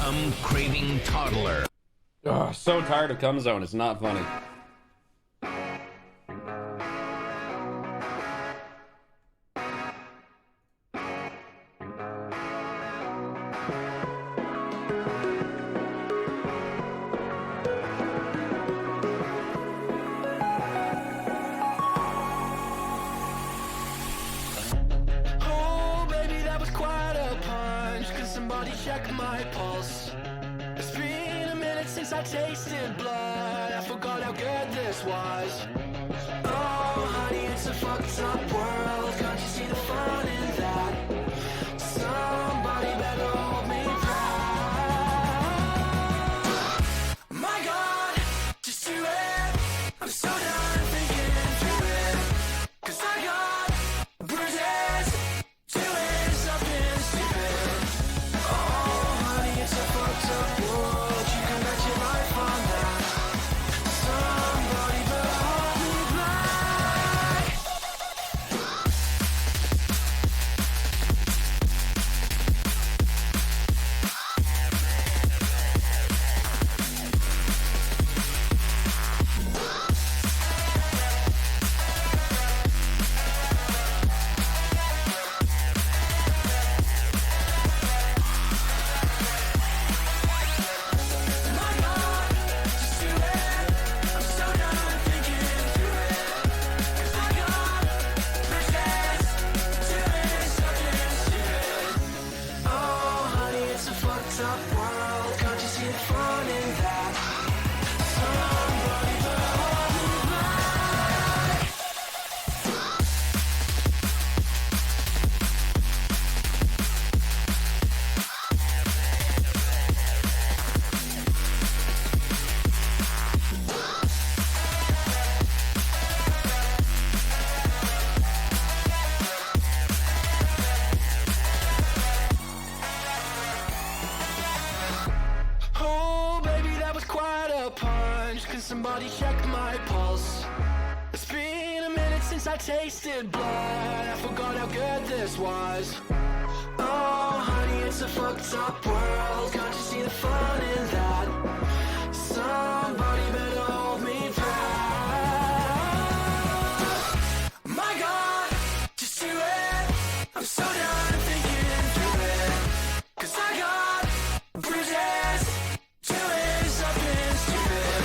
cum craving toddler. Oh, so tired of cum zone. It's not funny. Check my pulse. It's been a minute since I tasted blood. I forgot how good this was. Oh, honey, it's a fucked up world. Can't you see the fun in that? Somebody better hold me back. My God, just do it. I'm so done thinking through it. 'Cause I got bruises doing something stupid. It's a fucked up world, you can bet your life on that. Somebody better hold me back. Somebody check my pulse. It's been a minute since I tasted blood. I forgot how good this was. Oh, honey, it's a fucked up world. Can't you see the fun in that? Somebody better hold me back. My God, just do it. I'm so done thinking through it. 'Cause I got bruises doing something stupid.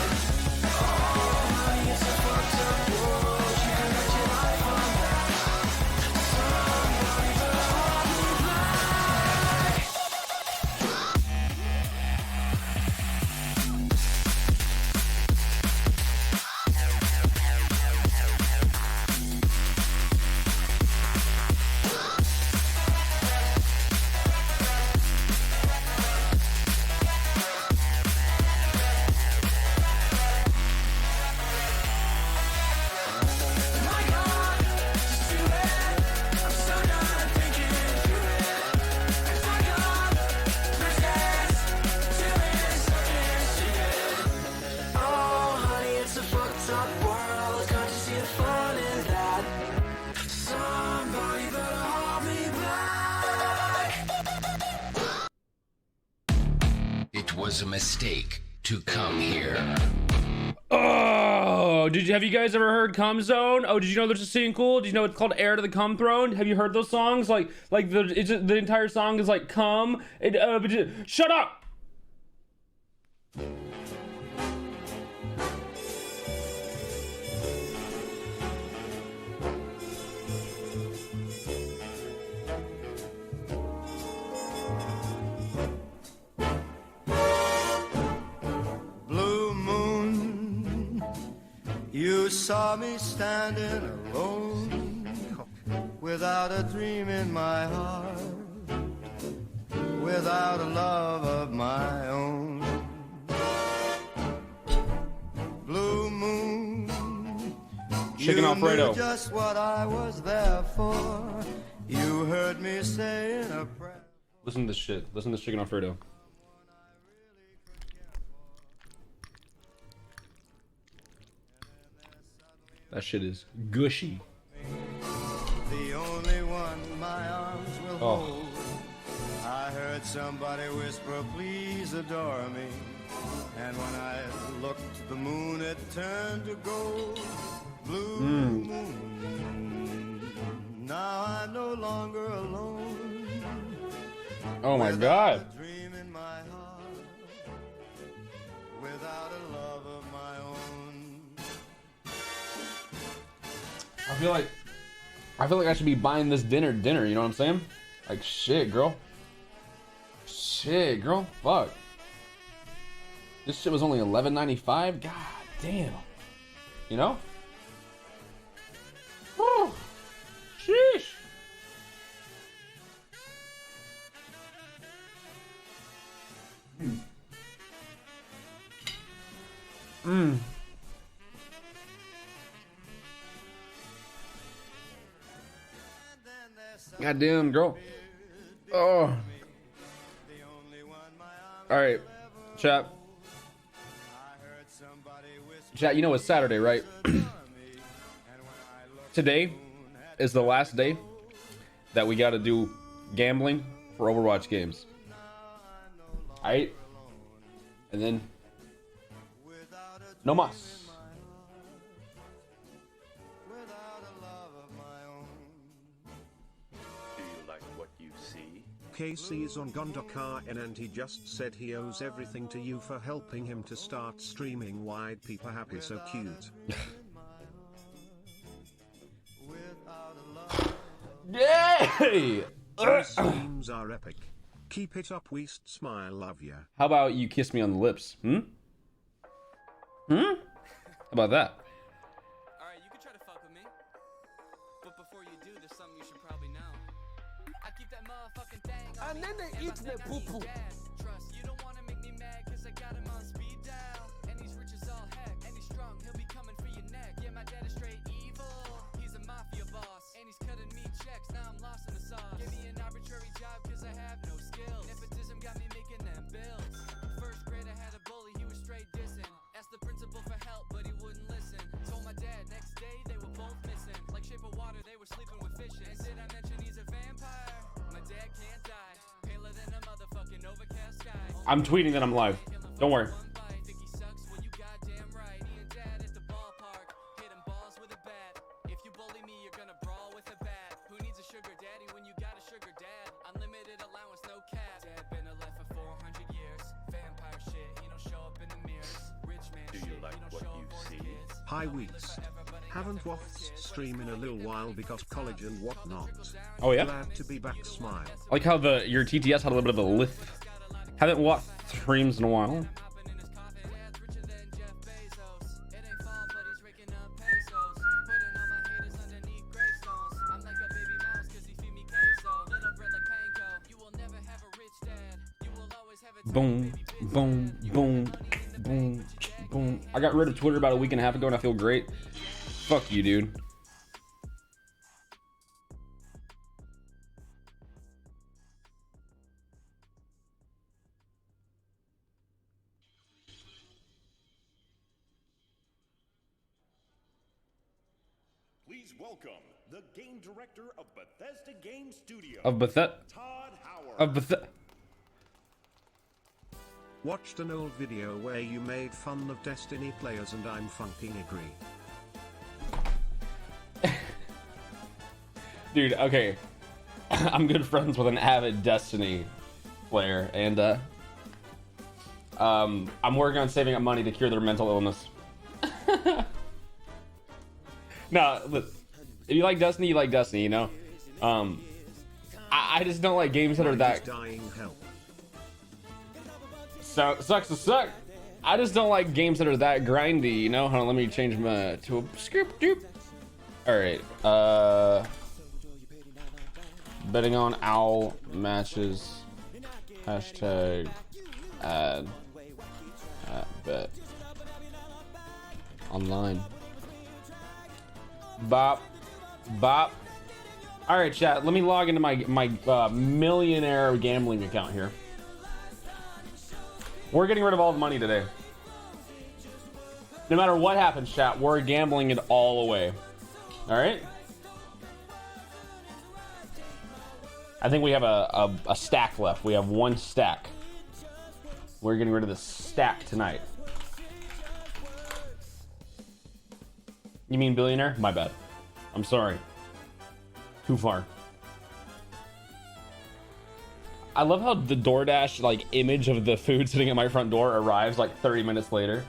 It was a mistake to come here. Oh, have you guys ever heard Cum Zone? Oh, did you know there's a scene cool? Did you know it's called Heir to the Cum Throne? Have you heard those songs? Like the entire song is like cum. Shut up! You saw me standing alone, without a dream in my heart, without a love of my own. Blue moon, Chicken you Alfredo. knew just what I was there for. You heard me saying a prayer. Listen to this shit. Listen to this Chicken Alfredo. That shit is gushy. The only one my arms will hold. I heard heard somebody whisper, please adore me. And when I looked, the moon had turned to gold. Blue moon, now I'm no longer alone. Oh my God. Without a dream in my heart, without a love of my own. I feel like I should be buying this dinner, you know what I'm saying? Like, shit, girl. Shit, girl. Fuck. This shit was only $11.95? God damn. You know? Whew. Sheesh. God damn, girl. Oh. Alright, chat. Chat, you know it's Saturday, right? Today is the last day that we gotta do gambling for Overwatch games. Alright? And then no mas. KC's on Gondokar and he just said he owes everything to you for helping him to start streaming wide. People happy, so cute. Yay! Those streams are epic. Keep it up, Weest. Smile, love ya. How about you kiss me on the lips? How about that? Alright, you can try to fuck with me. But before you do, there's something you should probably know. I keep that motherfucking thing on me. Trust, you don't wanna make me mad, cause I got him on speed dial. And he's rich as all heck, and he's strong, he'll be coming for your neck. Yeah, my dad is straight evil. He's a mafia boss, and he's cutting me checks, now I'm lost in the sauce. Give me an arbitrary job, cause I have no skills. Nepotism got me making them bills. First grade I had a bully, he was straight dissing. Asked the principal for help, but he wouldn't listen. Told my dad, next day they were both missing. Like Shape of Water, they were sleeping with fishes. And did I mention he's a vampire? My dad can't die. Paler than a motherfucking overcast sky. I'm tweeting that I'm live. Don't worry. Think he sucks? Well, you goddamn right. Me and dad at the ballpark, hit him balls with a bat. If you bully me, you're gonna brawl with a bat. Who needs a sugar daddy when you got a sugar dad? Unlimited allowance, no cap. Dad been alive for 400 years. Vampire shit, he don't show up in the mirrors. Rich man shit, he don't show up for his kids. Hi, Weest. Haven't watched stream in a little while because college and whatnot. Oh yeah? Glad to be back. Smile. I like how your TTS had a little bit of a lift. Haven't watched streams in a while. Boom, boom, boom, boom, boom. I got rid of Twitter about a week and a half ago and I feel great. Fuck you, dude. Please welcome the game director of Bethesda Game Studio, Of Bethesda. Todd Howard. Of Bethesda. Watched an old video where you made fun of Destiny players and I'm fucking agree. Dude, okay. I'm good friends with an avid Destiny player, and I'm working on saving up money to cure their mental illness. No, look, if you like Destiny, you like Destiny, you know? I just don't like games that are that... Dying help. Sucks to suck. I just don't like games that are that grindy, you know? Hold on, let me change my... to a script, dude. Alright, betting on owl matches. Hashtag ad bet online. Bop bop. All right, chat, let me log into my millionaire gambling account here. We're getting rid of all the money today. No matter what happens, chat, we're gambling it all away. All right. I think we have a stack left. We have one stack. We're getting rid of the stack tonight. You mean billionaire? My bad. I'm sorry. Too far. I love how the DoorDash like image of the food sitting at my front door arrives like 30 minutes later.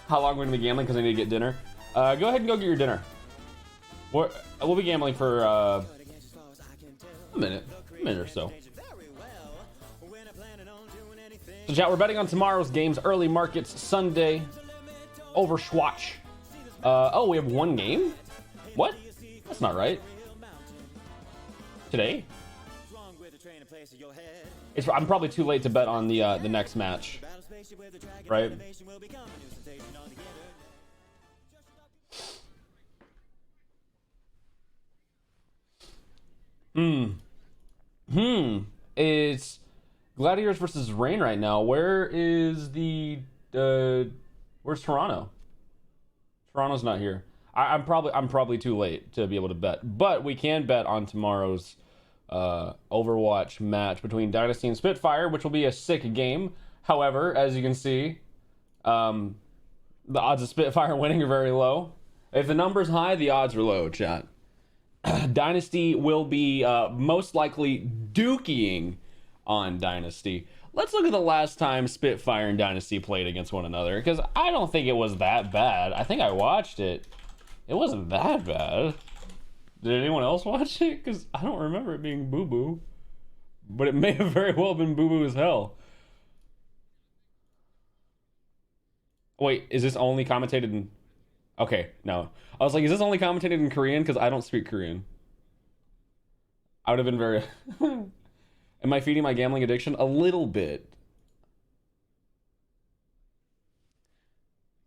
How long are we gonna be gambling? Because I need to get dinner. Go ahead and go get your dinner. We'll be gambling for a minute or so. So chat, we're betting on tomorrow's games. Early markets Sunday. Overswatch. Oh, we have one game? What? That's not right. Today? I'm probably too late to bet on the next match, right? It's Gladiators versus Reign right now. Where is the where's Toronto? Toronto's not here. I'm probably too late to be able to bet, but we can bet on tomorrow's Overwatch match between Dynasty and Spitfire, which will be a sick game. However, as you can see, the odds of Spitfire winning are very low. If the number's high, the odds are low, chat. Dynasty will be most likely dukeying on Dynasty. Let's look at the last time Spitfire and Dynasty played against one another, because I don't think it was that bad. I think I watched it. It wasn't that bad. Did anyone else watch it? Because I don't remember it being boo-boo. But it may have very well been boo-boo as hell. Wait, is this only commentated in... Okay, no. I was like, is this only commentated in Korean? Because I don't speak Korean. I would have been very... Am I feeding my gambling addiction? A little bit.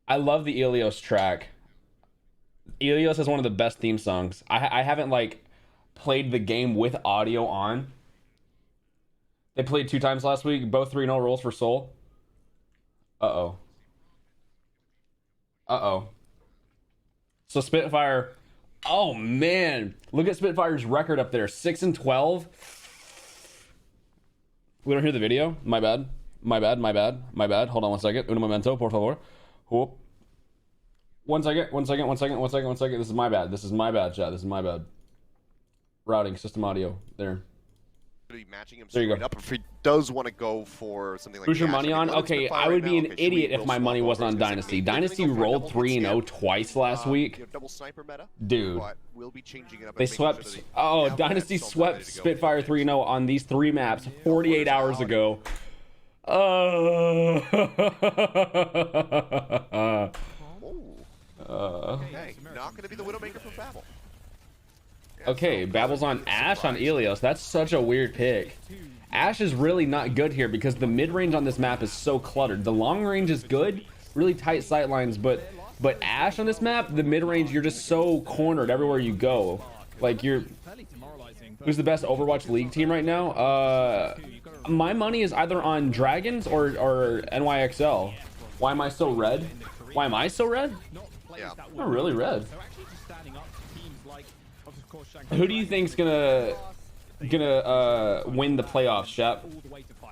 I love the Ilios track. Ilios has one of the best theme songs. I haven't like played the game with audio on. They played 2 times last week, both 3-0 rolls for Seoul. Uh-oh. So Spitfire, oh man, look at Spitfire's record up there, 6-12. We don't hear the video. My bad. Hold on 1 second. Un momento, por favor. Whoop. 1 second. This is my bad, chat. This is my bad. Routing, system audio. There. Matching him There you straight go. up if he does want to go for something like Who's your Dash. money I mean, on? look at Okay, Spitfire I would right be now. an Okay, should we idiot if will my swap money over? wasn't on It's gonna Dynasty. be Dynasty maybe rolled double 3-0 twice last week. You know, double sniper meta, Dude. but we'll be changing it up They and making sure swept... that they Oh, have Dynasty that swept ready to go. Spitfire 3-0 on these 3 maps 48 hours ago. Okay, not going to be the Widowmaker from Babel. Okay, Babel's on Ashe on Ilios. That's such a weird pick. Ashe is really not good here because the mid-range on this map is so cluttered. The long range is good, really tight sight lines, but Ashe on this map, the mid-range, you're just so cornered everywhere you go. Like, you're... Who's the best Overwatch League team right now? My money is either on Dragons or NYXL. Why am I so red? Why am I so red? Yeah. I'm really red. Who do you think's gonna win the playoffs, Shep,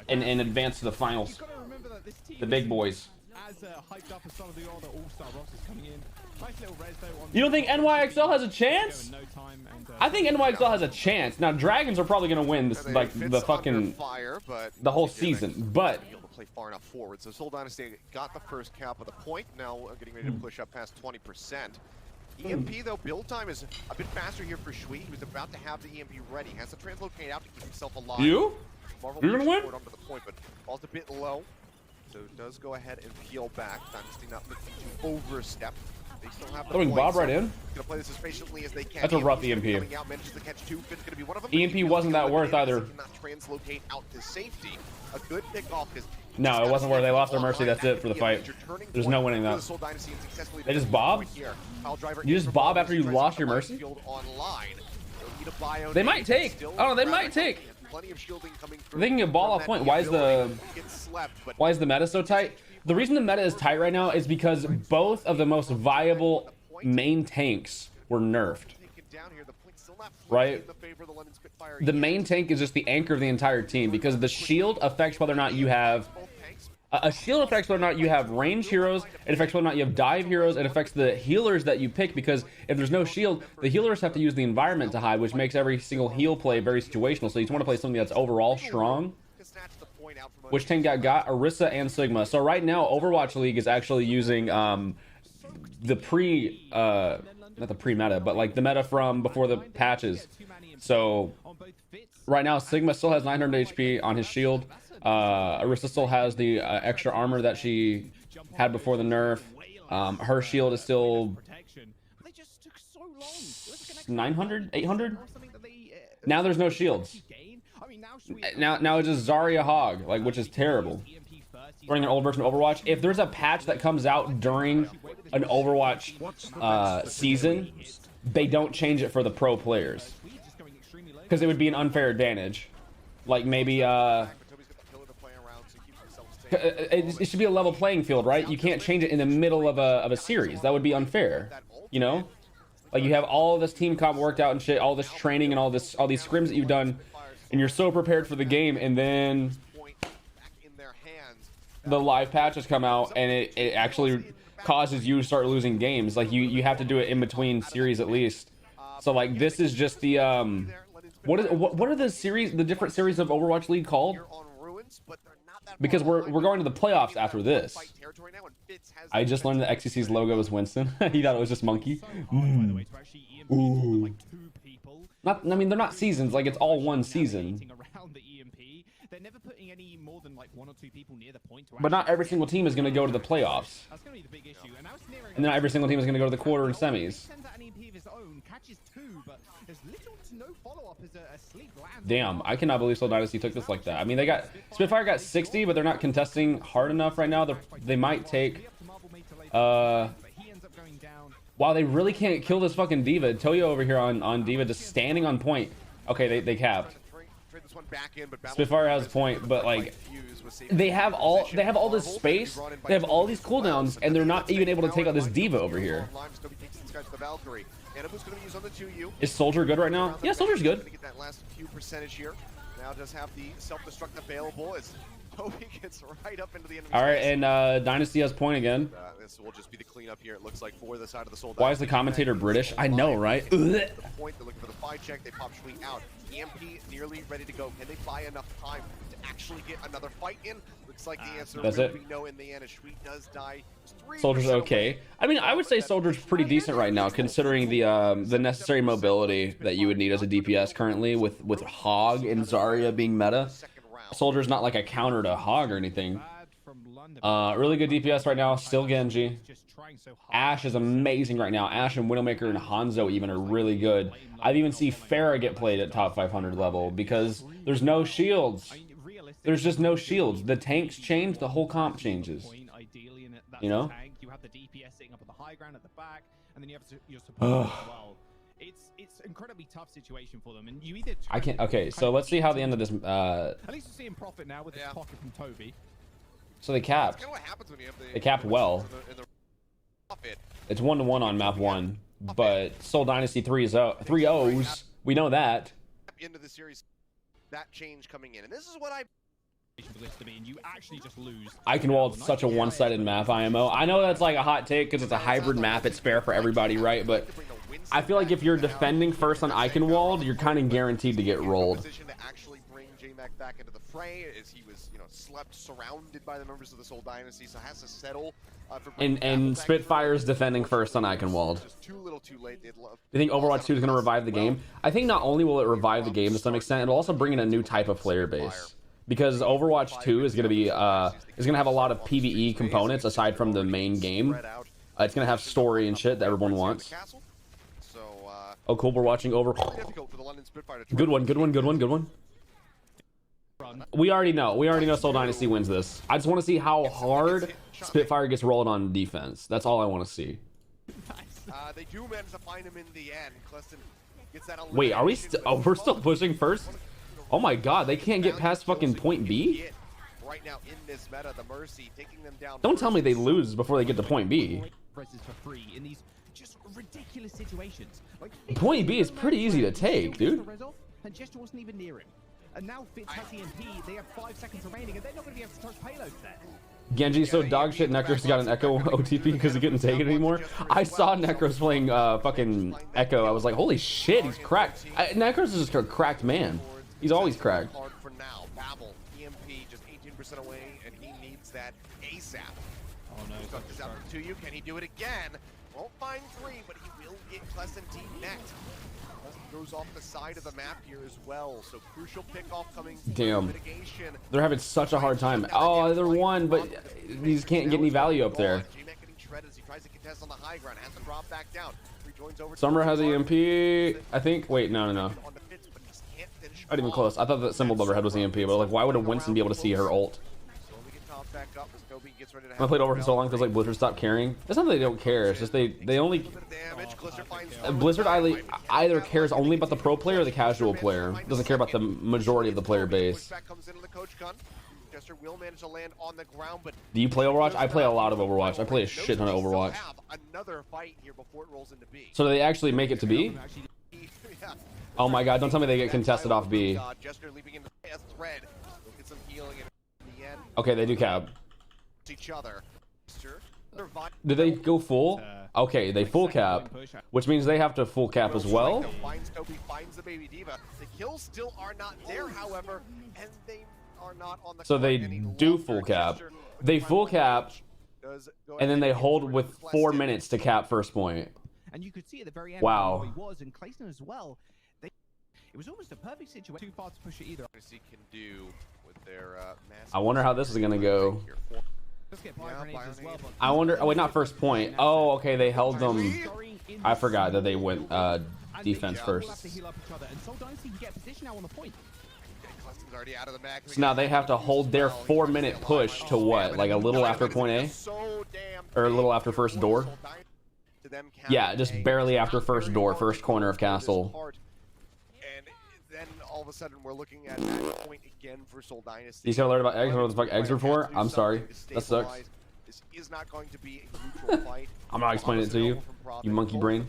and advance to the finals? The big boys. You don't think NYXL has a chance? I think NYXL has a chance. Now Dragons are probably gonna win this, like the fucking the whole season, but play far enough forward. So Seoul Dynasty got the first cap of the point. Now getting ready to push up past 20%. EMP though, build time is a bit faster here for Shui. He was about to have the EMP ready. Has to translocate out to keep himself alive. You? Marvel You're gonna win? onto the point, but ball's a bit low. So does go ahead and peel back. Dynasty not looking to overstep. They still have the Throwing point, Bob right so in. Gonna play this as patiently as they can. That's a rough EMP EMP. coming out, manages to catch 2. Finn's gonna be one of them. EMP wasn't that worth either. Cannot translocate out to safety. A good pick off because No, it wasn't worth. They lost their mercy. That's it for the fight. There's no winning that. They just bob? You just bob after you lost your mercy? They might take. Oh, they might take. They can get ball off point. Why is the meta so tight? The reason the meta is tight right now is because both of the most viable main tanks were nerfed. Still not right? in the favor of the London Spitfire The yet. main tank is just the anchor of the entire team because the shield affects whether or not you have Both tanks. a shield affects whether or not you have range heroes. It affects whether or not you have dive heroes. It affects the healers that you pick because if there's no shield, the healers have to use the environment to hide, which makes every single heal play very situational. So you want to play something that's overall strong. To snatch the point out from Which tank got Orisa and Sigma. So right now, Overwatch League is actually using the not the pre-meta, but like the meta from before the patches. So right now, Sigma still has 900 HP on his shield. Orisa still has the extra armor that she had before the nerf. Her shield is still 900, 800. Now there's no shields. Now it's just Zarya Hog, like, which is terrible. Running an old version of Overwatch. If there's a patch that comes out during an Overwatch season, they don't change it for the pro players because it would be an unfair advantage. Like maybe it should be a level playing field, right? You can't change it in the middle of a series. That would be unfair, you know? Like you have all this team comp worked out and shit, all this training and all these scrims that you've done, and you're so prepared for the game, and then the live patches come out and it actually causes you to start losing games. Like you have to do it in between series at least. So like this is just the what are the different series of Overwatch League called? Because we're going to the playoffs after this. I just learned that XCC's logo is Winston. He thought it was just Monkey. Ooh. I mean, they're not seasons. Like, it's all one season. They're never putting any more than like 1 or 2 people near the point. But not every single team is going to go to the playoffs. That's going to be the big issue. And not every single team is going to go to the quarter and semis. Damn, I cannot believe Soul Dynasty took this like that. I mean, Spitfire got 60, but they're not contesting hard enough right now. They might take wow, they really can't kill this fucking D.Va. Toyo over here on D.Va just standing on point. Okay, they capped. Spitfire has a point, but like they have all this space, they have all these cooldowns, and they're not even able to take out this D.Va over here. Is Soldier good right now? Yeah, Soldier's good. That last few percentage here. Now does have the self-destruct available as Toby gets right up into the enemy. All right, and Dynasty has point again. This will just be the cleanup here. It looks like for the side of the Soul. Why is the commentator British? I know, right? The point, they're looking for the fight check. They pop Sweet out. EMP nearly ready to go. Can they buy enough time to actually get another fight in? Looks like the answer That's will it. be no in the end. Sweet does die. Soldier's okay. I mean, I would say Soldier's pretty decent right now, considering the necessary mobility that you would need as a DPS currently with Hog and Zarya being meta. Soldier's not like a counter to Hog or anything. Really good DPS right now. Still Genji. Ashe is amazing right now. Ashe and Widowmaker and Hanzo even are really good. I've even seen Pharah get played at top 500 level because there's no shields. There's just no shields. The tanks change, the whole comp changes. You know? You have the DPS sitting up at the high ground at the back, and then you have your support as well. It's incredibly tough situation for them, and you either I can't. Okay, so let's see how the end of this. At least we're seeing profit now with this pocket from Toby. So they capped. They capped well. It's 1-1 on map 1, but Soul Dynasty 3-0s. We know that. Into the series, that change coming in, and this is what I. You actually just lose. Eichenwald's such a one-sided map, IMO. I know that's like a hot take because it's a hybrid map. It's fair for everybody, right? But I feel like if you're defending first on Eichenwald, you're kind of guaranteed to get rolled. To actually bring J-Mac back into the fray, as he was, slept surrounded by the members of the Soul Dynasty, so has to settle. And Spitfire's defending first on Eichenwald. Just too little, too late. Do you think Overwatch 2 is going to revive the game? I think not only will it revive the game to some extent, it'll also bring in a new type of player base. Because Overwatch 2 is going to be is going to have a lot of PvE components aside from the main game. It's going to have story and shit that everyone wants. Oh, cool. We're watching over. Good one. Good one. Good one. Good one. We already know. We already know Soul Dynasty wins this. I just want to see how hard Spitfire gets rolled on defense. That's all I want to see. They do manage to find him in the end. Cleston gets that. Wait, are we still? Oh, we're still pushing first. Oh my god, they can't get past fucking point B? right now in this meta. The Mercy taking them down. Don't tell me they lose before they get to point B. Presses for free in these just ridiculous situations. Like, Point B is pretty easy to take, dude. And Gesture wasn't even near him. And now Fitz has EMP. They have 5 seconds remaining, and they're not going to be able to touch payloads there. Genji's so dog shit. Necros got an Echo OTP because he couldn't take it anymore. I saw Necros playing fucking Echo. I was like, holy shit, he's cracked. Necros is just a cracked man. He's always cracked. Hard for now. Babel, EMP just 18% away, and he needs that ASAP. Oh no, Stuck this out to you. Can he do it again? Won't find 3, but he will get Clesentine next. Goes off the side of the map here as well, so crucial pickoff coming. Damn. Mitigation. They're having such a hard time. Oh, they're one, but these can't get any value up there. G-Mac getting shredded as he tries to contest on the high ground, has to drop back down. Rejoins over. Summer has EMP, I think. Wait, no. Not even close. I thought that Symbol Lover head was EMP, but like, why would a Winston be able to see her ult? I played over for so long because like Blizzard stopped caring. It's not that they don't care. It's just they only Blizzard either cares only about the pro player or the casual player. Doesn't care about the majority of the player base. Do you play Overwatch? I play a lot of Overwatch. I play a shit ton of Overwatch. So do they actually make it to B? Oh my god! Don't tell me they get contested off B. Okay, they do cap. Each other. Do they go full? Okay, they full cap, which means they have to full cap as well. Finds Toby, finds the baby diva. The kills still are not there, however, and they are not on the. So they do full cap. They full cap, and then they hold with 4 minutes to cap first point. And you could see at the very end wow. He was, and Clayton as well. It was almost a perfect situation. Too far to push it either. Can do with their, I wonder how this is gonna go. I wonder. Oh wait, not first point. Oh, okay. They held them. I forgot that they went defense first. So now they have to hold their 4 minute push to what? Like a little after point A, or a little after first door. Yeah, just barely after first door, first corner of castle. Then all of a sudden we're looking at that point again for Seoul Dynasty. You got alert about eggs? What the fuck eggs are for? I'm sorry. That sucks. This is not going to be a neutral fight. I'm not explaining it to you, you monkey brain.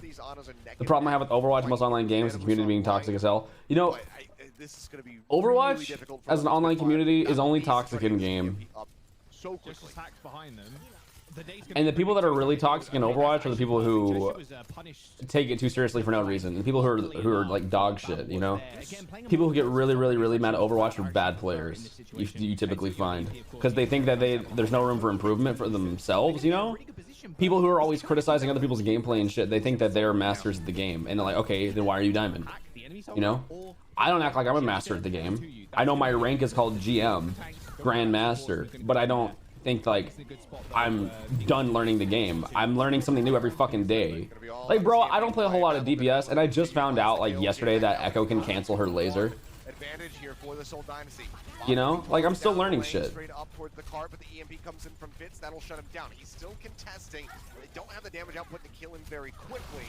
The problem I have with Overwatch and most online games is the community being toxic as hell. You know, Overwatch as an online community is only toxic in game. And the people that are really toxic in Overwatch are the people who take it too seriously for no reason. And people who are like dog shit, you know? People who get really mad at Overwatch are bad players, you typically find. Because they think that there's no room for improvement for themselves, you know? People who are always criticizing other people's gameplay and shit, they think that they're masters of the game. And they're like, okay, then why are you Diamond? You know? I don't act like I'm a master at the game. I know my rank is called GM, Grandmaster, but I don't think like I'm done learning the game. I'm learning something new every fucking day. Like, bro, I don't play a whole lot of DPS, and I just found out like yesterday that Echo can cancel her laser. You know, like I'm still learning shit. Straight up towards the car, but the EMP comes in from Fitz. That'll shut him down. He's still contesting. They don't have the damage output to kill him very quickly.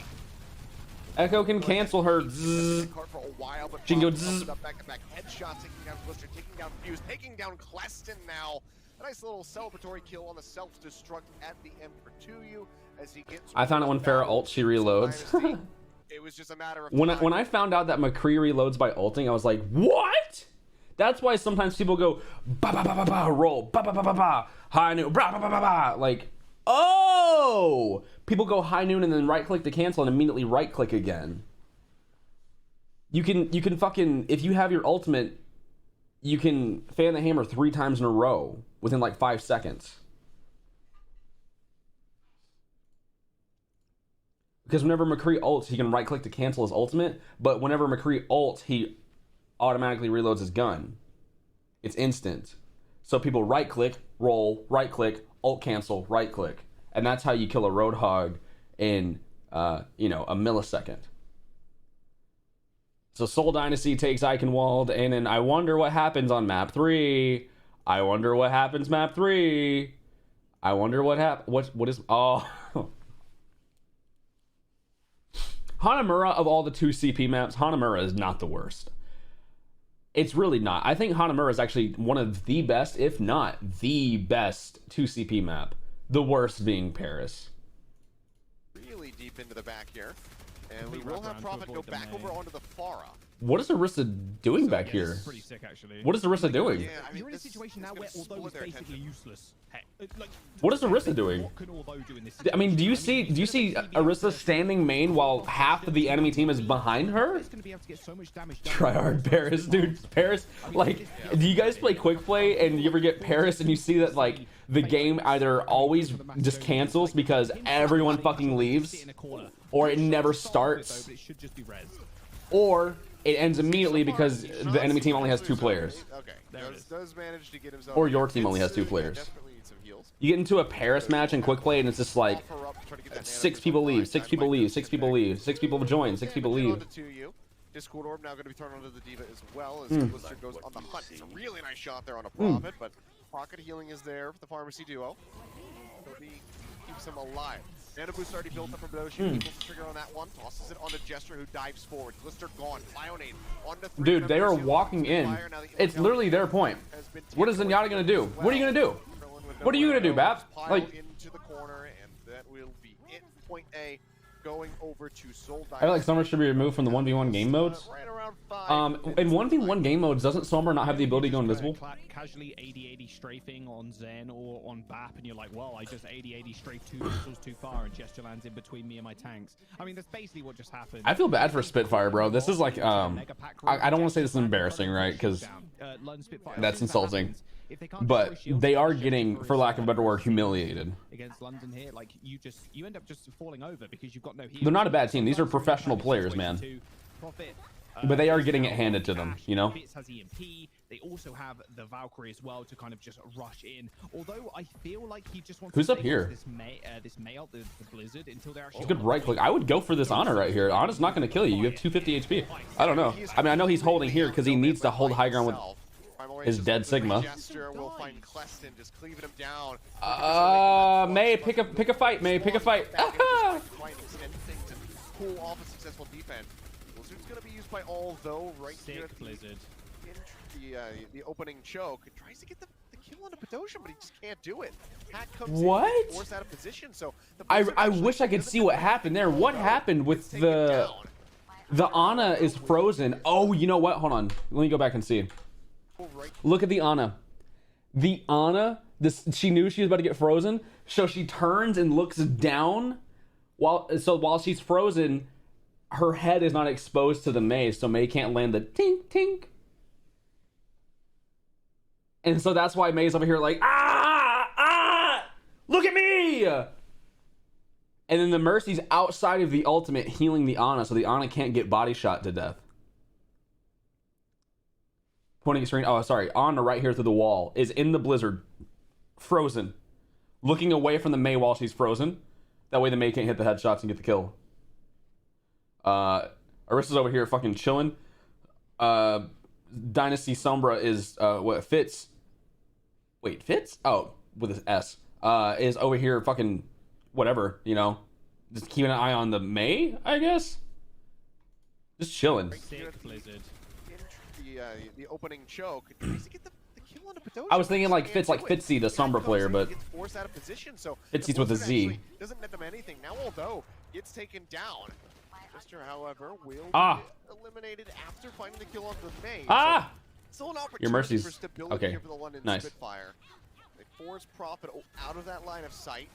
Echo can cancel her. Zzz. She can go zzz. Back-to-back headshots, taking down Blister, taking down Fuse, taking down Cleston now. A nice little celebratory kill on the self-destruct at the end for 2U as he gets. I found it when Farrah ult, she reloads. It was just a matter of when I found out that McCree reloads by ulting, I was like, what? That's why sometimes people go ba ba ba ba ba roll ba ba ba ba ba high noon ba ba ba ba ba like, oh, people go high noon and then right click to cancel and immediately right click again. You can fucking, if you have your ultimate, you can fan the hammer 3 times in a row within like 5 seconds. Because whenever McCree ults, he can right click to cancel his ultimate, but whenever McCree ults, he automatically reloads his gun. It's instant. So people right click, roll, right click, ult cancel, right click. And that's how you kill a Roadhog in you know, a millisecond. So Seoul Dynasty takes Eichenwald, and then I wonder what happens on map 3. I wonder what happens map 3. I wonder what what is, oh. Hanamura, of all the 2 CP maps, Hanamura is not the worst. It's really not. I think Hanamura is actually one of the best, if not the best 2CP map. The worst being Paris. Really deep into the back here. And we will have Prophet go back over onto the Pharah. What is Arista doing back here? Pretty sick, actually. What is Arista doing? Yeah, I mean, You're in a situation now where although it's basically useless. Hey, like, What is Arista doing? What can although do in this I mean, do you see Arista standing main while half of the enemy team is behind her? It's going to be able to get so much damage done. Try hard Paris, dude. Paris, like, do you guys play quick play and you ever get Paris and you see that like the game either always just cancels because everyone fucking leaves, or it never starts, or it ends immediately because the enemy team only has 2 players, Okay, does manage to get himself. or your team only has 2 players. Desperately needs some heals. You get into a Paris match in quick play and it's just like Offer up, try to get that 6 people leave, 6 people leave, 6 people leave, 6 people join, 6 people leave. Discord Orb now going to be thrown onto the Diva as well as Blister goes on the hunt. It's a really nice shot there on a Prophet, but pocket healing is there for the Pharmacy duo. Keeps him alive. Mana boost already built up from Ocean. He pulls the trigger on that one, tosses it onto Jester, who dives forward. Blister gone. Bionade onto 3 Dude, they are members. walking in. It's literally their point. What is Zenyatta gonna do? What are you gonna do? What are you gonna do, Bap? Like, into the corner, and that will be it. Point A going over to Soul I feel like Sombra should be removed from the 1v1 game modes. Right around 5. In 1v1 game modes, doesn't Sombra not have the ability to go invisible? Casually 80-80 strafing on Zen or on Bap, and you're like, well, I just 80-80 strafe 2 pixels too far, and Gesture lands in between me and my tanks. I mean, that's basically what just happened. I feel bad for Spitfire, bro. This is like, I don't want to say this is embarrassing, right? Because that's insulting. But they are getting, for lack of a better word, humiliated. Against London here, like you end up just falling over because you've got no heal. They're not a bad team. These are professional players, man. But they are getting it handed to them, you know? Fitz has EMP. They also have the Valkyrie as well to kind of just rush in. Although I feel like he just wants Who's to up here? This Mail, the Blizzard, until they're actually. It's a good right click. I would go for this Ana right here. Ana's not going to kill you. You have 250 HP. I don't know. I mean, I know he's holding here because he needs to hold high ground with his dead Sigma. Will find Cleston just cleaving him down. May, pick a fight. May, pick a fight. Try and extend things and pull off a successful defense. Blizzard's going to be used by all, though, right here at Blizzard. The opening choke. Tries to get the kill on a Pedosian, but he just can't do it. Hack comes what? in, forced out of position, so I wish I could see what happened there. What happened with the Ana is frozen. Oh, you know what? Hold on. Let me go back and see. Look at the Ana. The Ana, she knew she was about to get frozen, so she turns and looks down while she's frozen, her head is not exposed to the Mei, so Mei can't land the tink tink. And so that's why Mei's over here like, look at me! And then the Mercy's outside of the ultimate healing the Ana, so the Ana can't get body shot to death. Pointing at screen. Oh, sorry. Ana right here through the wall is in the Blizzard, frozen, looking away from the Mei while she's frozen. That way the Mei can't hit the headshots and get the kill. Arista's over here fucking chilling. Dynasty Sombra is what Fitz. Wait, Fitz? Oh, with his S. Is over here fucking whatever, you know. Just keeping an eye on the Mei, I guess. Just chilling. Blizzard. The opening choke. Tries to get the kill on a Pedosian. I was thinking like Fitz, like Fitzy, the Sombra player, but gets forced out of position, so Fitzy's with a Z. Doesn't net them anything. Now, although it's taken down, Mister, however, will be eliminated after finding the kill on the Mei. So still an opportunity Your mercies. for stability Okay. here for the London Nice. Spitfire. They force Prophet out of that line of sight.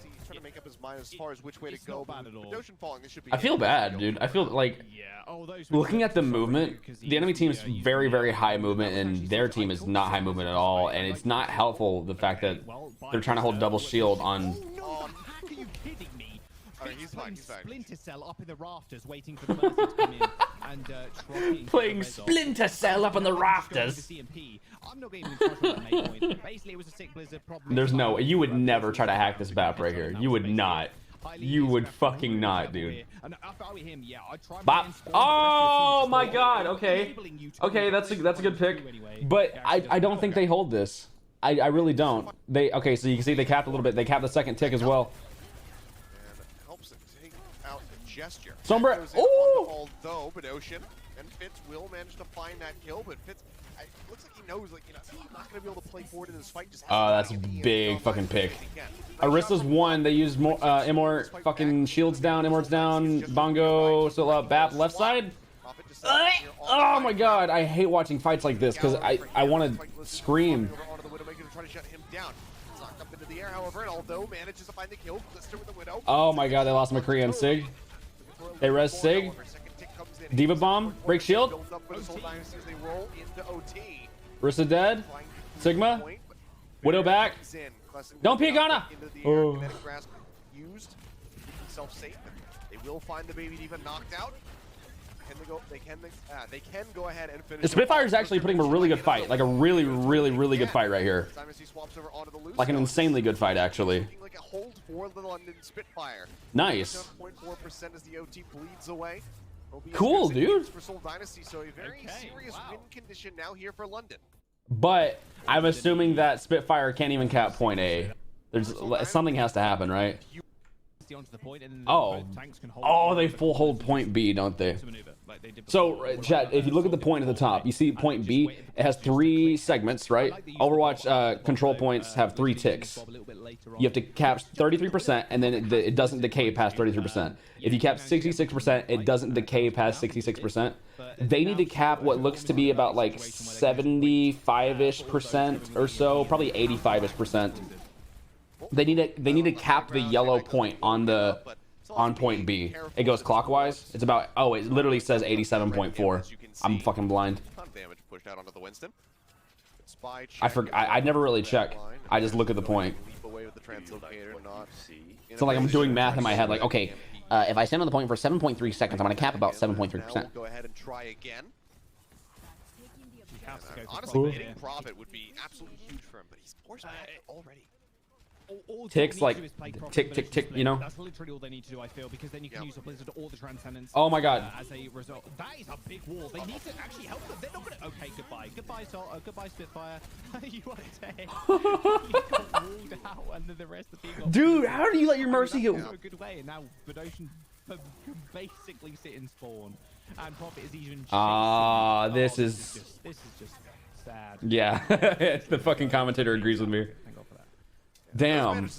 He's trying to make up his mind as far as which way to go. Not bad at all. Pedosian falling, this should be I feel bad, dude. I feel like looking at the movement, the enemy team's very, very high movement, and their team is not high movement at all. And it's not helpful the fact that they're trying to hold double shield on. How are you kidding me? He's fine. Splinter Cell up in the rafters, waiting for the Mercy to come in and playing Splinter Cell up on the rafters. I'm not getting in touch with that main point. Basically, it was a sick Blizzard problem. There's no way. You would never try to hack this map right here. You would not. You would fucking not, dude. Bop. Oh my god. Okay. Okay, that's a good pick. But I don't think they hold this. I really don't. Okay, so you can see they capped a little bit. They capped the second tick as well. And helps it take out the gesture. Sombra. Oh! Although Pedosian And Fitz will manage to find that kill, but Fitz, it looks like he knows, like, you know, he's not going to be able to play forward in this fight. Just Oh, that's a big fucking pick. Arissa's one. They used more Immort fucking shields down, Immort's down, Bongo, so BAP left side. Oh my god, I hate watching fights like this because I want to scream. Oh my god, they lost McCree and Sig. They res Sig. Diva bomb, break shield. Rissa dead. Sigma. Widow back. Don't peek Ghana. Oh. They will find the baby Diva knocked out. They can go ahead and finish. Spitfire is actually putting a really good fight, like a really good fight right here. Like an insanely good fight, actually. Like a hold for the London Spitfire. Nice. 0.4% as the OT bleeds away. Cool, dude. For Seoul Dynasty, so a very serious win condition now here for London. But I'm assuming that Spitfire can't even cap point A. There's something has to happen, right? Oh, they full hold point B, don't they? So, chat, if you look at the point at the top, you see point B, it has 3 segments, right? Overwatch control points have 3 ticks. You have to cap 33%, and then it doesn't decay past 33%. If you cap 66%, it doesn't decay past 66%. They need to cap what looks to be about like 75-ish% or so, probably 85-ish%. They need to cap the yellow point on point B. It goes clockwise. It's about, oh, it literally says 87.4. I'm fucking blind. I never really check. I just look at the point. So like I'm doing math in my head, like, okay, if I stand on the point for 7.3 seconds, I'm gonna cap about 7.3%. Go ahead and try again. Honestly, getting profit would be absolutely huge for him, but he's forced back already. Ticks like tick tick tick, you know. That's literally all they need to do, I feel, because then you can use a blizzard or the transcendence. Oh my god. As a result, that is a big wall. They need to actually help them. They're not gonna. Okay, goodbye, goodbye Spitfire. You are dead. You got walled out, and then the rest of the team. Dude, how do you let your mercy go? A good way, and now Vidocian can basically sit in spawn, and Prophet is even. This is just sad. Yeah, the fucking commentator agrees with me. Damn.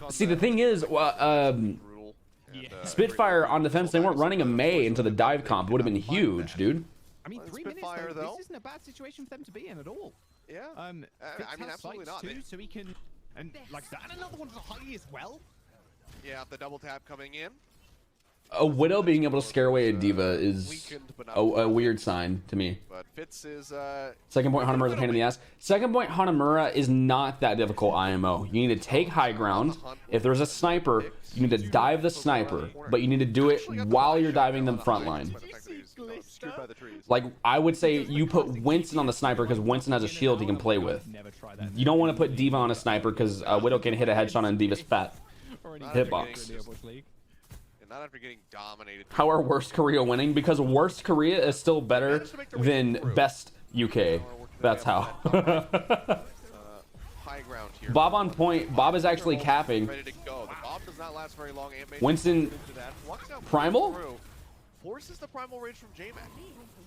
See, the thing is, Spitfire on defense, they weren't running a Mei into the dive comp. It would have been huge, dude. I mean, 3 minutes, though, this isn't a bad situation for them to be in at all. Yeah. I mean, absolutely not. Too, so he can, and like that, and another one to the high as well. Yeah, the double tap coming in. A Widow being able to scare away a Diva is a weird sign to me. But Fitz is, Second point, Hanamura is a pain in the ass. Second point, Hanamura is not that difficult IMO. You need to take high ground. If there's a sniper, you need to dive the sniper, but you need to do it while you're diving them front line. Like, I would say you put Winston on the sniper because Winston has a shield he can play with. You don't want to put Diva on a sniper because Widow can hit a headshot on Diva's fat hitbox. Not after getting dominated. How are Worst Korea winning? Because Worst Korea is still better than Best UK. That's how. High ground here. Bob on point. Bob is actually capping. Ready to go. The bomb does not last very long. Winston Primal? Forces the primal rage from J-Mac.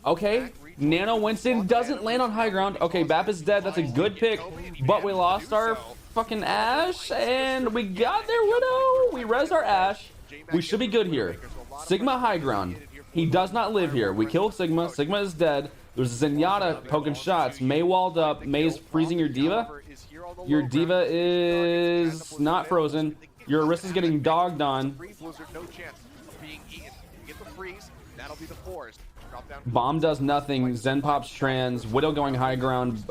Okay. Nano Winston doesn't land on high ground. Okay, Bap is dead. That's a good pick. But we lost our fucking Ashe. And we got their Widow. We res our Ashe. We should be good here. Sigma high ground. He does not live here. We kill Sigma. Sigma is dead. There's Zenyatta poking shots. Mei walled up. Mei's freezing your Diva. Your Diva is not frozen. Your Arissa's getting dogged on. Bomb does nothing. Zen pops trans. Widow going high ground.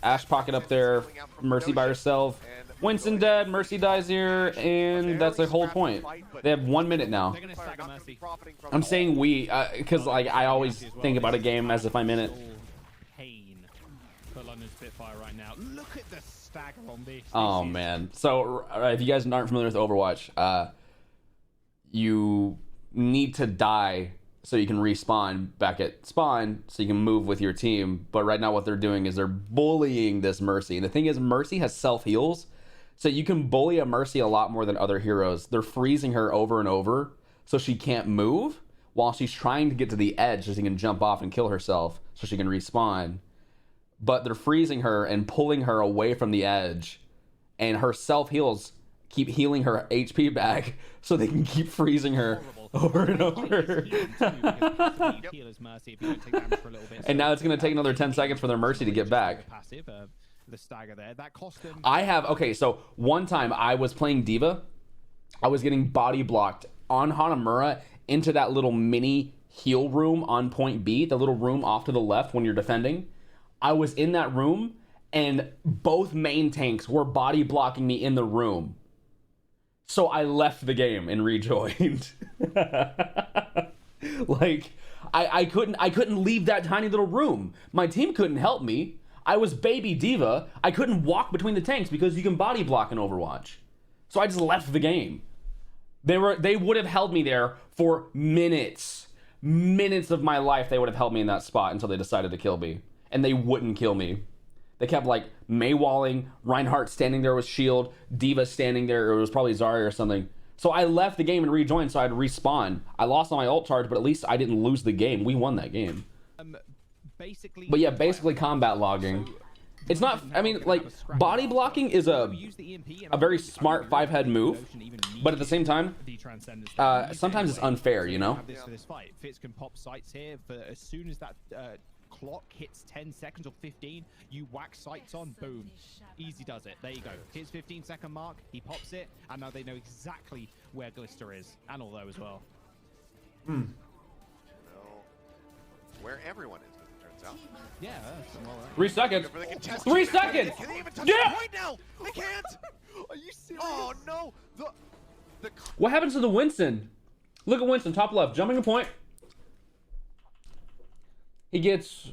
Ashe pocket up there. Mercy by herself. Winston dead, Mercy dies here, and that's the whole point. They have 1 minute now. I'm saying we, because like I always think about a game as if I'm in it. Pain for London Spitfire right now. Look at the stagger on this. Oh man! So if you guys aren't familiar with Overwatch, you need to die so you can respawn back at spawn so you can move with your team. But right now what they're doing is they're bullying this Mercy, and the thing is Mercy has self heals. So you can bully a Mercy a lot more than other heroes. They're freezing her over and over so she can't move, while she's trying to get to the edge so she can jump off and kill herself so she can respawn. But they're freezing her and pulling her away from the edge. And her self-heals keep healing her HP back so they can keep freezing her over and over. And now it's going to take another 10 seconds for their mercy to get back. I have, okay, so one time I was playing D.Va. I was getting body blocked on Hanamura into that little mini heal room on point B, the little room off to the left when you're defending. I was in that room and both main tanks were body blocking me in the room. So I left the game and rejoined. Like, I couldn't leave that tiny little room. My team couldn't help me. I was baby D.Va. I couldn't walk between the tanks because you can body block in Overwatch. So I just left the game. They would have held me there for minutes. Minutes of my life they would have held me in that spot until they decided to kill me. And they wouldn't kill me. They kept like Maywalling, Reinhardt standing there with shield, D.Va standing there, or it was probably Zarya or something. So I left the game and rejoined so I'd respawn. I lost on my ult charge, but at least I didn't lose the game. We won that game. But yeah, basically combat logging. It's not, I mean, like, body blocking is a very smart 5-head move, but at the same time, sometimes it's unfair, you know? Fitz can pop sights here, but as soon as that clock hits 10 seconds or 15, you whack sights on, boom. Easy does it. There you go. Hits 15-second mark, he pops it, and now they know exactly where Glister is, and Although as well. You know, where everyone is. Yeah, well, 3 seconds. 3 seconds. Can they even touch Yeah. the point now? They can't. Are you serious? Oh no. What happens to the Winston? Look at Winston, top left, jumping a point. He gets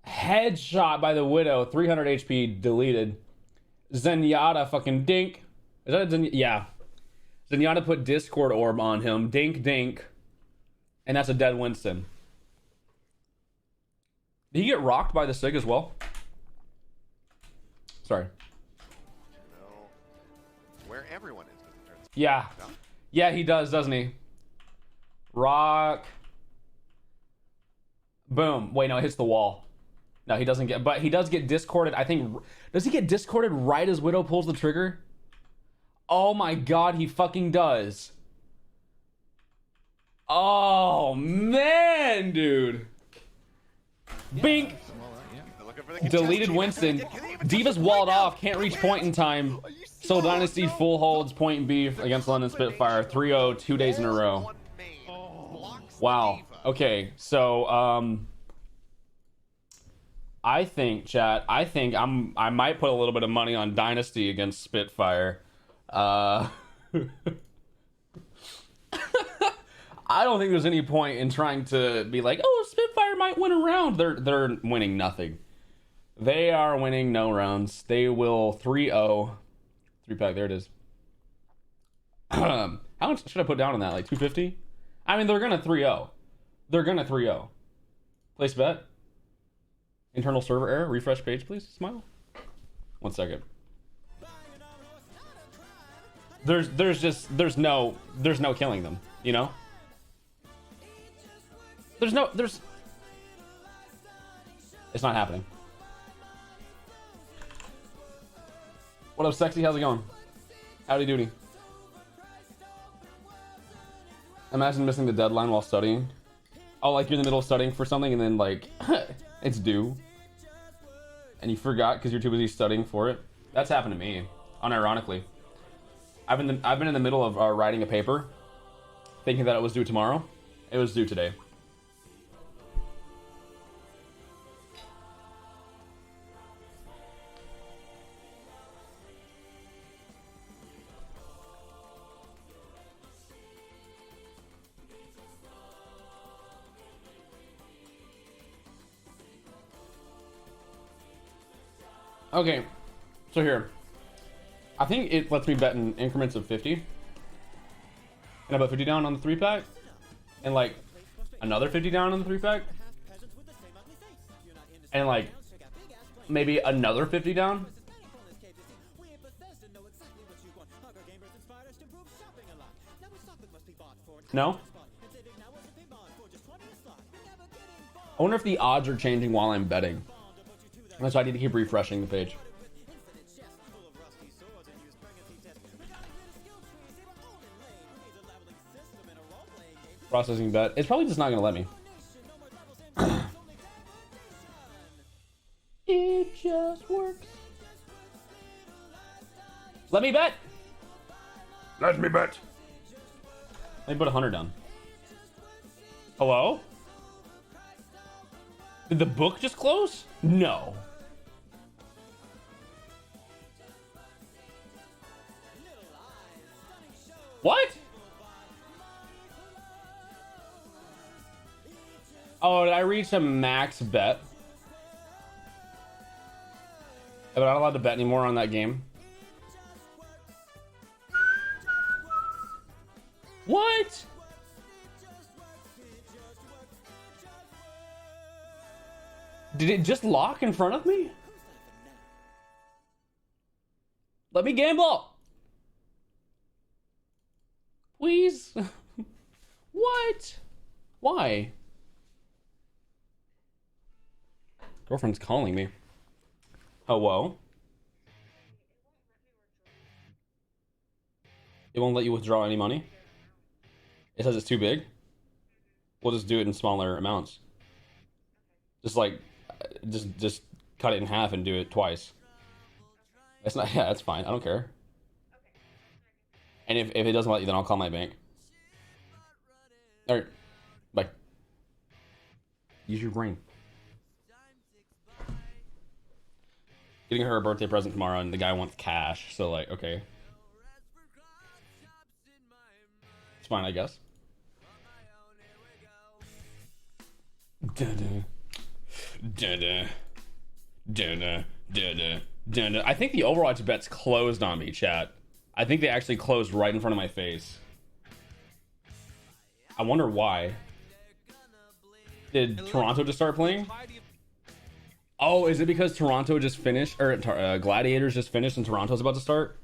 headshot by the Widow, 300 HP, deleted. Zenyatta fucking dink. Is that a Zenyatta? Yeah. Zenyatta put Discord orb on him, dink dink. And that's a dead Winston. Did he get rocked by the Sig as well? Sorry. No. Where everyone is. Yeah. Yeah, he does, doesn't he? Rock. Boom. Wait, no, it hits the wall. No, he doesn't get, but he does get discorded. I think, does he get discorded right as Widow pulls the trigger? Oh my god, he fucking does. Oh, man, dude. Bink. Deleted Winston. D.Va's walled off, can't reach point in time. So Dynasty full holds point B against London Spitfire. 3-0, 2 days in a row. Wow. Okay, so I think, chat, I might put a little bit of money on Dynasty against Spitfire. I don't think there's any point in trying to be like, oh, Spitfire might win a round. They're winning nothing. They are winning no rounds. They will 3-0. 3-pack, there it is. How much should I put down on that? Like 250? I mean, they're gonna 3-0. They're gonna 3-0. Place bet. Internal server error. Refresh page, please. Smile. 1 second. There's no killing them, you know? It's not happening. What up, sexy? How's it going? Howdy doody. Imagine missing the deadline while studying. Oh, like you're in the middle of studying for something and then like it's due. And you forgot because you're too busy studying for it. That's happened to me, unironically. I've been in the middle of writing a paper, thinking that it was due tomorrow. It was due today. Okay, so here. I think it lets me bet in increments of 50. And about 50 down on the 3-pack. And like another 50 down on the 3-pack. And like maybe another 50 down. No? I wonder if the odds are changing while I'm betting. That's why I need to keep refreshing the page. Processing bet. It's probably just not going to let me. It just works. Let me bet. Let me bet. Let me put 100 down. Hello? Did the book just close? No. What? Oh, did I reach a max bet? Am I not allowed to bet anymore on that game? What? Did it just lock in front of me? Let me gamble. Please. What? Why? Girlfriend's calling me. Hello? It won't let you withdraw any money? It says it's too big? We'll just do it in smaller amounts. Just like, just cut it in half and do it twice. That's not, yeah, that's fine. I don't care. And if it doesn't let you, then I'll call my bank. Alright. Bye. Use your brain. Getting her a birthday present tomorrow, and the guy wants cash. So, like, okay. It's fine, I guess. I think the Overwatch bet's closed on me, chat. I think they actually closed right in front of my face. I wonder why. Did Toronto just start playing? Oh, is it because Toronto just finished, or Gladiators just finished and Toronto's about to start?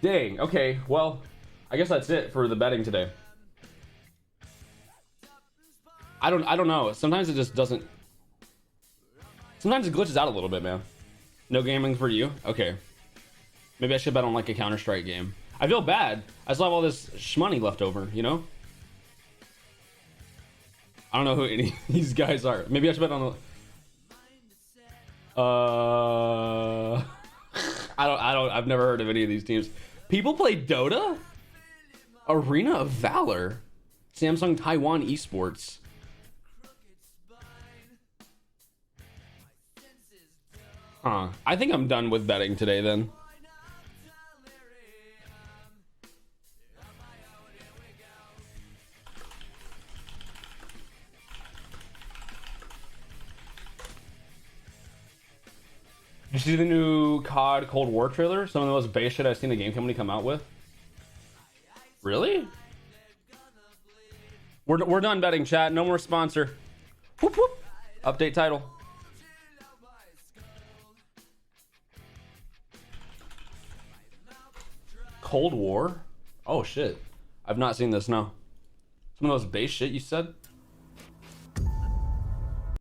Dang, okay, well, I guess that's it for the betting today. I don't know. Sometimes it just doesn't. Sometimes it glitches out a little bit, man. No gaming for you? Okay. Maybe I should bet on like a Counter-Strike game. I feel bad. I still have all this shmoney left over, you know? I don't know who any of these guys are. Maybe I should bet on I've never heard of any of these teams. People play Dota? Arena of Valor. Samsung Taiwan Esports. Huh. I think I'm done with betting today then. Did you see the new COD Cold War trailer? Some of the most base shit I've seen the game company come out with. Really? We're done betting, chat. No more sponsor. Whoop, whoop. Update title. Cold War? Oh shit. I've not seen this, no. Some of those base shit you said?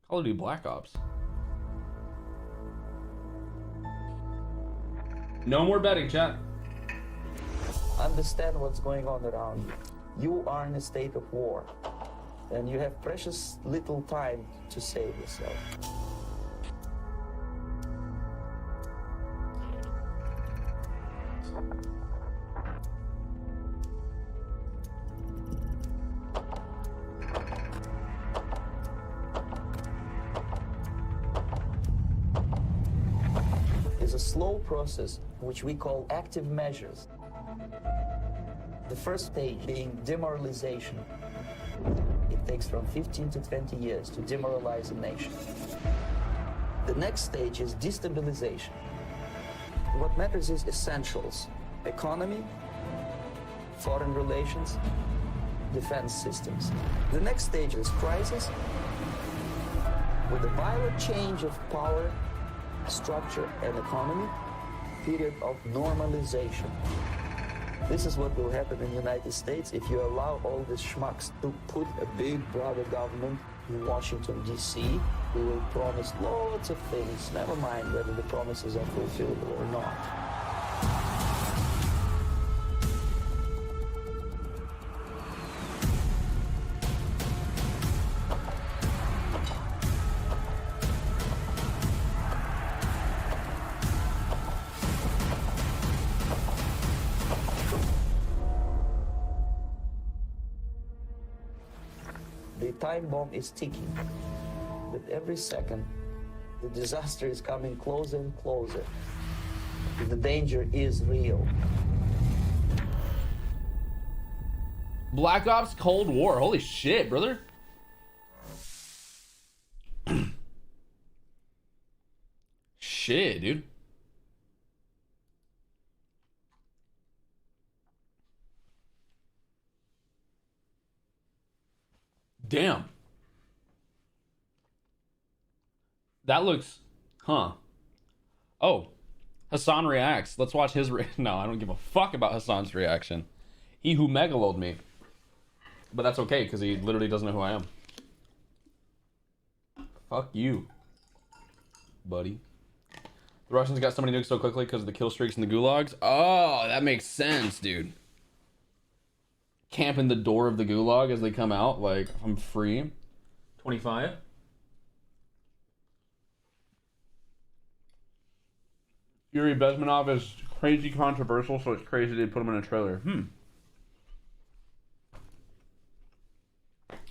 Call of Duty Black Ops. No more betting, chat. Understand what's going on around you. You are in a state of war, and you have precious little time to save yourself. It's a slow process which we call active measures. The first stage being demoralization. It takes from 15 to 20 years to demoralize a nation. The next stage is destabilization. What matters is essentials: economy, foreign relations, defense systems. The next stage is crisis, with a violent change of power, structure, and economy, period of normalization. This is what will happen in the United States if you allow all these schmucks to put a big brother government in Washington, D.C., who will promise lots of things, never mind whether the promises are fulfillable or not. The time bomb is ticking. With every second, the disaster is coming closer and closer. The danger is real. Black Ops Cold War. Holy shit, brother. Shit, dude. Damn. That looks, huh? Oh, Hassan reacts. Let's watch his no, I don't give a fuck about Hassan's reaction. He who megalode me. But that's okay, because he literally doesn't know who I am. Fuck you, buddy. The Russians got so many nukes so quickly because of the kill streaks and the gulags. Oh, that makes sense, dude. Camping the door of the gulag as they come out, like, I'm free. 25. Yuri Bezmenov is crazy controversial, so it's crazy they put him in a trailer.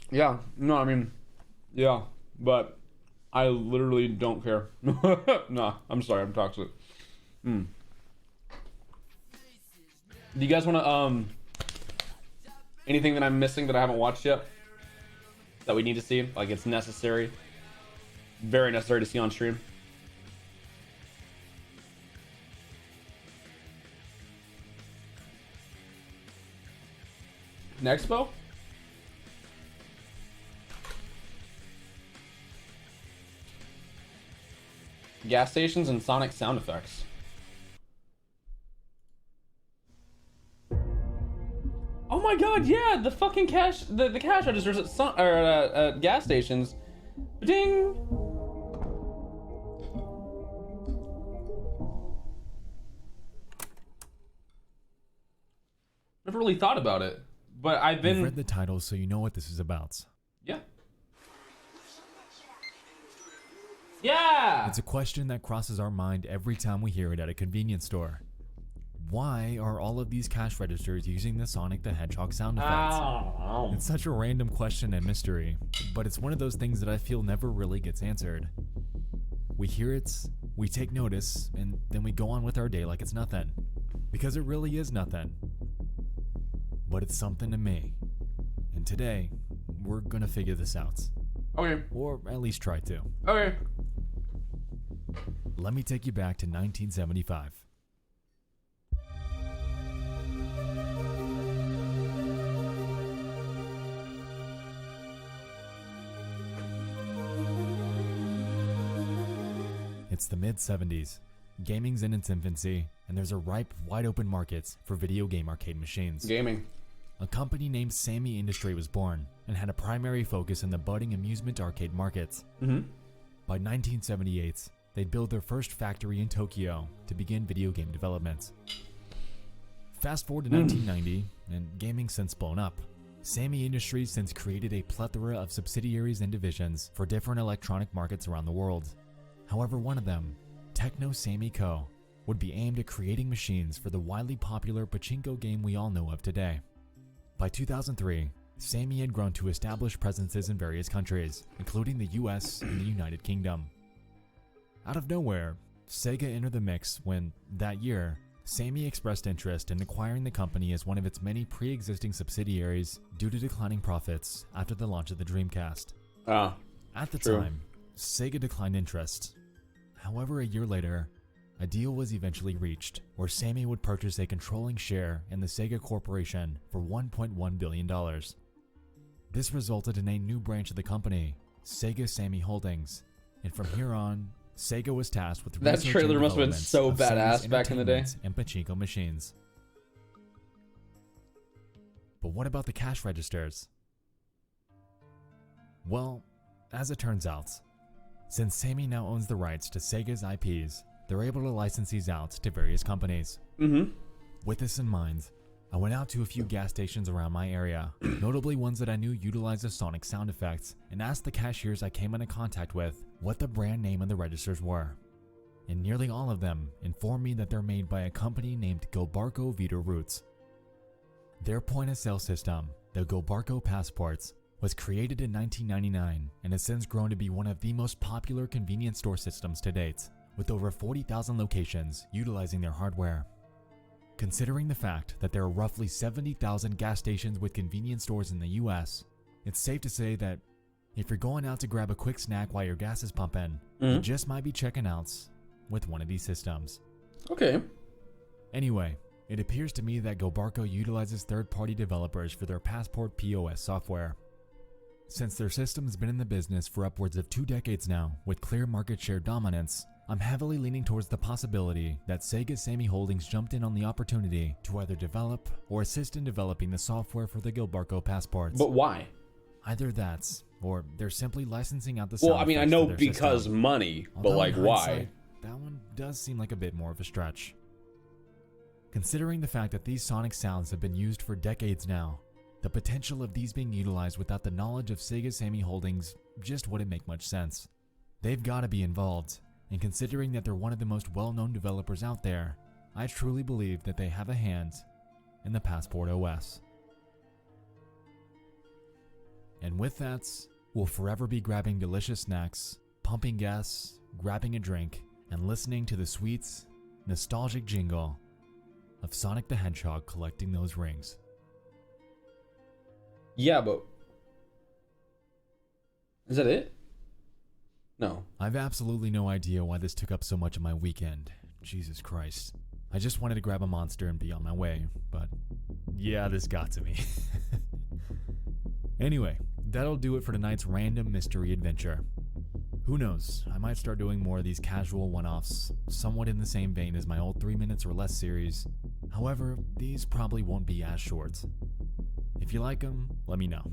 Yeah, no, I mean, yeah, but I literally don't care. Nah, I'm sorry, I'm toxic. Do you guys want to, anything that I'm missing that I haven't watched yet? That we need to see? Like, it's necessary. Very necessary to see on stream. Nexpo? Gas stations and Sonic sound effects. Oh my god, yeah, the fucking cash, the cash registers at gas stations. Ding. Never really thought about it, but I've been. You've read the title, so you know what this is about. Yeah. Yeah. It's a question that crosses our mind every time we hear it at a convenience store. Why are all of these cash registers using the Sonic the Hedgehog sound effects? It's such a random question and mystery, but it's one of those things that I feel never really gets answered. We hear it, we take notice, and then we go on with our day like it's nothing. Because it really is nothing. But it's something to me. And today, we're gonna figure this out. Okay. Or at least try to. Okay. Let me take you back to 1975. It's the mid-70s. Gaming's in its infancy, and there's a ripe, wide-open market for video game arcade machines. Gaming. A company named Sammy Industry was born, and had a primary focus in the budding amusement arcade markets. By 1978, they'd build their first factory in Tokyo to begin video game development. Fast forward to 1990, and gaming's since blown up. Sammy Industries since created a plethora of subsidiaries and divisions for different electronic markets around the world. However, one of them, Techno Sammy Co., would be aimed at creating machines for the widely popular pachinko game we all know of today. By 2003, Sammy had grown to establish presences in various countries, including the US and the United Kingdom. Out of nowhere, Sega entered the mix when, that year, Sammy expressed interest in acquiring the company as one of its many pre-existing subsidiaries due to declining profits after the launch of the Dreamcast. At the time, Sega declined interest. However, a year later, a deal was eventually reached where Sammy would purchase a controlling share in the Sega Corporation for $1.1 billion. This resulted in a new branch of the company, Sega Sammy Holdings, and from here on, Sega was tasked with that trailer must have been so badass back in the day. And pachinko machines. what about the cash registers? Well, as it turns out, since Sammy now owns the rights to Sega's IPs, they're able to license these out to various companies. With this in mind, I went out to a few gas stations around my area, notably ones that I knew utilized the sonic sound effects, and asked the cashiers I came into contact with what the brand name of the registers were. And nearly all of them informed me that they're made by a company named Gilbarco Vita Roots. Their point-of-sale system, the Gilbarco Passports, was created in 1999 and has since grown to be one of the most popular convenience store systems to date, with over 40,000 locations utilizing their hardware. Considering the fact that there are roughly 70,000 gas stations with convenience stores in the US, it's safe to say that if you're going out to grab a quick snack while your gas is pumping, you just might be checking out with one of these systems. Okay. Anyway, it appears to me that Gilbarco utilizes third-party developers for their Passport POS software. Since their system has been in the business for upwards of 2 decades now, with clear market share dominance, I'm heavily leaning towards the possibility that Sega Sammy Holdings jumped in on the opportunity to either develop or assist in developing the software for the Gilbarco Passports. But why? Either that's, or they're simply licensing out the Well, sound I mean, I effects know for their because system. money, but Although like in why? hindsight, that one does seem like a bit more of a stretch. Considering the fact that these sonic sounds have been used for decades now, the potential of these being utilized without the knowledge of Sega Sammy Holdings just wouldn't make much sense. They've got to be involved, and considering that they're one of the most well-known developers out there, I truly believe that they have a hand in the Passport OS. And with that, we'll forever be grabbing delicious snacks, pumping gas, grabbing a drink, and listening to the sweet, nostalgic jingle of Sonic the Hedgehog collecting those rings. Yeah, but is that it? No. I've absolutely no idea why this took up so much of my weekend. Jesus Christ. I just wanted to grab a monster and be on my way, but yeah, this got to me. Anyway, that'll do it for tonight's random mystery adventure. Who knows, I might start doing more of these casual one-offs, somewhat in the same vein as my old 3 minutes or less series. However, these probably won't be as short. If you like them, let me know.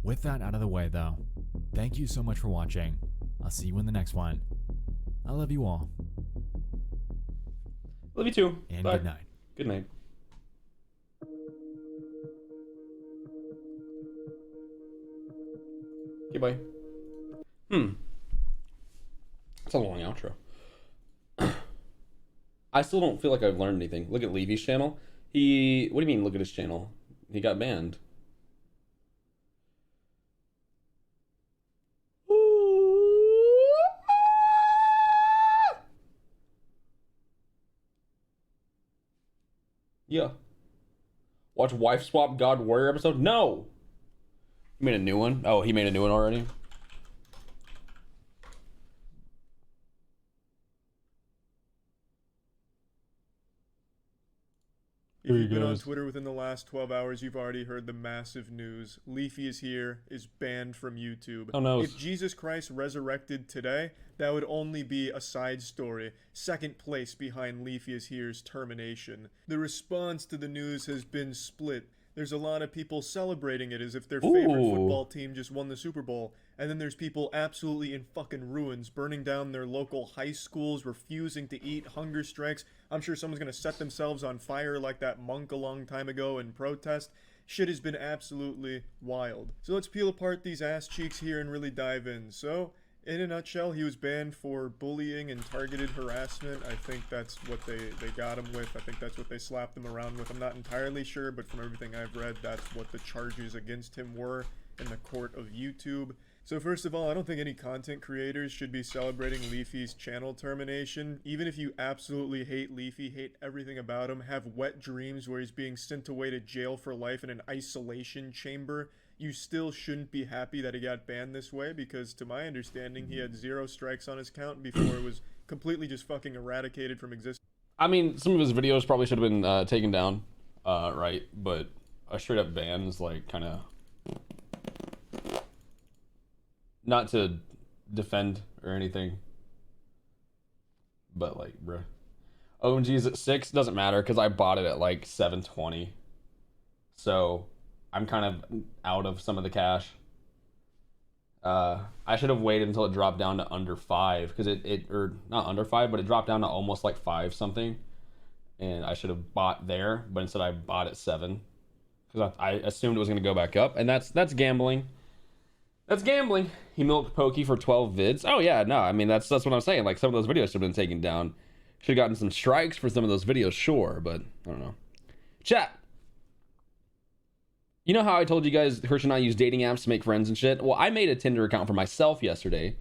With that out of the way though, thank you so much for watching. I'll see you in the next one. I love you all. Love you too. And Bye. good night. Good night. Okay, bye. That's a long outro. I still don't feel like I've learned anything. Look at Levy's channel. What do you mean, look at his channel? He got banned. Yeah. Watch Wife Swap God Warrior episode? No! He made a new one? Oh, he made a new one already? If you've been on Twitter within the last 12 hours, you've already heard the massive news. Leafy is here, is banned from YouTube. Oh no. If Jesus Christ resurrected today, that would only be a side story. Second place behind Leafy is here's termination. The response to the news has been split. There's a lot of people celebrating it as if their favorite football team just won the Super Bowl. And then there's people absolutely in fucking ruins, burning down their local high schools, refusing to eat, hunger strikes. I'm sure someone's gonna set themselves on fire like that monk a long time ago in protest. Shit has been absolutely wild. So let's peel apart these ass cheeks here and really dive in. So, in a nutshell, he was banned for bullying and targeted harassment. I think that's what they got him with. I think that's what they slapped him around with. I'm not entirely sure, but from everything I've read, that's what the charges against him were in the court of YouTube. So first of all, I don't think any content creators should be celebrating Leafy's channel termination. Even if you absolutely hate Leafy, hate everything about him, have wet dreams where he's being sent away to jail for life in an isolation chamber, you still shouldn't be happy that he got banned this way, because to my understanding, he had 0 strikes on his account before it was completely just fucking eradicated from existence. I mean, some of his videos probably should have been taken down, right? But a straight up ban is like kind of... Not to defend or anything, but like, bruh. OMG's at 6, doesn't matter because I bought it at like 720. So I'm kind of out of some of the cash. I should have waited until it dropped down to under 5, because or not under 5, but it dropped down to almost like 5 something, and I should have bought there, but instead I bought at 7 because I assumed it was going to go back up, and that's gambling. That's gambling. He milked Pokey for 12 vids. Oh yeah, no, I mean that's what I'm saying. Like, some of those videos should have been taken down. Should have gotten some strikes for some of those videos, sure, but I don't know. Chat. You know how I told you guys Hirsch and I use dating apps to make friends and shit? Well, I made a Tinder account for myself yesterday.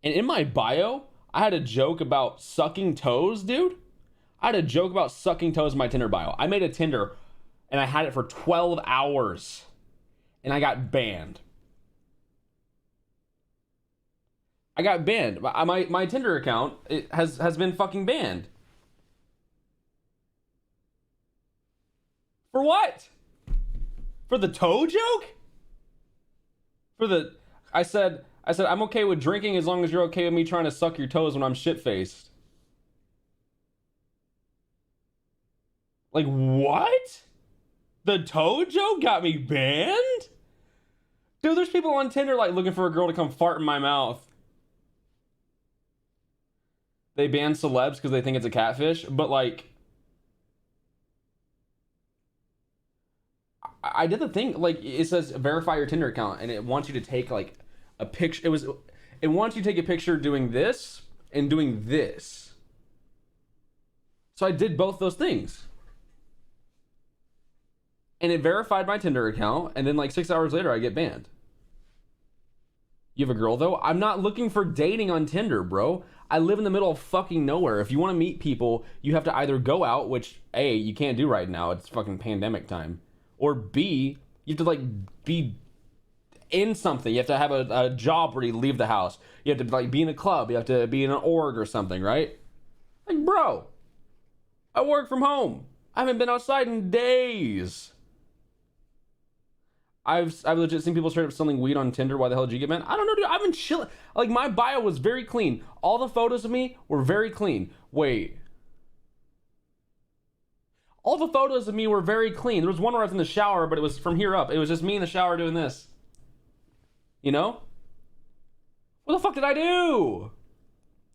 And in my bio, I had a joke about sucking toes, dude. I had a joke about sucking toes in my Tinder bio. I made a Tinder and I had it for 12 hours. And I got banned. I got banned. My Tinder account has been fucking banned. For what? For the toe joke? I said I'm okay with drinking as long as you're okay with me trying to suck your toes when I'm shit-faced. Like, what? The toe joke got me banned? Dude, there's people on Tinder like looking for a girl to come fart in my mouth. They ban celebs because they think it's a catfish, but like, I did the thing, like, it says verify your Tinder account, and it wants you to take like a picture. It wants you to take a picture doing this and doing this. So I did both those things. And it verified my Tinder account, and then like 6 hours later I get banned. You have a girl though? I'm not looking for dating on Tinder, bro. I live in the middle of fucking nowhere. If you want to meet people, you have to either go out, which A, you can't do right now, it's fucking pandemic time. Or B, you have to like be in something. You have to have a job where you leave the house. You have to like be in a club. You have to be in an org or something, right? Like, bro, I work from home. I haven't been outside in days. I've legit seen people straight up selling weed on Tinder. Why the hell did you get banned? I don't know, dude. I've been chilling. Like, my bio was very clean. All the photos of me were very clean. Wait. All the photos of me were very clean. There was one where I was in the shower, but it was from here up. It was just me in the shower doing this. You know? What the fuck did I do?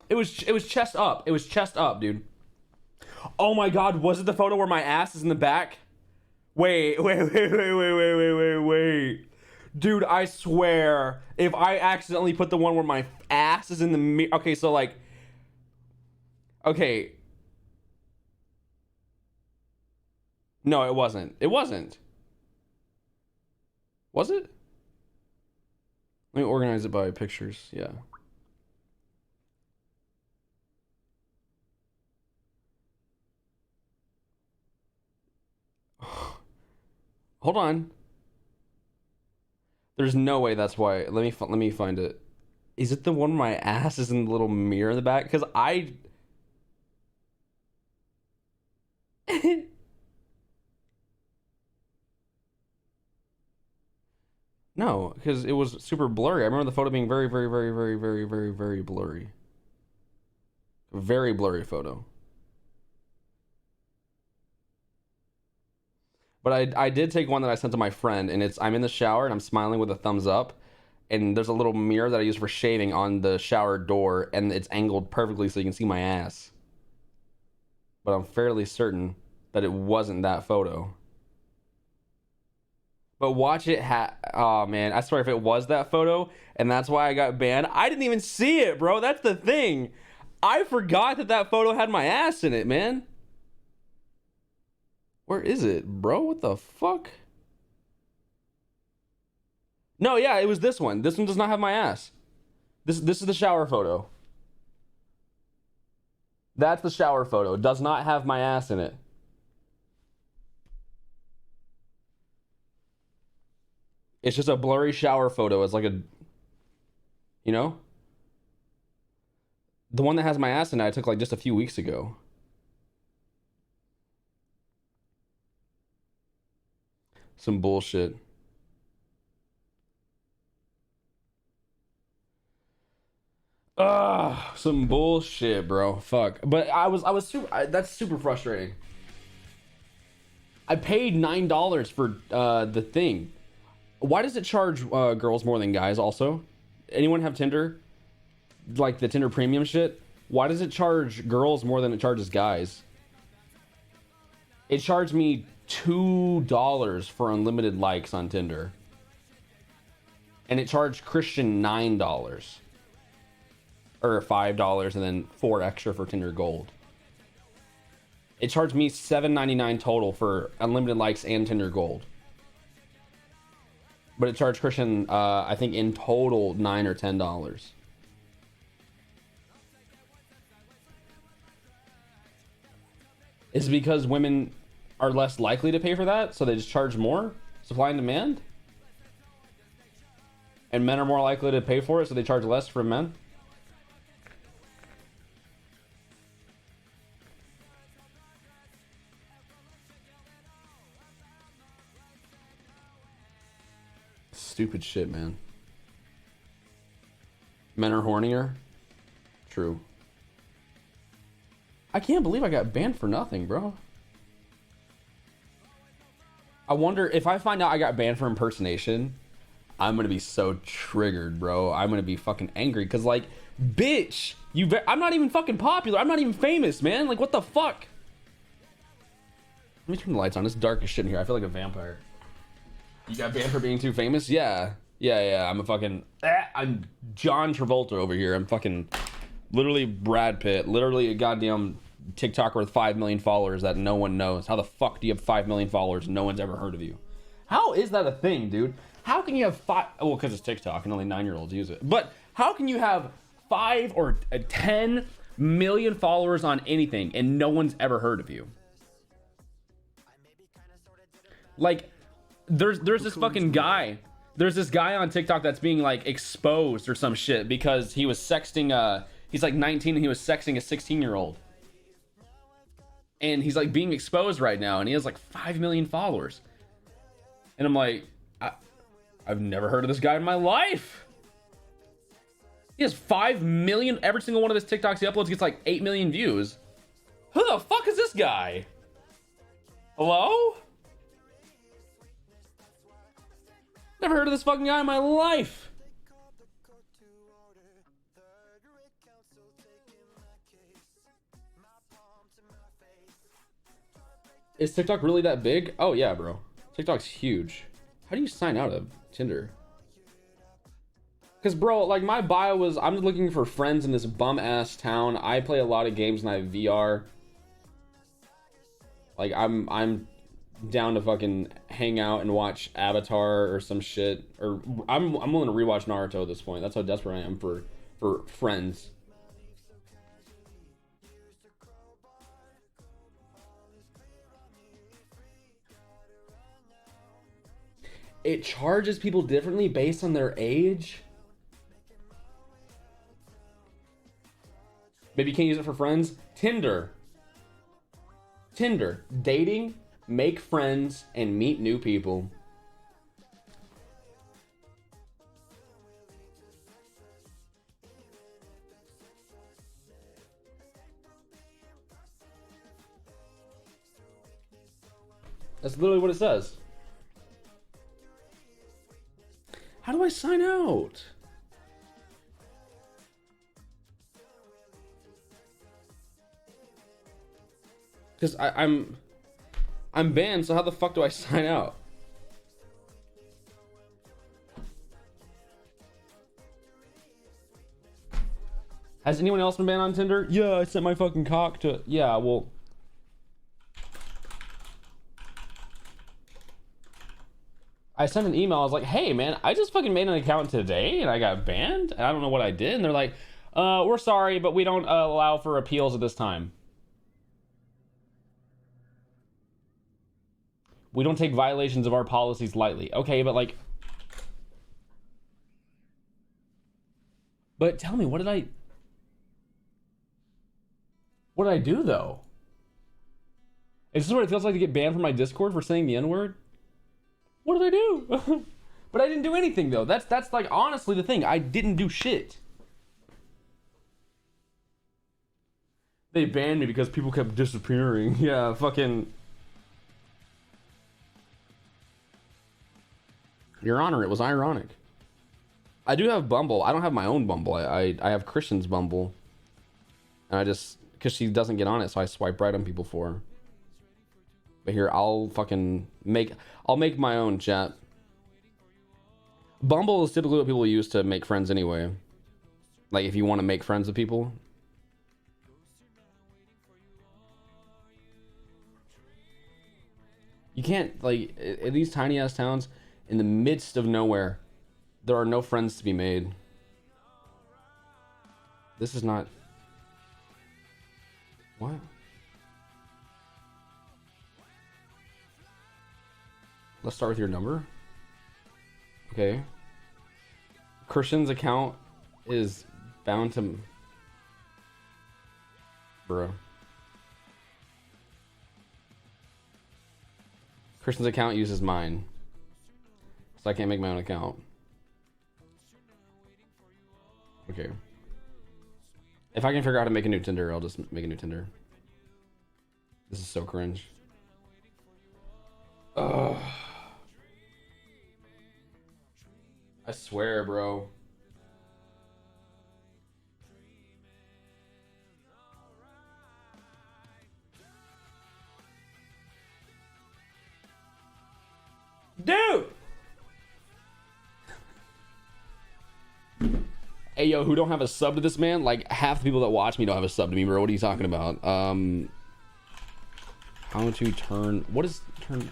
It was chest up. It was chest up, dude. Oh my god, was it the photo where my ass is in the back? Wait. Dude, I swear, if I accidentally put the one where my ass is in the mirror. Okay, so like, okay. No, it wasn't. It wasn't. Was it? Let me organize it by pictures. Yeah. Hold on. There's no way that's why. Let me find it. Is it the one where my ass is in the little mirror in the back? Because I... No, because it was super blurry. I remember the photo being very, very, very, very, very, very, very blurry. Very blurry photo. But I did take one that I sent to my friend, and I'm in the shower and I'm smiling with a thumbs up, and there's a little mirror that I use for shaving on the shower door, and it's angled perfectly so you can see my ass. But I'm fairly certain that it wasn't that photo. But watch it oh man, I swear if it was that photo and that's why I got banned, I didn't even see it, bro. That's the thing. I forgot that photo had my ass in it, man. Where is it, bro? What the fuck? No, yeah, it was this one. This one does not have my ass. This is the shower photo. That's the shower photo. It does not have my ass in it. It's just a blurry shower photo. It's like a, you know? The one that has my ass in it, I took like just a few weeks ago. Some bullshit. Some bullshit, bro. Fuck. But I was super. That's super frustrating. I paid $9 for the thing. Why does it charge girls more than guys also? Anyone have Tinder? Like the Tinder premium shit? Why does it charge girls more than it charges guys? It charged me $2 for unlimited likes on Tinder. And it charged Christian $9. Or $5 and then $4 extra for Tinder Gold. It charged me $7.99 total for unlimited likes and Tinder Gold. But it charged Christian, I think in total, $9 or $10. Is it because women are less likely to pay for that, so they just charge more? Supply and demand? And men are more likely to pay for it, so they charge less for men? Stupid shit, man. Men are hornier? True. I can't believe I got banned for nothing, bro. I wonder if I find out I got banned for impersonation, I'm gonna be so triggered, bro. I'm gonna be fucking angry because, like, bitch, I'm not even fucking popular. I'm not even famous, man. Like, what the fuck? Let me turn the lights on. It's dark as shit in here. I feel like a vampire. You got banned for being too famous? Yeah. I'm a fucking... I'm John Travolta over here. I'm fucking... Literally Brad Pitt. Literally a goddamn TikToker with 5 million followers that no one knows. How the fuck do you have 5 million followers and no one's ever heard of you? How is that a thing, dude? How can you have 5... Well, because it's TikTok and only 9-year-olds use it. But how can you have 5 or 10 million followers on anything and no one's ever heard of you? Like... There's this fucking guy. There's this guy on TikTok that's being like exposed or some shit because he was sexting he's like 19 and he was sexting a 16-year-old. And he's like being exposed right now and he has like 5 million followers. And I'm like, I've never heard of this guy in my life. He has 5 million. Every single one of his TikToks he uploads gets like 8 million views. Who the fuck is this guy? Hello? Never heard of this fucking guy in my life. Is TikTok really that big? Oh yeah, bro. TikTok's huge. How do you sign out of Tinder? Because, bro, like, my bio was, I'm looking for friends in this bum-ass town. I play a lot of games and I have VR. Like, I'm down to fucking hang out and watch Avatar or some shit. Or I'm willing to rewatch Naruto at this point. That's how desperate I am for friends. It charges people differently based on their age. Maybe you can't use it for friends. Tinder. Dating, make friends, and meet new people. That's literally what it says. How do I sign out? Because I'm banned, so how the fuck do I sign out? Has anyone else been banned on Tinder? Yeah, I sent my fucking cock to... Yeah, well... I sent an email, I was like, hey man, I just fucking made an account today and I got banned and I don't know what I did. And they're like, we're sorry, but we don't allow for appeals at this time. We don't take violations of our policies lightly. Okay, but like... But tell me, what did I do though? Is this what it feels like to get banned from my Discord for saying the N-word? What did I do? But I didn't do anything though. That's like honestly the thing. I didn't do shit. They banned me because people kept disappearing. Yeah, fucking... Your Honor, it was ironic. I do have Bumble. I don't have my own Bumble. I have Christian's Bumble. And I just, because she doesn't get on it, so I swipe right on people for her. But here, I'll make my own, chat. Bumble is typically what people use to make friends anyway. Like, if you want to make friends with people. You can't, like, in these tiny ass towns, in the midst of nowhere, there are no friends to be made. This is not... What? Let's start with your number. Okay. Christian's account is bound to... Bro. Christian's account uses mine. So I can't make my own account. Okay. If I can figure out how to make a new Tinder, I'll just make a new Tinder. This is so cringe. Ugh. I swear, bro. Dude! Hey, yo, who don't have a sub to this man? Like, half the people that watch me don't have a sub to me, bro. What are you talking about? How to turn... What is turn...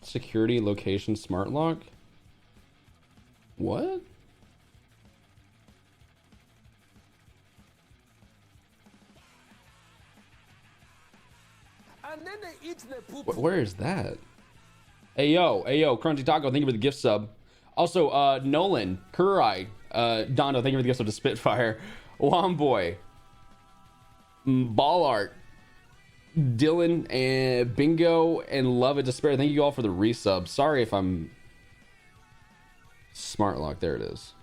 Security location smart lock? What? And then they eat the poop. Where is that? Hey yo, Crunchy Taco, thank you for the gift sub. Also, Nolan, Kurai, Dondo, thank you for the gift sub to Spitfire. Womboy, Ball Art, Dylan, and Bingo, and Love and Despair. Thank you all for the resub. Sorry if I'm... Smart lock, there it is.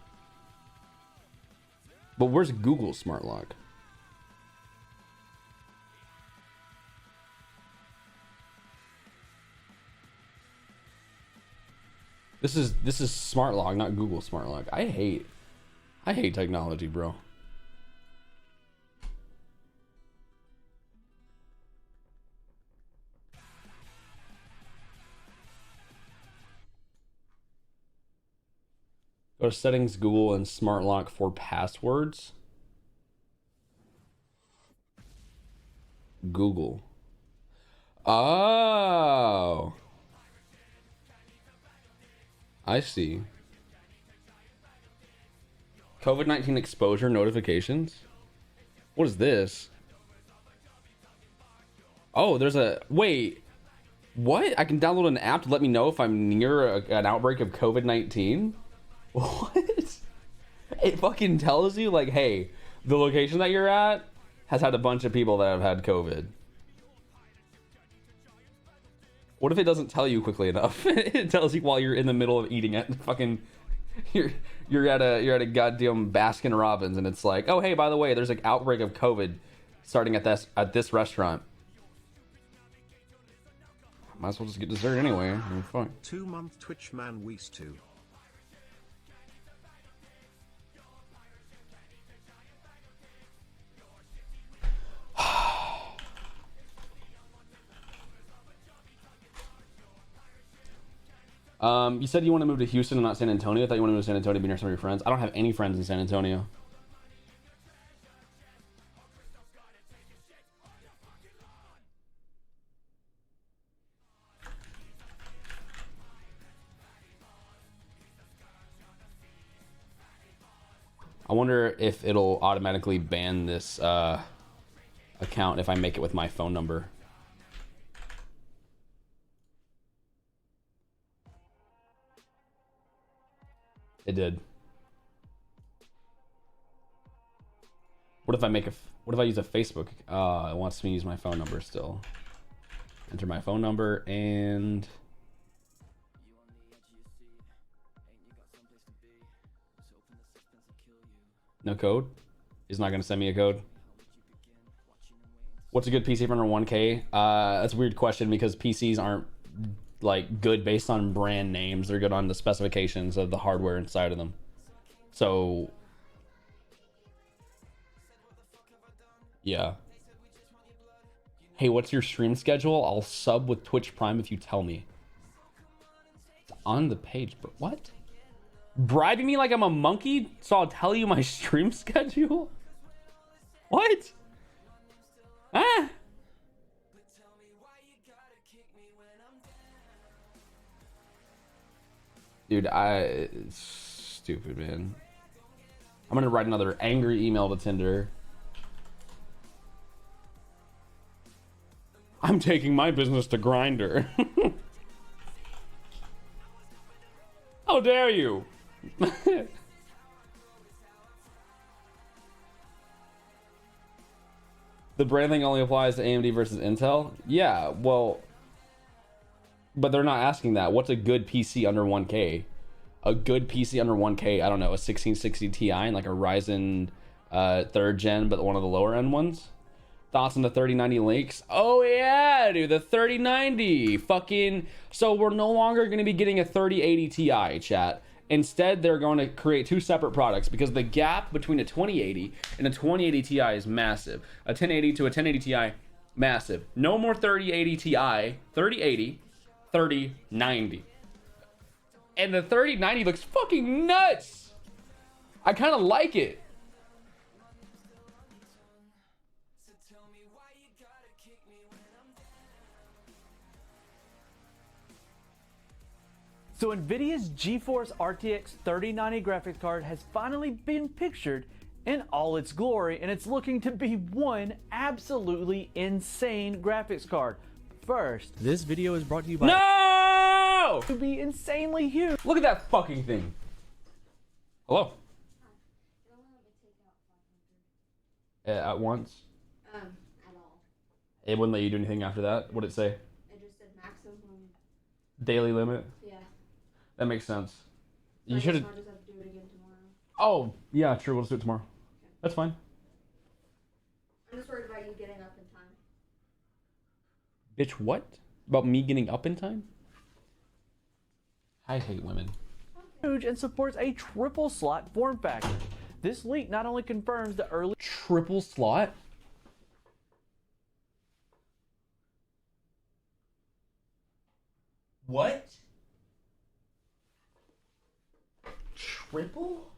But where's Google smart lock? This is smart lock, not Google smart lock. I hate technology, bro. Go to settings, Google, and smart lock for passwords. Google. Oh. I see. COVID-19 exposure notifications. What is this? Oh, there's a... Wait. What? I can download an app to let me know if I'm near an outbreak of COVID-19? What? It fucking tells you, like, hey, the location that you're at has had a bunch of people that have had COVID. What if it doesn't tell you quickly enough? It tells you while you're in the middle of eating it. Fucking, you're at a goddamn Baskin Robbins, and it's like, oh hey, by the way, there's an outbreak of COVID starting at this restaurant. Might as well just get dessert anyway. I mean, fuck. 2-month Twitch man Weest 2. You said you want to move to Houston and not San Antonio. I thought you wanted to move to San Antonio to be near some of your friends. I don't have any friends in San Antonio. I wonder if it'll automatically ban this account if I make it with my phone number. It did. What if I use a Facebook? It wants me to use my phone number still. Enter my phone number and No code? He's not gonna send me a code. What's a good PC for under 1K? That's a weird question because PCs aren't like good based on brand names. They're good on the specifications of the hardware inside of them. So yeah. Hey, what's your stream schedule? I'll sub with Twitch Prime if you tell me. It's on the page, but what? Bribing me like I'm a monkey so I'll tell you my stream schedule? What? Ah? Dude, stupid, man. I'm gonna write another angry email to Tinder. I'm taking my business to Grindr. How dare you? The brand thing only applies to AMD versus Intel? Yeah, well, but they're not asking that. What's a good PC under 1K? A good PC under 1K, I don't know, a 1660 Ti and like a Ryzen 3rd gen, but one of the lower end ones? Thoughts on the 3090 Lynx? Oh yeah, dude, the 3090. Fucking, so we're no longer going to be getting a 3080 Ti, chat. Instead, they're going to create two separate products because the gap between a 2080 and a 2080 Ti is massive. A 1080 to a 1080 Ti, massive. No more 3080 Ti, 3080, 3090. And the 3090 looks fucking nuts. I kind of like it. So NVIDIA's GeForce RTX 3090 graphics card has finally been pictured in all its glory, and it's looking to be one absolutely insane graphics card. First, This video is brought to you by No! to be insanely huge. Look at that fucking thing. Hello? At once? At all. It wouldn't let you do anything after that? What'd it say? It just said maximum. Daily limit? Yeah. That makes sense. So You should have. I'll just have to do it again tomorrow. Oh, yeah, true. We'll just do it tomorrow. Okay. That's fine. I'm just worried about you getting up in time. Bitch, what? About me getting up in time? I hate women. Huge and supports a triple slot form factor. This leak not only confirms the early Triple slot? What? Triple?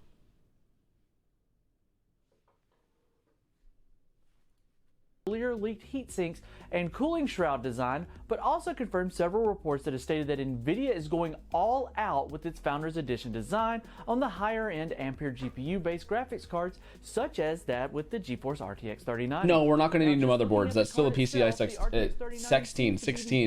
earlier leaked heat sinks and cooling shroud design, but also confirmed several reports that have stated that NVIDIA is going all out with its Founders Edition design on the higher end Ampere GPU based graphics cards, such as that with the GeForce RTX 3090. No, we're not going to need new motherboards. That's still a PCI 16.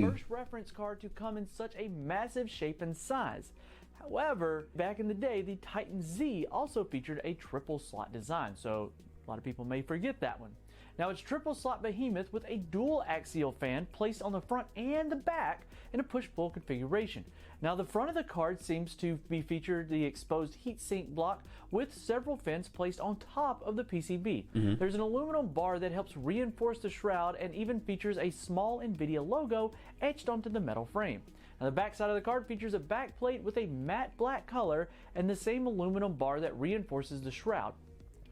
The first reference card to come in such a massive shape and size. However, back in the day, the Titan Z also featured a triple slot design, so a lot of people may forget that one. Now it's triple slot behemoth with a dual axial fan placed on the front and the back in a push-pull configuration. Now the front of the card seems to be featured the exposed heatsink block with several fins placed on top of the PCB. There's an aluminum bar that helps reinforce the shroud and even features a small NVIDIA logo etched onto the metal frame. Now the back side of the card features a back plate with a matte black color and the same aluminum bar that reinforces the shroud.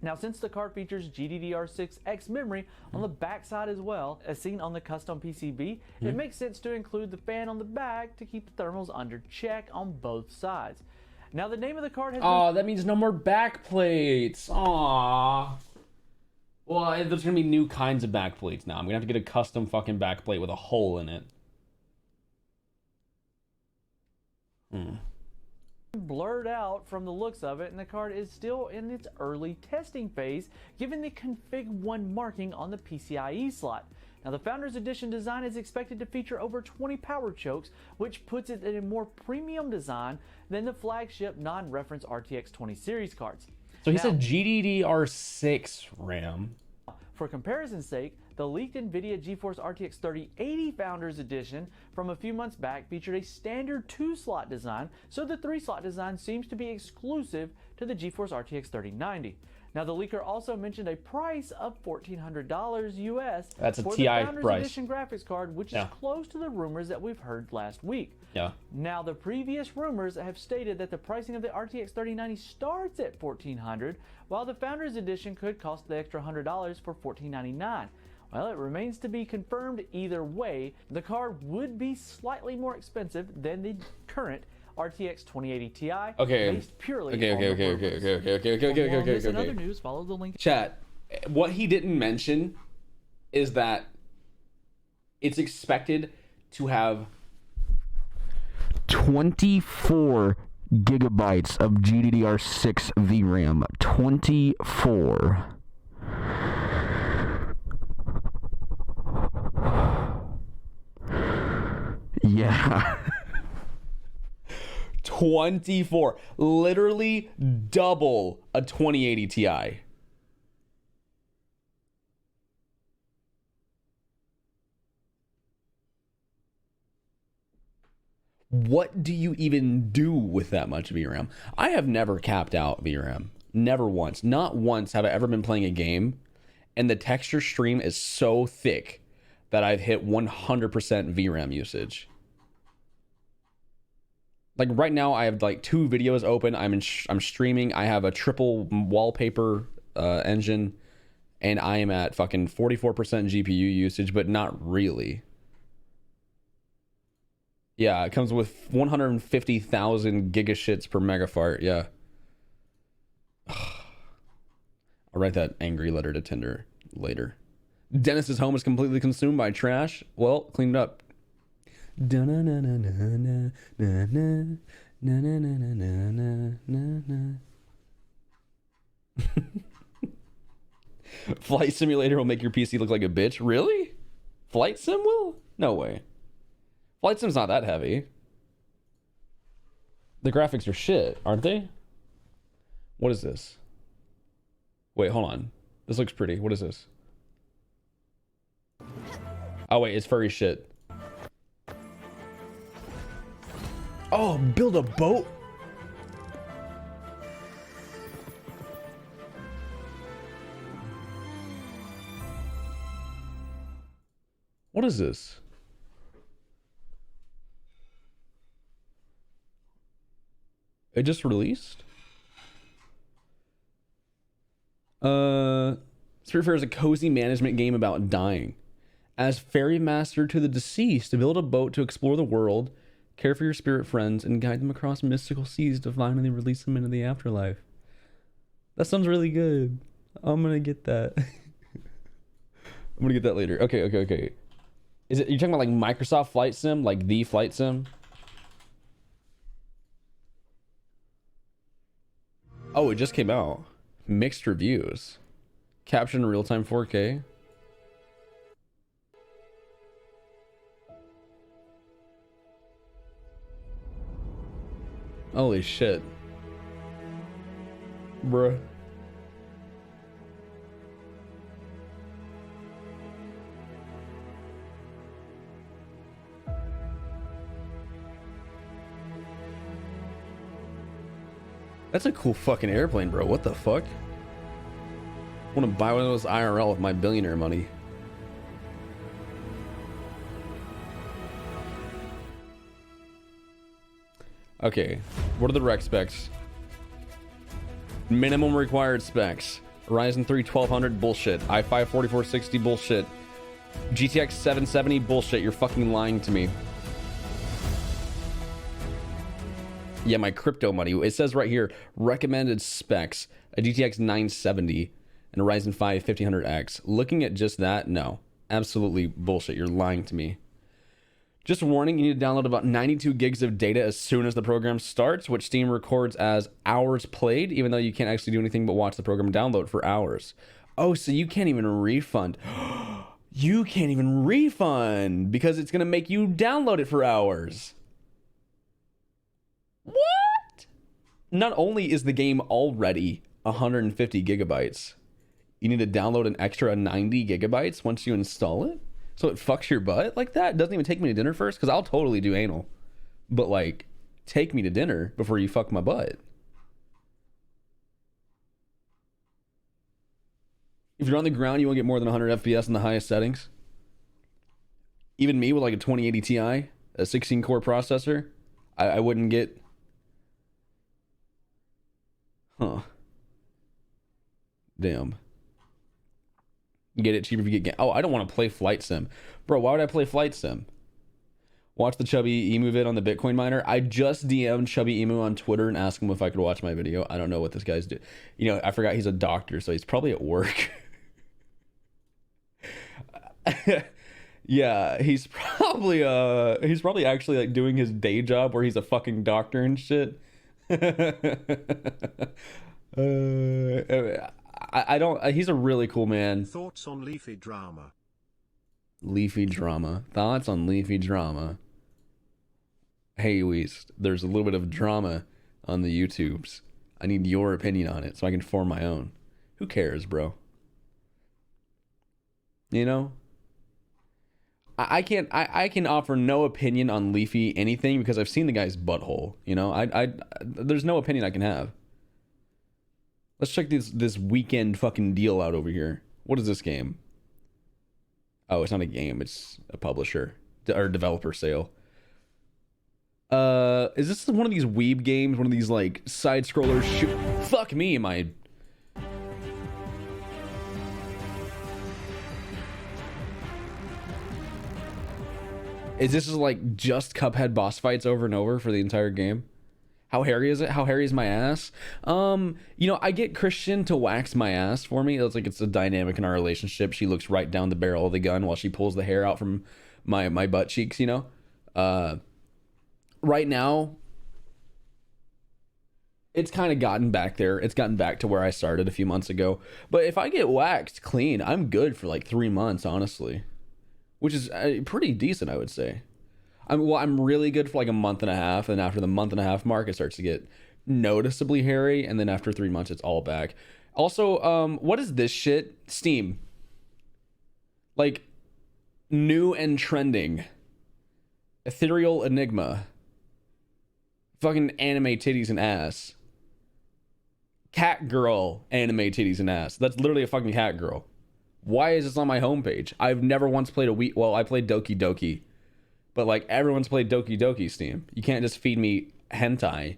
Now, since the card features GDDR6X memory on the back side as well, as seen on the custom PCB, it makes sense to include the fan on the back to keep the thermals under check on both sides. Now, the name of the card has been... that means no more back plates. Aww. Well, there's going to be new kinds of back plates now. I'm going to have to get a custom fucking back plate with a hole in it. Blurred out from the looks of it, and the card is still in its early testing phase given the config 1 marking on the PCIe slot. Now the Founders Edition design is expected to feature over 20 power chokes, which puts it in a more premium design than the flagship non-reference RTX 20 series cards. So he said GDDR6 RAM. For comparison's sake, the leaked NVIDIA GeForce RTX 3080 Founders Edition from a few months back featured a standard 2-slot design, so the 3-slot design seems to be exclusive to the GeForce RTX 3090. Now, the leaker also mentioned a price of $1,400 US That's a for TI the Founders price. Edition graphics card, which is close to the rumors that we've heard last week. Yeah. Now, the previous rumors have stated that the pricing of the RTX 3090 starts at $1,400, while the Founders Edition could cost the extra $100 for $1,499. Well, it remains to be confirmed either way. The card would be slightly more expensive than the current RTX 2080 Ti, based purely on the rumors. For more on this and other news, follow the link. Chat, what he didn't mention is that it's expected to have 24 gigabytes of GDDR6 VRAM. 24. Yeah. 24. Literally double a 2080 Ti. What do you even do with that much VRAM? I have never capped out VRAM. Never once. Not once have I ever been playing a game and the texture stream is so thick that I've hit 100% VRAM usage. Like right now I have like 2 videos open. I'm streaming. I have a triple wallpaper engine and I am at fucking 44% GPU usage, but not really. Yeah, it comes with 150,000 gigashits per megafart. Yeah. I'll write that angry letter to Tinder later. Dennis's home is completely consumed by trash. Well, cleaned up. Flight Simulator will make your PC look like a bitch. Really? Flight Sim will? No way. Flight Sim's not that heavy. The graphics are shit, aren't they? What is this? Wait, hold on. This looks pretty. What is this? Oh wait, it's furry shit. Oh, build a boat? What is this? It just released? Spiritfarer is a cozy management game about dying. As ferry master to the deceased, to build a boat to explore the world, care for your spirit friends, and guide them across mystical seas to finally release them into the afterlife. That sounds really good. I'm gonna get that. I'm gonna get that later. Okay. Is it, you're talking about like Microsoft Flight Sim? Like the Flight Sim? Oh, it just came out. Mixed reviews. Captured in real-time 4K. Holy shit. Bruh. That's a cool fucking airplane, bro. What the fuck? I want to buy one of those IRL with my billionaire money. Okay, what are the rec specs? Minimum required specs. Ryzen 3 1200 bullshit. i5 4460 bullshit. GTX 770 bullshit. You're fucking lying to me. Yeah, my crypto money. It says right here, recommended specs, a GTX 970 and a Ryzen 5 1500X. Looking at just that, no. Absolutely bullshit. You're lying to me. Just a warning, you need to download about 92 gigs of data as soon as the program starts, which Steam records as hours played, even though you can't actually do anything but watch the program download for hours. Oh, so you can't even refund. You can't even refund because it's going to make you download it for hours. What? Not only is the game already 150 gigabytes, you need to download an extra 90 gigabytes once you install it? So it fucks your butt like that? It doesn't even take me to dinner first? Because I'll totally do anal. But like, take me to dinner before you fuck my butt. If you're on the ground, you won't get more than 100 FPS in the highest settings. Even me with like a 2080 Ti, a 16 core processor, I wouldn't get. Huh. Damn. You get it cheaper if you get. Oh, I don't want to play Flight Sim. Bro, why would I play Flight Sim? Watch the Chubby Emu vid on the Bitcoin miner. I just DM'd Chubby Emu on Twitter and asked him if I could watch my video. I don't know what this guy's doing. You know, I forgot he's a doctor, so he's probably at work. Yeah, he's probably actually like doing his day job where he's a fucking doctor and shit. I don't. He's a really cool man. Thoughts on Leafy Drama? Leafy Drama. Thoughts on Leafy Drama? Hey, Weest, there's a little bit of drama on the YouTubes. I need your opinion on it so I can form my own. Who cares, bro? You know? I can offer no opinion on Leafy anything because I've seen the guy's butthole. You know? There's no opinion I can have. Let's check this weekend fucking deal out over here. What is this game? Oh, it's not a game. It's a publisher or developer sale. Is this one of these weeb games? One of these like side scrollers? Fuck me, am I? Is this like just Cuphead boss fights over and over for the entire game? How hairy is it? How hairy is my ass? You know, I get Christian to wax my ass for me. It's like it's a dynamic in our relationship. She looks right down the barrel of the gun while she pulls the hair out from my butt cheeks, you know? Right now, it's kind of gotten back there. It's gotten back to where I started a few months ago. But if I get waxed clean, I'm good for like 3 months, honestly. Which is pretty decent, I would say. I'm really good for like a month and a half, and after the month and a half mark, it starts to get noticeably hairy, and then after 3 months, it's all back. Also, what is this shit? Steam. Like, new and trending. Ethereal Enigma. Fucking anime titties and ass. Cat girl anime titties and ass. That's literally a fucking cat girl. Why is this on my homepage? I've never once played well, I played Doki Doki. But like everyone's played Doki Doki, Steam. You can't just feed me hentai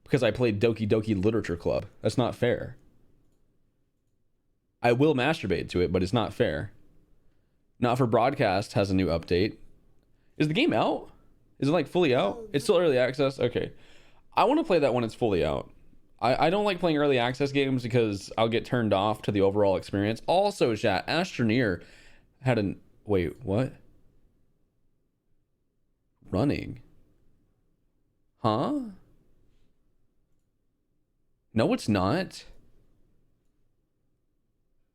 because I played Doki Doki Literature Club. That's not fair. I will masturbate to it, but it's not fair. Not for Broadcast has a new update. Is the game out? Is it like fully out? It's still early access? Okay. I want to play that when it's fully out. I don't like playing early access games because I'll get turned off to the overall experience. Also, chat, Astroneer had an... Wait, what? Running? Huh? No, it's not.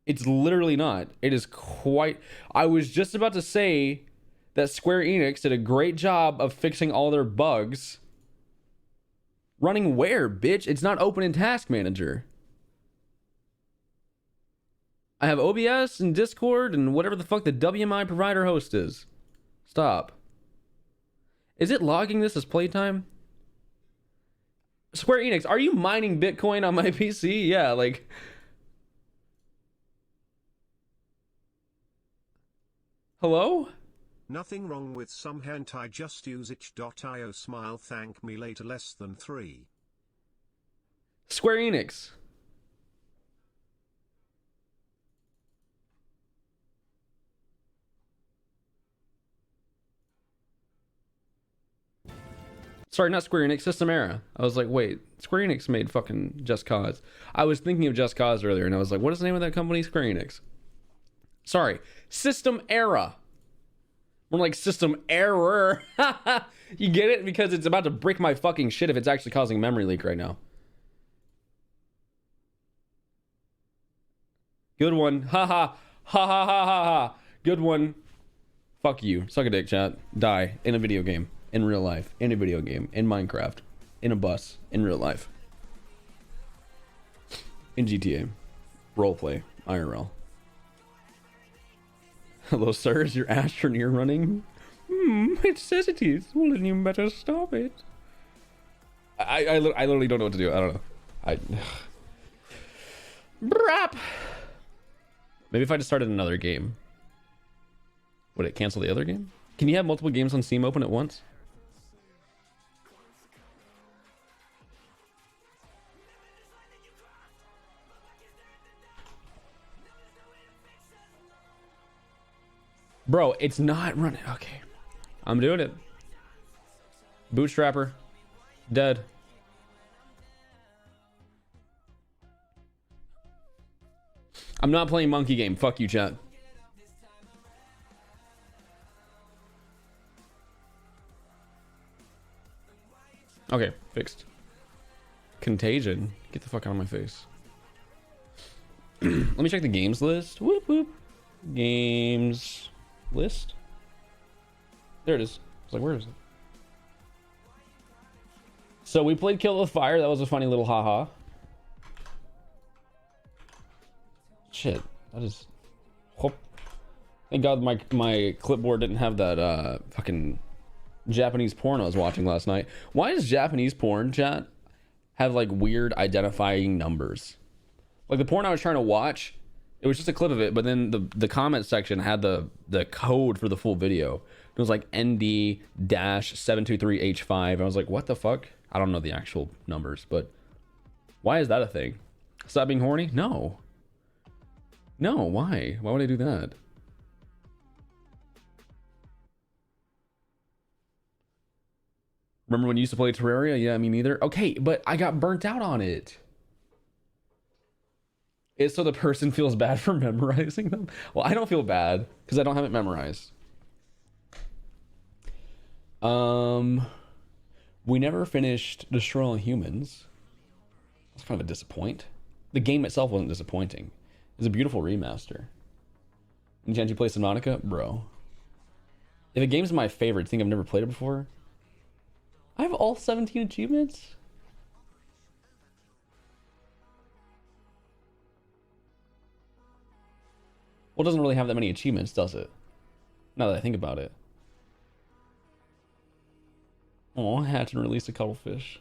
It's literally not. It is quite... I was just about to say that Square Enix did a great job of fixing all their bugs. Running where, bitch? It's not open in Task Manager. I have OBS and Discord and whatever the fuck the WMI provider host is. Stop. Is it logging this as playtime? Square Enix, are you mining Bitcoin on my PC? Yeah, like... Hello? Nothing wrong with some hentai, just use itch.io, smile, thank me later, less than 3. Square Enix. Sorry, not Square Enix, System Era. I was like, wait, Square Enix made fucking Just Cause. I was thinking of Just Cause earlier, and I was like, what is the name of that company? Square Enix. Sorry, System Era. More like System Error. You get it? Because it's about to break my fucking shit if it's actually causing memory leak right now. Good one. Ha ha. Ha ha ha ha ha. Good one. Fuck you. Suck a dick, chat. Die. In a video game. In real life. In a video game. In Minecraft. In a bus. In real life. In GTA. Roleplay. IRL. Hello, sir. Is your Astroneer running? It says it is. Well, then you better stop it. I literally don't know what to do. I don't know. Brap. Maybe if I just started another game. Would it cancel the other game? Can you have multiple games on Steam open at once? Bro, it's not running. Okay. I'm doing it. Bootstrapper. Dead. I'm not playing monkey game. Fuck you, chat. Okay, fixed. Contagion. Get the fuck out of my face. Let me check the games list. Whoop whoop. Games list. There it is. It's like, where is it? So we played Kill with Fire. That was a funny little haha. Shit. That is. Whoop. Thank God my clipboard didn't have that fucking Japanese porn I was watching last night. Why does Japanese porn, chat, have like weird identifying numbers? Like the porn I was trying to watch, it was just a clip of it, but then the comment section had the code for the full video. It was like ND-723H5. I was like, what the fuck? I don't know the actual numbers, but why is that a thing? Stop being horny? No. No, why? Why would I do that? Remember when you used to play Terraria? Yeah, me neither. Okay, but I got burnt out on it. It's so the person feels bad for memorizing them. Well, I don't feel bad because I don't have it memorized. We never finished Destroy All Humans. That's kind of a disappoint. The game itself wasn't disappointing. It was a beautiful remaster. Any chance you play Subnautica? Bro. If a game's my favorite, think I've never played it before? I have all 17 achievements? Well, it doesn't really have that many achievements, does it? Now that I think about it. Oh, hatch and release a cuttlefish.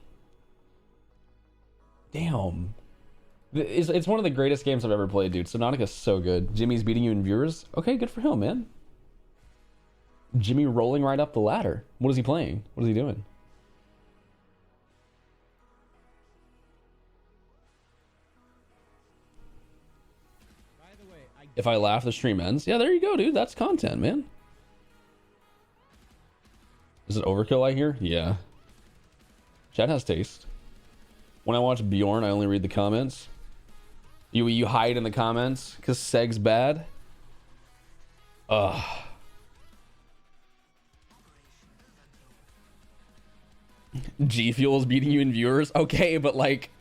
Damn. It's one of the greatest games I've ever played, dude. Subnautica's so good. Jimmy's beating you in viewers? Okay, good for him, man. Jimmy rolling right up the ladder. What is he playing? What is he doing? If I laugh, the stream ends. Yeah, there you go, dude. That's content, man. Is it overkill, I hear? Yeah. Chat has taste. When I watch Bjorn, I only read the comments. You hide in the comments because Seg's bad? Ugh. G Fuel's beating you in viewers? Okay, but like...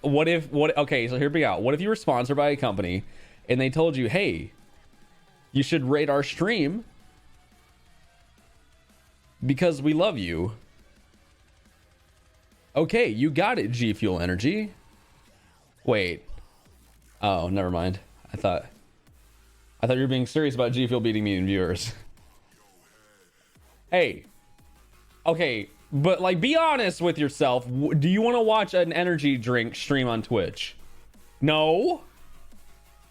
Okay, so hear me out. What if you were sponsored by a company and they told you, hey, you should rate our stream because we love you? Okay, you got it, G Fuel Energy. Wait. Oh, never mind. I thought you were being serious about G Fuel beating me in viewers. Hey. Okay, but like, be honest with yourself. Do you want to watch an energy drink stream on Twitch? No.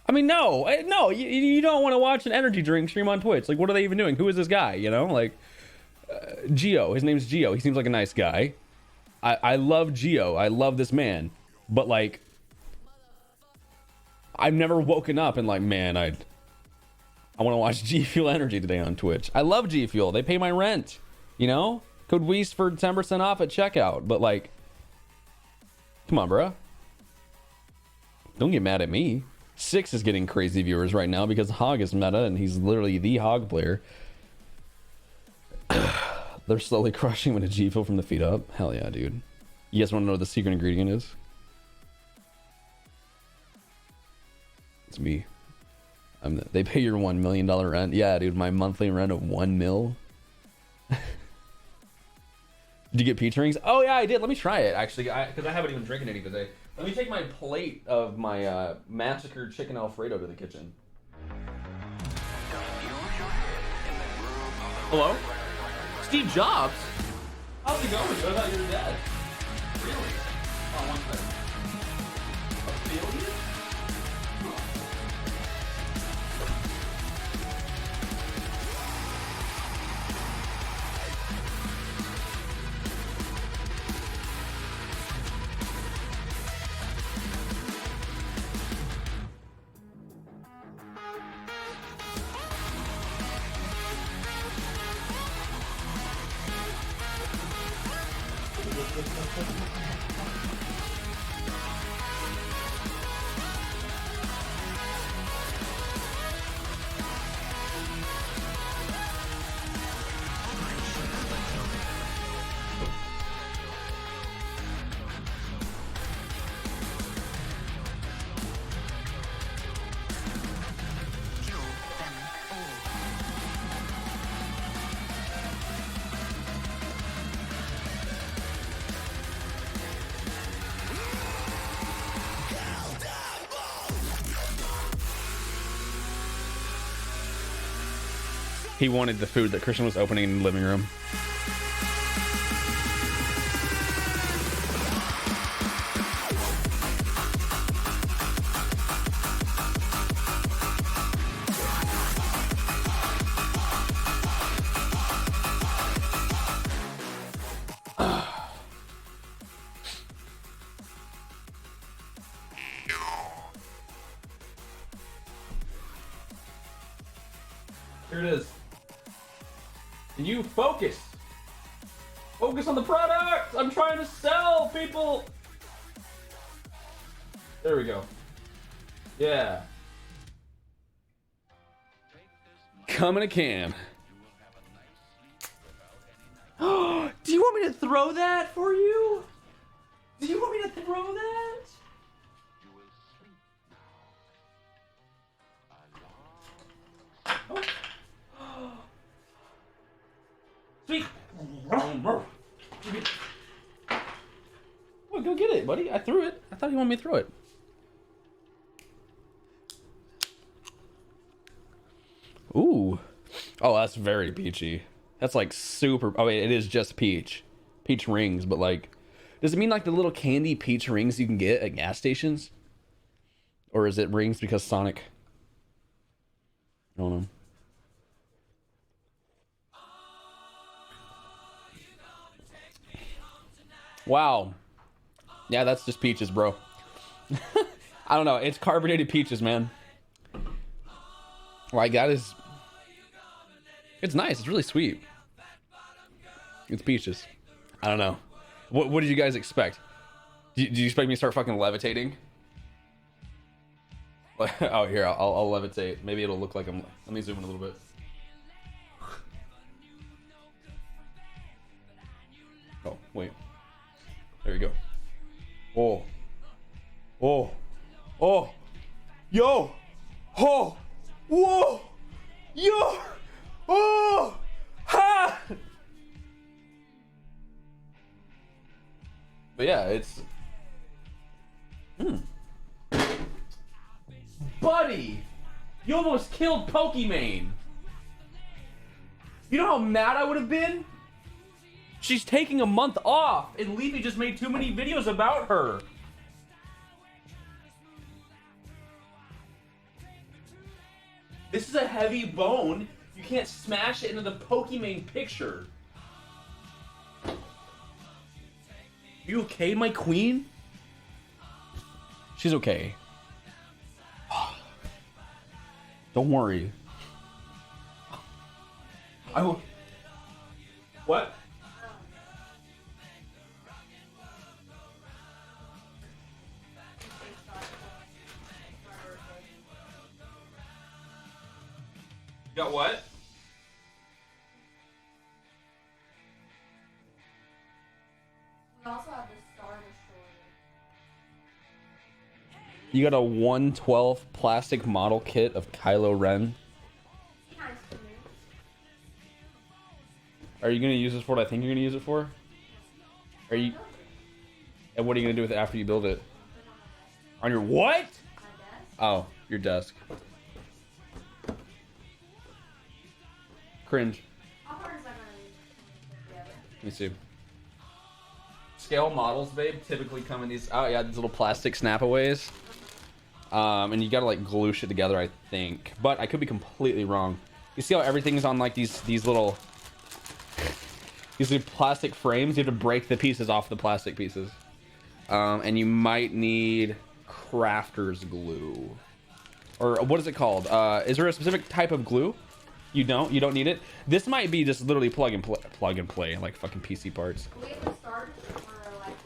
I mean, no. No, you don't want to watch an energy drink stream on Twitch. Like, what are they even doing? Who is this guy? You know, like, Geo. His name's Geo. He seems like a nice guy. I love Geo. I love this man. But like, I've never woken up and like, man, I want to watch G Fuel Energy today on Twitch. I love G Fuel. They pay my rent. You know? Code Weest for 10% off at checkout. But like, come on, bro. Don't get mad at me. 6 is getting crazy viewers right now because Hog is meta and he's literally the Hog player. They're slowly crushing when a G Fuel from the feet up. Hell yeah, dude. You guys want to know what the secret ingredient is? It's me. They pay your $1 million rent. Yeah, dude, my monthly rent of $1 mil. Did you get peach rings? Oh yeah, I did. Let me try it actually, because I haven't even drinking any today. Let me take my plate of my massacred chicken Alfredo to the kitchen. Hello? Steve Jobs? How's it going? I thought you were dead. Really? Oh, one second. A failure? He wanted the food that Christian was opening in the living room. Here it is. Can you focus? Focus on the product! I'm trying to sell people! There we go. Yeah. Come in a can. Do you want me to throw that for you? Do you want me to throw that? Sweet. Well, go get it, buddy. I threw it. I thought you wanted me to throw it. Ooh. Oh, that's very peachy. That's like super. Oh, wait, it is just peach. Peach rings, but like, does it mean like the little candy peach rings you can get at gas stations? Or is it rings because Sonic? I don't know. Wow. Yeah, that's just peaches, bro. I don't know. It's carbonated peaches, man. Like, that is... It's nice. It's really sweet. It's peaches. I don't know. What did you guys expect? Did you expect me to start fucking levitating? Oh, here. I'll levitate. Maybe it'll look like I'm... Let me zoom in a little bit. Oh, wait. There you go. Oh. Oh. Oh. Yo. Oh. Whoa. Yo. Oh. Ha. But yeah, it's... Buddy. You almost killed Pokimane. You know how mad I would have been? She's taking a month off, and Leafy just made too many videos about her. This is a heavy bone. You can't smash it into the Pokimane picture. You okay, my queen? She's okay. Don't worry. I will... What? You got what? We also have the Star Destroyer. You got a 1/12 plastic model kit of Kylo Ren. Nice to me. Are you gonna use this for what I think you're gonna use it for? Are you? And what are you gonna do with it after you build it? On your what? My desk. Oh, your desk. Cringe. How hard is that gonna be together? Let me see. Scale models, babe, typically come in these. Oh yeah, these little plastic snapaways. And you gotta like glue shit together, I think. But I could be completely wrong. You see how everything's on like these little plastic frames? You have to break the pieces off the plastic pieces. And you might need crafter's glue. Or what is it called? Is there a specific type of glue? You don't need it. This might be just literally plug and play like fucking PC parts. We have the Star Destroyer like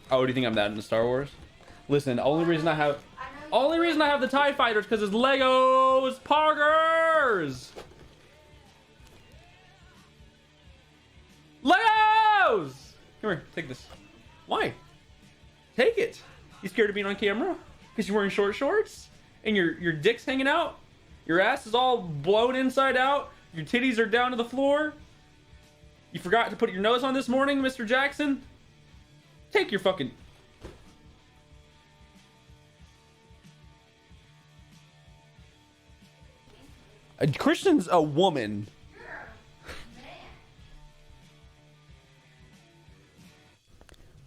Oh, do you think I'm that into Star Wars? Listen, the only reason I have the TIE Fighters because it's Legos Parkers. Legos! Come here, take this. Why? Take it. You scared of being on camera? Because you're wearing short shorts? And your dick's hanging out? Your ass is all blown inside out? Your titties are down to the floor? You forgot to put your nose on this morning, Mr. Jackson? Take your fucking... Christian's a woman.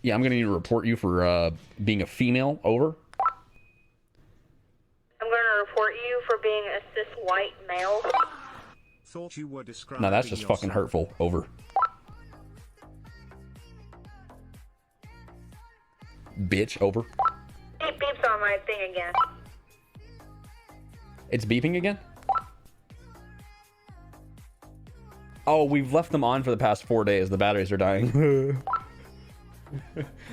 Yeah, I'm gonna need to report you for being a female. Over. I'm gonna report you for being a cis white male. Thought you were describing. No, that's just fucking hurtful. Over. Bitch. Over. It beeps on my thing again. It's beeping again? Oh, we've left them on for the past 4 days. The batteries are dying.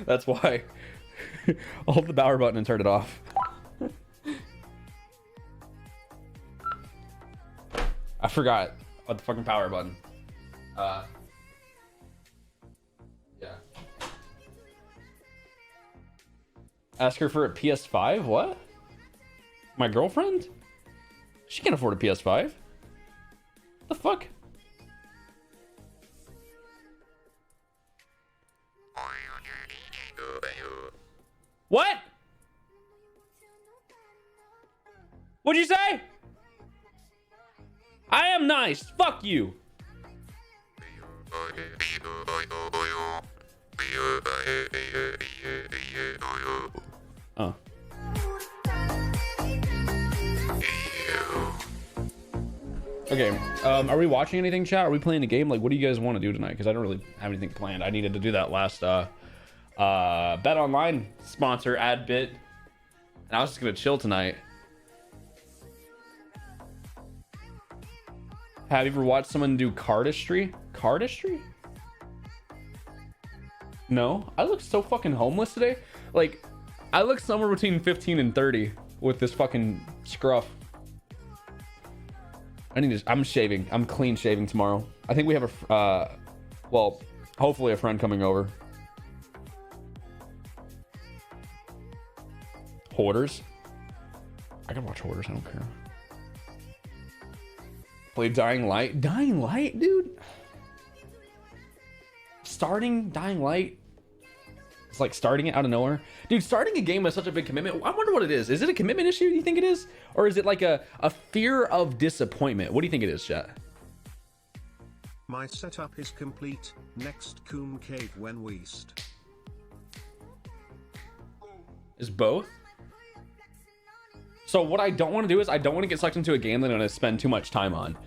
That's why. I'll hold the power button and turn it off. I forgot about the fucking power button. Yeah. Ask her for a PS5? What? My girlfriend? She can't afford a PS5. The fuck? What? What'd you say? I am nice. Fuck you. Oh. Okay, are we watching anything, chat? Are we playing a game? Like, what do you guys want to do tonight? Because I don't really have anything planned. I needed to do that last Bet Online sponsor ad bit, and I was just gonna chill tonight. Have you ever watched someone do cardistry? Cardistry? No, I look so fucking homeless today. Like, I look somewhere between 15 and 30 with this fucking scruff. I'm shaving. I'm clean shaving tomorrow. I think we have well, hopefully a friend coming over. Hoarders. I can watch Hoarders. I don't care. Play Dying Light. Dying Light, dude. Starting Dying Light. It's like starting it out of nowhere. Dude, starting a game is such a big commitment. I wonder what it is. Is it a commitment issue, you think it is? Or is it like a fear of disappointment? What do you think it is, chat? My setup is complete. Next Coom Cave when Weest. Is both? So what I don't want to do is I don't want to get sucked into a game that I'm going to spend too much time on.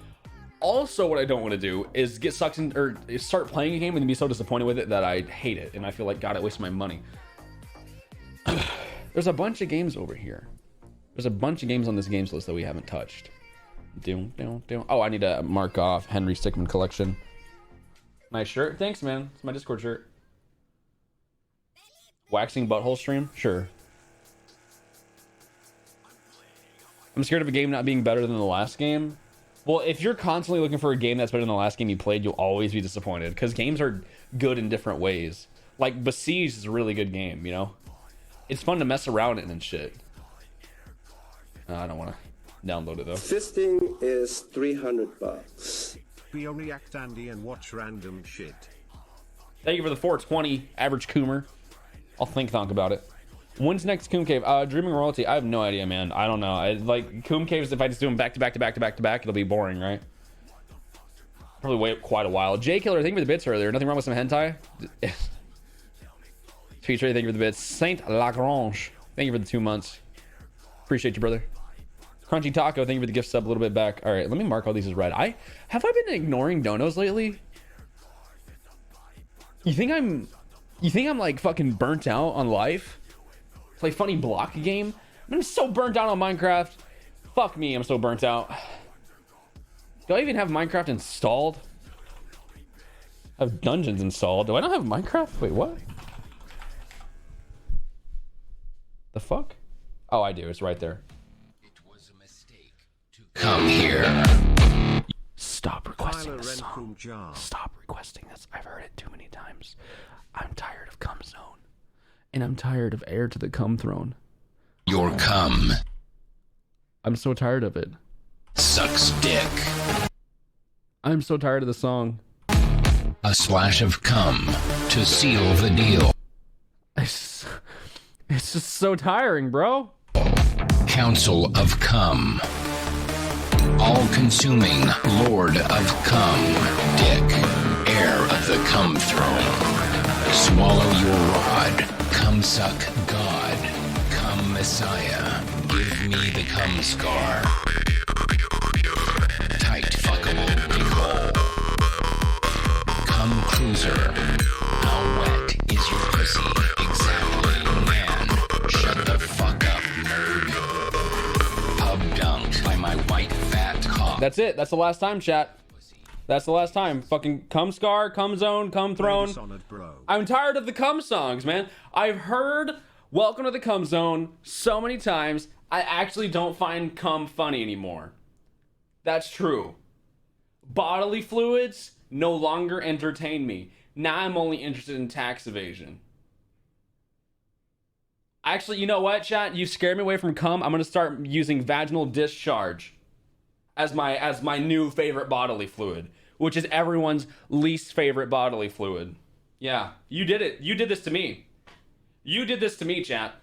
Also, what I don't want to do is get sucked in or start playing a game and be so disappointed with it that I hate it and I feel like, God, I wasted my money. There's a bunch of games over here. There's a bunch of games on this games list that we haven't touched. Oh, I need to mark off Henry Stickmin collection. Nice shirt. Thanks, man. It's my Discord shirt. Waxing butthole stream? Sure. I'm scared of a game not being better than the last game. Well, if you're constantly looking for a game that's better than the last game you played, you'll always be disappointed because games are good in different ways. Like Besiege is a really good game, you know? It's fun to mess around in and shit. I don't want to download it though. Fisting is $300. Be a react Andy and watch random shit. Thank you for the 420, average Coomer. I'll think about it. When's next Coom Cave? Dreaming Royalty. I have no idea, man. I don't know. Like Coom Caves, if I just do them back to back to back to back to back, it'll be boring, right? Probably wait quite a while. J Killer, thank you for the bits earlier. Nothing wrong with some hentai. Feature, thank you for the bits. Saint Lagrange, thank you for the 2 months. Appreciate you, brother. Crunchy Taco, thank you for the gift sub a little bit back. All right, let me mark all these as red. Have I been ignoring donos lately? You think I'm like fucking burnt out on life? Play funny block game. I'm so burnt out on Minecraft. Fuck me, I'm so burnt out. Do I even have Minecraft installed? I have Dungeons installed. Do I not have Minecraft? Wait, what? fuck? Oh, I do. It's right there. Come here. Stop requesting this song. Stop requesting this. I've heard it too many times. I'm tired of Cum Zone. And I'm tired of Heir to the Cum Throne. Your cum I'm so tired of it. sucks dick. I'm so tired of the song. A splash of cum to seal the deal. It's just so tiring, bro. Council of Cum. All-consuming Lord of Cum. Dick. Heir of the Cum Throne. Swallow your rod. Cum suck God. Cum Messiah. Give me the cum scar. Tight fuckable big hole. Cum cruiser. How wet is your pussy? Exactly, man. Shut the fuck up, nerd. Pub dunked by my white fat cock. That's it. That's the last time, chat. That's the last time. Fucking cum scar, cum zone, cum throne. I'm tired of the cum songs, man. I've heard Welcome to the Cum Zone so many times, I actually don't find cum funny anymore. That's true. Bodily fluids no longer entertain me. Now I'm only interested in tax evasion. Actually, you know what, chat? You scared me away from cum. I'm gonna start using vaginal discharge as my new favorite bodily fluid, which is everyone's least favorite bodily fluid. Yeah, you did it. You did this to me. You did this to me, chat.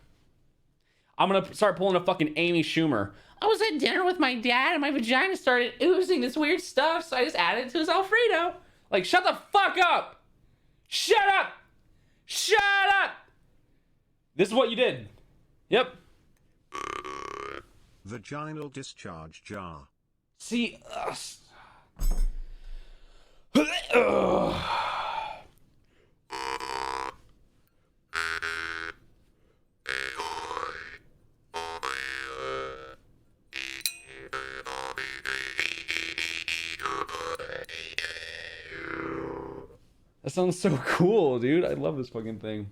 I'm gonna start pulling a fucking Amy Schumer. I was at dinner with my dad and my vagina started oozing this weird stuff, so I just added it to his Alfredo. Like, shut the fuck up! Shut up! Shut up! This is what you did. Yep. Vaginal discharge jar. See, that sounds so cool, dude. I love this fucking thing.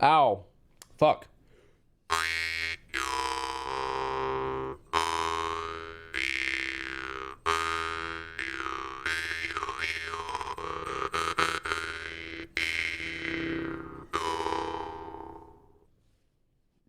Ow. Fuck.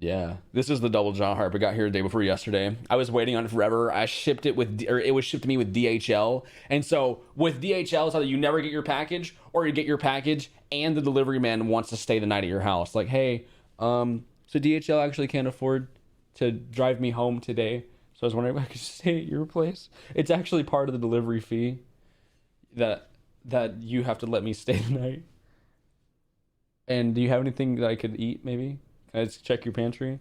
Yeah, this is the double jaw harp. It got here the day before yesterday. I was waiting on it forever. I shipped it with, or it was shipped to me with DHL. And so with DHL, it's either you never get your package or you get your package and the delivery man wants to stay the night at your house. Like, hey, so DHL actually can't afford to drive me home today. So I was wondering if I could stay at your place. It's actually part of the delivery fee that you have to let me stay the night. And do you have anything that I could eat, maybe? Can I just check your pantry?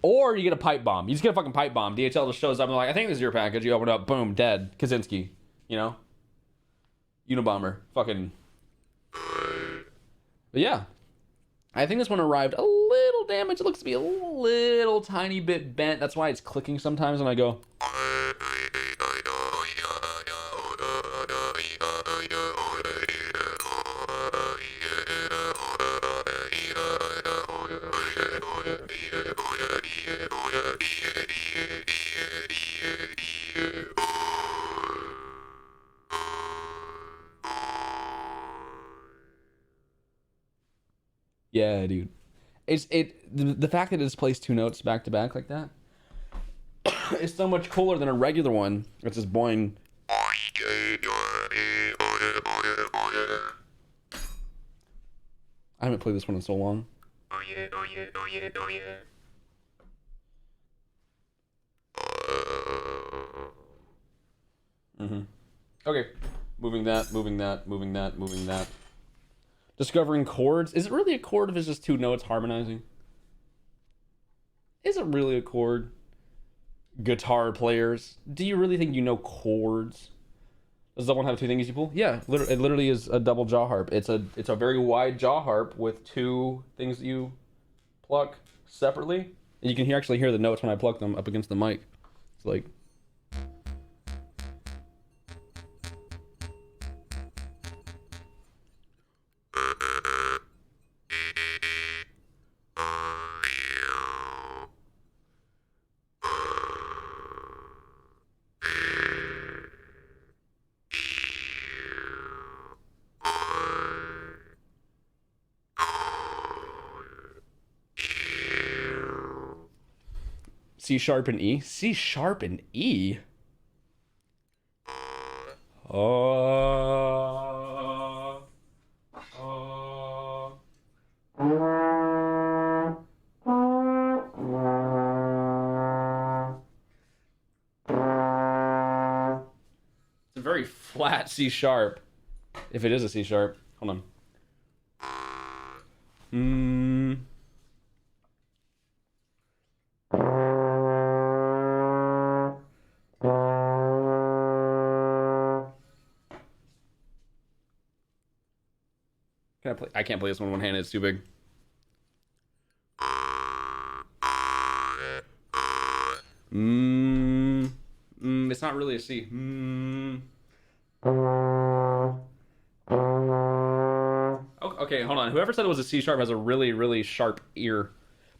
Or you get a pipe bomb. You just get a fucking pipe bomb. DHL just shows up and they're like, I think this is your package. You open it up, boom, dead. Kaczynski, you know? Unabomber. Fucking. But yeah. I think this one arrived a little damaged. It looks to be a little tiny bit bent. That's why it's clicking sometimes when I go. Yeah, dude. The fact that it's placed two notes back to back like that is so much cooler than a regular one. It's just boing. I haven't played this one in so long. Okay. Moving that. Discovering chords. Is it really a chord if it's just two notes harmonizing? Is it really a chord? Guitar players. Do you really think you know chords? Does that one have two things you pull? Yeah, it literally is a double jaw harp. It's a very wide jaw harp with two things that you pluck separately. And you can actually hear the notes when I pluck them up against the mic. It's like... C sharp and E. C sharp and E. It's a very flat C sharp. If it is a C sharp. Hold on. Can I play? I can't play this one one handed. It's too big. It's not really a C. Okay, hold on. Whoever said it was a C sharp has a really, really sharp ear.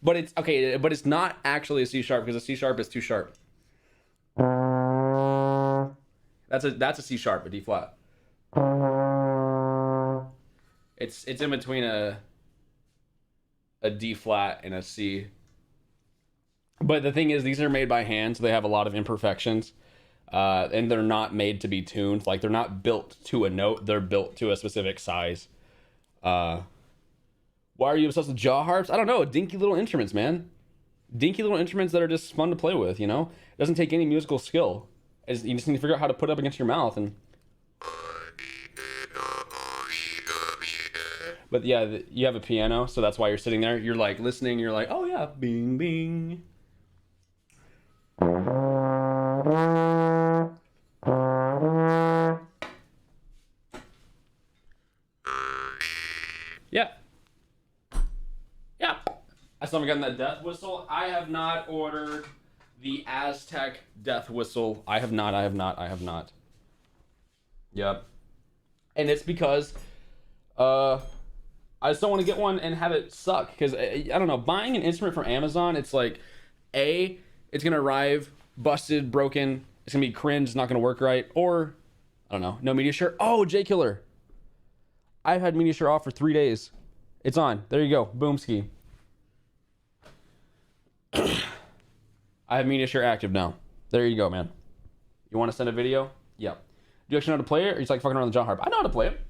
But it's okay, but it's not actually a C sharp because a C sharp is too sharp. That's a C sharp, a D flat. It's in between a D flat and a C. But the thing is, these are made by hand, so they have a lot of imperfections. And they're not made to be tuned. Like, they're not built to a note. They're built to a specific size. Why are you obsessed with jaw harps? I don't know. Dinky little instruments, man. Dinky little instruments that are just fun to play with, you know? It doesn't take any musical skill. You just need to figure out how to put it up against your mouth. But yeah, you have a piano, so that's why you're sitting there. You're like listening. You're like, oh yeah, bing, bing. Yeah. Yeah. I still haven't gotten that death whistle. I have not ordered the Aztec death whistle. I have not. Yep. And it's because I just don't want to get one and have it suck. Because, I don't know, buying an instrument from Amazon, it's like, A, it's going to arrive busted, broken. It's going to be cringe. It's not going to work right. Or, I don't know, no media share. Oh, J-Killer. I've had media share off for 3 days. It's on. There you go. Boom ski. I have media share active now. There you go, man. You want to send a video? Yep. Do you actually know how to play it? Or you just like fucking around with the jaw harp? I know how to play it.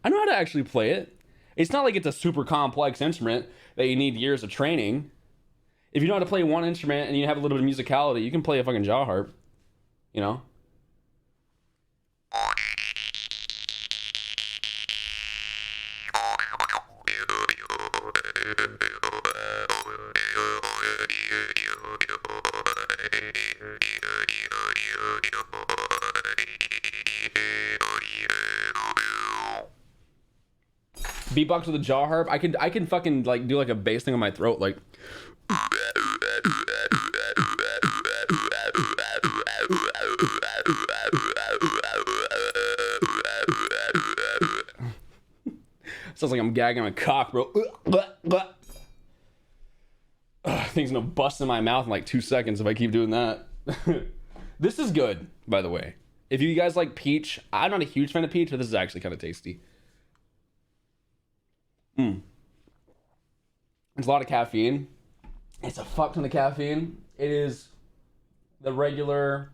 I know how to actually play it. It's not like it's a super complex instrument that you need years of training. If you know how to play one instrument and you have a little bit of musicality, you can play a fucking jaw harp. You know? Beatbox with a jaw harp. I can fucking like do like a bass thing on my throat, like. Sounds like I'm gagging my cock, bro. Things gonna bust in my mouth in like 2 seconds if I keep doing that. This is good, by the way. If you guys like peach, I'm not a huge fan of peach, but this is actually kind of tasty. It's a lot of caffeine. It's a fuck ton of caffeine. It is the regular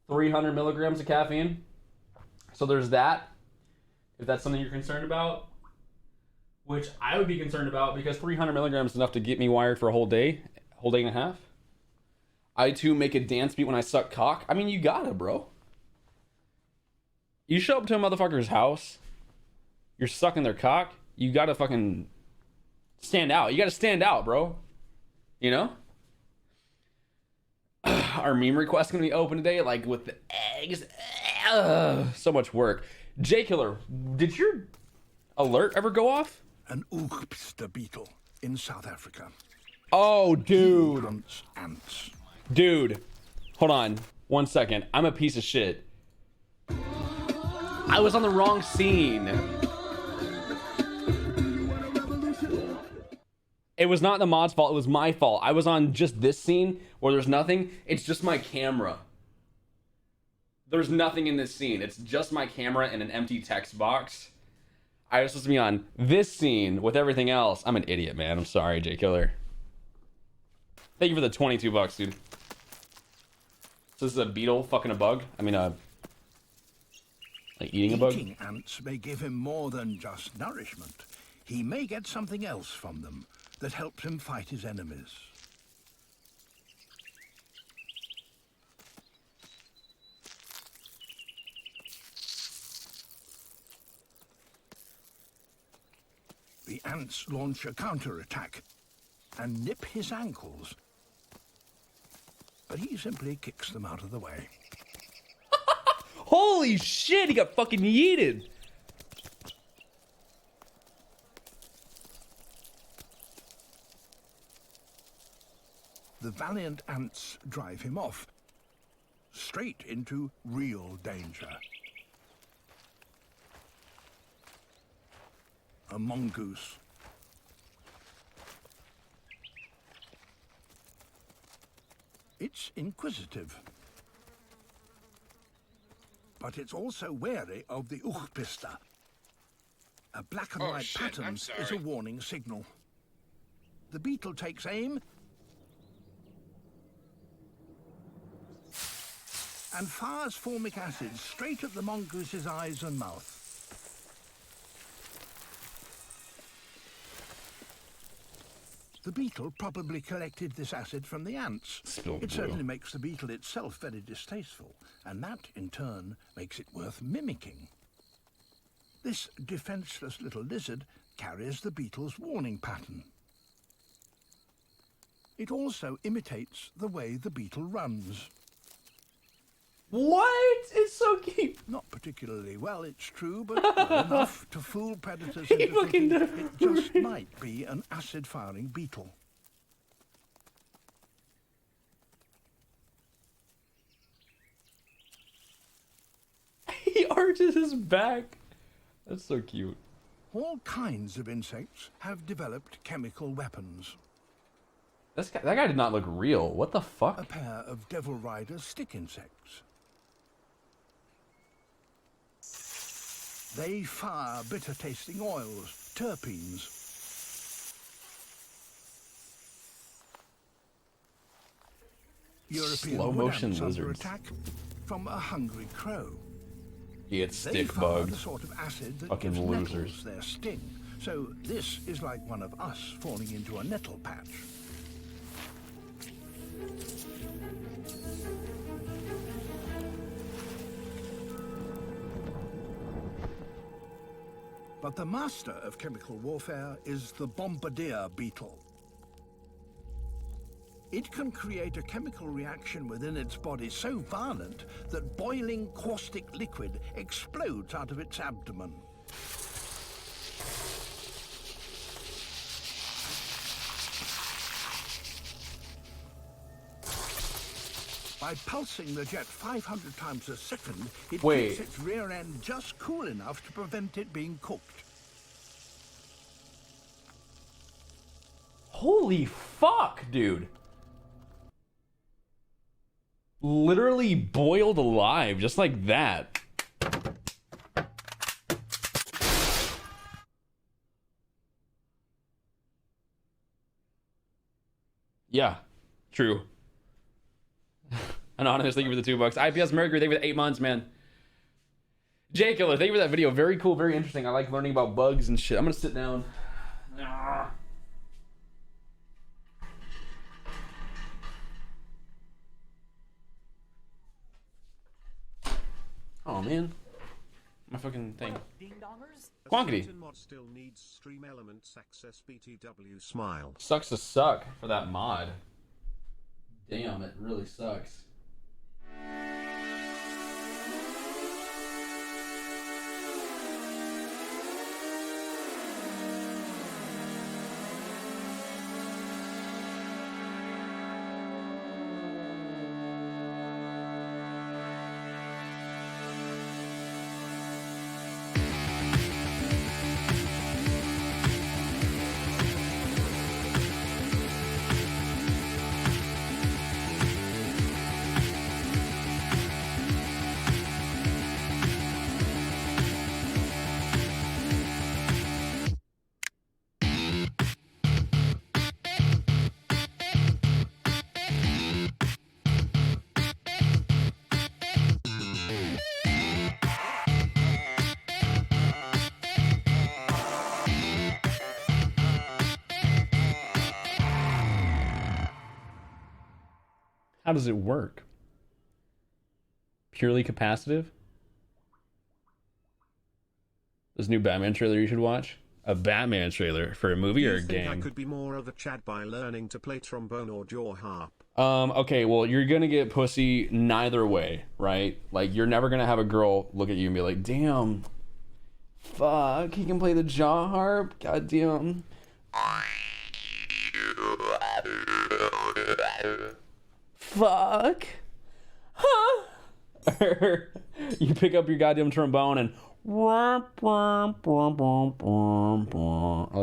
300 milligrams of caffeine. So there's that. If that's something you're concerned about, which I would be concerned about because 300 milligrams is enough to get me wired for a whole day and a half. I too make a dance beat when I suck cock. I mean, you gotta, bro. You show up to a motherfucker's house, you're sucking their cock, you gotta fucking stand out. You gotta stand out, bro. You know? Our meme request gonna be open today, like with the eggs. So much work. J-Killer, did your alert ever go off? An oogpster beetle in South Africa. Oh, dude. Hunts ants. Dude, hold on 1 second. I'm a piece of shit. I was on the wrong scene. It was not the mod's fault. It was my fault. I was on just this scene where there's nothing. It's just my camera. There's nothing in this scene. It's just my camera and an empty text box. I was supposed to be on this scene with everything else. I'm an idiot, man. I'm sorry, J Killer. Thank you for the 22 bucks, dude. So this is a beetle fucking a bug? I mean, like eating a bug? Eating ants may give him more than just nourishment. He may get something else from them that helps him fight his enemies. The ants launch a counterattack and nip his ankles, but he simply kicks them out of the way. Holy shit, he got fucking yeeted. The valiant ants drive him off, straight into real danger. A mongoose. It's inquisitive, but it's also wary of the uchpista. A black and white pattern is a warning signal. The beetle takes aim and fires formic acid straight at the mongoose's eyes and mouth. The beetle probably collected this acid from the ants. It certainly makes the beetle itself very distasteful, and that, in turn, makes it worth mimicking. This defenseless little lizard carries the beetle's warning pattern. It also imitates the way the beetle runs. What? It's so cute. Not particularly well, it's true, but well enough to fool predators into thinking it just might be an acid-firing beetle. He arches his back. That's so cute. All kinds of insects have developed chemical weapons. That guy did not look real. What the fuck? A pair of devil rider stick insects. They fire bitter-tasting oils, terpenes. European Slow motion wood ants under lizards. attack from a hungry crow. He gets They stick fire bugged. the sort of acid that Fucking gives losers. nettles their sting. So this is like one of us falling into a nettle patch. But the master of chemical warfare is the bombardier beetle. It can create a chemical reaction within its body so violent that boiling caustic liquid explodes out of its abdomen. By pulsing the jet 500 times a second, it keeps its rear end just cool enough to prevent it being cooked. Holy fuck, dude. Literally boiled alive, just like that. Yeah, true. Anonymous, thank you for the $2. IPS Mercury, thank you for the 8 months, man. J Killer, thank you for that video. Very cool, very interesting. I like learning about bugs and shit. I'm gonna sit down. Oh man, my fucking thing. Quankity. Certain mod still needs stream elements access BTW smile. Sucks to suck for that mod. Damn, it really sucks. How does it work? Purely capacitive? This new Batman trailer you should watch? A Batman trailer for a movie or a game? I could be more of a Chad by learning to play trombone or jaw harp. Okay, well, you're gonna get pussy neither way, right? Like, you're never gonna have a girl look at you and be like, damn, fuck, he can play the jaw harp? God damn. Fuck. Huh? You pick up your goddamn trombone and like,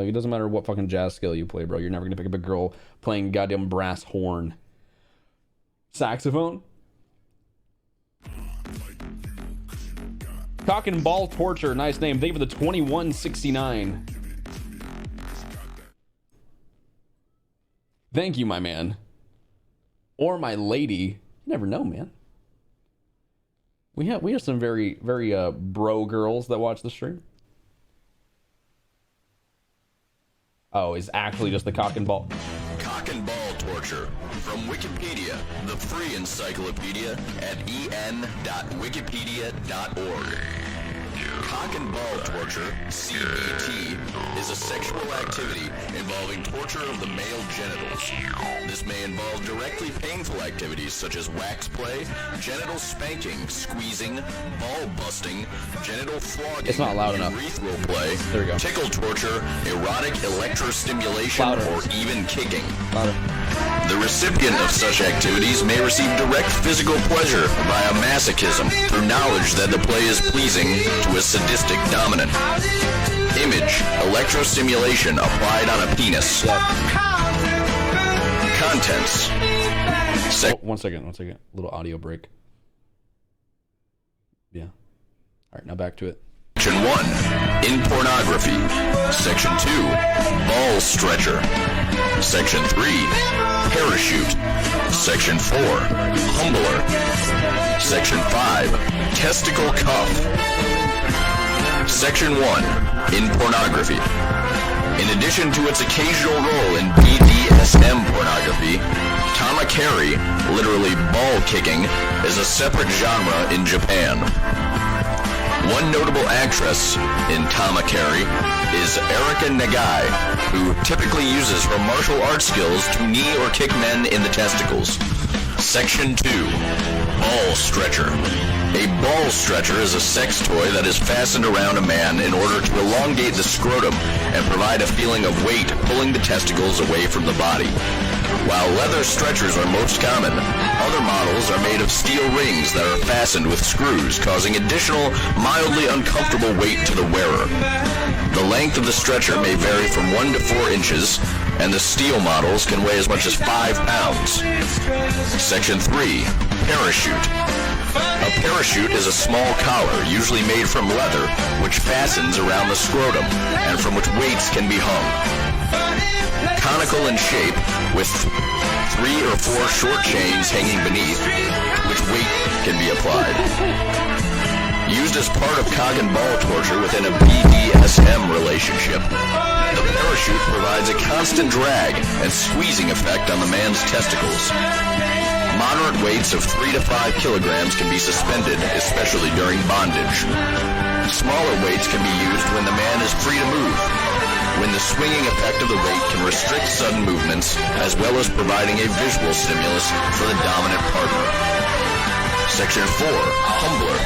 it doesn't matter what fucking jazz scale you play, bro. You're never gonna pick up a girl playing goddamn brass horn. Saxophone. Cock and ball torture. Nice name. Thank you for the 2169. Thank you, my man. Or my lady. You never know, man. We have some very bro girls that watch the stream. Oh, it's actually just the cock and ball. Cock and ball torture from Wikipedia, the free encyclopedia at en.wikipedia.org. Cock and ball torture, CBT, is a sexual activity involving torture of the male genitals. This may involve directly painful activities such as wax play, genital spanking, squeezing, ball busting, genital flogging, It's not loud enough. urethral play, There we go. tickle torture, erotic electrostimulation, Louder. or even kicking. Louder. The recipient of such activities may receive direct physical pleasure via masochism through knowledge that the play is pleasing to a sadistic dominant. Image, electrostimulation applied on a penis. Contents. One second. Little audio break. Yeah. Alright, now back to it. Section 1, in pornography. Section 2, ball stretcher. Section 3, parachute. Section 4, humbler. Section 5, testicle cuff. Section 1, in pornography. In addition to its occasional role in BDSM pornography, tamakeri, literally ball kicking, is a separate genre in Japan. One notable actress in tamakeri is Erika Nagai, who typically uses her martial arts skills to knee or kick men in the testicles. Section 2, ball stretcher. A ball stretcher is a sex toy that is fastened around a man in order to elongate the scrotum and provide a feeling of weight pulling the testicles away from the body. While leather stretchers are most common, other models are made of steel rings that are fastened with screws, causing additional, mildly uncomfortable weight to the wearer. The length of the stretcher may vary from 1 to 4 inches, and the steel models can weigh as much as 5 pounds. Section 3, parachute. A parachute is a small collar, usually made from leather, which fastens around the scrotum, and from which weights can be hung. Conical in shape, with 3 or 4 short chains hanging beneath, to which weight can be applied. Used as part of cock and ball torture within a BDSM relationship, the parachute provides a constant drag and squeezing effect on the man's testicles. Moderate weights of 3 to 5 kilograms can be suspended, especially during bondage. Smaller weights can be used when the man is free to move, when the swinging effect of the weight can restrict sudden movements, as well as providing a visual stimulus for the dominant partner. Section 4, humbler.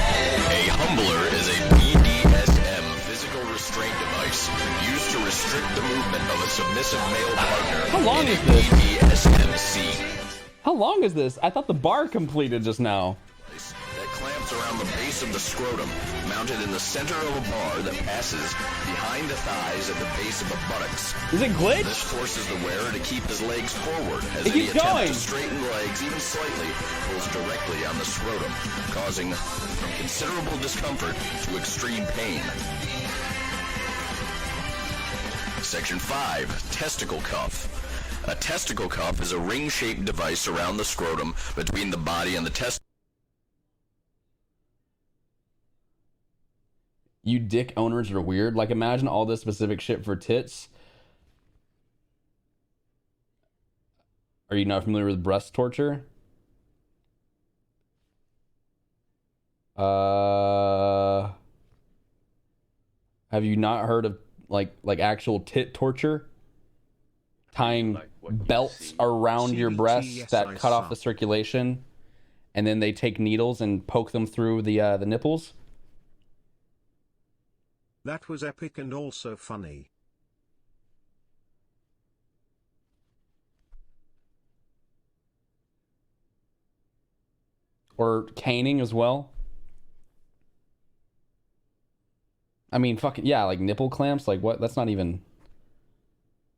A humbler is a BDSM physical restraint device used to restrict the movement of a submissive male partner. How long is this? BDSM scene. How long is this? I thought the bar completed just now. That clamps around the base of the scrotum, mounted in the center of a bar that passes behind the thighs at the base of the buttocks. Is it glitch? This forces the wearer to keep his legs forward, as It any keeps attempt going. to straighten legs even slightly pulls directly on the scrotum, causing from considerable discomfort to extreme pain. Section 5, testicle cuff. A testicle cuff is a ring-shaped device around the scrotum between the body and the testicle. You dick owners are weird. Like, imagine all this specific shit for tits. Are you not familiar with breast torture? Have you not heard of like actual tit torture? Tying belts around your breasts that cut off the circulation, and then they take needles and poke them through the nipples. That was epic and also funny. Or caning as well. I mean, fucking yeah, like nipple clamps. Like what? That's not even.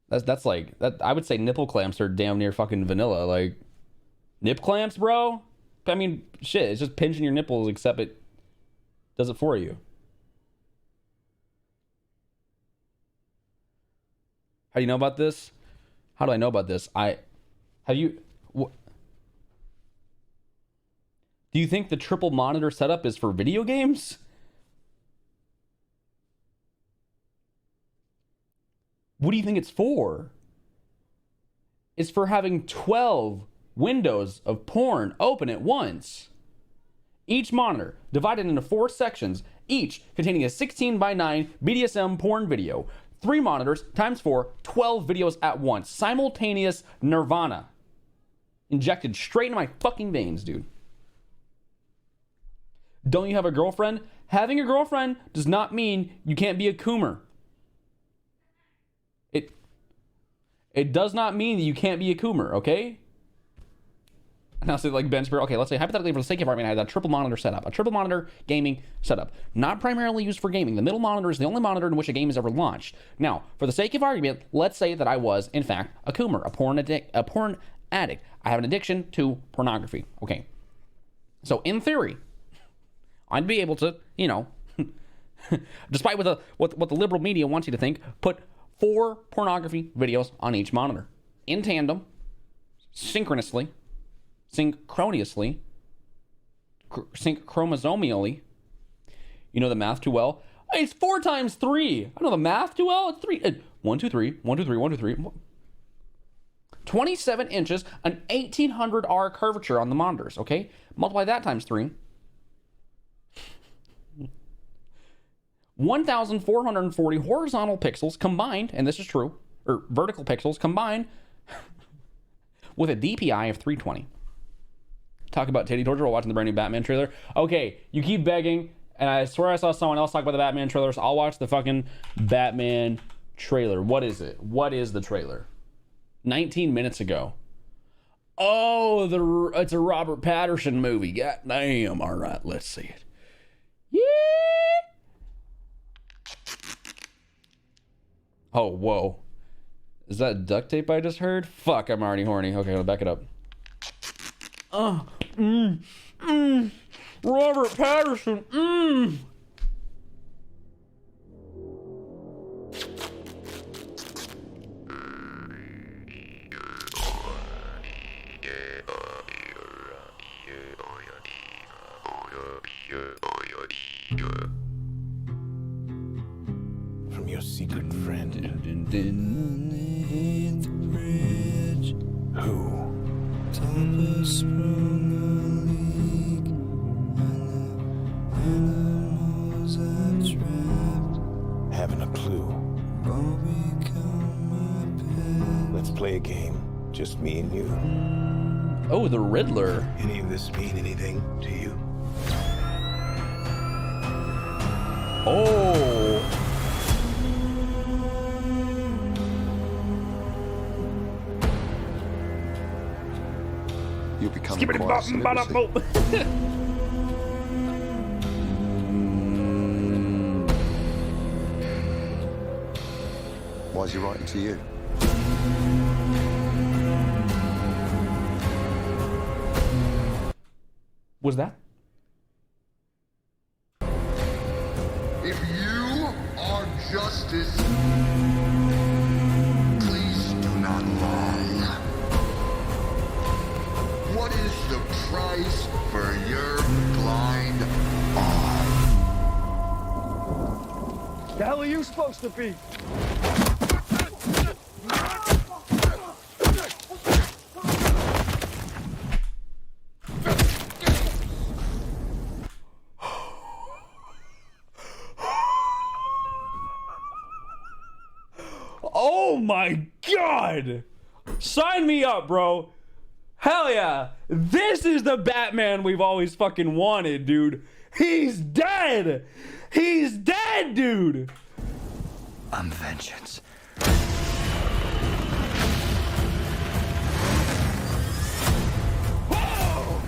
That's like that. I would say nipple clamps are damn near fucking vanilla. Like nip clamps, bro. I mean, shit. It's just pinching your nipples, except it does it for you. How do you know about this? How do I know about this? Do you think the triple monitor setup is for video games? What do you think it's for? It's for having 12 windows of porn open at once. Each monitor divided into 4 sections, each containing a 16:9 BDSM porn video. 3 monitors times 4, 12 videos at once. Simultaneous nirvana. Injected straight into my fucking veins, dude. Don't you have a girlfriend? Having a girlfriend does not mean you can't be a coomer. It does not mean that you can't be a coomer, okay? Now, say like Ben Spear, okay, let's say hypothetically for the sake of argument, I had a triple monitor setup, a triple monitor gaming setup, not primarily used for gaming. The middle monitor is the only monitor in which a game is ever launched. Now, for the sake of argument, let's say that I was, in fact, a coomer, a porn addict. I have an addiction to pornography, okay? So, in theory, I'd be able to, you know, despite what the liberal media wants you to think, put 4 pornography videos on each monitor in tandem, synchronously, synchronously, synchromosomially. You know the math too well. It's 4 times 3. I know the math too well. It's 3. 1, 2, 3. 1, 2, 3. 1, 2, 3. 27 inches, an 1800R curvature on the monitors. Okay, multiply that times 3. 1,440 horizontal pixels combined, and this is true, or vertical pixels combined with a DPI of 320. Talk about titty torture while watching the brand new Batman trailer. Okay, you keep begging, and I swear I saw someone else talk about the Batman trailer, so I'll watch the fucking Batman trailer. What is it? What is the trailer? 19 minutes ago. Oh, it's a Robert Pattinson movie. God damn. All right, let's see it. Yeah. Oh, whoa. Is that duct tape I just heard? Fuck, I'm already horny. Okay, I'll back it up. Robert Pattinson, From your secret friend. Who? Having a clue. Let's play a game. Just me and you. Oh, the Riddler. Any of this mean anything to you? Oh. You'll become Why is he writing to you? Was that? If you are justice, please do not lie. What is the price for your blind eye? The hell are you supposed to be? Oh my god! Sign me up, bro. Hell yeah. This is the Batman we've always fucking wanted, dude. He's dead. He's dead, dude. I'm vengeance. Whoa!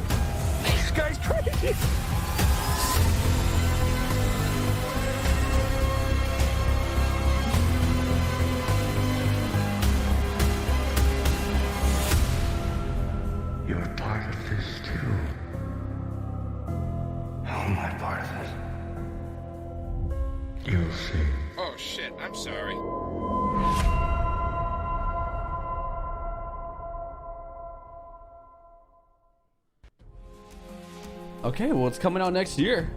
This guy's crazy. You're part of this too. How am I part of it? You'll see. Oh shit, I'm sorry. Okay, well, it's coming out next year.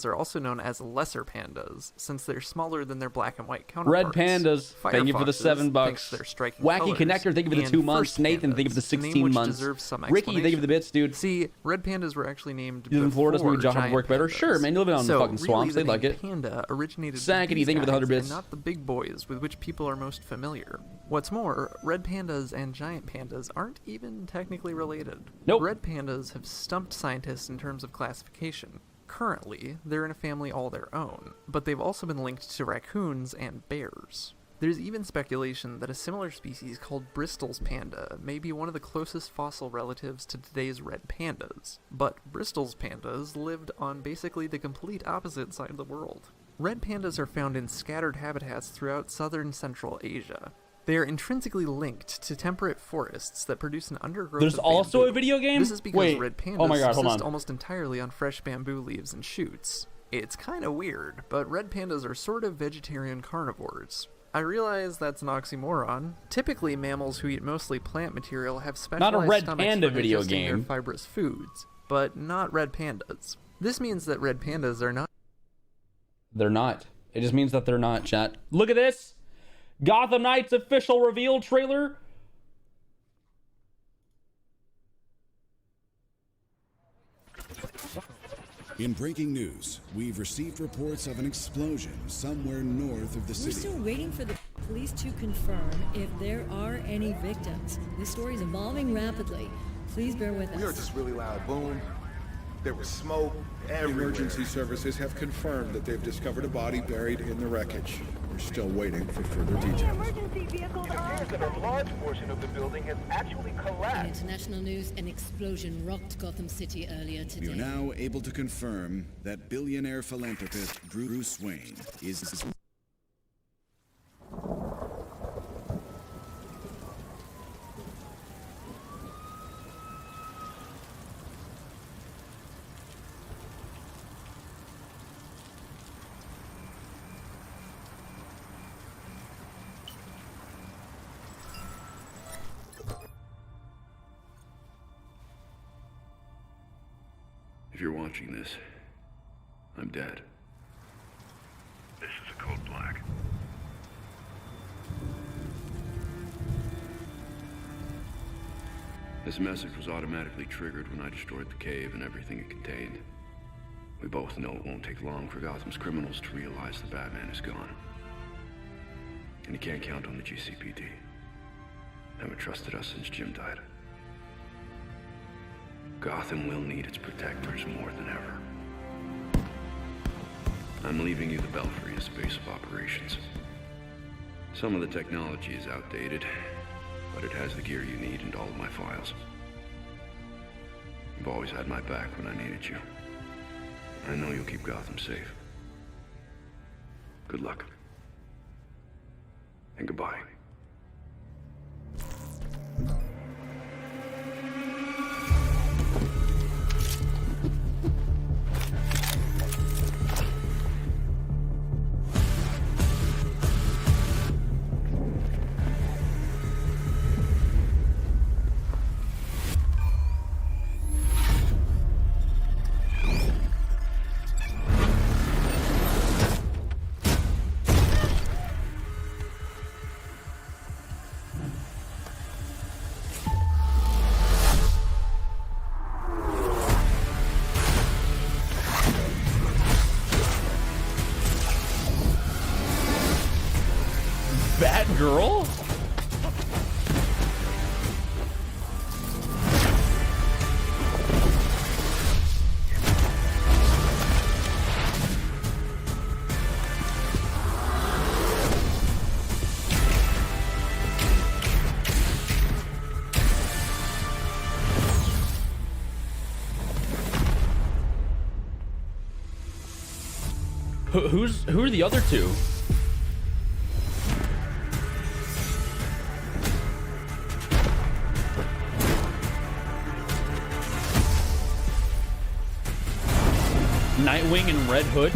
Are also known as lesser pandas, since they're smaller than their black and white counterparts. Red pandas, thank you for the $7. They're striking Wacky colors, Connector, thank you for the and 2 months. first Nathan, thank you for the pandas, a name 16 which months. deserves some Ricky, thank you for the bits, dude. See, red pandas were actually named You live in Florida, so maybe before John would work better. giant Sure, man, you live out in the So, fucking swamps, really, they like the it. name panda originated with Sankety, these thank you for the 100 guys bits. and not the big boys with which people are most familiar. What's more, red pandas and giant pandas aren't even technically related. Nope. Red pandas have stumped scientists in terms of classification. Currently, they're in a family all their own, but they've also been linked to raccoons and bears. There's even speculation that a similar species called Bristol's panda may be one of the closest fossil relatives to today's red pandas. But Bristol's pandas lived on basically the complete opposite side of the world. Red pandas are found in scattered habitats throughout southern Central Asia. They are intrinsically linked to temperate forests that produce an undergrowth There's of also bamboo. a video game? This is because Wait. red pandas Oh my God, hold subsist on. almost entirely on fresh bamboo leaves and shoots. It's kind of weird, but red pandas are sort of vegetarian carnivores. I realize that's an oxymoron. Typically, mammals who eat mostly plant material have specialized Not a red stomachs panda for video digesting their game. fibrous foods, but not red pandas. This means that red pandas are not. They're not. It just means that they're not, chat. Look at this. Gotham Knights official reveal trailer. In breaking news, we've received reports of an explosion somewhere north of the We're city. still waiting for the police to confirm if there are any victims. This story is evolving rapidly. Please bear with us. We heard this really loud boom. There was smoke everywhere. Emergency services have confirmed that they've discovered a body buried in the wreckage. We're still waiting for further details. It appears that a large portion of the building has actually collapsed. In international news, an explosion rocked Gotham City earlier today. We are now able to confirm that billionaire philanthropist Bruce Wayne is... If you're watching this, I'm dead. This is a code black. This message was automatically triggered when I destroyed the cave and everything it contained. We both know it won't take long for Gotham's criminals to realize the Batman is gone. And you can't count on the GCPD. Haven't trusted us since Jim died. Gotham will need its protectors more than ever. I'm leaving you the Belfry as base of operations. Some of the technology is outdated, but it has the gear you need and all of my files. You've always had my back when I needed you. I know you'll keep Gotham safe. Good luck. And goodbye. that, girl? Who are the other two? Nightwing and Red Hood.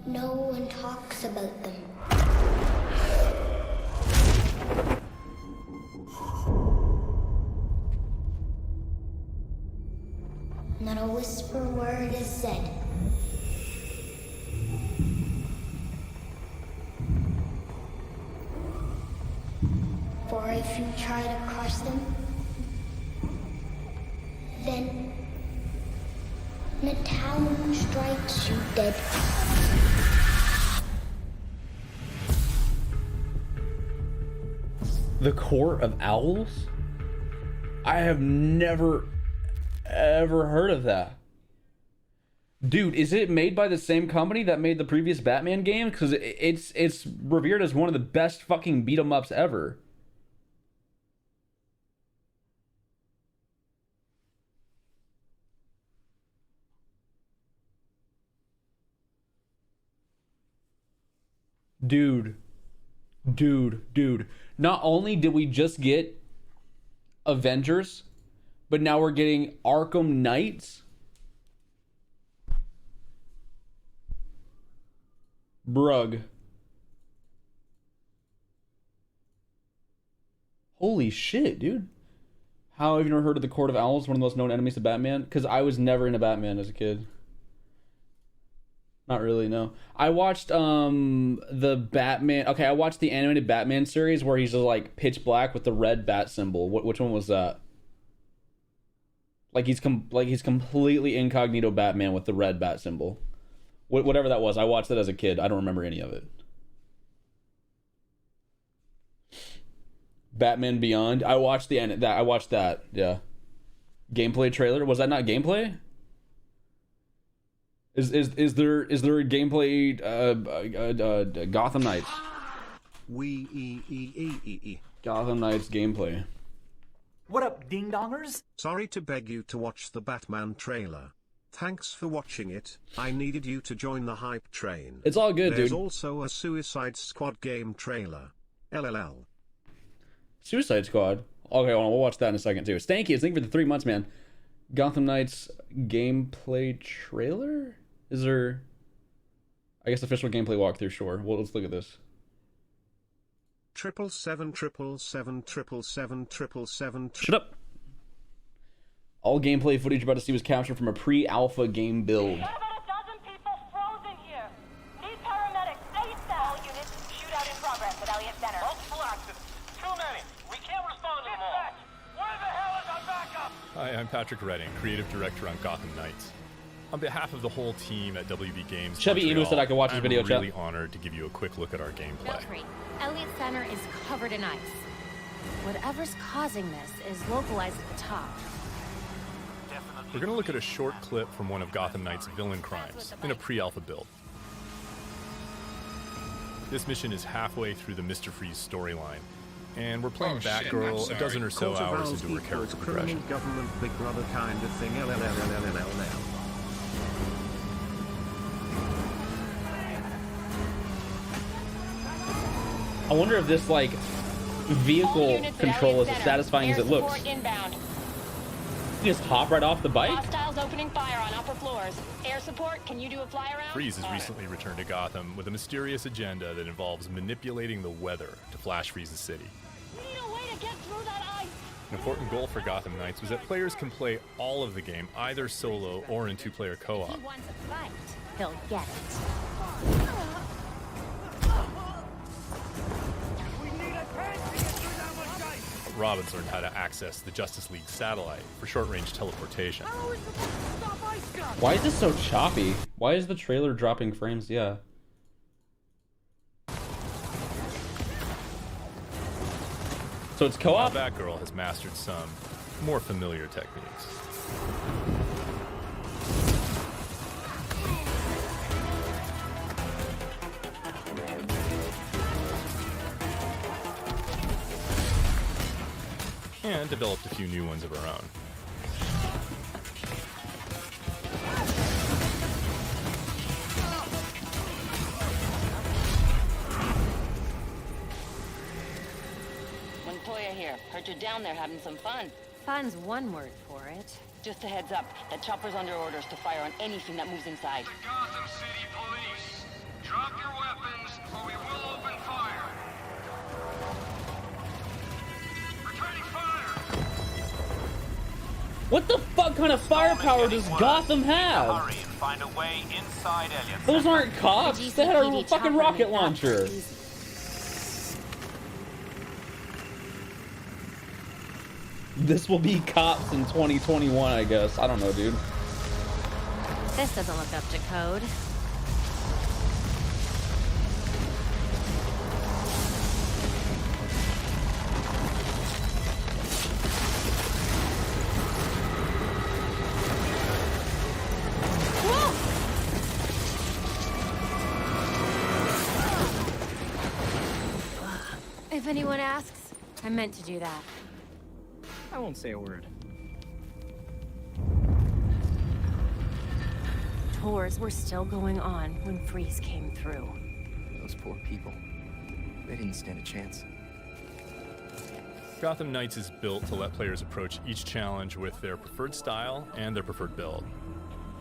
No one talks about them. Not a whisper word is said. For if you try to cross them, then the town strikes you dead. The Court of Owls? I have never ever heard of that. Dude, is it made by the same company that made the previous Batman game? Because it's revered as one of the best fucking beat 'em ups ever. Dude. Not only did we just get Avengers, but now we're getting Arkham Knights. Brug. Holy shit, dude. How have you never heard of the Court of Owls, one of the most known enemies of Batman? Because I was never into Batman as a kid. Not really, no. I watched the Batman. Okay, I watched the animated Batman series where he's just like pitch black with the red bat symbol. Which one was that? Like he's completely incognito Batman with the red bat symbol. Whatever that was, I watched it as a kid. I don't remember any of it. Batman Beyond. I watched I watched that. Yeah. Gameplay trailer. Was that not gameplay? Is there a gameplay Gotham Knights? Gotham Knights gameplay. What up, ding dongers? Sorry to beg you to watch the Batman trailer. Thanks for watching it. I needed you to join the hype train. It's all good, There's dude. also a Suicide Squad game trailer. LLL. Suicide Squad. Okay, hold on, we'll watch that in a second too. Stanky, thank you for the 3 months, man. Gotham Knights gameplay trailer? Is there... I guess official gameplay walkthrough, sure. Well, let's look at this. 777777777. Shut up! All gameplay footage you're about to see was captured from a pre-alpha game build. Hi, I'm Patrick Redding, creative director on Gotham Knights. On behalf of the whole team at WB Games Chubby Inu said I could watch this video, chat. I'm really honored to give you a quick look at our gameplay. Beltry, Elliott Center is covered in ice. Whatever's causing this is localized at the top. We're going to look at a short clip from one of Gotham Knight's villain crimes in a pre-alpha build. This mission is halfway through the Mr. Freeze storyline, and we're playing Batgirl a dozen or so hours into her character progression. Government Big Brother kind of thing. LLLLLLL. I wonder if this, like, vehicle control is as satisfying as it looks. You just hop right off the bike? Hostiles opening fire on upper floors. Air support, can you do a fly around? Freeze has recently returned to Gotham with a mysterious agenda that involves manipulating the weather to flash freeze the city. We need a way to get through that ice. An important goal for Gotham Knights was that players can play all of the game, either solo or in two-player co-op. If he wants a fight, he'll get it. Robin's learned how to access the Justice League satellite for short-range teleportation. Why is this so choppy? Why is the trailer dropping frames? Yeah. So it's co-op? Now Batgirl has mastered some more familiar techniques. And developed a few new ones of her own. Montoya here. Heard you're down there having some fun. Fun's one word for it. Just a heads up, that chopper's under orders to fire on anything that moves inside. The Gotham City Police. Drop your weapons or we will open fire. Returning fire. What the fuck kind of firepower does Gotham have? Hurry and find a way inside Elliot. Those aren't cops. They had a fucking rocket launcher. This will be cops in 2021, I guess. I don't know, dude. This doesn't look up to code. If anyone asks, I meant to do that. I won't say a word. Tours were still going on when Freeze came through. Those poor people. They didn't stand a chance. Gotham Knights is built to let players approach each challenge with their preferred style and their preferred build.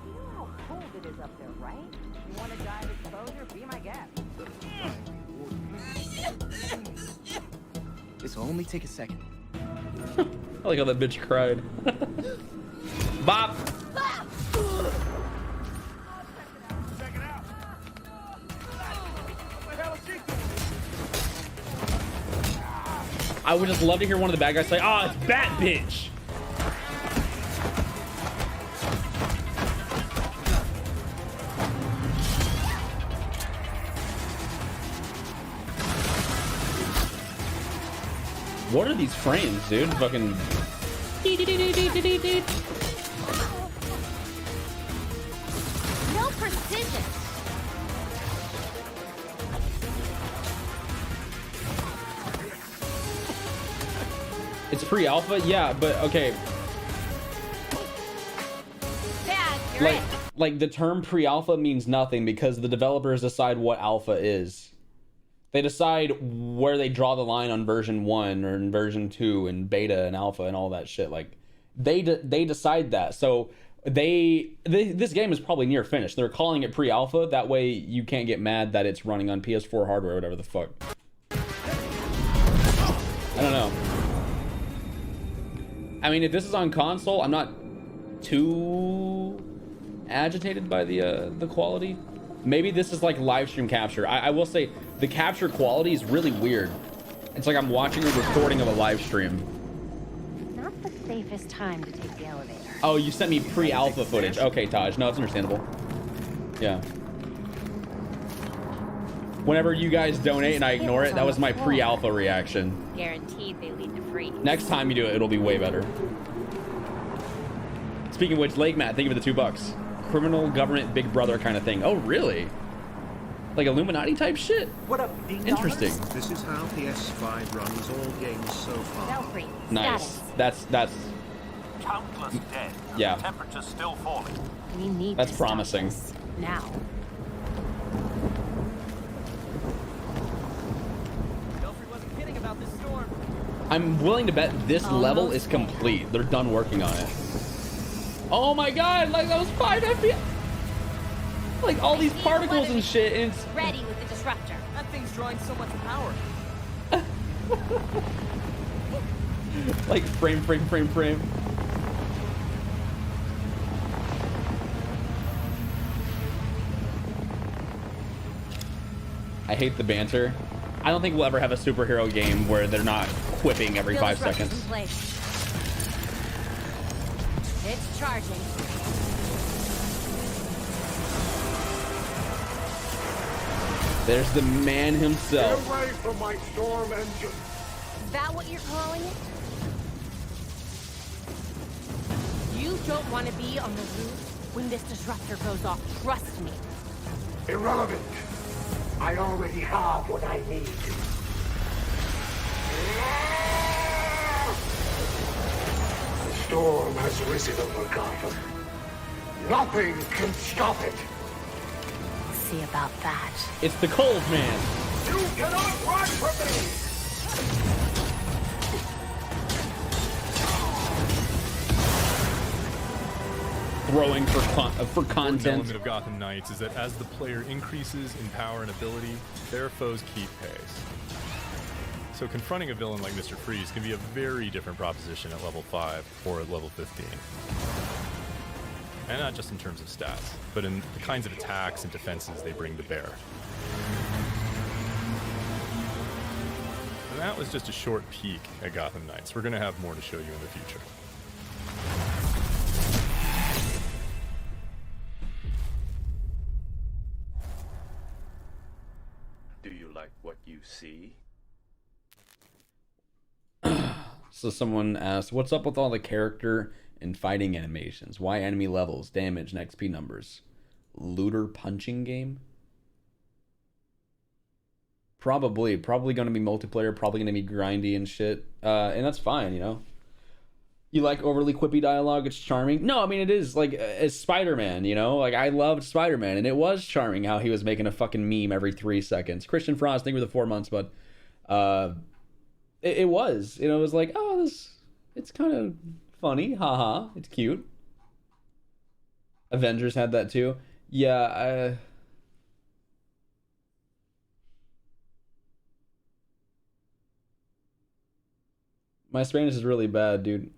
You know how cold it is up there, right? You want to die of exposure? Be my guest. This will only take a second. I like how that bitch cried. Bop! I would just love to hear one of the bad guys say, "Ah, it's Bat Bitch." What are these frames, dude? Fucking. No precision. It's pre-alpha, yeah, but okay. Bad, you're in. Like the term pre-alpha means nothing because the developers decide what alpha is. They decide where they draw the line on version 1 or in version 2 and beta and alpha and all that shit. Like they decide that. So this game is probably near finished. They're calling it pre-alpha. That way you can't get mad that it's running on PS4 hardware or whatever the fuck. I don't know. I mean, if this is on console, I'm not too agitated by the quality. Maybe this is like live stream capture. I will say the capture quality is really weird. It's like I'm watching a recording of a live stream. Not the safest time to take the elevator. Oh, you sent me pre-alpha footage. Okay, Taj. No, it's understandable. Yeah. Whenever you guys donate and I ignore it, that was my pre-alpha reaction. Guaranteed they lead to Freeze. Next time you do it, it'll be way better. Speaking of which, Lake Matt, thank you for the $2. Criminal government Big Brother kind of thing. Oh, really? Like Illuminati type shit? What up, ding interesting. This is how PS5 runs all games so far. Nice. That's Countless dead. Yeah. Temperature's still falling. We need That's to promising. stop this now. Belfry wasn't kidding about this storm. I'm willing to bet this level is complete. They're done working on it. Oh my god, like that was 5 FPS. Like all these particles and shit, and it's ready with the disruptor. That thing's drawing so much power. like frame. I hate the banter. I don't think we'll ever have a superhero game where they're not quipping every 5 seconds. It's charging. There's the man himself. Get away from my storm engine. Is that what you're calling it? You don't want to be on the roof when this disruptor goes off. Trust me. Irrelevant. I already have what I need. The storm has risen over Gotham. Nothing can stop it. We'll see about that. It's the cold man. You cannot run from me! Throwing for An content. element of Gotham Knights is that as the player increases in power and ability, their foes keep pace. So confronting a villain like Mr. Freeze can be a very different proposition at level 5 or at level 15. And not just in terms of stats, but in the kinds of attacks and defenses they bring to bear. And that was just a short peek at Gotham Knights. We're going to have more to show you in the future. Do you like what you see? So someone asked, what's up with all the character and fighting animations? Why enemy levels, damage, and XP numbers? Looter punching game? Probably going to be multiplayer, probably going to be grindy and shit. And that's fine, you know? You like overly quippy dialogue, it's charming. No, I mean, it is, like, as Spider-Man, you know? Like, I loved Spider-Man, and it was charming how he was making a fucking meme every 3 seconds. Christian Frost, I think, with the 4 months, but it was. You know, it was like, oh, it's kind of funny. Haha, it's cute. Avengers had that too. Yeah, my Spanish is really bad, dude.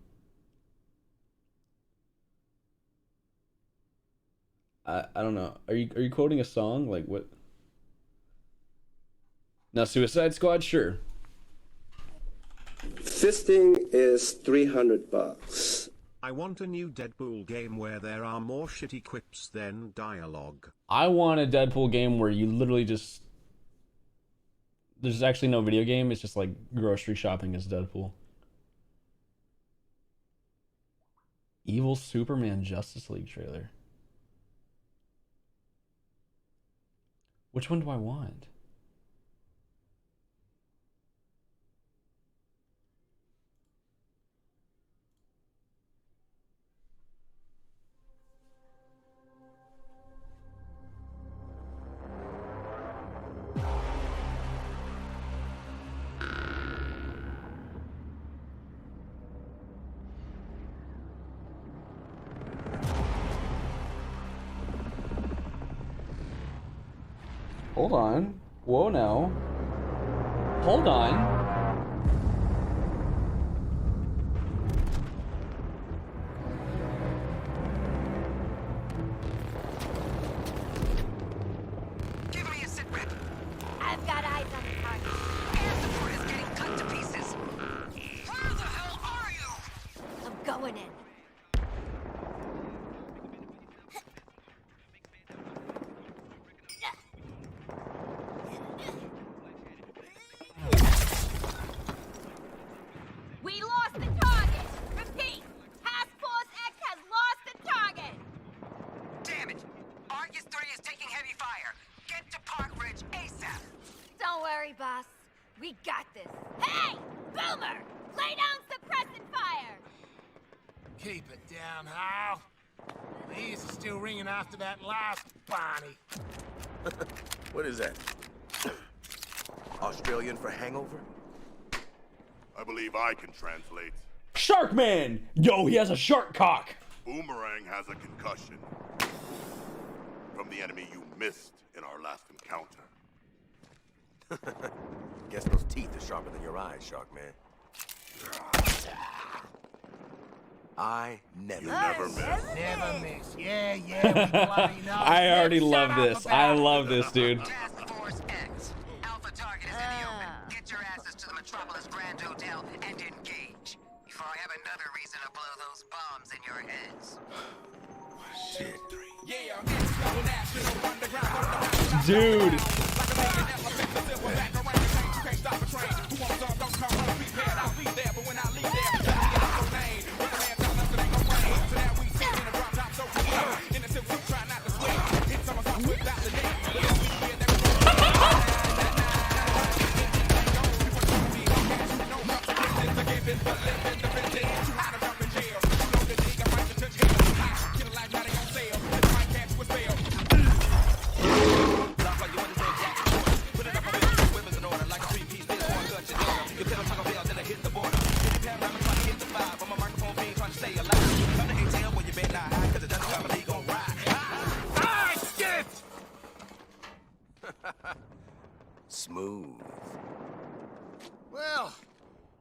I don't know. Are you quoting a song? Like what? Now, Suicide Squad, sure. Fisting is $300. I want a new Deadpool game where there are more shitty quips than dialogue. I want a Deadpool game where you literally just... There's actually no video game. It's just like grocery shopping as Deadpool. Evil Superman Justice League trailer. Which one do I want? Hold on. Whoa, now. Hold on. Give me a sit rep. I've got eyes on the target. Air support is getting cut to pieces. Where the hell are you? I'm going in. We lost the target! Repeat! Task Force X has lost the target! Damn it! Argus 3 is taking heavy fire. Get to Park Ridge ASAP. Don't worry, boss. We got this. Hey! Boomer! Lay down suppressant fire! Keep it down, Hal. My ears are still ringing after that last Barney. What is that? Australian for hangover? I believe I can translate. Shark Man! Yo, he has a shark cock! Boomerang has a concussion from the enemy you missed in our last encounter. Guess those teeth are sharper than your eyes, Shark Man. I never miss. Never miss. Yeah, we bloody know. I already love this. I love this, dude. Task Force X. Alpha target is in the open. Get your asses to the Metropolis Grand Hotel and engage. Before I have another reason to blow those bombs in your heads. Shit. Dude. Smooth. Well,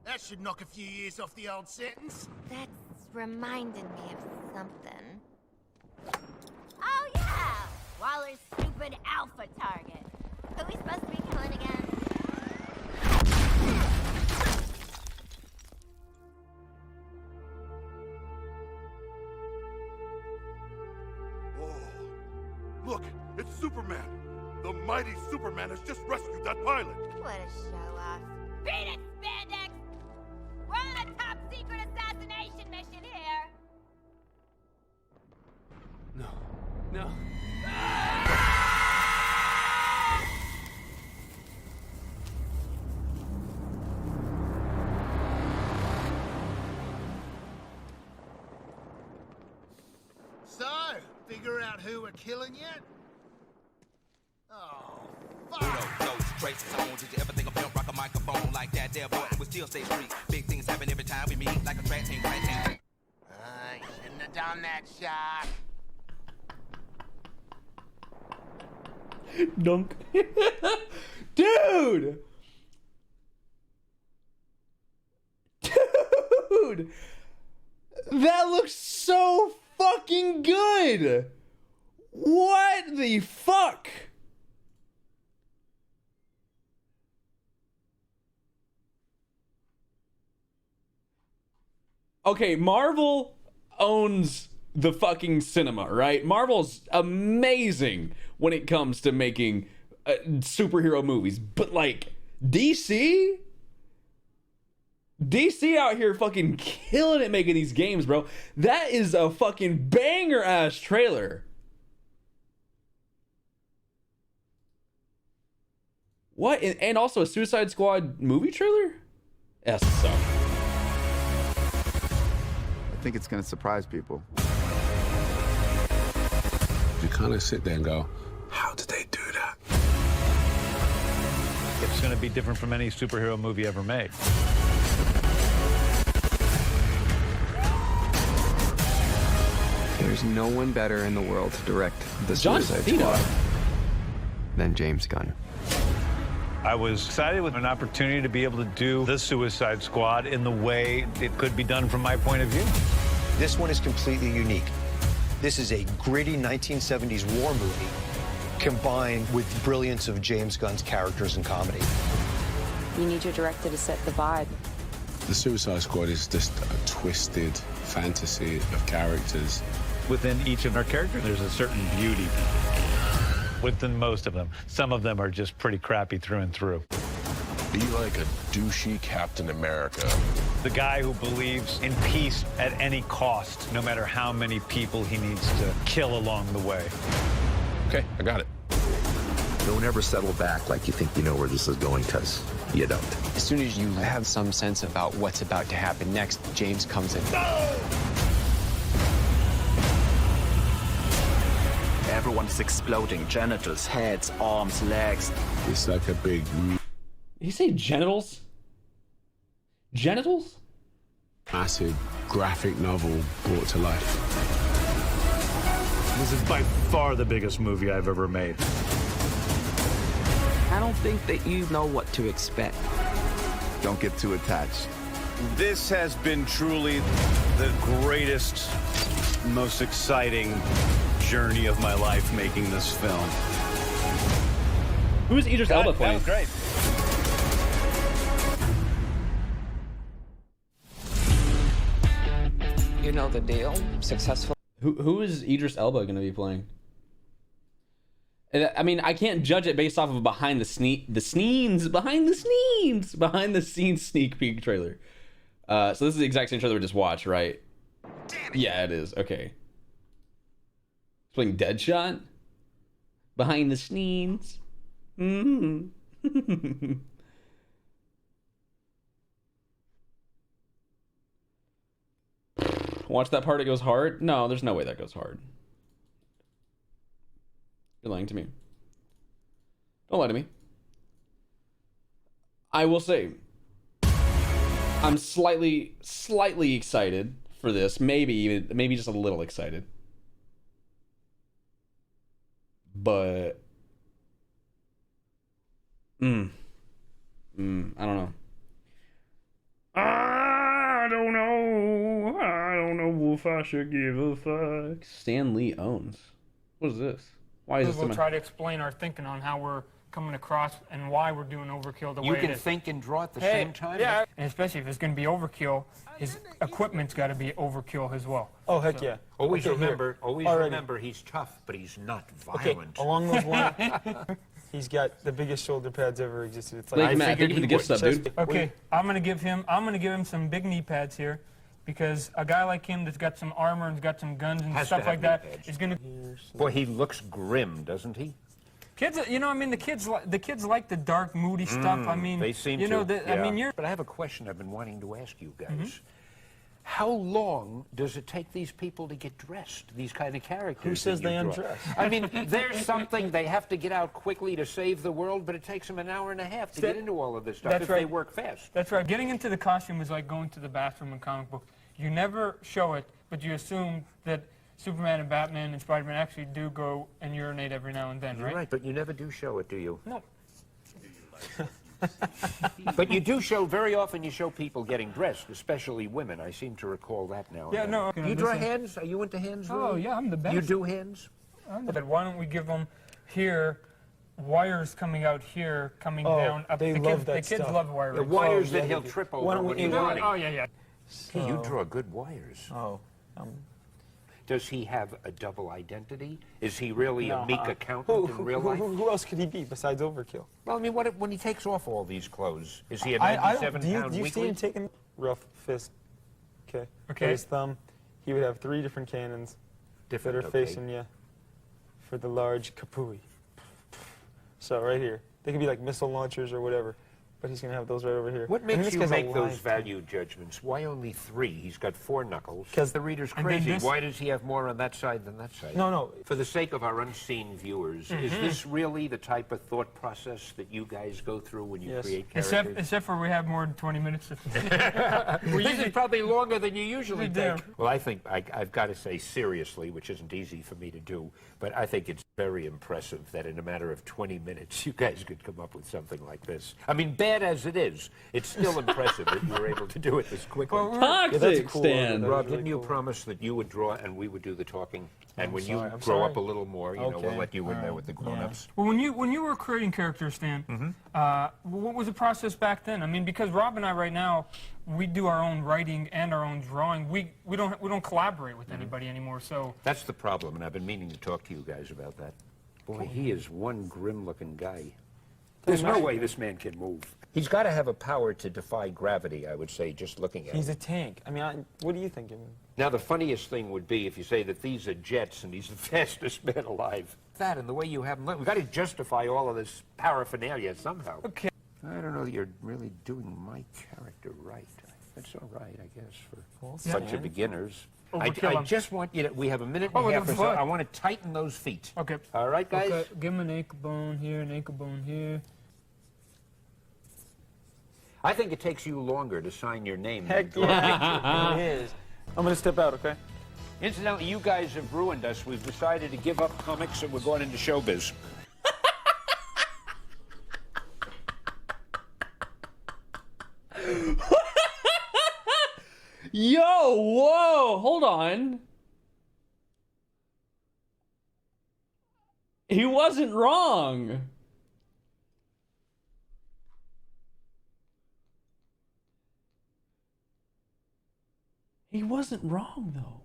that should knock a few years off the old sentence. That's reminding me of something. Oh yeah! Waller's stupid alpha target. Who we supposed to be killing again? Look, it's Superman. The mighty Superman has just rescued that pilot. What a show-off. Beat it, Spandex! We're on a top-secret assassination mission here! No. So, figure out who we're killing yet? Oh, Traces on. Did you ever think of pimp rock a microphone like that? There, boy, we still stay street. Big things happen every time we meet, like a track team, right team. I shouldn't have done that, Shark. Dunk. Dude! Dude! That looks so fucking good! What the fuck? Okay, Marvel owns the fucking cinema, right? Marvel's amazing when it comes to making superhero movies, but like DC out here fucking killing it making these games, bro. That is a fucking banger ass trailer. What? And also a Suicide Squad movie trailer? Yes, so. I think it's going to surprise people. You kind of sit there and go, how did they do that? It's going to be different from any superhero movie ever made. There's no one better in the world to direct the Suicide Squad than James Gunn. I was excited with an opportunity to be able to do the Suicide Squad in the way it could be done from my point of view. This one is completely unique. This is a gritty 1970s war movie combined with the brilliance of James Gunn's characters and comedy. You need your director to set the vibe. The Suicide Squad is just a twisted fantasy of characters. Within each of our characters, there's a certain beauty. Within most of them. Some of them are just pretty crappy through and through. Be like a douchey Captain America. The guy who believes in peace at any cost, no matter how many people he needs to kill along the way. Okay, I got it. Don't ever settle back like you think you know where this is going, because you don't. As soon as you have some sense about what's about to happen next, James comes in. No! Everyone's exploding. Genitals, heads, arms, legs. It's like a big... Did you say genitals? Genitals? Massive graphic novel brought to life. This is by far the biggest movie I've ever made. I don't think that you know what to expect. Don't get too attached. This has been truly the greatest, most exciting journey of my life making this film. Who is Idris Elba playing? That was great. You know the deal. Successful. Who is Idris Elba going to be playing? I mean, I can't judge it based off of behind the scenes sneak peek trailer. So this is the exact same trailer we just watched, right? Yeah, it is. Okay. He's playing Deadshot. Behind the scenes. Watch that part, it goes hard? No, there's no way that goes hard. You're lying to me. Don't lie to me. I will say, I'm slightly excited for this. Maybe just a little excited. But I don't know. I don't know if I should give a fuck. Stan Lee owns. What is this? Why is this? We'll try to explain our thinking on how we're coming across and why we're doing overkill the way it is. You can think and draw at the same time? Yeah, and especially if it's going to be overkill, his equipment's got to be overkill as well. Oh, heck yeah. Always Okay, remember, he's tough, but he's not violent. Okay, along those lines, he's got the biggest shoulder pads ever existed. It's like, Blake, Matt, thank you for the gift sub, dude. Okay, I'm gonna give him some big knee pads here, because a guy like him that's got some armor and got some guns and stuff like that is gonna. Boy, he looks grim, doesn't he? Kids, you know, I mean, the kids like the dark, moody stuff. I mean, they seem you know, to. Yeah. I mean, you're. But I have a question I've been wanting to ask you guys. How long does it take these people to get dressed? These kind of characters. Who says that they you draw? undress? I mean, there's something they have to get out quickly to save the world, but it takes them an hour and a half to get into all of this stuff. That's if right. They work fast. That's right. Getting into the costume is like going to the bathroom in comic books. You never show it, but you assume that Superman and Batman and Spider-Man actually do go and urinate every now and then, You're right, but you never do show it, do you? No. But you do show, very often you show people getting dressed, especially women. I seem to recall that now. Yeah, no. You draw hands? Are you into hands? Oh, really? yeah, I'm the best. You do hands? But why don't we give them here wires coming out here, coming down up? They love that the kids stuff. love wiring. The wires that he'll trip over. Why don't when we- he's running. Oh, yeah. Hey, you draw good wires. Oh. Does he have a double identity? Is he really a meek accountant in real life? Who else could he be besides Overkill? Well, I mean, when he takes off all these clothes, is he a I 97-pound do you see him taking rough fist? Okay. Okay. His thumb. He would have 3 different cannons that are facing you for the large kapui. So right here, they could be like missile launchers or whatever, but he's gonna have those right over here. What And this makes you guy's make alive, those too. value judgments? Why only 3? He's got 4 knuckles. 'Cause- the reader's and then crazy. this- Why does he have more on that side than that side? No. For the sake of our unseen viewers, is this really the type of thought process that you guys go through when you create characters? Except for we have more than 20 minutes. This is probably longer than you usually We do. take. Well, I think I've got to say seriously, which isn't easy for me to do, but I think it's very impressive that in a matter of 20 minutes you guys could come up with something like this. I mean, bad as it is, it's still impressive that you were able to do it this quickly. Toxic, Stan. Rob, didn't you promise that you would draw and we would do the talking? And when you grow up a little more, you know, we'll let you in there with the grown-ups. Well, when you were creating characters, Stan, what was the process back then? I mean, because Rob and I right now, we do our own writing and our own drawing. We don't collaborate with anybody anymore. So that's the problem, and I've been meaning to talk to you guys about that. Boy, he is one grim-looking guy. There's no way this man can move. He's got to have a power to defy gravity, I would say, just looking at him. He's a tank. I mean, what do you think? Now, the funniest thing would be if you say that these are jets and he's the fastest man alive. That and the way you have him, we've got to justify all of this paraphernalia somehow. Okay. I don't know that you're really doing my character right. That's all right, I guess, for a bunch of beginners. I just want you to, we have a minute and a half or so. I want to tighten those feet. Okay. All right, guys? Okay. Give him an ankle bone here, an ankle bone here. I think it takes you longer to sign your name. Heck than draw a yeah. picture. It is. I'm going to step out, okay? Incidentally, you guys have ruined us. We've decided to give up comics and we're going into showbiz. Yo, whoa, hold on. He wasn't wrong. He wasn't wrong, though.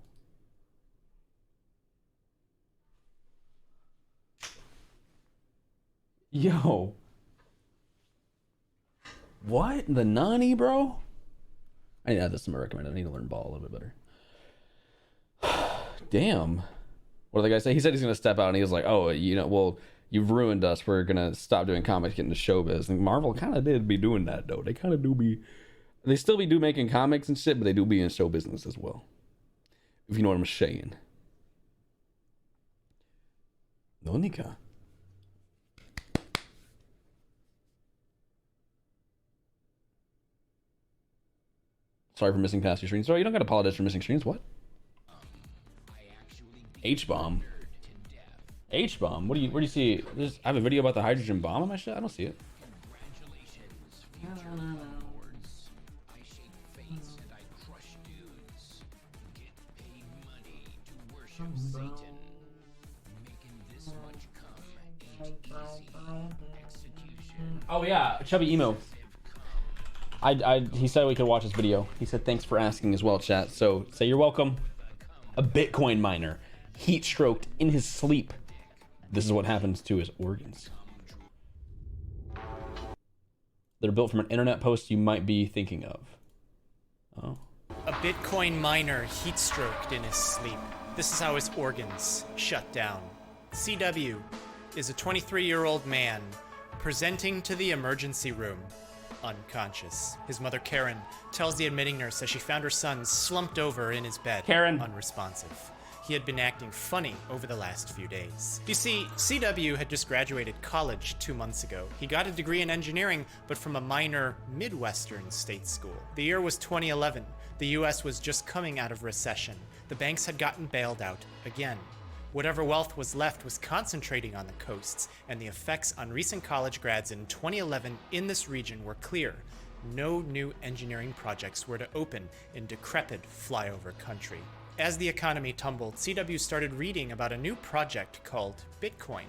Yo. What? The Nani, bro? I need to add this to my recommended. I need to learn ball a little bit better. Damn. What did the guy say? He said he's going to step out, and he was like, oh, you know, well, you've ruined us. We're going to stop doing comics, get into showbiz. And Marvel kind of did be doing that, though. They kind of do be... They still be making comics and shit, but they do be in show business as well. If you know what I'm saying. Nonika. Sorry for missing past your streams. Sorry, you don't got to apologize for missing streams. What? H-bomb. H-bomb? Where do you see? I have a video about the hydrogen bomb on my shit? I don't see it. Oh yeah, Chubby Emo. He said we could watch this video. He said thanks for asking as well, chat. So say you're welcome. A Bitcoin miner heat stroked in his sleep. This is what happens to his organs. They're built from an internet post you might be thinking of. Oh. A Bitcoin miner heat stroked in his sleep. This is how his organs shut down. CW is a 23-year-old man presenting to the emergency room unconscious. His mother, Karen, tells the admitting nurse that she found her son slumped over in his bed, unresponsive. He had been acting funny over the last few days. You see, CW had just graduated college 2 months ago. He got a degree in engineering, but from a minor Midwestern state school. The year was 2011. The US was just coming out of recession. The banks had gotten bailed out again. Whatever wealth was left was concentrating on the coasts, and the effects on recent college grads in 2011 in this region were clear. No new engineering projects were to open in decrepit flyover country. As the economy tumbled, CW started reading about a new project called Bitcoin.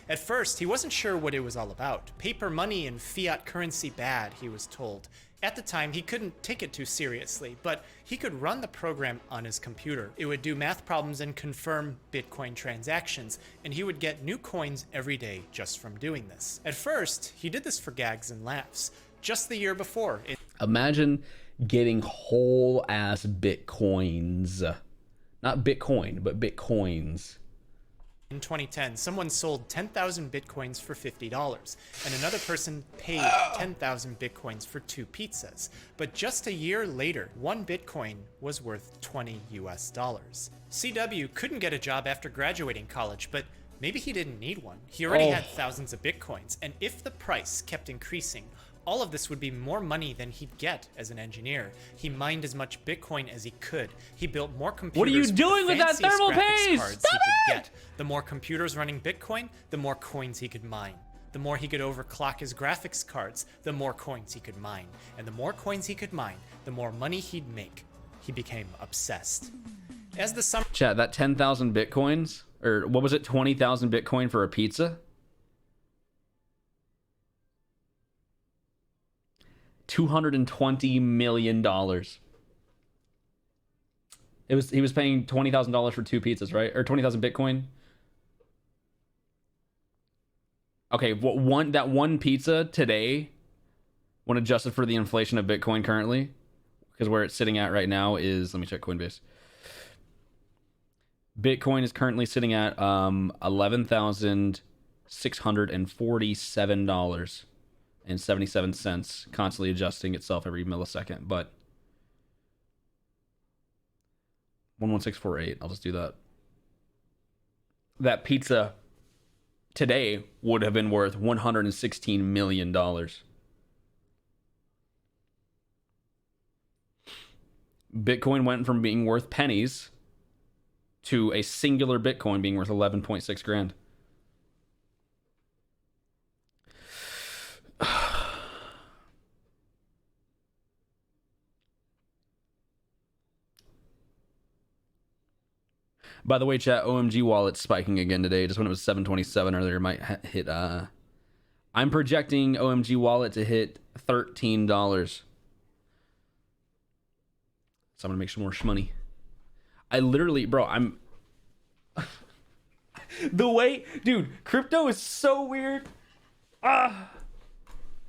At first, he wasn't sure what it was all about. Paper money and fiat currency bad, he was told. At the time, he couldn't take it too seriously, but he could run the program on his computer. It would do math problems and confirm Bitcoin transactions, and he would get new coins every day just from doing this. At first, he did this for gags and laughs. Just the year before... Imagine getting whole ass Bitcoins. Not Bitcoin, but Bitcoins. In 2010, someone sold 10,000 Bitcoins for $50, and another person paid 10,000 Bitcoins for 2 pizzas. But just a year later, 1 Bitcoin was worth $20 US. CW couldn't get a job after graduating college, but maybe he didn't need one. He already had thousands of Bitcoins, and if the price kept increasing, all of this would be more money than he'd get as an engineer. He mined as much Bitcoin as he could. He built more computers. What are you doing with that thermal paste? Stop he could get. The more computers running Bitcoin, the more coins he could mine. The more he could overclock his graphics cards, the more coins he could mine. And the more coins he could mine, the more money he'd make. He became obsessed. As the summer... Chat, that 10,000 Bitcoins, or what was it, 20,000 Bitcoin for a pizza? $220 million. He was paying $20,000 for 2 pizzas, right? Or 20,000 Bitcoin. Okay, that one pizza today, when adjusted for the inflation of Bitcoin currently, because where it's sitting at right now is, let me check Coinbase. Bitcoin is currently sitting at $11,647.77, constantly adjusting itself every millisecond. But 11648, I'll just do that. That pizza today would have been worth $116 million. Bitcoin went from being worth pennies to a singular Bitcoin being worth 11.6 grand. By the way, chat, OMG wallet's spiking again today. Just when it was 727 earlier, it might hit. I'm projecting OMG wallet to hit $13. So I'm gonna make some more shmoney. I literally, bro, I'm the way, dude, crypto is so weird.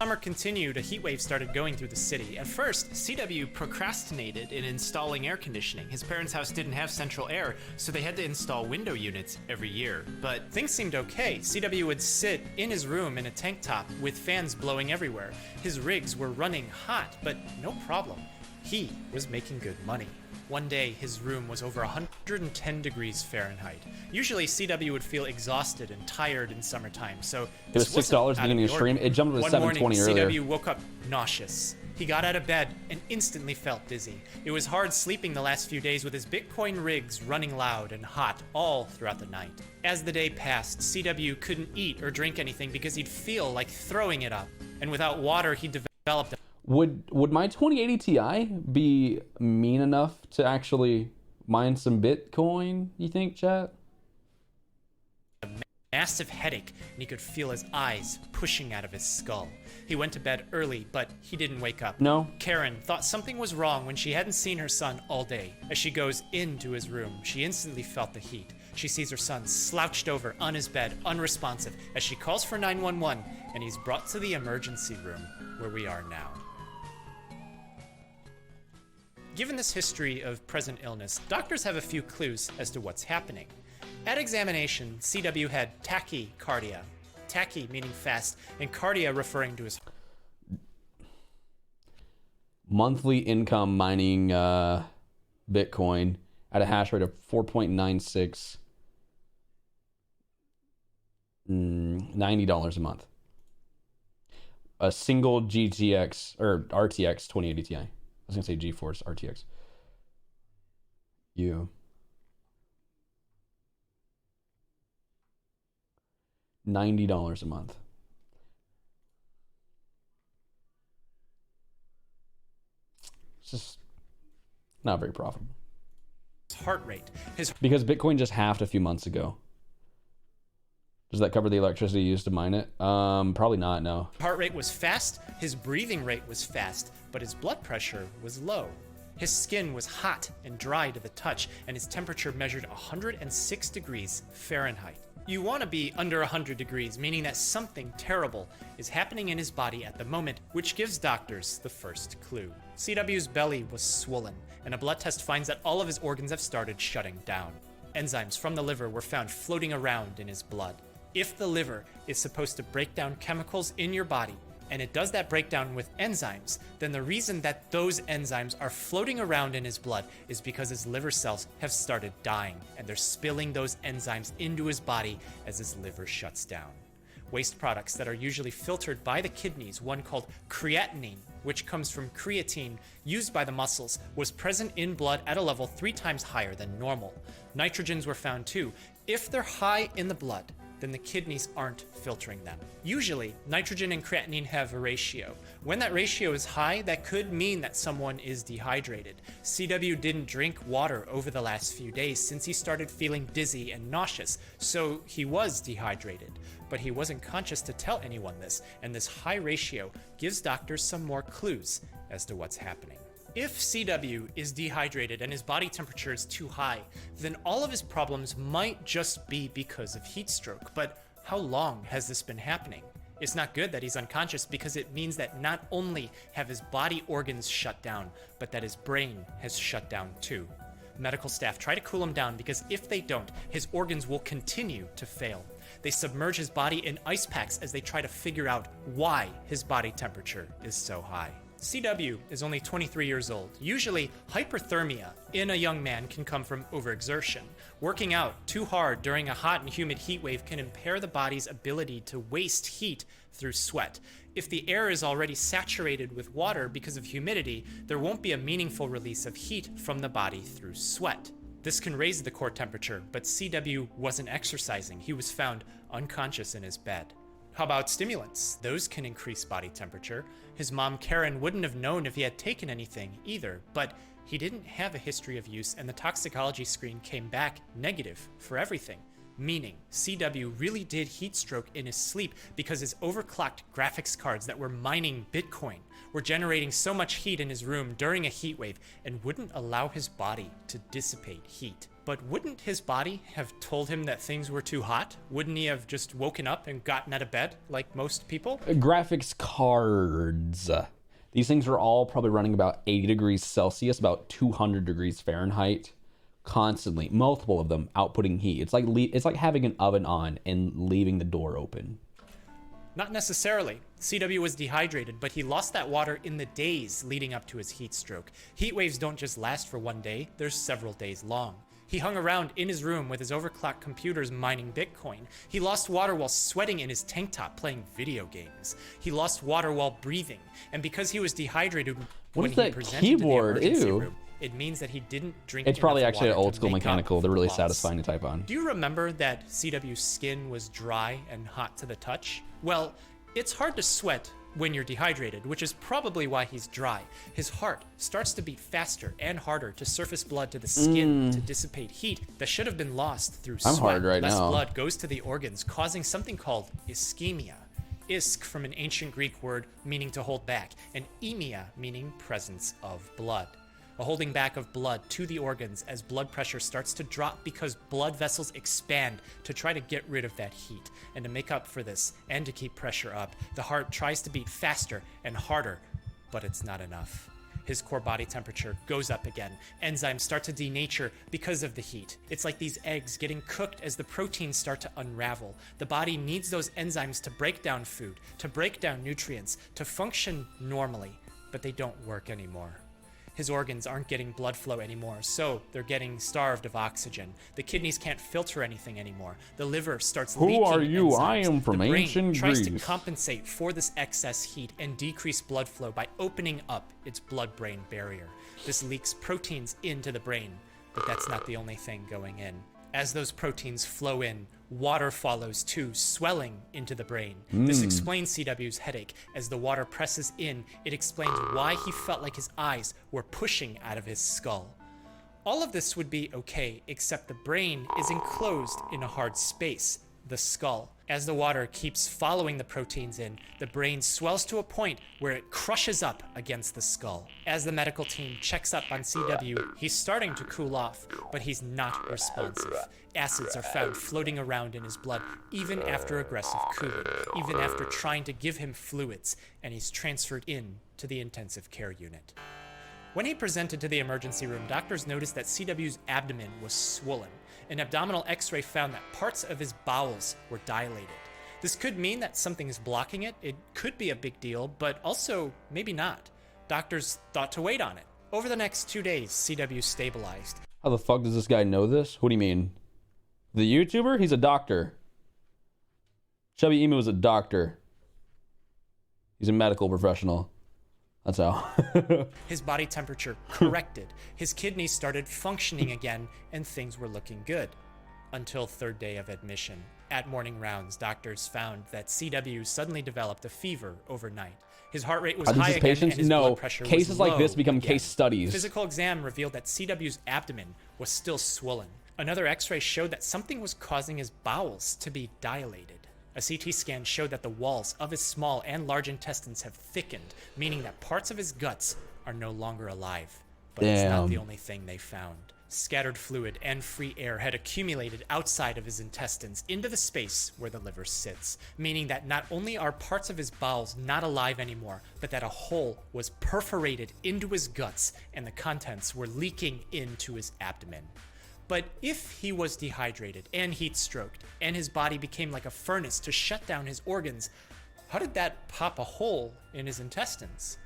Summer continued, a heat wave started going through the city. At first, CW procrastinated in installing air conditioning. His parents' house didn't have central air, so they had to install window units every year. But things seemed okay. CW would sit in his room in a tank top with fans blowing everywhere. His rigs were running hot, but no problem. He was making good money. One day, his room was over 110 degrees Fahrenheit. Usually, CW would feel exhausted and tired in summertime, so it was $6 at the beginning of the stream. It jumped to $7.20 earlier. CW woke up nauseous. He got out of bed and instantly felt dizzy. It was hard sleeping the last few days with his Bitcoin rigs running loud and hot all throughout the night. As the day passed, CW couldn't eat or drink anything because he'd feel like throwing it up. And without water, he developed Would my 2080 Ti be mean enough to actually mine some Bitcoin, you think, chat? a massive headache, and he could feel his eyes pushing out of his skull. He went to bed early, but he didn't wake up. No. Karen thought something was wrong when she hadn't seen her son all day. As she goes into his room, she instantly felt the heat. She sees her son slouched over on his bed, unresponsive, as she calls for 911, and he's brought to the emergency room, where we are now. Given this history of present illness, doctors have a few clues as to what's happening. At examination, CW had tachycardia. Tachy meaning fast, and cardia referring to his monthly income mining Bitcoin at a hash rate of 4.96, $90 a month. A single GTX or RTX 2080 Ti. I was gonna say GeForce RTX. $90 a month. It's just not very profitable. Heart rate. Because Bitcoin just halved a few months ago. Does that cover the electricity used to mine it? Probably not, no. Heart rate was fast, his breathing rate was fast, but his blood pressure was low. His skin was hot and dry to the touch, and his temperature measured 106 degrees Fahrenheit. You want to be under 100 degrees, meaning that something terrible is happening in his body at the moment, which gives doctors the first clue. CW's belly was swollen, and a blood test finds that all of his organs have started shutting down. Enzymes from the liver were found floating around in his blood. If the liver is supposed to break down chemicals in your body, and it does that breakdown with enzymes, then the reason that those enzymes are floating around in his blood is because his liver cells have started dying, and they're spilling those enzymes into his body as his liver shuts down. Waste products that are usually filtered by the kidneys, one called creatinine, which comes from creatine used by the muscles, was present in blood at a level 3 times higher than normal. Nitrogens were found too. If they're high in the blood, then the kidneys aren't filtering them. Usually, nitrogen and creatinine have a ratio. When that ratio is high, that could mean that someone is dehydrated. CW didn't drink water over the last few days since he started feeling dizzy and nauseous, so he was dehydrated. But he wasn't conscious to tell anyone this, and this high ratio gives doctors some more clues as to what's happening. If CW is dehydrated and his body temperature is too high, then all of his problems might just be because of heat stroke. But how long has this been happening? It's not good that he's unconscious because it means that not only have his body organs shut down, but that his brain has shut down too. Medical staff try to cool him down because if they don't, his organs will continue to fail. They submerge his body in ice packs as they try to figure out why his body temperature is so high. CW is only 23 years old. Usually, hyperthermia in a young man can come from overexertion. Working out too hard during a hot and humid heat wave can impair the body's ability to waste heat through sweat. If the air is already saturated with water because of humidity, there won't be a meaningful release of heat from the body through sweat. This can raise the core temperature, but CW wasn't exercising. He was found unconscious in his bed. How about stimulants? Those can increase body temperature. His mom, Karen, wouldn't have known if he had taken anything either, but he didn't have a history of use, and the toxicology screen came back negative for everything. Meaning, CW really did heat stroke in his sleep because his overclocked graphics cards that were mining Bitcoin were generating so much heat in his room during a heat wave and wouldn't allow his body to dissipate heat. But wouldn't his body have told him that things were too hot? Wouldn't he have just woken up and gotten out of bed like most people? Graphics cards. These things are all probably running about 80 degrees Celsius, about 200 degrees Fahrenheit, constantly, multiple of them outputting heat. It's like having an oven on and leaving the door open. Not necessarily. CW was dehydrated, but he lost that water in the days leading up to his heat stroke. Heat waves don't just last for one day, they're several days long. He hung around in his room with his overclocked computers mining Bitcoin. He lost water while sweating in his tank top playing video games. He lost water while breathing. And because he was dehydrated when he presented keyboard? to the emergency Ew. room, it means that he didn't drink It's probably enough actually an water old to school make up mechanical. for They're the really loss. satisfying to type on. Do you remember that CW's skin was dry and hot to the touch? Well, it's hard to sweat when you're dehydrated, which is probably why he's dry. His heart starts to beat faster and harder to surface blood to the skin to dissipate heat that should have been lost through I'm sweat. hard right Less now. blood goes to the organs, causing something called ischemia. Isk from an ancient Greek word meaning to hold back, and emia meaning presence of blood. A holding back of blood to the organs as blood pressure starts to drop because blood vessels expand to try to get rid of that heat. And to make up for this and to keep pressure up, the heart tries to beat faster and harder, but it's not enough. His core body temperature goes up again. Enzymes start to denature because of the heat. It's like these eggs getting cooked as the proteins start to unravel. The body needs those enzymes to break down food, to break down nutrients, to function normally, but they don't work anymore. His organs aren't getting blood flow anymore, so they're getting starved of oxygen. The kidneys can't filter anything anymore. The liver starts leaking Who are you? enzymes. I am from the brain ancient tries Greece. to compensate for this excess heat and decrease blood flow by opening up its blood-brain barrier. This leaks proteins into the brain, but that's not the only thing going in. As those proteins flow in, water follows too, swelling into the brain. This explains CW's headache. As the water presses in, it explains why he felt like his eyes were pushing out of his skull. All of this would be okay, except the brain is enclosed in a hard space, the skull. As the water keeps following the proteins in, the brain swells to a point where it crushes up against the skull. As the medical team checks up on CW, he's starting to cool off, but he's not responsive. Acids are found floating around in his blood, even after aggressive cooling, even after trying to give him fluids, and he's transferred in to the intensive care unit. When he presented to the emergency room, doctors noticed that CW's abdomen was swollen. An abdominal x-ray found that parts of his bowels were dilated. This could mean that something is blocking it. It could be a big deal, but also maybe not. Doctors thought to wait on it. Over the next 2 days, CW stabilized. How the fuck does this guy know this? What do you mean? The YouTuber? He's a doctor. Chubby Emu is a doctor. He's a medical professional. That's how. His body temperature corrected. His kidneys started functioning again, and things were looking good. Until third day of admission. At morning rounds, doctors found that CW suddenly developed a fever overnight. His heart rate was Are these high his again, patients? and his No. blood pressure Cases was like this low become again. case studies. Physical exam revealed that CW's abdomen was still swollen. Another x-ray showed that something was causing his bowels to be dilated. A CT scan showed that the walls of his small and large intestines have thickened, meaning that parts of his guts are no longer alive. But it's not the only thing they found. Scattered fluid and free air had accumulated outside of his intestines into the space where the liver sits, meaning that not only are parts of his bowels not alive anymore, but that a hole was perforated into his guts and the contents were leaking into his abdomen. But if he was dehydrated and heat stroked, and his body became like a furnace to shut down his organs, how did that pop a hole in his intestines?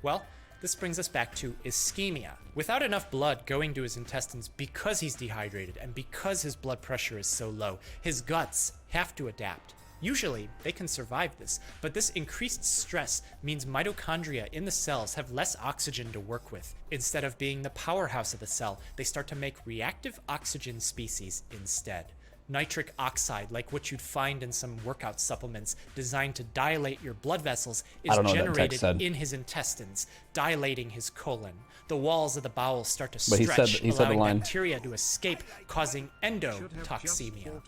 Well, this brings us back to ischemia. Without enough blood going to his intestines because he's dehydrated and because his blood pressure is so low, his guts have to adapt. Usually, they can survive this, but this increased stress means mitochondria in the cells have less oxygen to work with. Instead of being the powerhouse of the cell, they start to make reactive oxygen species instead. Nitric oxide, like what you'd find in some workout supplements designed to dilate your blood vessels, is generated in his intestines, dilating his colon. The walls of the bowel start to stretch, allowing bacteria to escape, causing endotoxemia.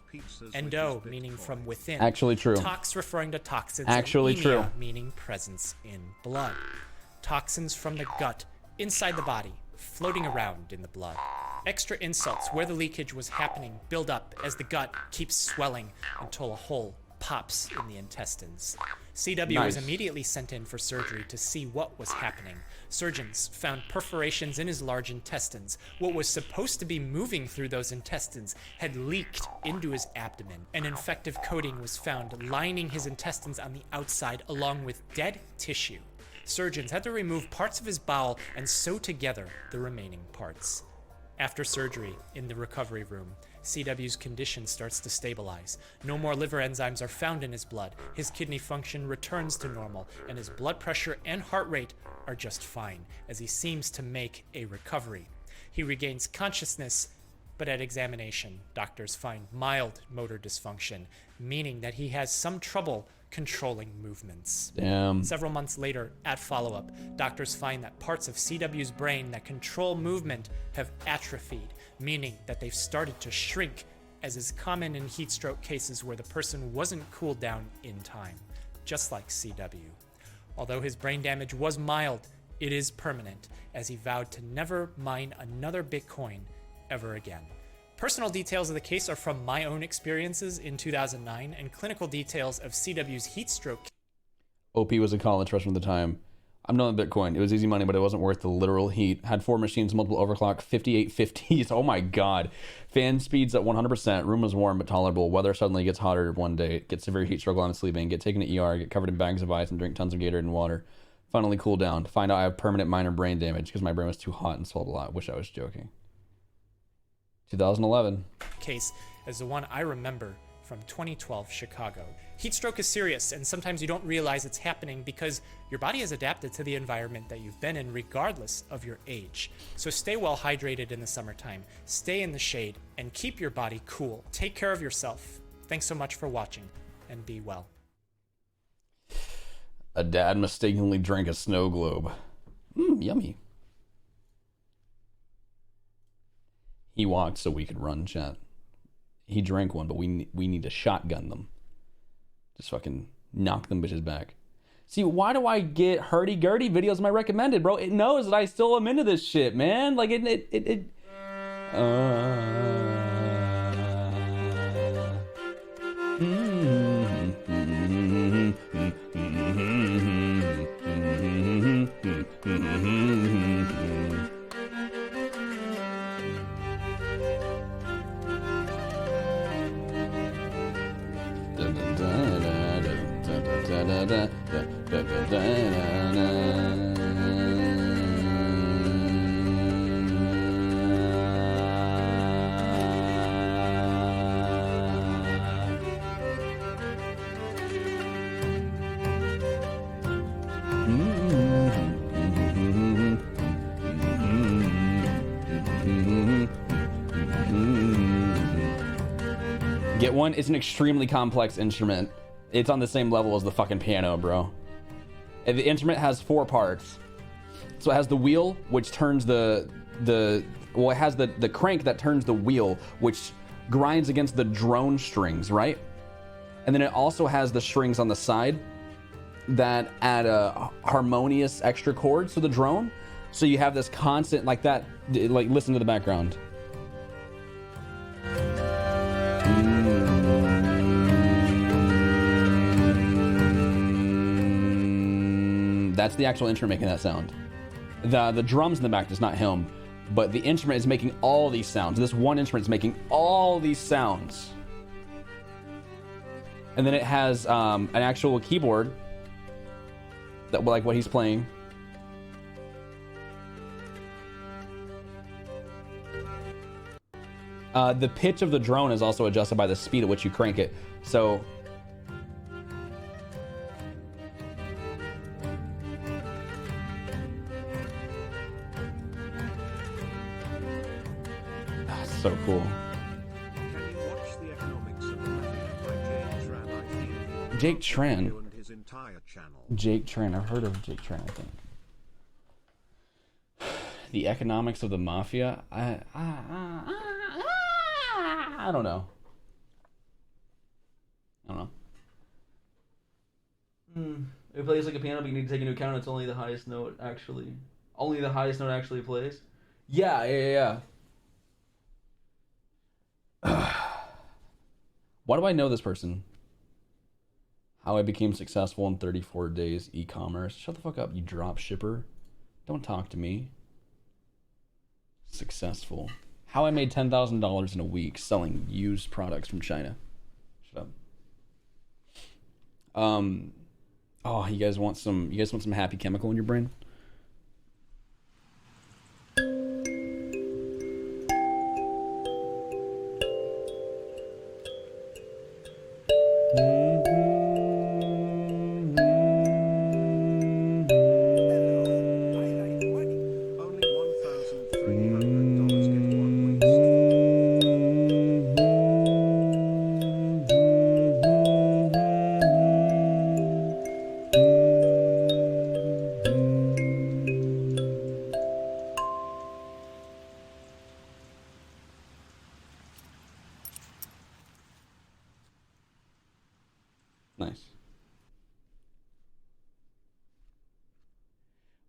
Endo meaning from within. Actually true. Tox referring to toxins. Actually and true. Meaning presence in blood. Toxins from the gut, inside the body, floating around in the blood. Extra insults where the leakage was happening build up as the gut keeps swelling until a hole pops in the intestines. CW was immediately sent in for surgery to see what was happening. Surgeons found perforations in his large intestines. What was supposed to be moving through those intestines had leaked into his abdomen. An infective coating was found lining his intestines on the outside along with dead tissue. Surgeons had to remove parts of his bowel and sew together the remaining parts. After surgery, in the recovery room, CW's condition starts to stabilize. No more liver enzymes are found in his blood, his kidney function returns to normal, and his blood pressure and heart rate are just fine, as he seems to make a recovery. He regains consciousness, but at examination, doctors find mild motor dysfunction, meaning that he has some trouble controlling movements. Damn. Several months later, at follow-up, doctors find that parts of CW's brain that control movement have atrophied, meaning that they've started to shrink, as is common in heat stroke cases where the person wasn't cooled down in time, just like CW. Although his brain damage was mild, it is permanent, as he vowed to never mine another Bitcoin ever again. Personal details of the case are from my own experiences in 2009, and clinical details of CW's heat stroke. OP was a college freshman at the time. I'm not on Bitcoin. It was easy money, but it wasn't worth the literal heat. Had 4 machines, multiple overclock, 5850s. Oh my god. Fan speeds at 100%. Room was warm but tolerable. Weather suddenly gets hotter one day. Get severe heat stroke while I'm sleeping. Get taken to ER. Get covered in bags of ice and drink tons of Gatorade and water. Finally cool down. Find out I have permanent minor brain damage because my brain was too hot and swelled a lot. Wish I was joking. 2011. Case as the one I remember from 2012 Chicago. Heat stroke is serious, and sometimes you don't realize it's happening because your body has adapted to the environment that you've been in regardless of your age. So stay well hydrated in the summertime, stay in the shade, and keep your body cool. Take care of yourself. Thanks so much for watching, and be well. A dad mistakenly drank a snow globe. Yummy. He walked so we could run, chat. He drank one, but we need to shotgun them. Just fucking knock them bitches back. See, why do I get hurdy-gurdy videos in my recommended, bro? It knows that I still am into this shit, man. Like, Get one. It's an extremely complex instrument. It's on the same level as the fucking piano, bro. And the instrument has 4 parts. So it has the wheel, which turns well, it has the crank that turns the wheel, which grinds against the drone strings, right? And then it also has the strings on the side that add a harmonious extra chords to the drone. So you have this constant, like that, like listen to the background. That's the actual instrument making that sound. The drums in the back is not him, but the instrument is making all these sounds. This one instrument is making all these sounds. And then it has an actual keyboard that, like what he's playing. The pitch of the drone is also adjusted by the speed at which you crank it. So So cool. Jake Tran. Jake Tran. I've heard of Jake Tran, I think. The economics of the mafia. I don't know. I don't know. It plays like a piano, but you need to take into account it's only the highest note actually. Only the highest note actually plays. Yeah. Why do I know this person? How I became successful in 34 days e-commerce. Shut the fuck up, you drop shipper. Don't talk to me. Successful. How I made $10,000 in a week selling used products from China. Shut up. Oh, you guys want some happy chemical in your brain? Nice.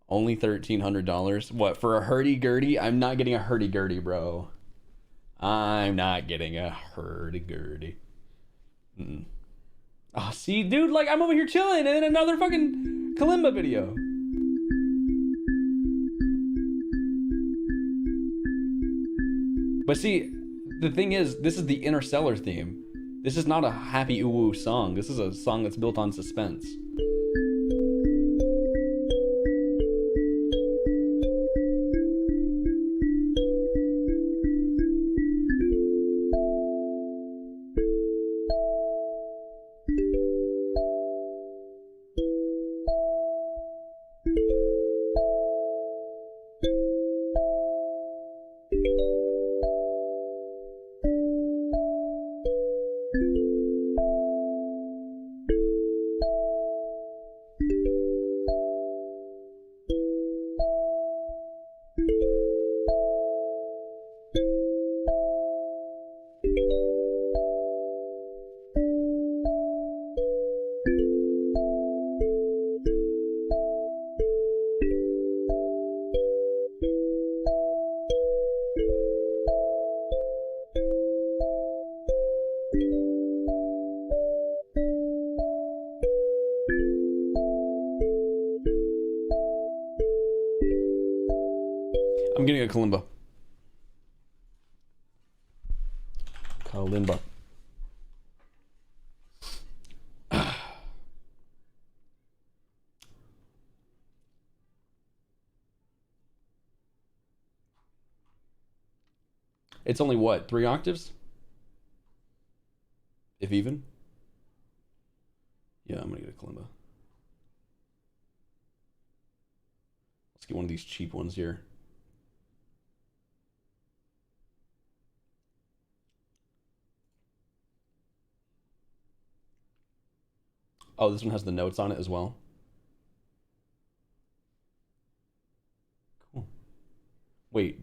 Only $1,300. What, for a hurdy-gurdy? I'm not getting a hurdy-gurdy, bro. I'm not getting a hurdy-gurdy. Oh, see, dude, like, I'm over here chilling and then another fucking kalimba video. But see, the thing is, this is the Interstellar theme. This is not a happy ooh-woo song. This is a song that's built on suspense. I'm getting a kalimba. Kalimba. It's only what, 3 octaves? If even? Yeah, I'm gonna get a kalimba. Let's get one of these cheap ones here. Oh, this one has the notes on it as well. Cool. Wait,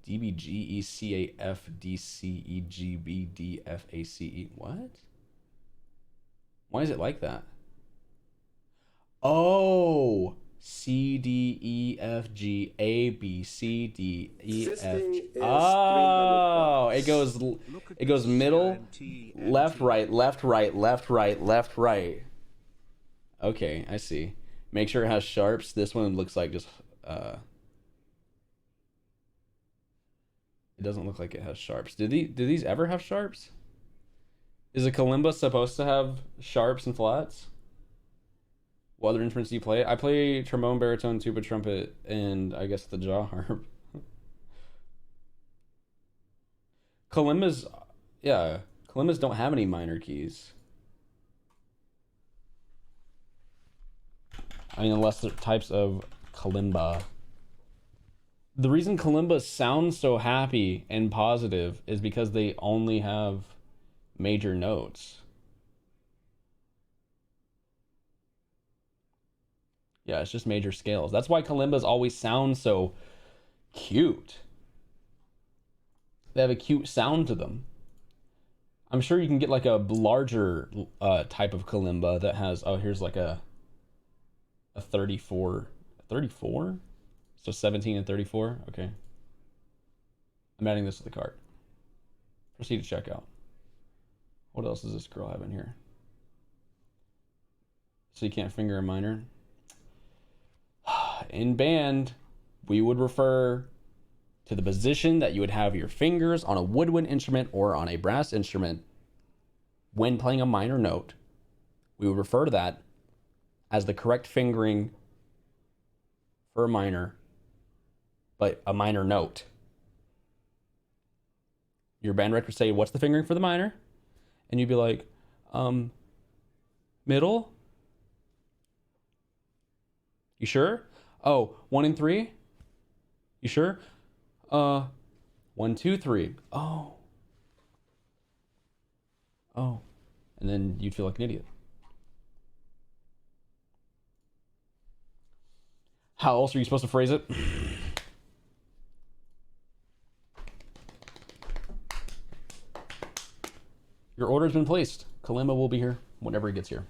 DBGECAFDCEGBDFACE. What? Why is it like that? Oh, CDEFGABCDEF. Oh, it goes middle, left, right, left, right, left, right, left, right. Okay, I see. Make sure it has sharps. This one looks like just it doesn't look like it has sharps. Do these ever have sharps? Is a kalimba supposed to have sharps and flats? What other instruments do you play? I play trombone, baritone, tuba, trumpet, and I guess the jaw harp. Kalimbas, yeah, kalimbas don't have any minor keys. I mean, unless they're types of kalimba. The reason kalimbas sound so happy and positive is because they only have major notes. Yeah, it's just major scales. That's why kalimbas always sound so cute. They have a cute sound to them. I'm sure you can get like a larger type of kalimba that has, oh, here's like a 34. 34? So 17 and 34? Okay. I'm adding this to the cart. Proceed to checkout. What else does this girl have in here? So you can't finger a minor? In band, we would refer to the position that you would have your fingers on a woodwind instrument or on a brass instrument when playing a minor note. We would refer to that as the correct fingering for a minor, but a minor note. Your band director would say, what's the fingering for the minor? And you'd be like, middle? You sure? Oh, 1 and 3? You sure? 1, 2, 3. Oh. Oh. And then you'd feel like an idiot. How else are you supposed to phrase it? Your order has been placed. Kalimba will be here whenever he gets here.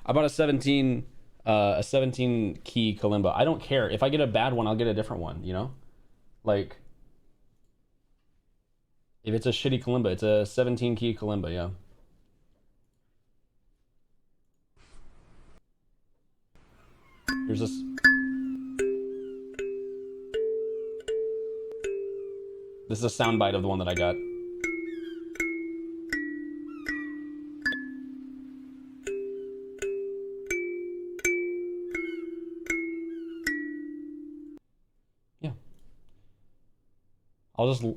I bought a 17 key kalimba. I don't care. If I get a bad one, I'll get a different one, you know? Like, if it's a shitty kalimba, it's a 17 key kalimba, yeah. Here's this. This is a soundbite of the one that I got.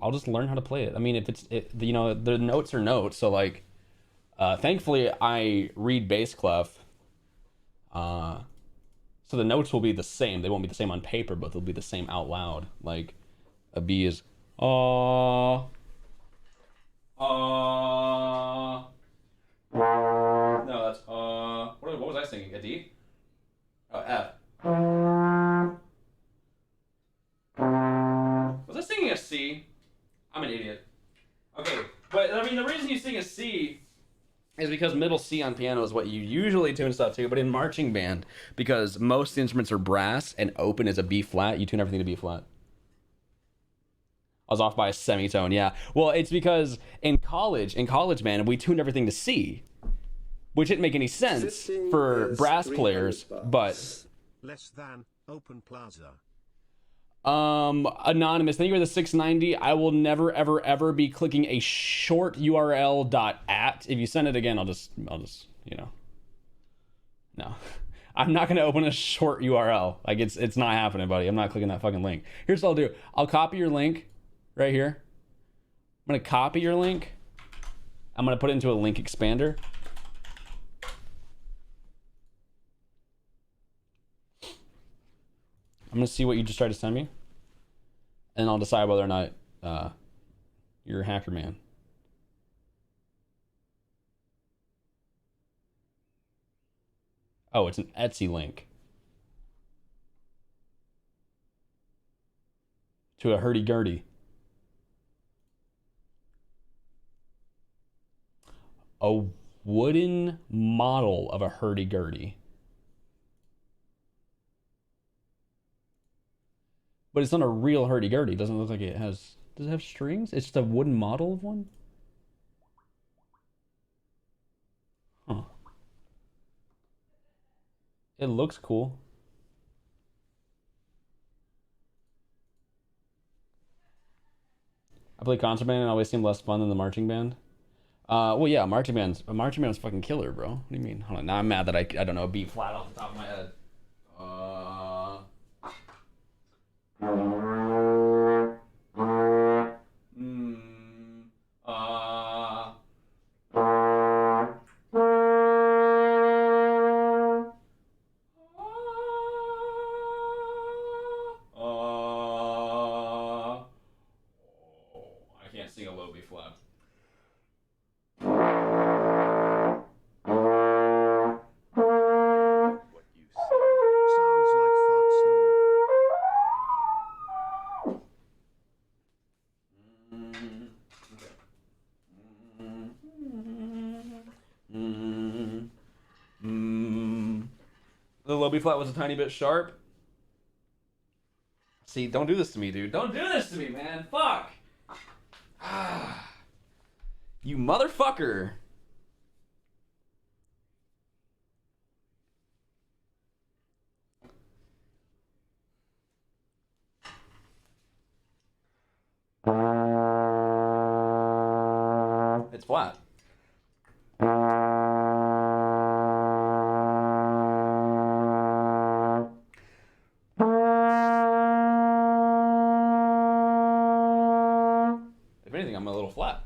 I'll just learn how to play it. I mean, if it's you know, the notes are notes, so like thankfully I read bass clef. So the notes will be the same. They won't be the same on paper, but they'll be the same out loud. Like a B is no, that's what was I singing? A D? Oh, F. Was I singing a C? I'm an idiot. Okay, but I mean, the reason you sing a C is because middle C on piano is what you usually tune stuff to, but in marching band, because most instruments are brass and open is a B flat, you tune everything to B flat. I was off by a semitone, yeah. Well, it's because in college band, we tuned everything to C, which didn't make any sense for brass players, but... Less than open plaza. Anonymous, thank you for the 690. I will never, ever, ever be clicking a short URL .at. If you send it again, I'll just, you know. No. I'm not going to open a short URL. Like, it's not happening, buddy. I'm not clicking that fucking link. Here's what I'll do. I'll copy your link right here. I'm going to copy your link. I'm going to put it into a link expander. I'm going to see what you just tried to send me. And I'll decide whether or not you're a hacker man. Oh, it's an Etsy link. To a hurdy-gurdy. A wooden model of a hurdy-gurdy. But it's not a real hurdy-gurdy. It doesn't look like it has... Does it have strings? It's just a wooden model of one? It looks cool. I play concert band and always seem less fun than the marching band. Well, yeah, marching band's fucking killer, bro. What do you mean? Hold on, now I'm mad that I don't know a beat flat off the top of my head. I can't sing a low B flat. Sounds like farts The low B flat was a tiny bit sharp. See, don't do this to me, dude. Don't do this to me, man. Fuck. You motherfucker. It's flat. If anything, I'm a little flat.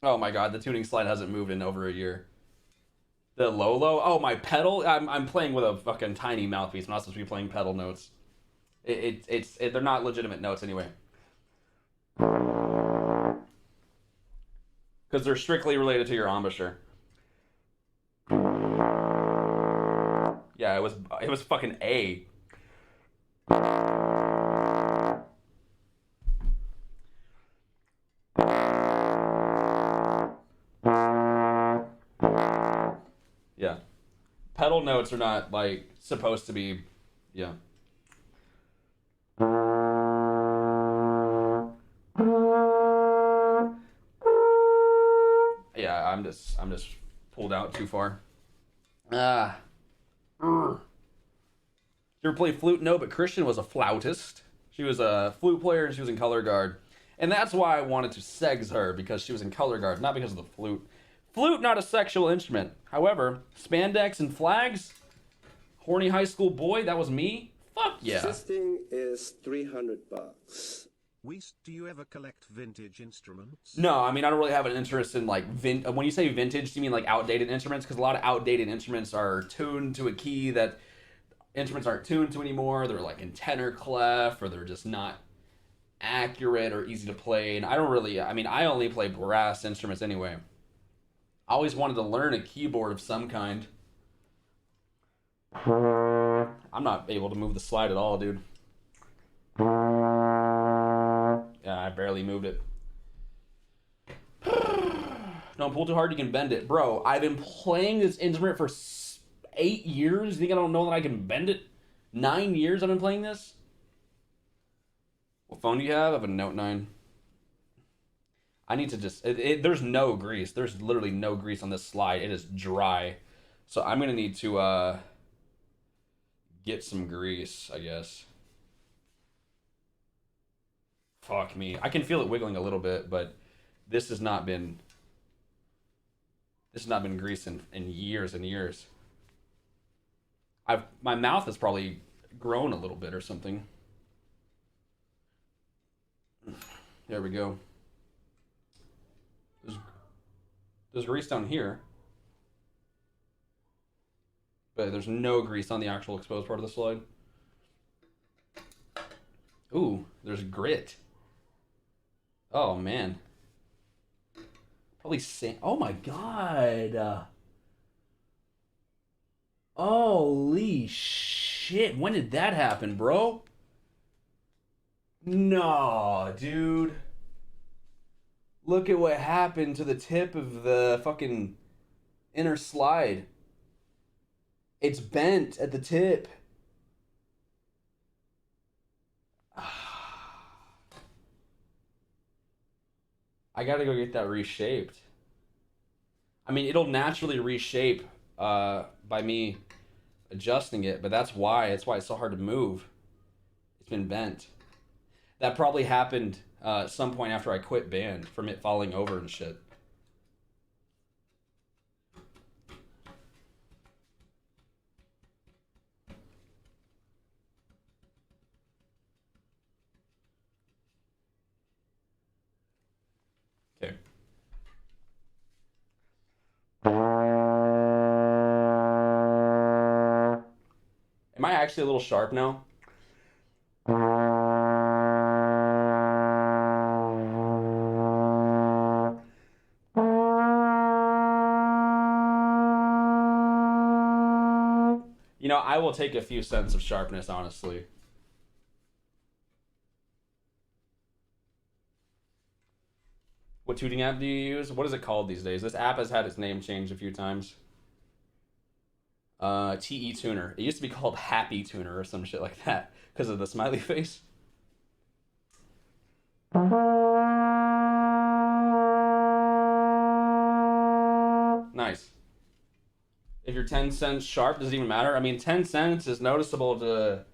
Oh my god, the tuning slide hasn't moved in over a year. The low, oh, my pedal. I'm playing with a fucking tiny mouthpiece. I'm not supposed to be playing pedal notes. They're not legitimate notes anyway. Because they're strictly related to your embouchure. Yeah, it was fucking A. Yeah. Pedal notes are not, like, supposed to be... Yeah. Yeah, I'm just pulled out too far. You ever play flute? No, but Christian was a flautist. She was a flute player and she was in color guard. And that's why I wanted to segs her, because she was in color guard, not because of the flute. Flute, not a sexual instrument. However, spandex and flags, horny high school boy, that was me. Fuck yeah. This thing is $300. Weest, do you ever collect vintage instruments? No, I mean, I don't really have an interest in, like, when you say vintage, do you mean, like, outdated instruments? Because a lot of outdated instruments are tuned to a key that instruments aren't tuned to anymore. They're, like, in tenor clef, or they're just not accurate or easy to play. And I don't really, I mean, I only play brass instruments anyway. I always wanted to learn a keyboard of some kind. I'm not able to move the slide at all, dude. Yeah, I barely moved it. Don't pull too hard, you can bend it. Bro, I've been playing this instrument for 8 years. You think I don't know that I can bend it? 9 years I've been playing this? What phone do you have? I have a Note 9. I need to just... there's no grease. There's literally no grease on this slide. It is dry. So I'm going to need to get some grease, I guess. Fuck me. I can feel it wiggling a little bit, but this has not been... This has not been greased in years and years. My mouth has probably grown a little bit or something. There we go. There's grease down here. But there's no grease on the actual exposed part of the slide. Ooh, there's grit. Oh, man. Probably sand. Oh, my God. Holy shit. When did that happen, bro? No, dude. Look at what happened to the tip of the fucking inner slide. It's bent at the tip. I gotta go get that reshaped. I mean, it'll naturally reshape by me adjusting it, but that's why it's so hard to move. It's been bent. That probably happened at some point after I quit band from it falling over and shit. Okay. Am I actually a little sharp now? You know, I will take a few cents of sharpness, honestly. What tuning app do you use? What is it called these days? This app has had its name changed a few times. TE Tuner. It used to be called Happy Tuner or some shit like that because of the smiley face. Nice. If you're 10 cents sharp, does it even matter? I mean, 10 cents is noticeable to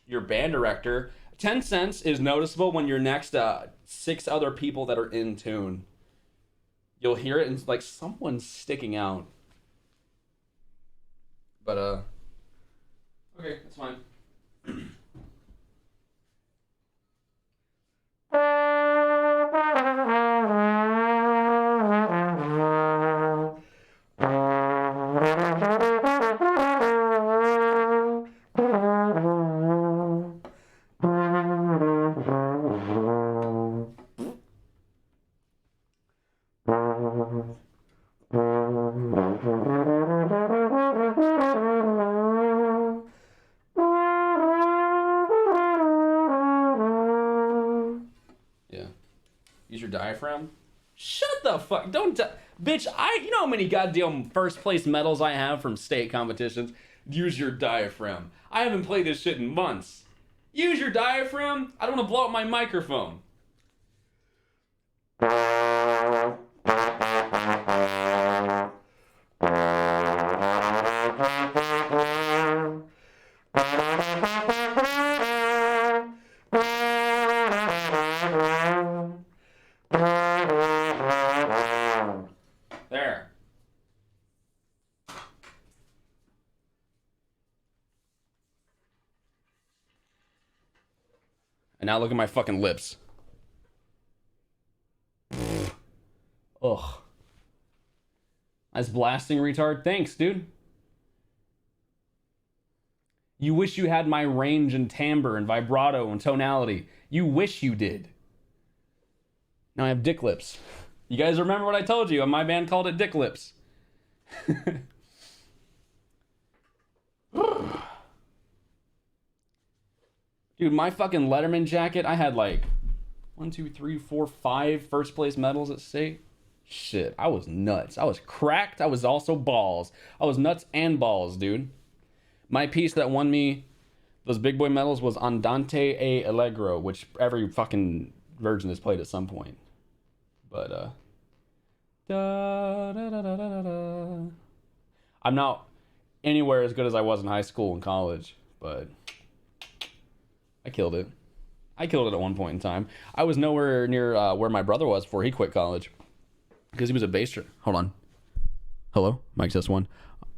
your band director. 10 cents is noticeable when you're next to 6 other people that are in tune. You'll hear it and it's like someone's sticking out. But, okay, that's fine. Use your diaphragm? Shut the fuck. Don't. Bitch, you know how many goddamn first place medals I have from state competitions? Use your diaphragm. I haven't played this shit in months. Use your diaphragm? I don't want to blow up my microphone. There. And now look at my fucking lips. Ugh. Nice blasting, retard. Thanks, dude. You wish you had my range and timbre and vibrato and tonality. You wish you did. Now I have dick lips. You guys remember what I told you? My band called it Dick Lips. Dude, my fucking Letterman jacket, I had like 1, 2, 3, 4, 5 first place medals at state. Shit, I was nuts. I was cracked. I was also balls. I was nuts and balls, dude. My piece that won me those big boy medals was Andante e Allegro, which every fucking version has played at some point. But, I'm not anywhere as good as I was in high school and college, but I killed it. I killed it at one point in time. I was nowhere near where my brother was before he quit college. Because he was a bass drummer. Hold on. Hello? Mic test 1.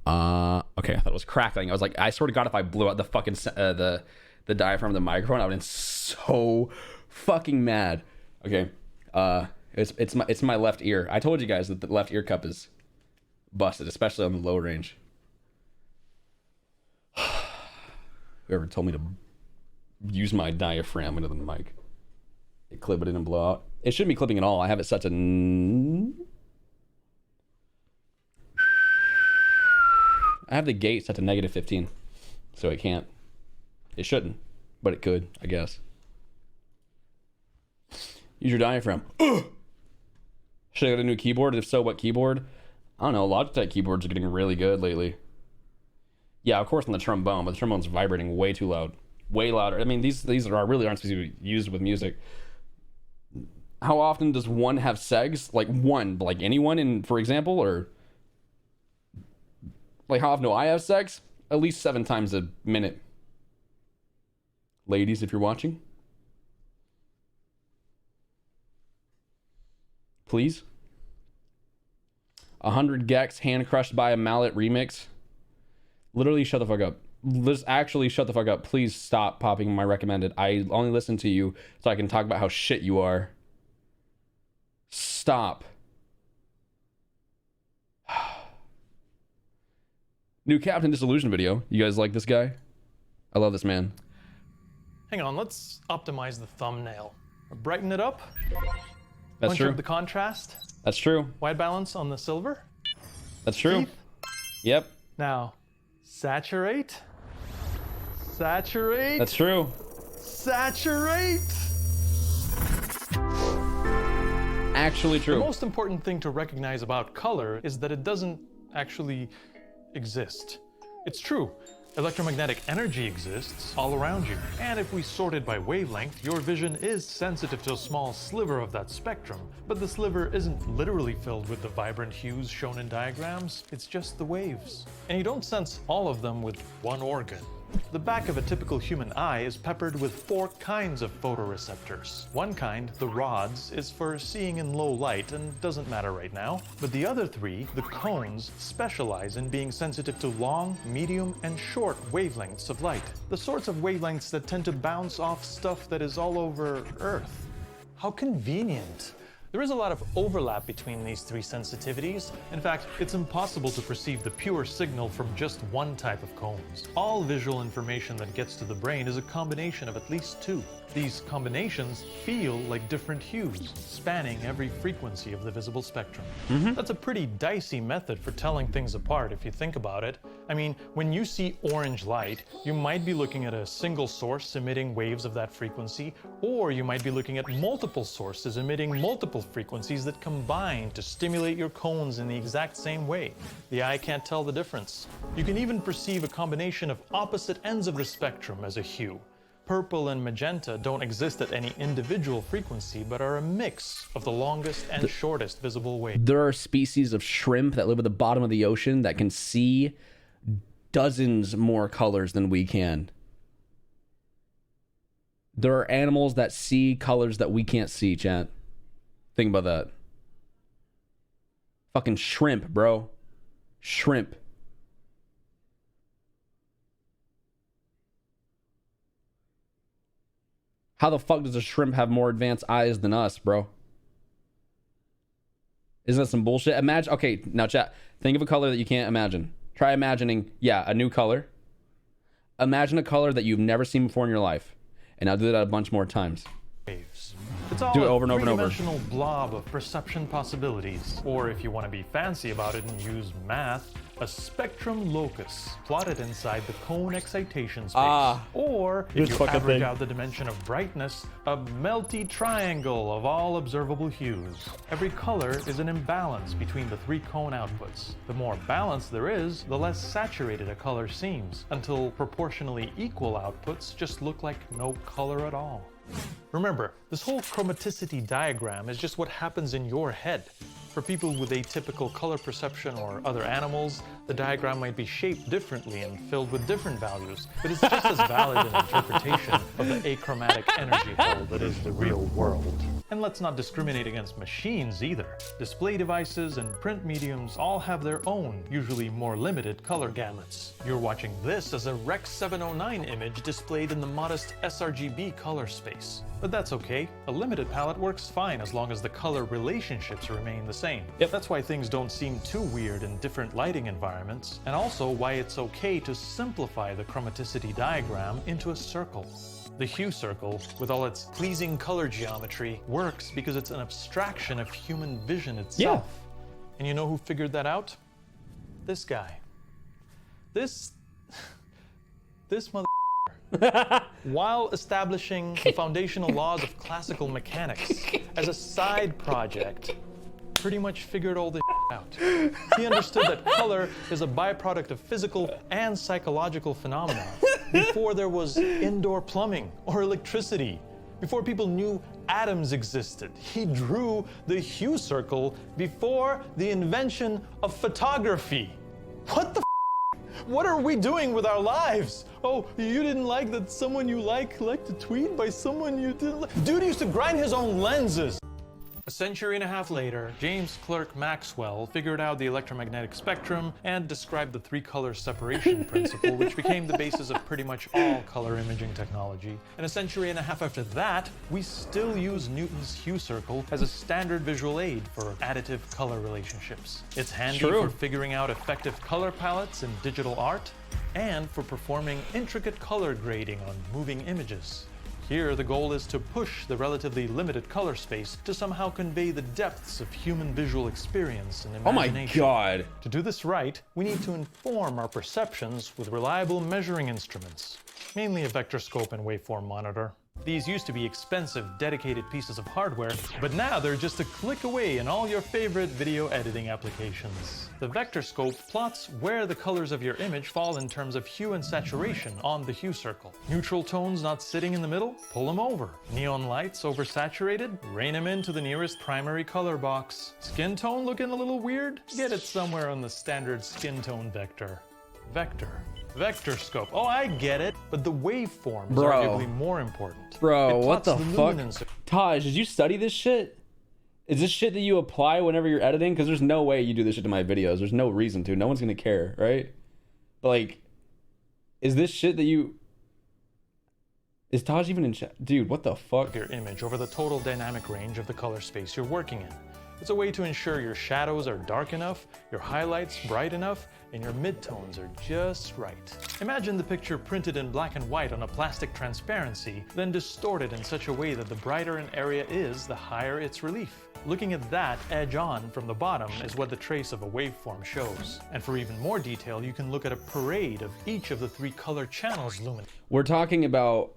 Okay, I thought it was crackling. I was like, I swear to God, if I blew out the fucking, the diaphragm of the microphone, I would have been so fucking mad. Okay. It's my left ear. I told you guys that the left ear cup is busted, especially on the low range. Whoever told me to use my diaphragm into the mic. It clip it in and blow out. It shouldn't be clipping at all. I have it set to... I have the gate set to -15. So it can't. It shouldn't. But it could, I guess. Use your diaphragm. Ugh! Should I get a new keyboard? If so, what keyboard? I don't know. Logitech keyboards are getting really good lately. Yeah, of course on the trombone, but the trombone's vibrating way too loud. Way louder. I mean, these really aren't supposed to be used with music. How often does one have segs? Like one, like anyone in, for example, or Like, how often do I have sex? At least 7 times a minute. Ladies, if you're watching. Please. 100 Gex, Hand Crushed by a Mallet remix. Literally shut the fuck up. Let's actually shut the fuck up. Please stop popping my recommended. I only listen to you so I can talk about how shit you are. Stop. New Captain Disillusion video. You guys like this guy? I love this man. Hang on, let's optimize the thumbnail. Brighten it up. That's true. Up the contrast. That's true. White balance on the silver. That's true. Yep. Now, saturate. Saturate. That's true. Saturate. Actually true. The most important thing to recognize about color is that it doesn't actually exist. It's true. Electromagnetic energy exists all around you. And if we sort it by wavelength, your vision is sensitive to a small sliver of that spectrum. But the sliver isn't literally filled with the vibrant hues shown in diagrams. It's just the waves. And you don't sense all of them with one organ. The back of a typical human eye is peppered with 4 kinds of photoreceptors. One kind, the rods, is for seeing in low light and doesn't matter right now. But the other 3, the cones, specialize in being sensitive to long, medium, and short wavelengths of light. The sorts of wavelengths that tend to bounce off stuff that is all over Earth. How convenient. There is a lot of overlap between these 3 sensitivities. In fact, it's impossible to perceive the pure signal from just one type of cones. All visual information that gets to the brain is a combination of at least 2. These combinations feel like different hues, spanning every frequency of the visible spectrum. That's a pretty dicey method for telling things apart if you think about it. I mean, when you see orange light, you might be looking at a single source emitting waves of that frequency, or you might be looking at multiple sources emitting multiple frequencies that combine to stimulate your cones in the exact same way. The eye can't tell the difference. You can even perceive a combination of opposite ends of the spectrum as a hue. Purple and magenta don't exist at any individual frequency, but are a mix of the longest and shortest visible waves. There are species of shrimp that live at the bottom of the ocean that can see dozens more colors than we can. There are animals that see colors that we can't see, chat. Think about that. Fucking shrimp, bro. Shrimp. How the fuck does a shrimp have more advanced eyes than us, bro? Isn't that some bullshit? Imagine, okay, now chat, think of a color that you can't imagine. Try imagining, yeah, a new color. Imagine a color that you've never seen before in your life. And now do that a bunch more times. It's all do it over and over and over. A three-dimensional blob of perception possibilities. Or if you want to be fancy about it and use math, a spectrum locus plotted inside the cone excitation space. Or if you average out the dimension of brightness, a melty triangle of all observable hues. Every color is an imbalance between the 3 cone outputs. The more balance there is, the less saturated a color seems, until proportionally equal outputs just look like no color at all. Remember, this whole chromaticity diagram is just what happens in your head. For people with atypical color perception or other animals, the diagram might be shaped differently and filled with different values, but it's just as valid an interpretation of the achromatic energy whole that is the real world. And let's not discriminate against machines either. Display devices and print mediums all have their own, usually more limited color gamuts. You're watching this as a Rec 709 image displayed in the modest sRGB color space. But that's okay. A limited palette works fine as long as the color relationships remain the same. That's why things don't seem too weird in different lighting environments, and also why it's okay to simplify the chromaticity diagram into a circle. The hue circle, with all its pleasing color geometry, works because it's an abstraction of human vision itself. And you know who figured that out? This guy. This mother. While establishing the foundational laws of classical mechanics as a side project, pretty much figured all this out. He understood that color is a byproduct of physical and psychological phenomena before there was indoor plumbing or electricity, before people knew atoms existed. He drew the hue circle before the invention of photography. What the What are we doing with our lives? Oh, you didn't like that someone you liked a tweet by someone you didn't like? Dude used to grind his own lenses. A century and a half later, James Clerk Maxwell figured out the electromagnetic spectrum and described the three-color separation principle, which became the basis of pretty much all color imaging technology. And a century and a half after that, we still use Newton's hue circle as a standard visual aid for additive color relationships. It's handy for figuring out effective color palettes in digital art and for performing intricate color grading on moving images. Here, the goal is to push the relatively limited color space to somehow convey the depths of human visual experience and imagination. Oh my god. To do this right, we need to inform our perceptions with reliable measuring instruments, mainly a vectorscope and waveform monitor. These used to be expensive, dedicated pieces of hardware, but now they're just a click away in all your favorite video editing applications. The vectorscope plots where the colors of your image fall in terms of hue and saturation on the hue circle. Neutral tones not sitting in the middle? Pull them over. Neon lights oversaturated? Rein them into the nearest primary color box. Skin tone looking a little weird? Get it somewhere on the standard skin tone vector. Vector. Vectorscope. Oh, I get it, but the waveform is arguably more important. Bro, what the fuck? Taj, did you study this shit? Is this shit that you apply whenever you're editing? Because there's no way you do this shit to my videos. There's no reason to. No one's gonna care, right? But like, is this shit that you... Is Taj even in chat? Dude, what the fuck? Your image over the total dynamic range of the color space you're working in. It's a way to ensure your shadows are dark enough, your highlights bright enough, and your midtones are just right. Imagine the picture printed in black and white on a plastic transparency, then distorted in such a way that the brighter an area is, the higher its relief. Looking at that edge on from the bottom is what the trace of a waveform shows. And for even more detail, you can look at a parade of each of the three color channels lumen. We're talking about,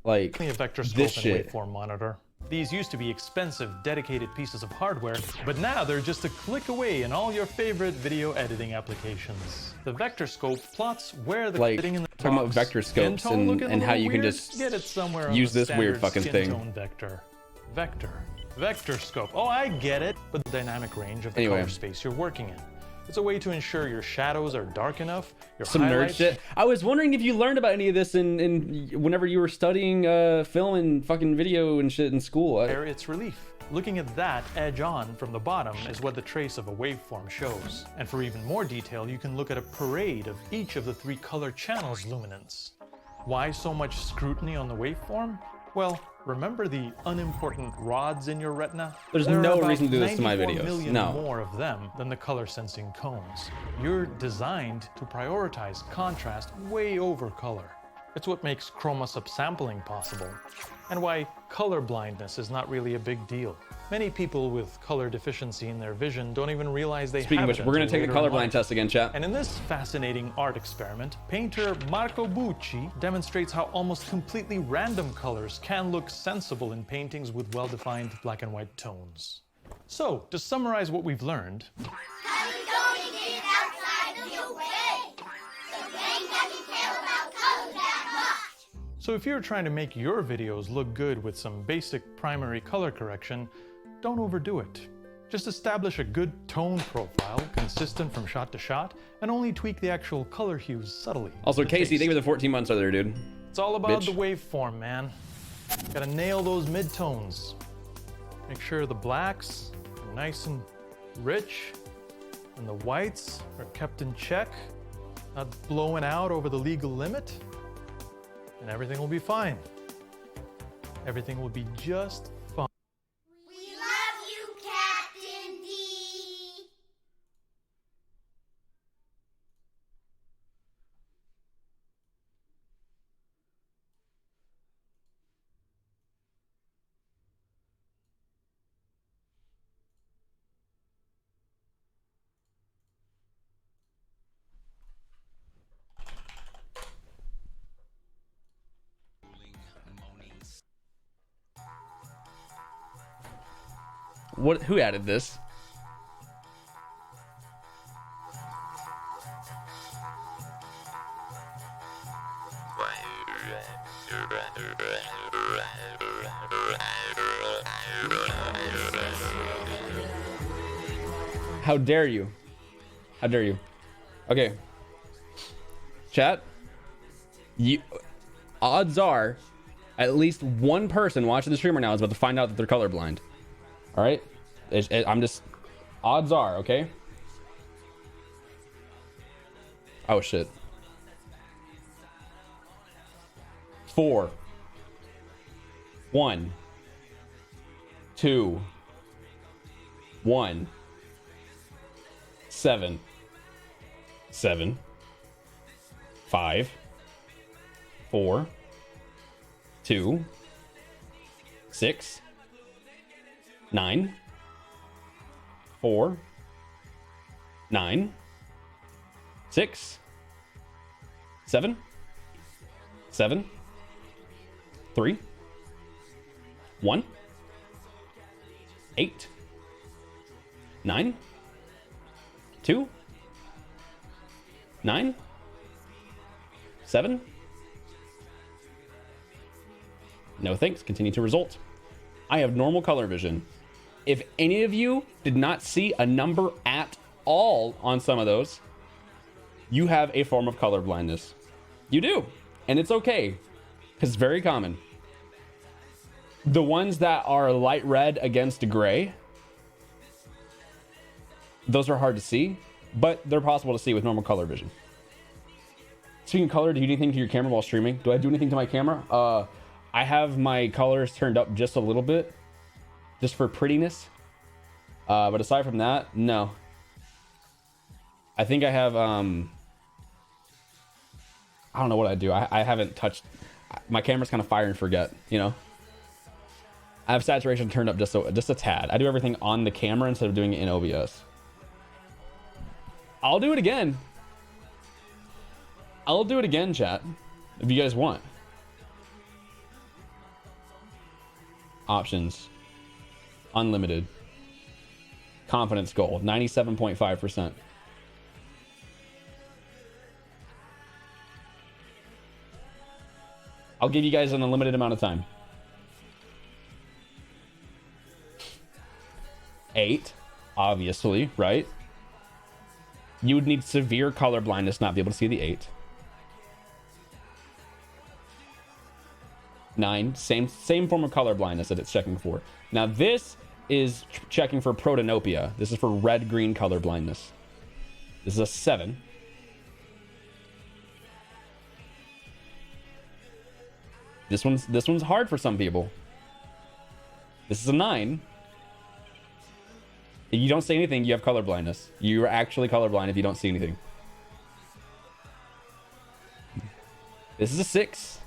like, a vectorscope this and shit. waveform monitor. These used to be expensive, dedicated pieces of hardware, but now they're just a click away in all your favorite video editing applications. The vectorscope plots where the Like, fitting in the talking about box. vectorscopes Skin tone looking a and how little you can weird? just Get it somewhere on use the this weird standard fucking skin thing. tone vector. Vector. Vectorscope. Oh, I get it, but the dynamic range of the Anyway. color space you're working in. It's a way to ensure your shadows are dark enough, your Some nerd highlights... shit. I was wondering if you learned about any of this in whenever you were studying film and fucking video and shit in school. Its relief. Looking at that edge on from the bottom is what the trace of a waveform shows. And for even more detail, you can look at a parade of each of the three color channels luminance. Why so much scrutiny on the waveform? Well, remember the unimportant rods in your retina? There's There are no about reason to do this to my 94 videos. million No. more of them than the color sensing cones. You're designed to prioritize contrast way over color. It's what makes chroma subsampling possible, and why color blindness is not really a big deal. Many people with color deficiency in their vision don't even realize they Speaking have of which, it we're gonna until take the later in colorblind life. test again, chat. And in this fascinating art experiment, painter Marco Bucci demonstrates how almost completely random colors can look sensible in paintings with well-defined black and white tones. So, to summarize what we've learned, so if you're trying to make your videos look good with some basic primary color correction, don't overdo it. Just establish a good tone profile, consistent from shot to shot, and only tweak the actual color hues subtly. Also, Casey, thank you for the 14 months over there, dude. It's all about Bitch. the waveform, man. Gotta nail those midtones. Make sure the blacks are nice and rich, and the whites are kept in check, not blowing out over the legal limit, and everything will be fine. Everything will be just fine. We love you, Captain D. What? Who added this? How dare you? How dare you? Okay, Chat, odds are at least one person watching the streamer now is about to find out that they're colorblind. All right? I'm just... Odds are, okay? Oh, shit. 4. 1. 2. 1. 7. 7. 5. 4. 2. 6. 9. 4. 9. 6. 7. 7. 3. 1. 8. 9. 2. 9. 7. No thanks. Continue to result. I have normal color vision. If any of you did not see a number at all on some of those, you have a form of color blindness. You do. And it's okay. Because it's very common. The ones that are light red against gray, those are hard to see, but they're possible to see with normal color vision. Speaking of color, do you do anything to your camera while streaming? Do I do anything to my camera? I have my colors turned up just a little bit, just for prettiness. But aside from that, no. I think I have, I don't know what I do. I haven't touched, my camera's kind of fire and forget, you know? I have saturation turned up just a tad. I do everything on the camera instead of doing it in OBS. I'll do it again. I'll do it again, chat, if you guys want. Options. Unlimited. Confidence goal, 97.5%. I'll give you guys an unlimited amount of time. 8, obviously, right? You would need severe color blindness to not be able to see the 8. 9, same form of color blindness that it's checking for. Now this is checking for protanopia. This is for red-green color blindness. This is a 7. This one's hard for some people. This is a 9. If you don't see anything, you have color blindness. You're actually colorblind if you don't see anything. This is a 6.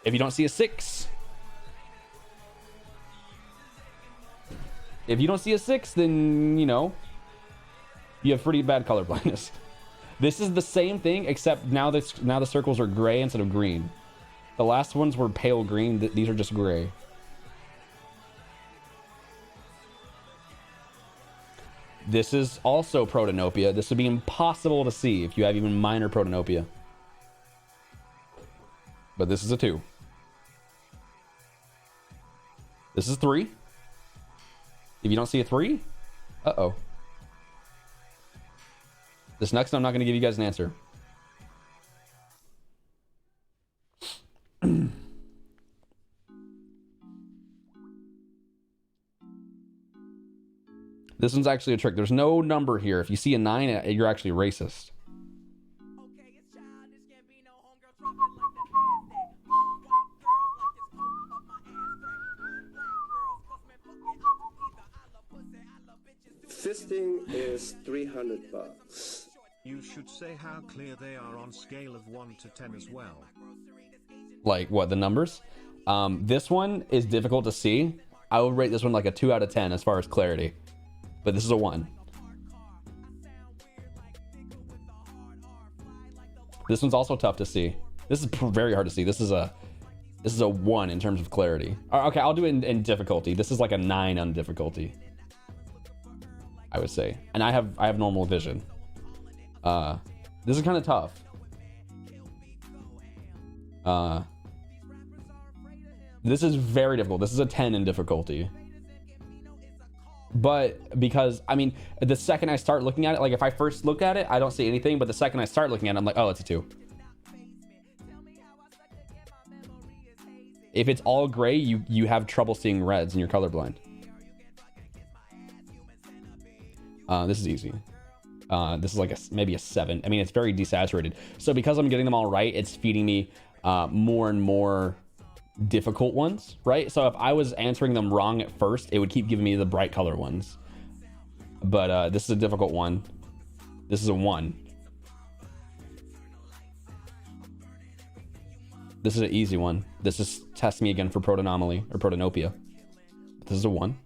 If you don't see a 6. If you don't see a 6, then, you know, you have pretty bad color blindness. This is the same thing, except now the circles are gray instead of green. The last ones were pale green. These are just gray. This is also protanopia. This would be impossible to see if you have even minor protanopia. But this is a 2. This is 3. If you don't see a 3, uh-oh. This next one, I'm not going to give you guys an answer. This one's actually a trick. There's no number here. If you see a 9, you're actually racist. Fisting is $300. You should say how clear they are on scale of 1 to 10 as well. Like what, the numbers? This one is difficult to see. I would rate this one like a 2 out of 10 as far as clarity. But this is a 1. This one's also tough to see. This is very hard to see. This is a 1 in terms of clarity. Okay, I'll do it in difficulty. This is like a 9 on difficulty, I would say. And I have normal vision. This is kind of tough. This is very difficult. This is a 10 in difficulty. But because, I mean, the second I start looking at it, like if I first look at it, I don't see anything. But the second I start looking at it, I'm like, oh, it's a 2. If it's all gray, you have trouble seeing reds and you're colorblind. This is easy. This is like maybe a 7. I mean, it's very desaturated. So because I'm getting them all right, it's feeding me more and more difficult ones, right? So if I was answering them wrong at first, it would keep giving me the bright color ones. But this is a difficult one. This is a 1. This is an easy one. This is test me again for protonomaly or protonopia. This is a 1.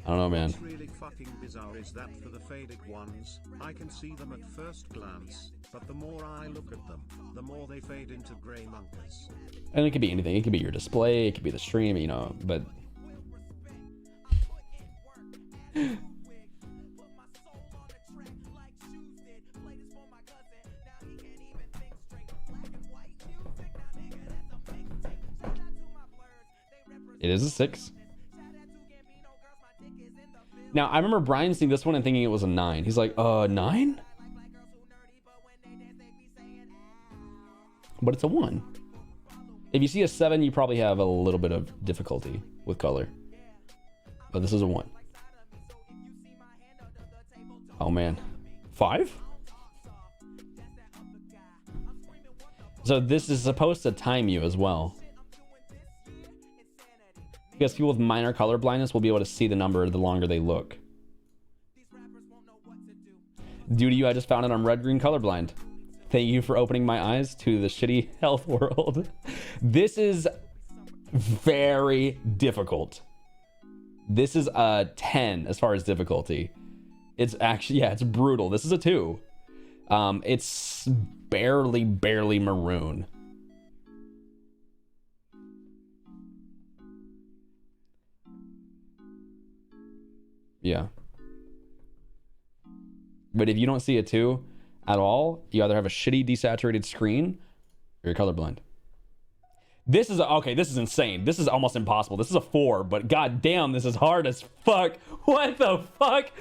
I don't know, man. What's really fucking bizarre is that for the faded ones, I can see them at first glance, but the more I look at them, the more they fade into gray monkeys. And it could be anything. It could be your display. It could be the stream, you know, but... It is a 6. Now, I remember Brian seeing this one and thinking it was a 9. He's like, 9? But it's a 1. If you see a 7, you probably have a little bit of difficulty with color. But this is a 1. Oh, man. 5? So this is supposed to time you as well. Because people with minor color blindness will be able to see the number the longer they look. Due to you, I just found out I'm red-green colorblind. Thank you for opening my eyes to the shitty health world. This is very difficult. This is a 10 as far as difficulty. It's actually, yeah, it's brutal. This is a 2. It's barely maroon. Yeah. But if you don't see a 2 at all, you either have a shitty desaturated screen or you're colorblind. This is okay. This is insane. This is almost impossible. This is a 4, but god damn, this is hard as fuck. What the fuck?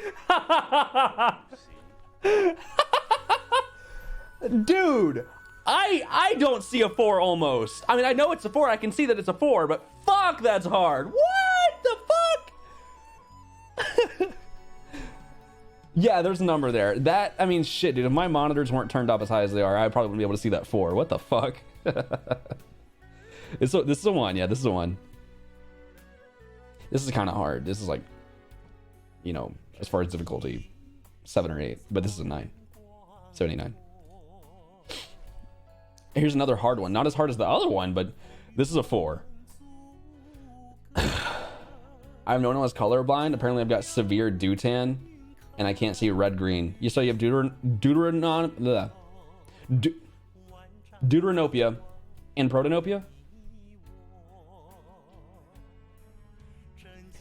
Dude, I don't see a 4 almost. I mean, I know it's a 4. I can see that it's a 4, but fuck, that's hard. What the fuck? Yeah, there's a number there. That, I mean, shit, dude. If my monitors weren't turned up as high as they are, I probably wouldn't be able to see that 4. What the fuck? This is a 1. Yeah, this is a 1. This is kind of hard. This is like, you know, as far as difficulty, 7 or 8. But this is a 9. 79. Here's another hard one. Not as hard as the other one, but this is a 4. I'm known as colorblind. Apparently, I've got severe deutan, and I can't see red-green. You saw you have deuteranopia and protonopia.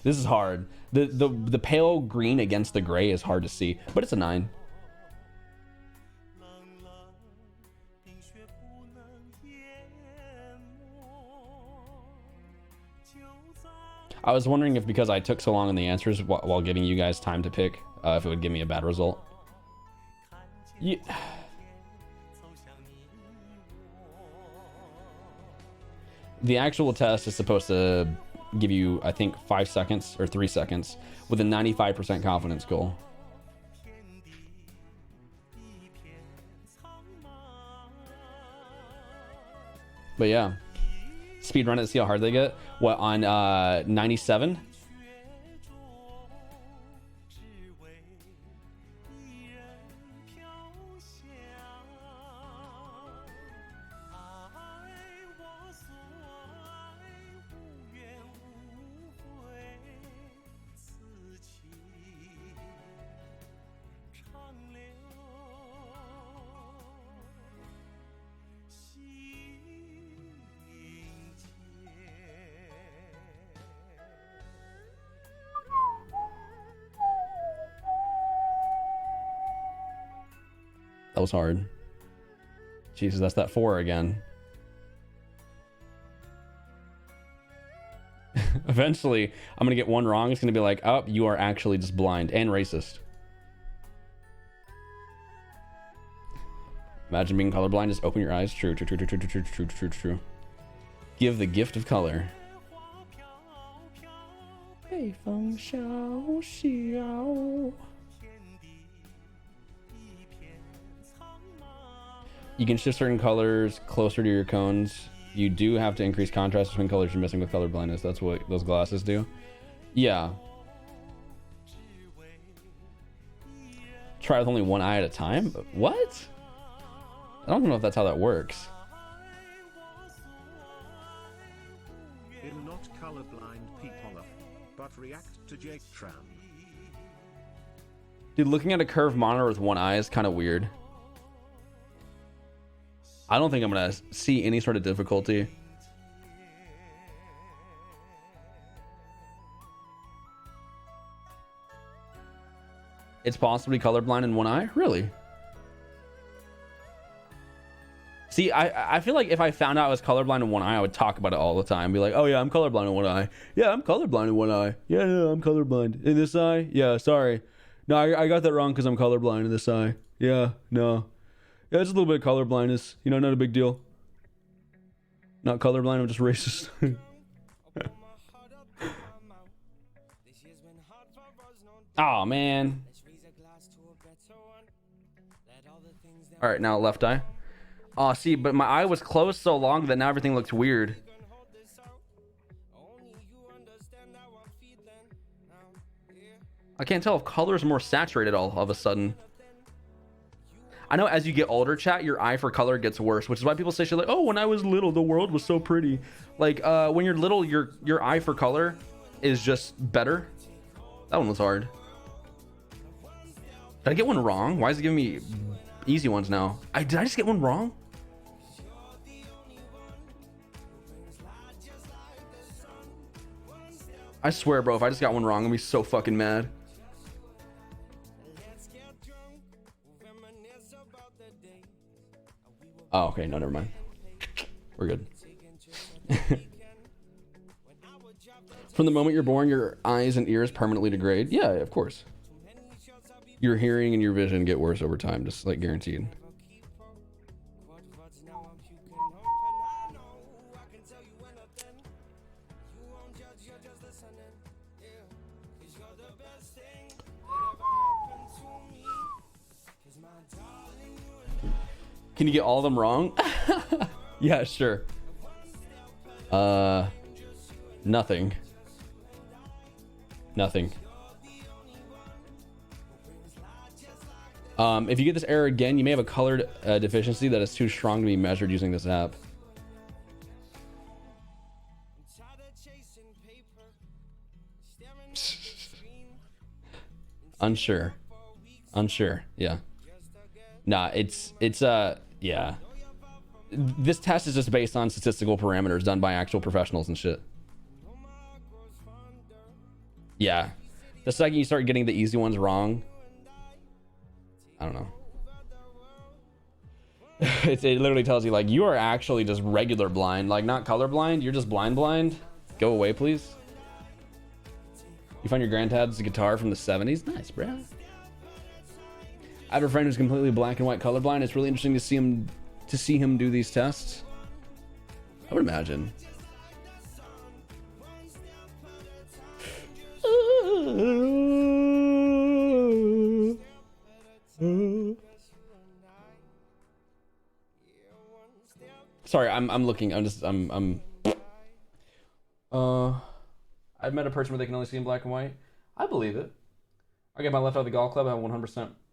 This is hard. The pale green against the gray is hard to see, but it's a 9. I was wondering if because I took so long on the answers while giving you guys time to pick, if it would give me a bad result. Yeah. The actual test is supposed to give you, I think, 5 seconds or 3 seconds with a 95% confidence goal. But yeah. Speed run it to see how hard they get. What, on 97? That was hard. Jesus, that's that 4 again. Eventually, I'm gonna get one wrong. It's gonna be like, oh, you are actually just blind and racist. Imagine being colorblind. Just open your eyes. True. True. Give the gift of color. You can shift certain colors closer to your cones. You do have to increase contrast between colors you're missing with color blindness. That's what those glasses do. Yeah. Try with only one eye at a time? What? I don't know if that's how that works. It'll not colorblind people up, but react to Jake Tran. Dude, looking at a curved monitor with one eye is kind of weird. I don't think I'm gonna see any sort of difficulty. It's possibly colorblind in one eye? Really? See, I feel like if I found out I was colorblind in one eye, I would talk about it all the time. Be like, oh yeah, I'm colorblind in one eye. Yeah, I'm colorblind in one eye. Yeah, no, I'm colorblind. In this eye? Yeah, sorry. No, I got that wrong because I'm colorblind in this eye. Yeah, no. Yeah, it's a little bit of color blindness. You know, not a big deal. Not colorblind, I'm just racist. Oh, man. Alright, now left eye. Oh, see, but my eye was closed so long that now everything looks weird. I can't tell if color is more saturated all of a sudden. I know as you get older, chat, your eye for color gets worse, which is why people say shit like, oh, when I was little, the world was so pretty. Like, when you're little, your eye for color is just better. That one was hard. Did I get one wrong? Why is it giving me easy ones now? Did I just get one wrong? I swear, bro, if I just got one wrong, I'm gonna be so fucking mad. Oh, okay, no, never mind. We're good. From the moment you're born, your eyes and ears permanently degrade. Yeah, of course. Your hearing and your vision get worse over time, just like guaranteed. Can you get all of them wrong? Yeah, sure. Nothing. Nothing. If you get this error again, you may have a colored deficiency that is too strong to be measured using this app. Unsure. Yeah. Nah, yeah. This test is just based on statistical parameters done by actual professionals and shit. Yeah. The second you start getting the easy ones wrong, I don't know. It literally tells you, like, you are actually just regular blind, like, not colorblind. You're just blind. Go away, please. You find your granddad's guitar from the 70s? Nice, bro. I have a friend who's completely black and white colorblind. It's really interesting to see him do these tests. I would imagine. Sorry, I'm looking. I've met a person where they can only see in black and white. I believe it. I get my left eye of the golf club. I have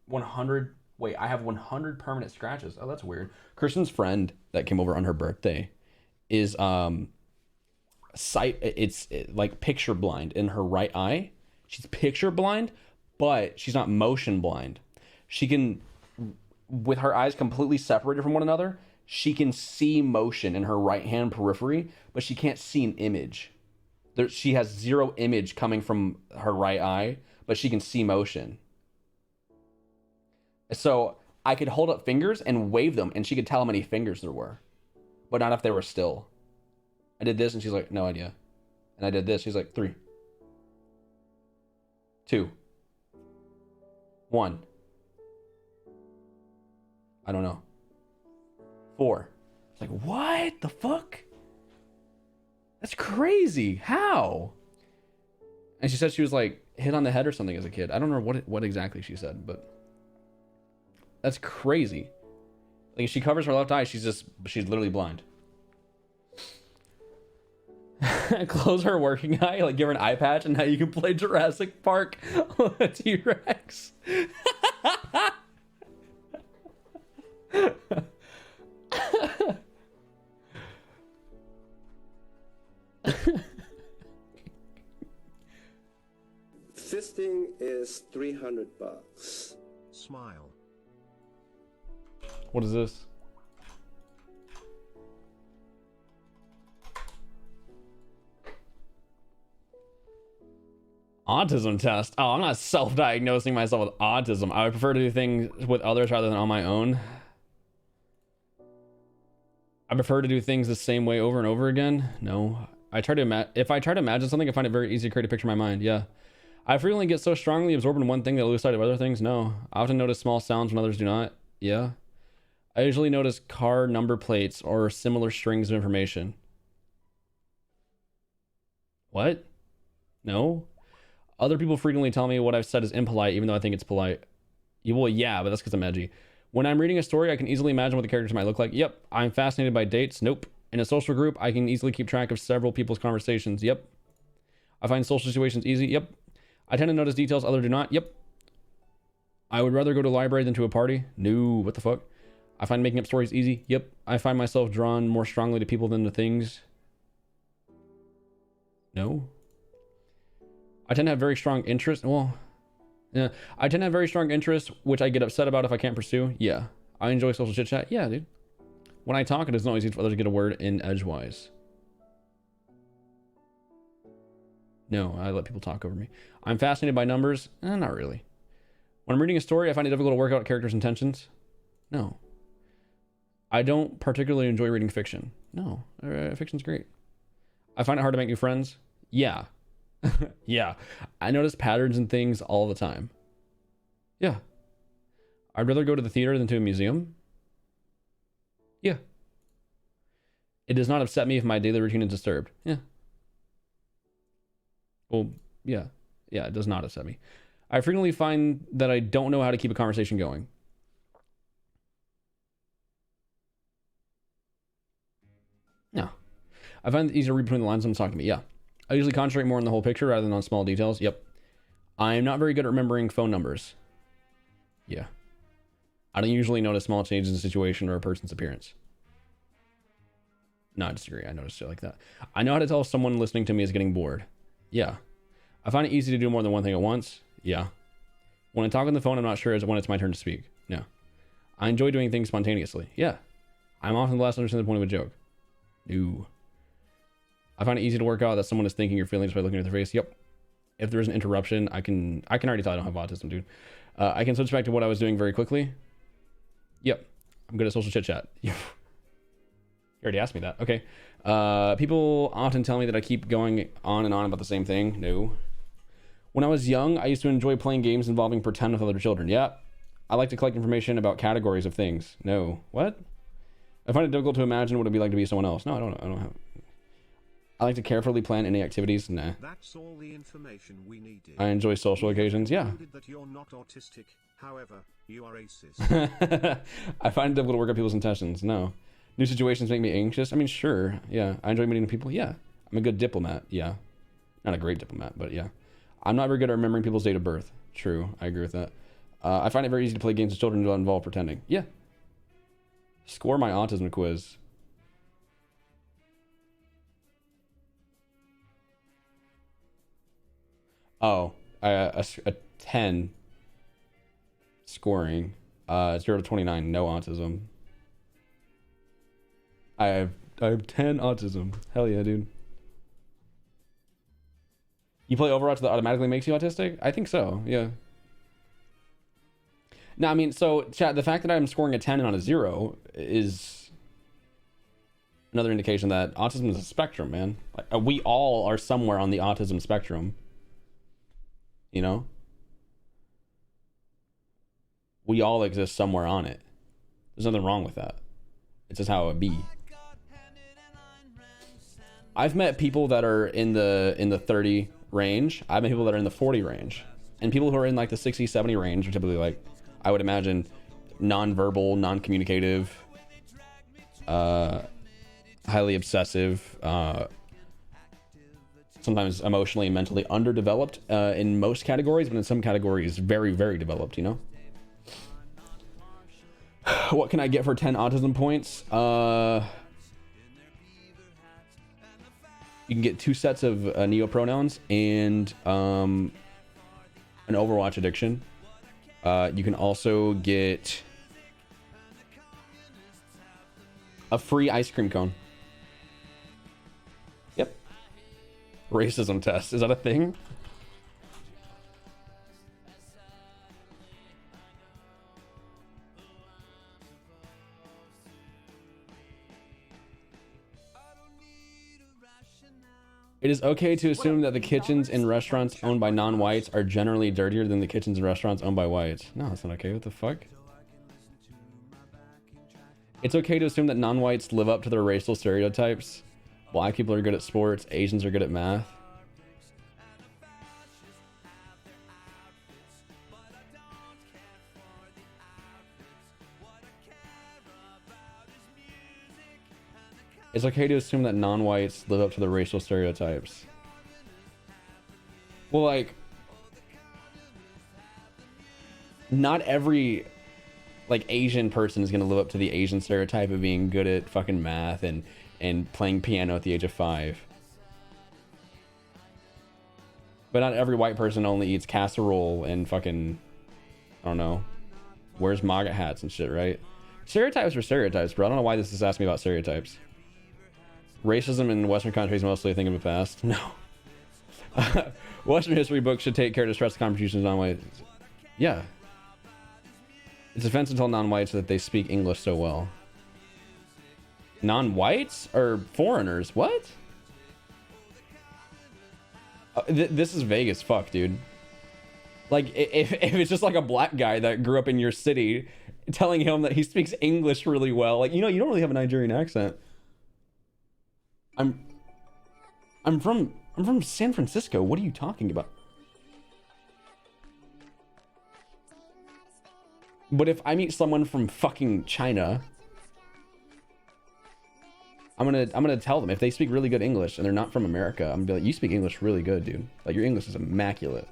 100. Wait, I have 100 permanent scratches. Oh, that's weird. Kristen's friend that came over on her birthday is like picture blind in her right eye. She's picture blind, but she's not motion blind. She can, with her eyes completely separated from one another, she can see motion in her right hand periphery, but she can't see an image. She has zero image coming from her right eye, but she can see motion. So I could hold up fingers and wave them, and she could tell how many fingers there were, but not if they were still. I did this, and she's like, no idea. And I did this. She's like, 3, 2, 1. I don't know. 4. It's like, what the fuck? That's crazy. How? And she said she was like hit on the head or something as a kid. I don't know what exactly she said, but that's crazy. Like, she covers her left eye, she's literally blind. Close her working eye, like give her an eye patch, and now you can play Jurassic Park on a T-Rex. Fisting is $300. Smile. What is this? Autism test. Oh, I'm not self-diagnosing myself with autism. I would prefer to do things with others rather than on my own. I prefer to do things the same way over and over again. No. If I try to imagine something, I find it very easy to create a picture in my mind. Yeah. I frequently get so strongly absorbed in one thing that I lose sight of other things. No. I often notice small sounds when others do not. Yeah. I usually notice car number plates or similar strings of information. What? No. Other people frequently tell me what I've said is impolite, even though I think it's polite. Well, yeah, but that's because I'm edgy. When I'm reading a story, I can easily imagine what the characters might look like. Yep. I'm fascinated by dates. Nope. In a social group, I can easily keep track of several people's conversations. Yep. I find social situations easy. Yep. I tend to notice details others do not. Yep. I would rather go to a library than to a party. No. What the fuck? I find making up stories easy. Yep. I find myself drawn more strongly to people than to things. No. I tend to have very strong interest. Well, yeah. I tend to have very strong interest, which I get upset about if I can't pursue. Yeah. I enjoy social chit chat. Yeah, dude. When I talk, it isn't always easy for others to get a word in edgewise. No, I let people talk over me. I'm fascinated by numbers. Not really. When I'm reading a story, I find it difficult to work out characters' intentions. No. I don't particularly enjoy reading fiction. No. Fiction's great. I find it hard to make new friends. Yeah. Yeah. I notice patterns in things all the time. Yeah. I'd rather go to the theater than to a museum. Yeah. It does not upset me if my daily routine is disturbed. Yeah. Well, yeah. Yeah, it does not upset me. I frequently find that I don't know how to keep a conversation going. No. I find it easier to read between the lines when someone's talking to me. Yeah. I usually concentrate more on the whole picture rather than on small details. Yep. I'm not very good at remembering phone numbers. Yeah. I don't usually notice small changes in a situation or a person's appearance. No, I disagree. I noticed it like that. I know how to tell if someone listening to me is getting bored. Yeah. I find it easy to do more than one thing at once. Yeah. When I talk on the phone, I'm not sure when it's my turn to speak. No. I enjoy doing things spontaneously. Yeah. I'm often the last to understand the point of a joke. No. I find it easy to work out that someone is thinking your feelings by looking at their face. Yep. If there's an interruption, I can already tell I don't have autism, dude. I can switch back to what I was doing very quickly. Yep. I'm good at social chit chat. You already asked me that. Okay. People often tell me that I keep going on and on about the same thing. No. When I was young, I used to enjoy playing games involving pretend with other children. Yeah. I like to collect information about categories of things. No. What? I find it difficult to imagine what it'd be like to be someone else. No, I don't have. I like to carefully plan any activities. Nah. That's all the information we needed. I enjoy social occasions. Yeah. That you're not autistic. However, you are racist. I find it difficult to work out people's intentions. No. New situations make me anxious. I mean, sure. Yeah. I enjoy meeting people. Yeah. I'm a good diplomat. Yeah. Not a great diplomat, but yeah. I'm not very good at remembering people's date of birth. True. I agree with that. I find it very easy to play games with children that involve pretending. Yeah. Score my autism quiz. Oh, a 10 scoring. 0 to 29, no autism. I have 10 autism. Hell yeah, dude. You play Overwatch that automatically makes you autistic? I think so, yeah. No, I mean, so, chat, the fact that I'm scoring a 10 and not a 0 is... another indication that autism is a spectrum, man. Like, we all are somewhere on the autism spectrum. You know? We all exist somewhere on it. There's nothing wrong with that. It's just how it be. I've met people that are in the 30 range. I've met people that are in the 40 range. And people who are in like the 60, 70 range are typically like, I would imagine, non-verbal, non-communicative, highly obsessive, sometimes emotionally and mentally underdeveloped in most categories, but in some categories very, very developed, you know? What can I get for 10 autism points? You can get 2 sets of neopronouns and an Overwatch addiction. You can also get a free ice cream cone. Yep. Racism test. Is that a thing? It is okay to assume that the kitchens in restaurants owned by non-whites are generally dirtier than the kitchens in restaurants owned by whites. No, that's not okay. What the fuck? It's okay to assume that non-whites live up to their racial stereotypes. Black people are good at sports. Asians are good at math. It's okay to assume that non-whites live up to the racial stereotypes. Well, like, not every, like, Asian person is going to live up to the Asian stereotype of being good at fucking math and playing piano at the age of 5. But not every white person only eats casserole and fucking, I don't know, wears MAGA hats and shit, right? Stereotypes are stereotypes, bro. I don't know why this is asking me about stereotypes. Racism in Western countries mostly a thing of the past. No. Western history books should take care to stress the contributions of non-whites. Yeah. It's offensive to tell non-whites that they speak English so well. Non-whites or foreigners? What? This is vague as fuck, dude. Like, if it's just like a black guy that grew up in your city telling him that he speaks English really well, like, you know, you don't really have a Nigerian accent. I'm from San Francisco. What are you talking about? But if I meet someone from fucking China, I'm gonna tell them if they speak really good English and they're not from America, I'm gonna be like, you speak English really good, dude. Like, your English is immaculate.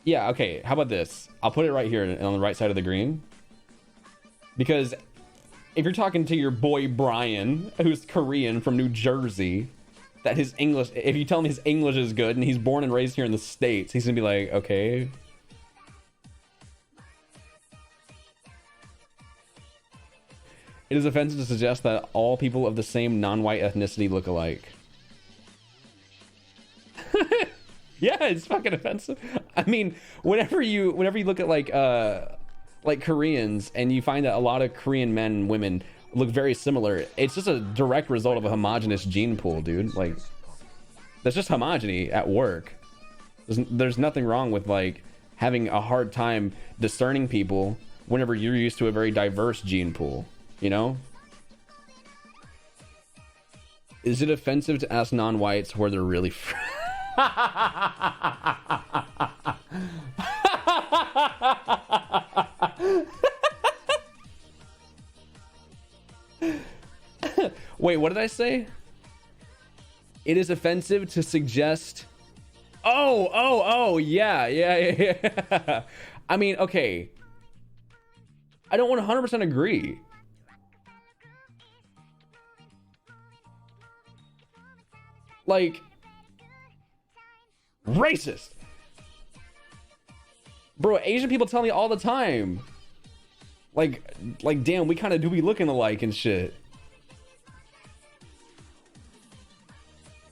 Yeah, okay, how about this? I'll put it right here on the right side of the green. Because if you're talking to your boy Brian, who's Korean from New Jersey, that his English, if you tell him his English is good and he's born and raised here in the States, he's gonna be like, okay. It is offensive to suggest that all people of the same non-white ethnicity look alike. Yeah, it's fucking offensive. I mean, whenever you look at like Koreans and you find that a lot of Korean men and women look very similar, it's just a direct result of a homogenous gene pool, dude. Like, that's just homogeny at work. There's nothing wrong with like having a hard time discerning people whenever you're used to a very diverse gene pool, you know? Is it offensive to ask non-whites where they're really from? Wait, what did I say? It is offensive to suggest. Oh, yeah. I mean, okay. I don't 100% agree. Like, racist. Bro, Asian people tell me all the time. Like damn, we kind of do be looking alike and shit.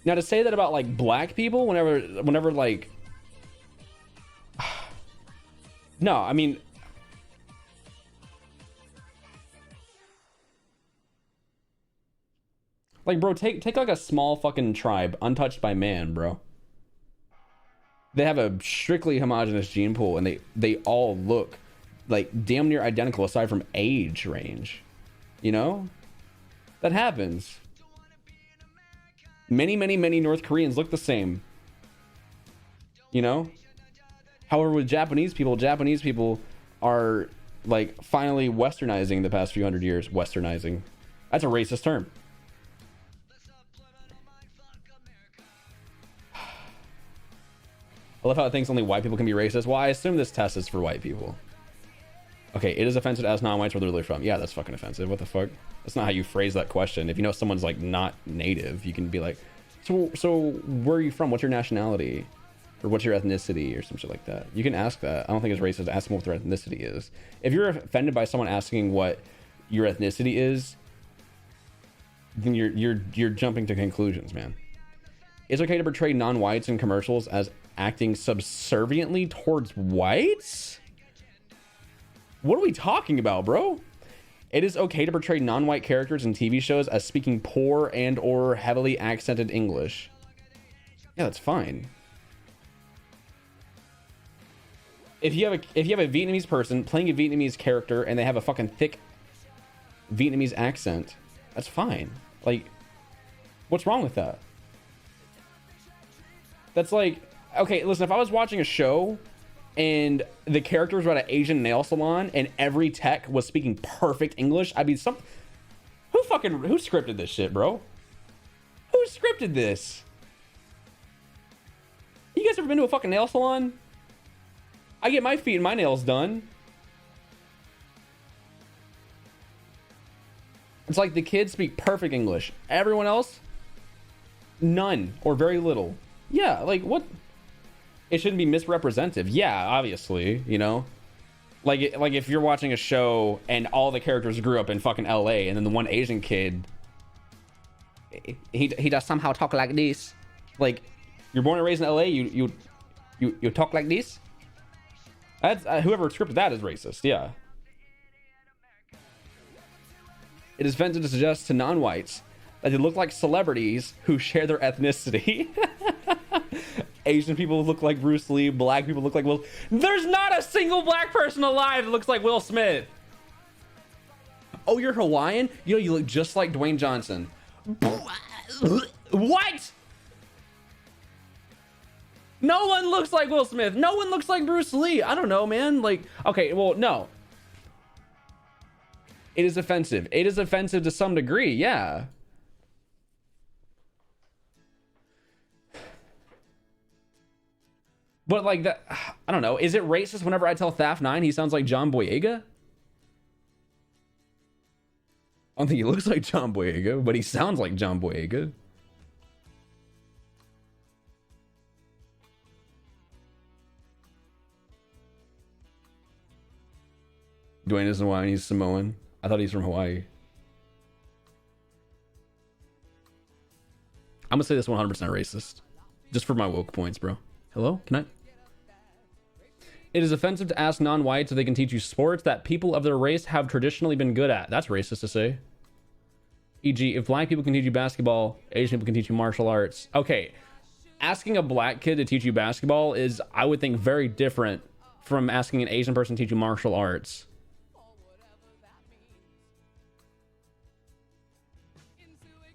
Now to say that about like black people, whenever like No, I mean, like, bro, take like a small fucking tribe untouched by man, bro. They have a strictly homogenous gene pool, and they all look like damn near identical aside from age range. You know? That happens. Many North Koreans look the same. You know? However, with Japanese people are like finally westernizing the past few hundred years. Westernizing. That's a racist term. I love how it thinks only white people can be racist. Well, I assume this test is for white people. Okay, it is offensive to ask non-whites where they're really from. Yeah, that's fucking offensive. What the fuck? That's not how you phrase that question. If you know someone's like not native, you can be like, so where are you from? What's your nationality? Or what's your ethnicity or some shit like that. You can ask that. I don't think it's racist to ask them what their ethnicity is. If you're offended by someone asking what your ethnicity is, then you're jumping to conclusions, man. It's okay to portray non-whites in commercials as acting subserviently towards whites? What are we talking about, bro? It is okay to portray non-white characters in TV shows as speaking poor and or heavily accented English. Yeah, that's fine. If you have a Vietnamese person playing a Vietnamese character and they have a fucking thick Vietnamese accent, that's fine. Like, what's wrong with that? That's like, okay, listen, if I was watching a show and the characters were at an Asian nail salon and every tech was speaking perfect English, I'd be who scripted this shit, bro? Who scripted this? You guys ever been to a fucking nail salon? I get my feet and my nails done. It's like the kids speak perfect English. Everyone else, none or very little. Yeah, like what? It shouldn't be misrepresentative. Yeah, obviously, you know. Like if you're watching a show and all the characters grew up in fucking LA and then the one Asian kid, he does somehow talk like this. Like, you're born and raised in LA, you talk like this? That's whoever scripted that is racist. Yeah. It is offensive to suggest to non-whites that they look like celebrities who share their ethnicity. Asian people look like Bruce Lee. Black people look like Will. There's not a single black person alive that looks like Will Smith. Oh, you're Hawaiian? You know, you look just like Dwayne Johnson. What? No one looks like Will Smith. No one looks like Bruce Lee. I don't know, man. Like, okay, well, no. It is offensive. It is offensive to some degree, yeah. But like that, I don't know. Is it racist whenever I tell Thaf9 he sounds like John Boyega? I don't think he looks like John Boyega, but he sounds like John Boyega. Dwayne isn't Hawaiian, he's Samoan. I thought he's from Hawaii. I'm gonna say this 100% racist. Just for my woke points, bro. Hello? Can I? It is offensive to ask non-whites if they can teach you sports that people of their race have traditionally been good at. That's racist to say. E.g., if black people can teach you basketball, Asian people can teach you martial arts. Okay, asking a black kid to teach you basketball is, I would think, very different from asking an Asian person to teach you martial arts.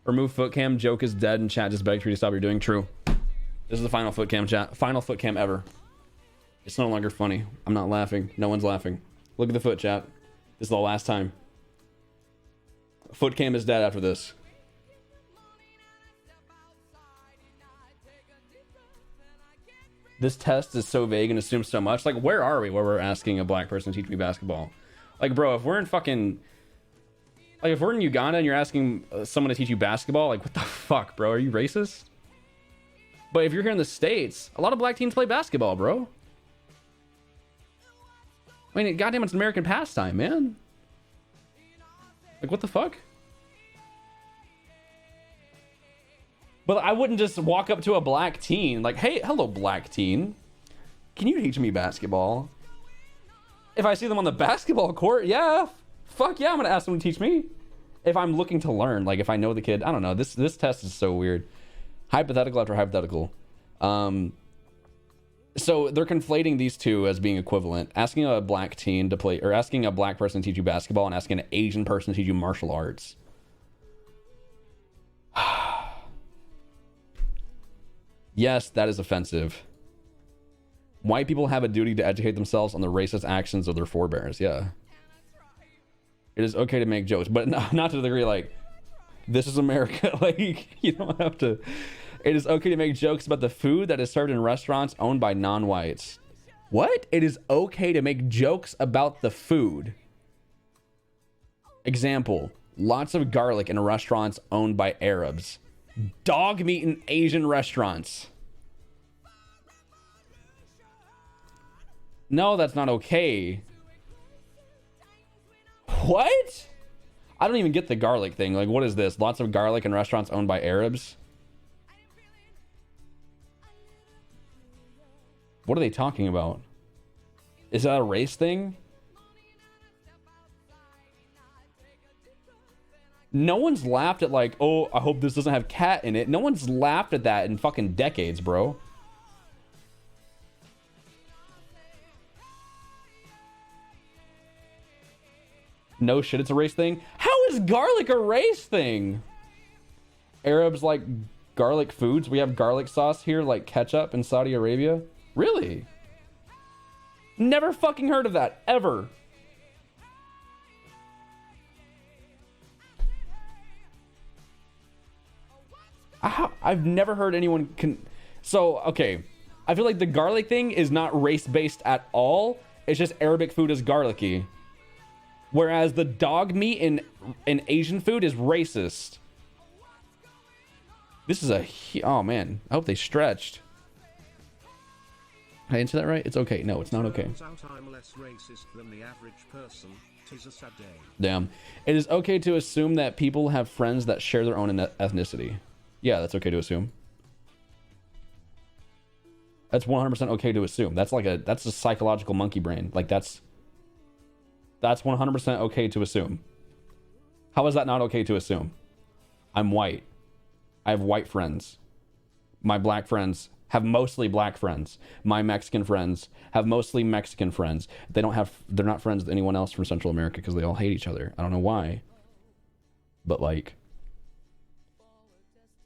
Remove foot cam. Joke is dead and chat just begged for you to stop what you're doing. True. This is the final foot cam, chat. Final foot cam ever. It's no longer funny. I'm not laughing. No one's laughing. Look at the foot, chat. This is the last time. Foot cam is dead after this. This test is so vague and assumes so much. Like, where are we where we're asking a black person to teach me basketball? Like, bro, if we're in fucking... Like, if we're in Uganda and you're asking someone to teach you basketball, like, what the fuck, bro? Are you racist? But if you're here in the States, a lot of black teams play basketball, bro. I mean, goddamn, it's an American pastime, man. Like, what the fuck? But I wouldn't just walk up to a black teen, like, hey, hello, black teen. Can you teach me basketball? If I see them on the basketball court, yeah. Fuck yeah, I'm gonna ask them to teach me. If I'm looking to learn, like if I know the kid, I don't know. This test is so weird. Hypothetical after hypothetical. So they're conflating these two as being equivalent. Asking a black teen to play, or asking a black person to teach you basketball, and asking an Asian person to teach you martial arts. Yes, that is offensive. White people have a duty to educate themselves on the racist actions of their forebears. Yeah. It is okay to make jokes, but not to the degree like, this is America. Like, you don't have to. It is okay to make jokes about the food that is served in restaurants owned by non-whites. What? It is okay to make jokes about the food. Example, lots of garlic in restaurants owned by Arabs. Dog meat in Asian restaurants. No, that's not okay. What? I don't even get the garlic thing. Like, what is this? Lots of garlic in restaurants owned by Arabs? What are they talking about? Is that a race thing? No one's laughed at like, oh, I hope this doesn't have cat in it. No one's laughed at that in fucking decades, bro. No shit, it's a race thing. How is garlic a race thing? Arabs like garlic foods. We have garlic sauce here like ketchup in Saudi Arabia. Really? Never fucking heard of that, ever. I've never heard anyone So, okay. I feel like the garlic thing is not race-based at all. It's just Arabic food is garlicky. Whereas the dog meat in Asian food is racist. This is oh man, I hope they stretched. Did I answer that right? It's okay. No, it's not okay. I'm less racist than the average person. 'Tis a sad day. Damn. It is okay to assume that people have friends that share their own ethnicity. Yeah, that's okay to assume. That's 100% okay to assume. That's a psychological monkey brain. Like that's 100% okay to assume. How is that not okay to assume? I'm white. I have white friends. My black friends have mostly black friends. My Mexican friends have mostly Mexican friends. They're not friends with anyone else from Central America because they all hate each other. I don't know why. But like,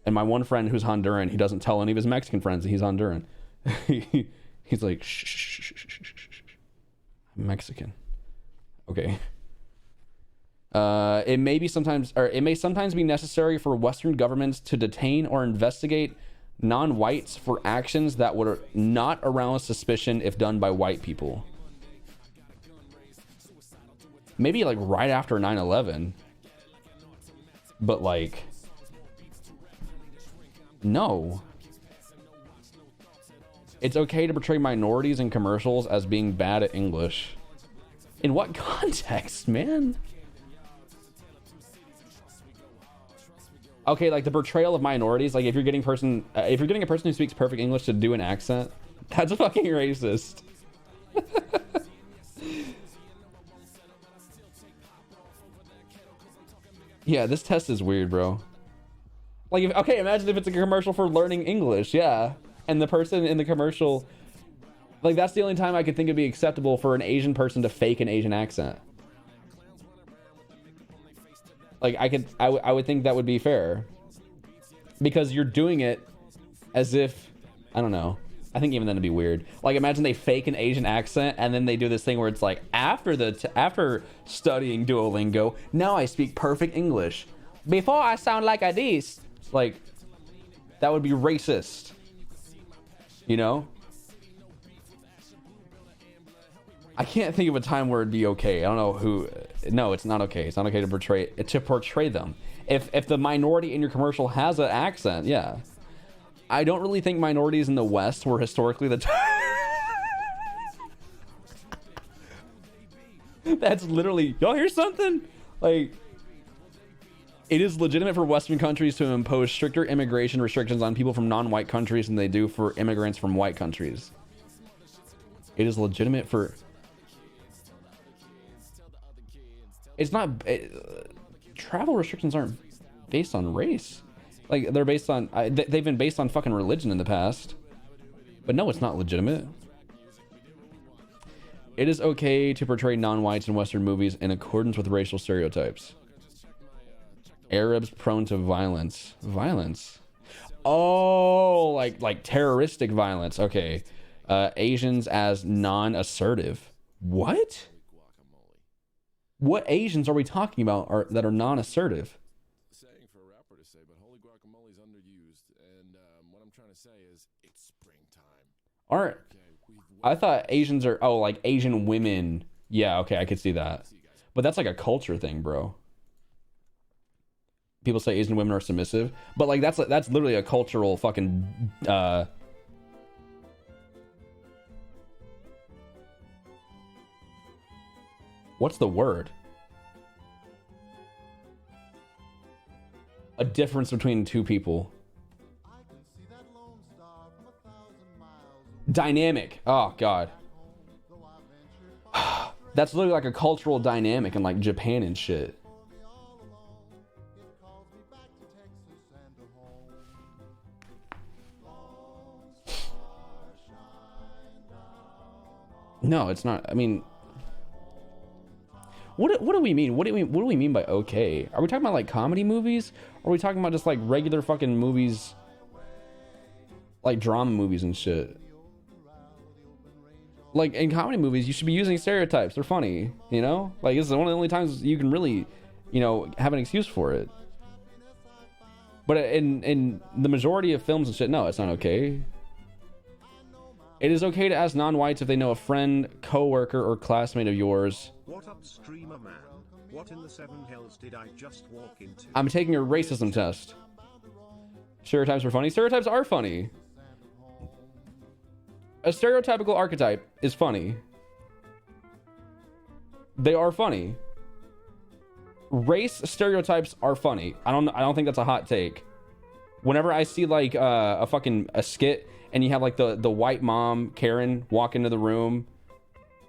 and my one friend who's Honduran, he doesn't tell any of his Mexican friends that he's Honduran. He's like, shh, I'm Mexican. Okay. It may sometimes be necessary for Western governments to detain or investigate non-whites for actions that would not arouse suspicion if done by white people. Maybe like right after 9/11. But like, no. It's okay to portray minorities in commercials as being bad at English. In what context, man? Okay, like the portrayal of minorities, like if you're getting a person who speaks perfect English to do an accent, that's fucking racist. Yeah, this test is weird, bro. Like, imagine if it's a commercial for learning English, yeah, and the person in the commercial, like that's the only time I could think it'd be acceptable for an Asian person to fake an Asian accent. Like I would think that would be fair, because you're doing it as if, I don't know. I think even then it'd be weird. Like imagine they fake an Asian accent and then they do this thing where it's like after studying Duolingo, now I speak perfect English. Before I sound like a this. Like that would be racist. You know? I can't think of a time where it'd be okay. I don't know who. No, it's not okay. It's not okay to portray them. If the minority in your commercial has an accent, yeah. I don't really think minorities in the West were historically the That's literally, y'all hear something? Like, it is legitimate for Western countries to impose stricter immigration restrictions on people from non-white countries than they do for immigrants from white countries. It is legitimate for... It's not. Travel restrictions aren't based on race. Like, they're based on. They've been based on fucking religion in the past. But no, it's not legitimate. It is okay to portray non-whites in Western movies in accordance with racial stereotypes. Arabs prone to violence. Violence? Oh, like terroristic violence. Okay. Asians as non-assertive. What? What Asians are we talking about that are non-assertive? Saying for a rapper to say, but holy guacamole's underused, and what I'm trying to say is it's springtime. Aren't I thought Asians are like Asian women. Yeah, okay, I could see that. But that's like a culture thing, bro. People say Asian women are submissive, but like that's literally a cultural fucking what's the word? A difference between two people. Dynamic. Oh god. That's literally like a cultural dynamic in like Japan and shit. No, it's not. I mean, what do we mean? What do we mean by okay? Are we talking about like comedy movies? Or are we talking about just like regular fucking movies, like drama movies and shit? Like in comedy movies, you should be using stereotypes. They're funny, you know? Like this is one of the only times you can really, you know, have an excuse for it. But in the majority of films and shit, no, it's not okay. It is okay to ask non-whites if they know a friend, co-worker, or classmate of yours. What up, streamer man? What in the seven hills did I just walk into? I'm taking a racism test. Stereotypes are funny. Stereotypes are funny. A stereotypical archetype is funny. They are funny. Race stereotypes are funny. I don't think that's a hot take. Whenever I see like a skit and you have like the white mom Karen walk into the room,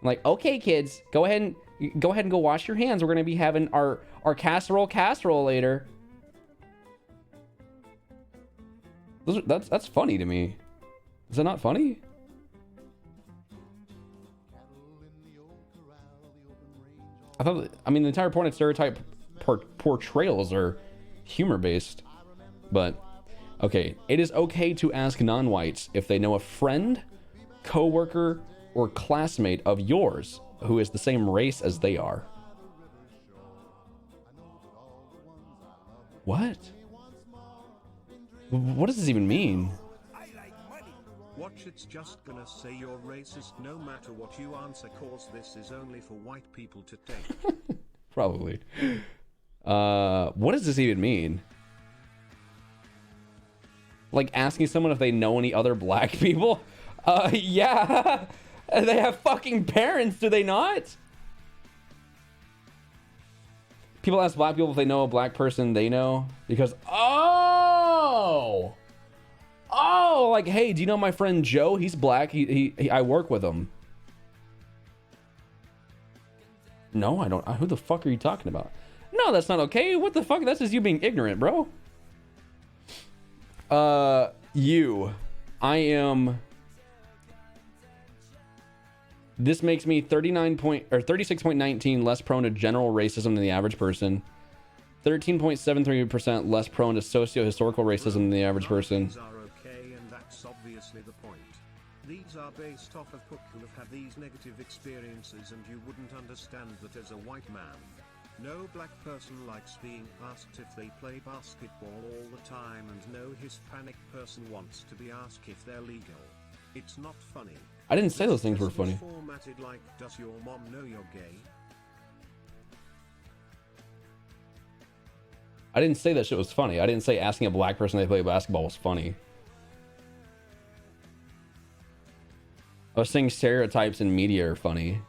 I'm like, okay kids, go ahead and go wash your hands. We're gonna be having our casserole later. That's funny to me. Is that not funny? I mean, the entire point of stereotype portrayals are humor-based. But, okay, it is okay to ask non-whites if they know a friend, co-worker, or classmate of yours who is the same race as they are. What? What does this even mean? Watch, it's just gonna say you're racist no matter what you answer, cause this is only for white people to take. Probably. What does this even mean? Like asking someone if they know any other black people? Yeah. They have fucking parents, do they not? People ask black people if they know a black person they know because, oh, like, hey, do you know my friend Joe? He's black. I work with him. No, I don't. Who the fuck are you talking about? No, that's not okay. What the fuck? That's just you being ignorant, bro. I am. This makes me 36.19 less prone to general racism than the average person. 13.73% less prone to socio-historical racism than the average person. These are okay, and that's obviously the point. These are based off of people who have had these negative experiences, and you wouldn't understand that as a white man. No black person likes being asked if they play basketball all the time, and no Hispanic person wants to be asked if they're legal. It's not funny. I didn't say those things were funny. Formatted like, does your mom know you're gay? I didn't say that shit was funny. I didn't say asking a black person if they play basketball was funny. I was saying stereotypes in media are funny.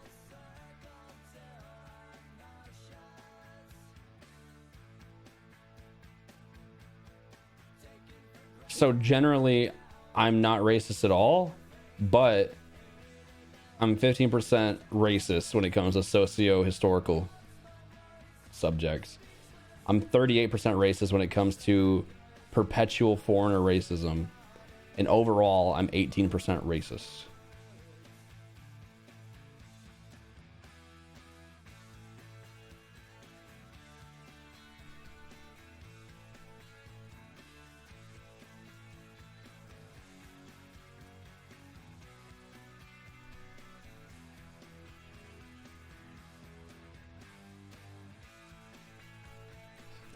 So generally, I'm not racist at all, but I'm 15% racist when it comes to socio-historical. subjects. I'm 38% racist when it comes to perpetual foreigner racism. And overall, I'm 18% racist.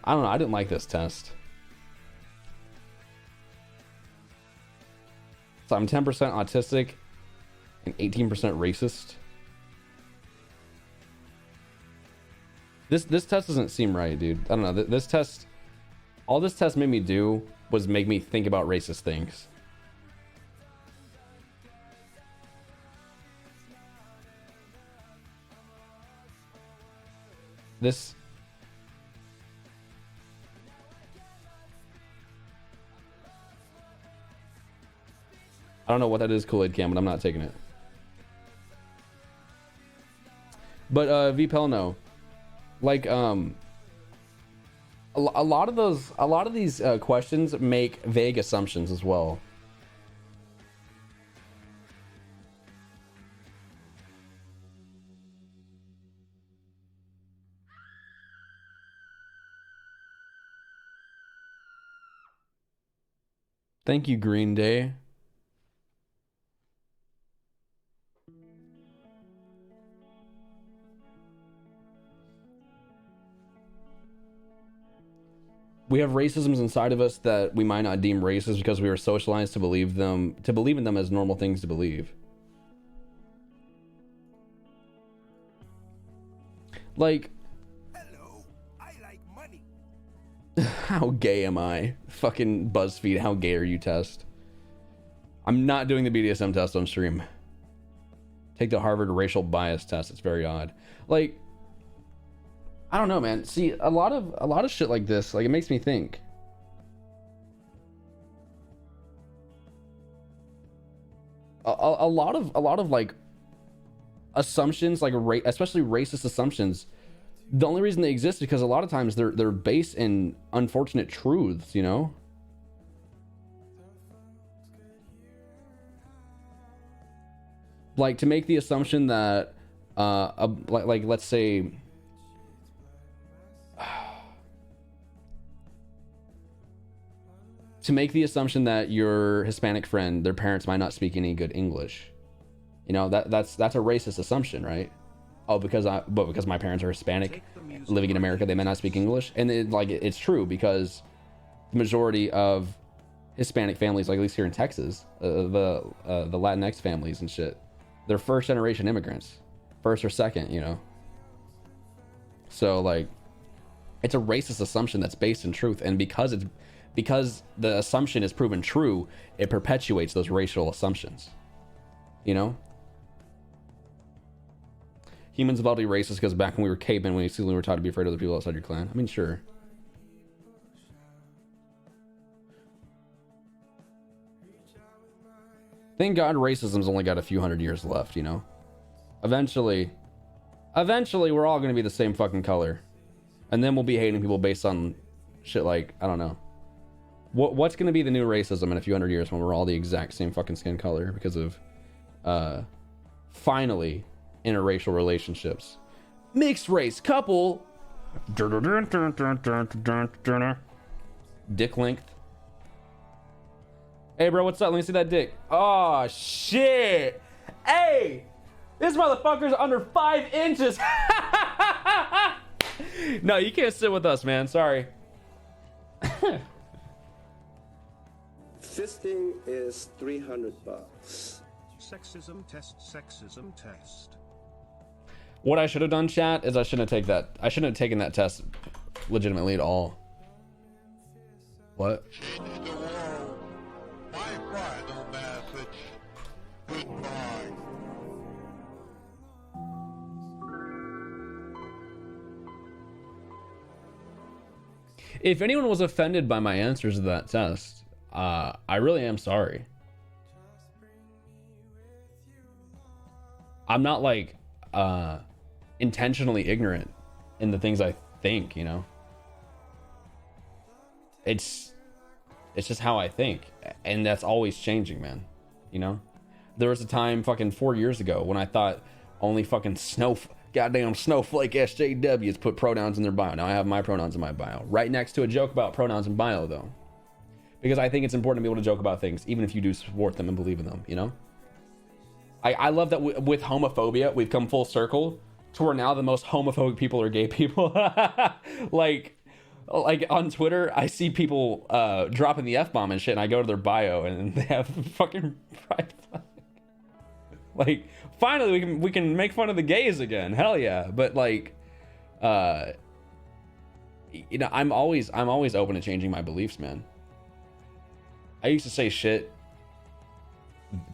I don't know. I didn't like this test. So I'm 10% autistic and 18% racist. This test doesn't seem right, dude. I don't know. This test, all this test made me do was make me think about racist things. This I don't know what that is, Kool-Aid Cam, but I'm not taking it. But VPEL, no. Like a lot of these questions make vague assumptions as well. Thank you, Green Day. We have racisms inside of us that we might not deem racist because we were socialized to believe in them as normal things to believe. Like, hello, I like money. How gay am I? Fucking BuzzFeed, how gay are you test? I'm not doing the BDSM test on stream. Take the Harvard racial bias test. It's very odd. Like, I don't know, man. See, a lot of shit like this, like, it makes me think. A lot of like assumptions, like especially racist assumptions. The only reason they exist is because a lot of times they're based in unfortunate truths, you know. Like, to make the assumption that, like let's say. To make the assumption that your Hispanic friend, their parents might not speak any good English, you know, that's a racist assumption, right? Oh, because my parents are Hispanic, living in America, they may not speak English, and it's true because the majority of Hispanic families, like at least here in Texas, the Latinx families and shit, they're first generation immigrants, first or second, you know. So like, it's a racist assumption that's based in truth, and because the assumption is proven true, it perpetuates those racial assumptions, you know. Humans evolved to be racist because back when we were cavemen, we were taught to be afraid of the people outside your clan. I mean, sure. Thank God racism's only got a few hundred years left, you know. Eventually we're all gonna be the same fucking color, and then we'll be hating people based on shit like, I don't know. What's going to be the new racism in a few hundred years when we're all the exact same fucking skin color because of finally interracial relationships? Mixed race couple. Dick length. Hey bro, what's up? Let me see that dick. Oh shit. Hey, this motherfucker's under 5 inches. No, you can't sit with us, man. Sorry. Fisting is $300. Sexism test. What I should have done, chat, is I shouldn't have taken that test legitimately at all. What? If anyone was offended by my answers to that test, I really am sorry. I'm not like intentionally ignorant in the things I think, you know. It's just how I think, and that's always changing, man. You know, there was a time fucking 4 years ago when I thought only fucking goddamn snowflake SJWs put pronouns in their bio. Now I have my pronouns in my bio, right next to a joke about pronouns in bio, though, because I think it's important to be able to joke about things, even if you do support them and believe in them. You know, I love that with homophobia, we've come full circle to where now the most homophobic people are gay people. like on Twitter, I see people dropping the F-bomb and shit, and I go to their bio and they have fucking pride flag. Like, finally we can make fun of the gays again. Hell yeah. But like, you know, I'm always open to changing my beliefs, man. I used to say shit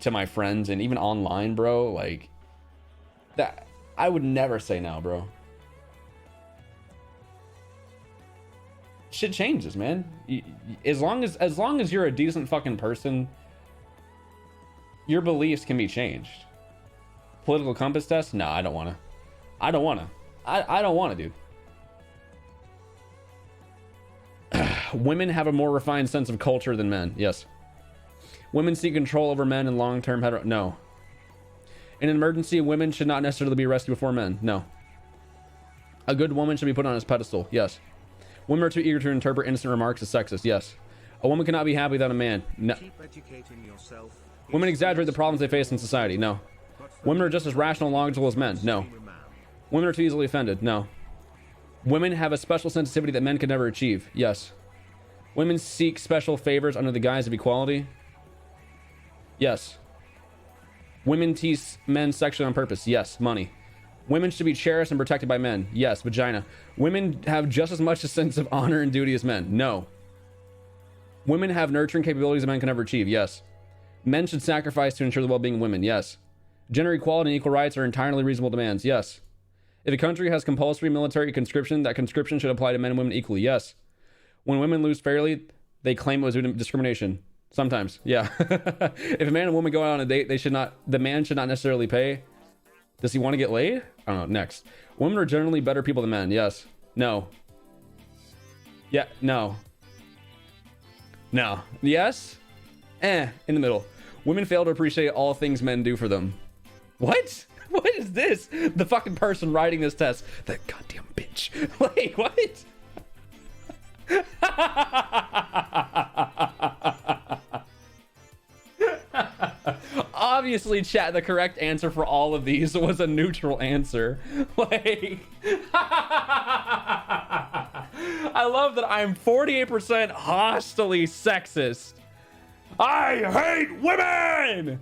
to my friends and even online, bro, like that I would never say now, bro. Shit changes, man. As long as you're a decent fucking person, your beliefs can be changed. Political compass test? No, I don't want to, dude. Women have a more refined sense of culture than men. Yes. Women seek control over men in long-term no. In an emergency, women should not necessarily be arrested before men. No. A good woman should be put on his pedestal. Yes. Women are too eager to interpret innocent remarks as sexist. Yes. A woman cannot be happy without a man. No. Women exaggerate the problems they face in society. No. Women are just as rational and logical as men. No. Women are too easily offended. No. Women have a special sensitivity that men can never achieve. Yes. Women seek special favors under the guise of equality. Yes. Women tease men sexually on purpose. Yes. Money. Women should be cherished and protected by men. Yes. Vagina. Women have just as much a sense of honor and duty as men. No. Women have nurturing capabilities that men can never achieve. Yes. Men should sacrifice to ensure the well-being of women. Yes. Gender equality and equal rights are entirely reasonable demands. Yes. If a country has compulsory military conscription, that conscription should apply to men and women equally. Yes. When women lose fairly, they claim it was due to discrimination. Sometimes, yeah. If a man and woman go out on a date, the man should not necessarily pay. Does he want to get laid? I don't know. Next. Women are generally better people than men. Yes. No. Yeah. No. No. Yes. In the middle. Women fail to appreciate all things men do for them. What? What is this? The fucking person writing this test. That goddamn bitch. Like, what? Obviously, chat, the correct answer for all of these was a neutral answer. Like, I love that I'm 48% hostily sexist. I hate women!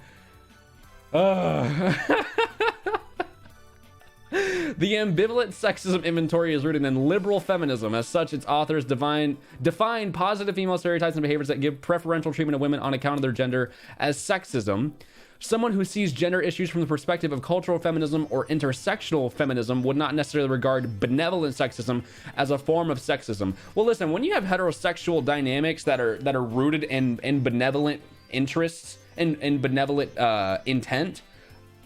The ambivalent sexism inventory is rooted in liberal feminism. As such, its authors define positive female stereotypes and behaviors that give preferential treatment of women on account of their gender as sexism. Someone who sees gender issues from the perspective of cultural feminism or intersectional feminism would not necessarily regard benevolent sexism as a form of sexism. Well, listen, when you have heterosexual dynamics that are rooted in benevolent interests and benevolent intent,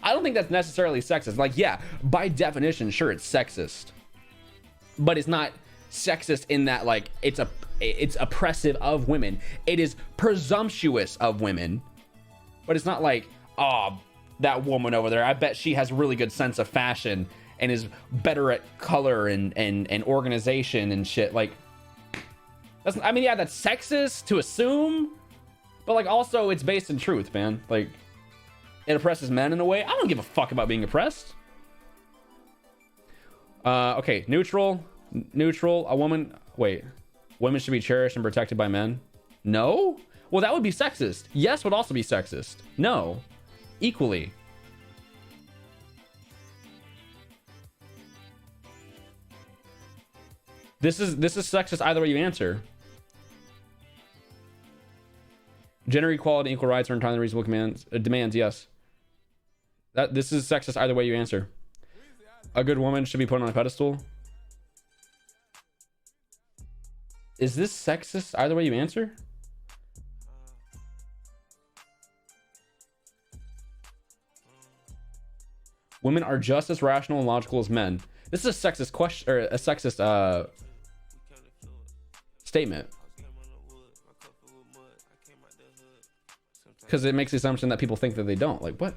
I don't think that's necessarily sexist. Like, yeah, by definition, sure, it's sexist, but it's not sexist in that, like, it's oppressive of women. It is presumptuous of women, but it's not like, oh, that woman over there, I bet she has a really good sense of fashion and is better at color and organization and shit. Like, that's, I mean, yeah, that's sexist to assume, but like, also it's based in truth, man. Like, it oppresses men in a way. I don't give a fuck about being oppressed. Okay, neutral. A woman, wait, women should be cherished and protected by men. No? Well, that would be sexist. Yes would also be sexist. No. Equally. This is sexist either way you answer. Gender equality and equal rights are entirely reasonable demands, yes. This is sexist either way you answer. A good woman should be put on a pedestal. Is this sexist either way you answer? Women are just as rational and logical as men. This is a sexist question or a sexist statement. Because it makes the assumption that people think that they don't. Like, what?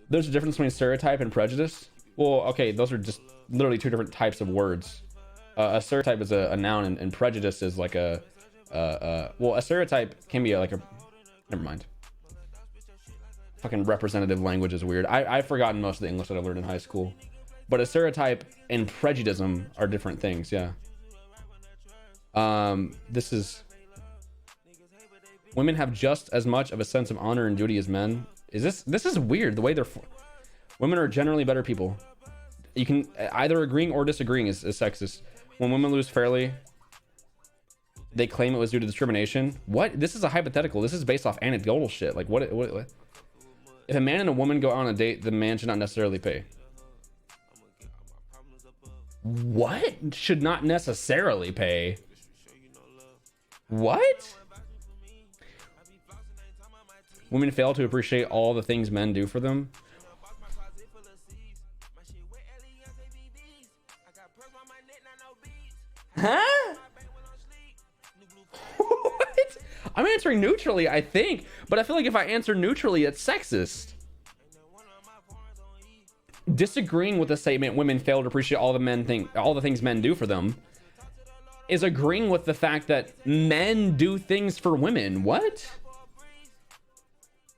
There's a difference between stereotype and prejudice. Well, okay, those are just literally two different types of words. A stereotype is a noun, and prejudice is like a well, a stereotype can be like a, never mind. Fucking representative language is weird. I've forgotten most of the English that I learned in high school. But a stereotype and prejudice are different things, yeah. This is... Women have just as much of a sense of honor and duty as men. This is weird, the way they're... Women are generally better people. You can... Either agreeing or disagreeing is sexist. When women lose fairly, they claim it was due to discrimination. What? This is a hypothetical. This is based off anecdotal shit. Like, what? If a man and a woman go on a date, the man should not necessarily pay. What? Should not necessarily pay? What? Women fail to appreciate all the things men do for them. Huh? What? I'm answering neutrally, I think, but I feel like if I answer neutrally, it's sexist. Disagreeing with the statement "women fail to appreciate all the things men do for them" is agreeing with the fact that men do things for women. What?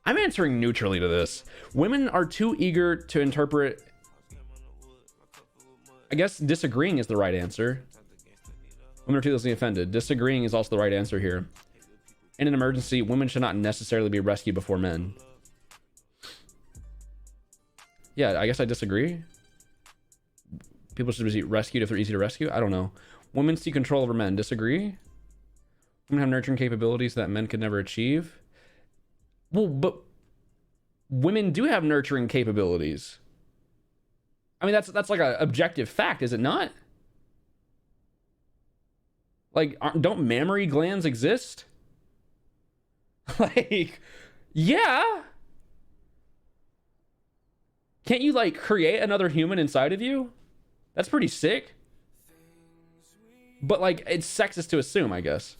I'm answering neutrally to this. Women are too eager to interpret. I guess disagreeing is the right answer. Women are too easily offended. Disagreeing is also the right answer here. In an emergency, women should not necessarily be rescued before men. Yeah, I guess I disagree. People should be rescued if they're easy to rescue. I don't know. Women seek control over men. Disagree. Women have nurturing capabilities that men could never achieve. Well, but women do have nurturing capabilities. I mean, that's like an objective fact, is it not? Like, don't mammary glands exist? Like, yeah. Can't you, like, create another human inside of you? That's pretty sick. But, like, it's sexist to assume, I guess.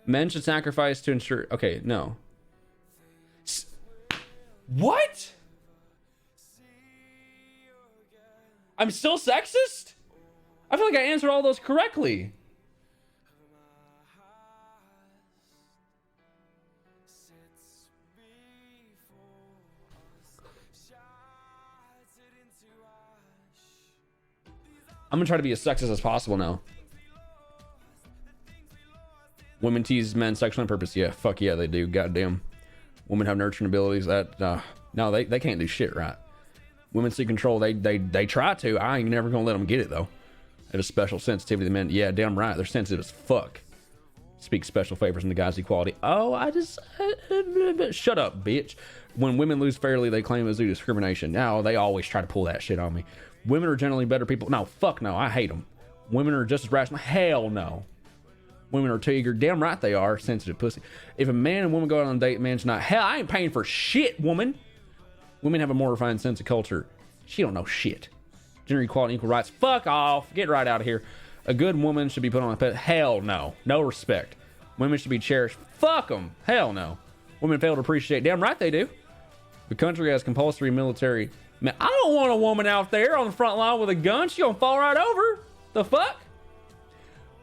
Men should sacrifice to ensure... Okay, no. What? I'm still sexist? I feel like I answered all those correctly. I'm gonna try to be as sexist as possible now. Women tease men sexually on purpose. Yeah, fuck yeah, they do. Goddamn. Women have nurturing abilities that no, they can't do shit right. Women seek control. They try to. I ain't never gonna let them get it though. They have a special sensitivity to men. Yeah, damn right. They're sensitive as fuck. Speak special favors in the guy's equality. Oh, shut up, bitch. When women lose fairly, they claim it's due to discrimination. Now they always try to pull that shit on me. Women are generally better people. No, fuck no. I hate them. Women are just as rational. Hell no. Women are too eager. Damn right they are. Sensitive pussy. If a man and woman go out on a date, man's not. Hell, I ain't paying for shit, woman. Women have a more refined sense of culture. She don't know shit. Gender equality, equal rights. Fuck off. Get right out of here. A good woman should be put on a pet. Hell no. No respect. Women should be cherished. Fuck them. Hell no. Women fail to appreciate. Damn right they do. The country has compulsory military. Man, I don't want a woman out there on the front line with a gun. She gonna fall right over. The fuck?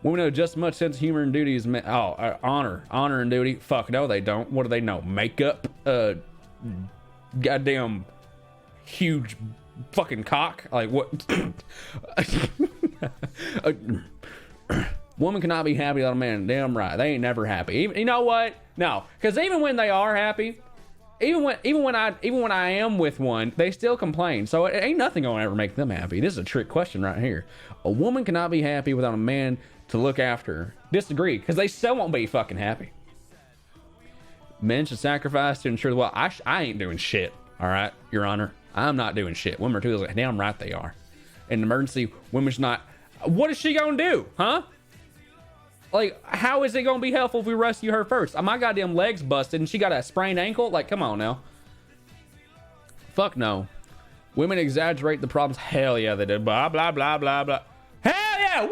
Women have just as much sense of humor and duty as men. Oh, honor and duty. Fuck no, they don't. What do they know? Makeup. Goddamn huge fucking cock. Like what? Woman cannot be happy without a man. Damn right. They ain't never happy. Even, you know what? No, because even when they are happy. Even when I am with one, they still complain. So it ain't nothing gonna ever make them happy. This is a trick question right here. A woman cannot be happy without a man to look after her. Disagree, because they still won't be fucking happy. Men should sacrifice to ensure. Well, I ain't doing shit. All right, Your Honor, I'm not doing shit. Women are too like, damn right they are. In an emergency, women's not. What is she gonna do, huh? Like, how is it gonna be helpful if we rescue her first? My goddamn leg's busted and she got a sprained ankle? Like, come on now. Fuck no. Women exaggerate the problems. Hell yeah, they did. Blah, blah, blah, blah, blah. Hell yeah!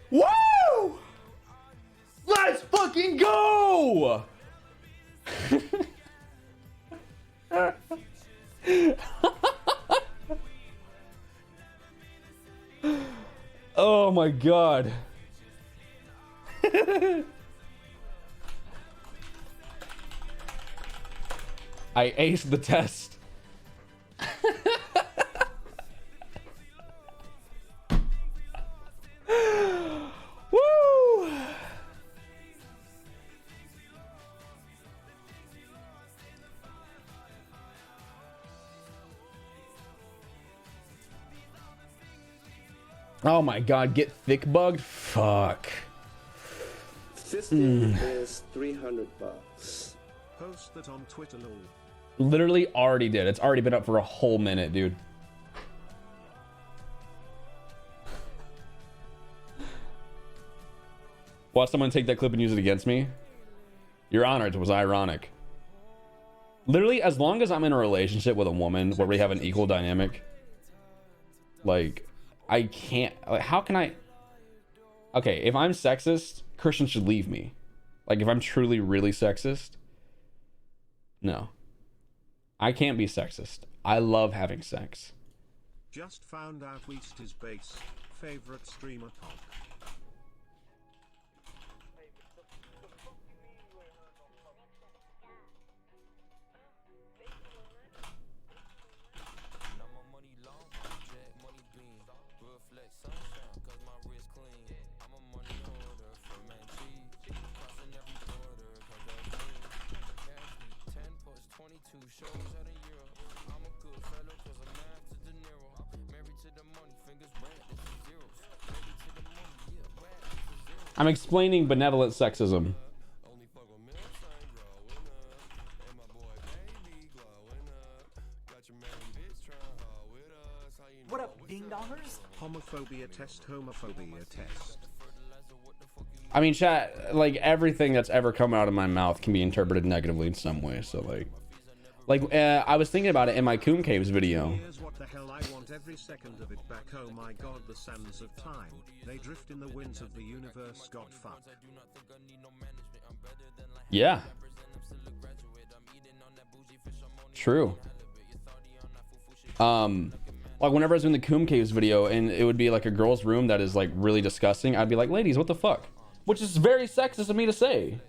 Woo! Woo! Let's fucking go! Oh my god. I aced the test. Woo! Oh my god, get thick bugged? Fuck. Fisting is $300. Post that on Twitter, lol. Literally already did. It's already been up for a whole minute, dude. Watch someone take that clip and use it against me. Your Honor, it was ironic. Literally, as long as I'm in a relationship with a woman where we have an equal dynamic, like, I can't, like, how can I? Okay, if I'm sexist, Christian should leave me. Like, if I'm truly really sexist, no. I can't be sexist. I love having sex. Just found out Weest is base. Favorite streamer talk. I'm explaining benevolent sexism. What up, ding dongers? Homophobia test, homophobia test. I mean, chat, like, everything that's ever come out of my mouth can be interpreted negatively in some way, so, like, I was thinking about it in my Coom Caves video. Here's what the hell I want every second of it back. Oh my god, the sands of time. They drift in the winds of the universe. God fuck. Yeah. True. Like, whenever I was doing the Coom Caves video and it would be like a girl's room that is like really disgusting, I'd be like, ladies, what the fuck? Which is very sexist of me to say.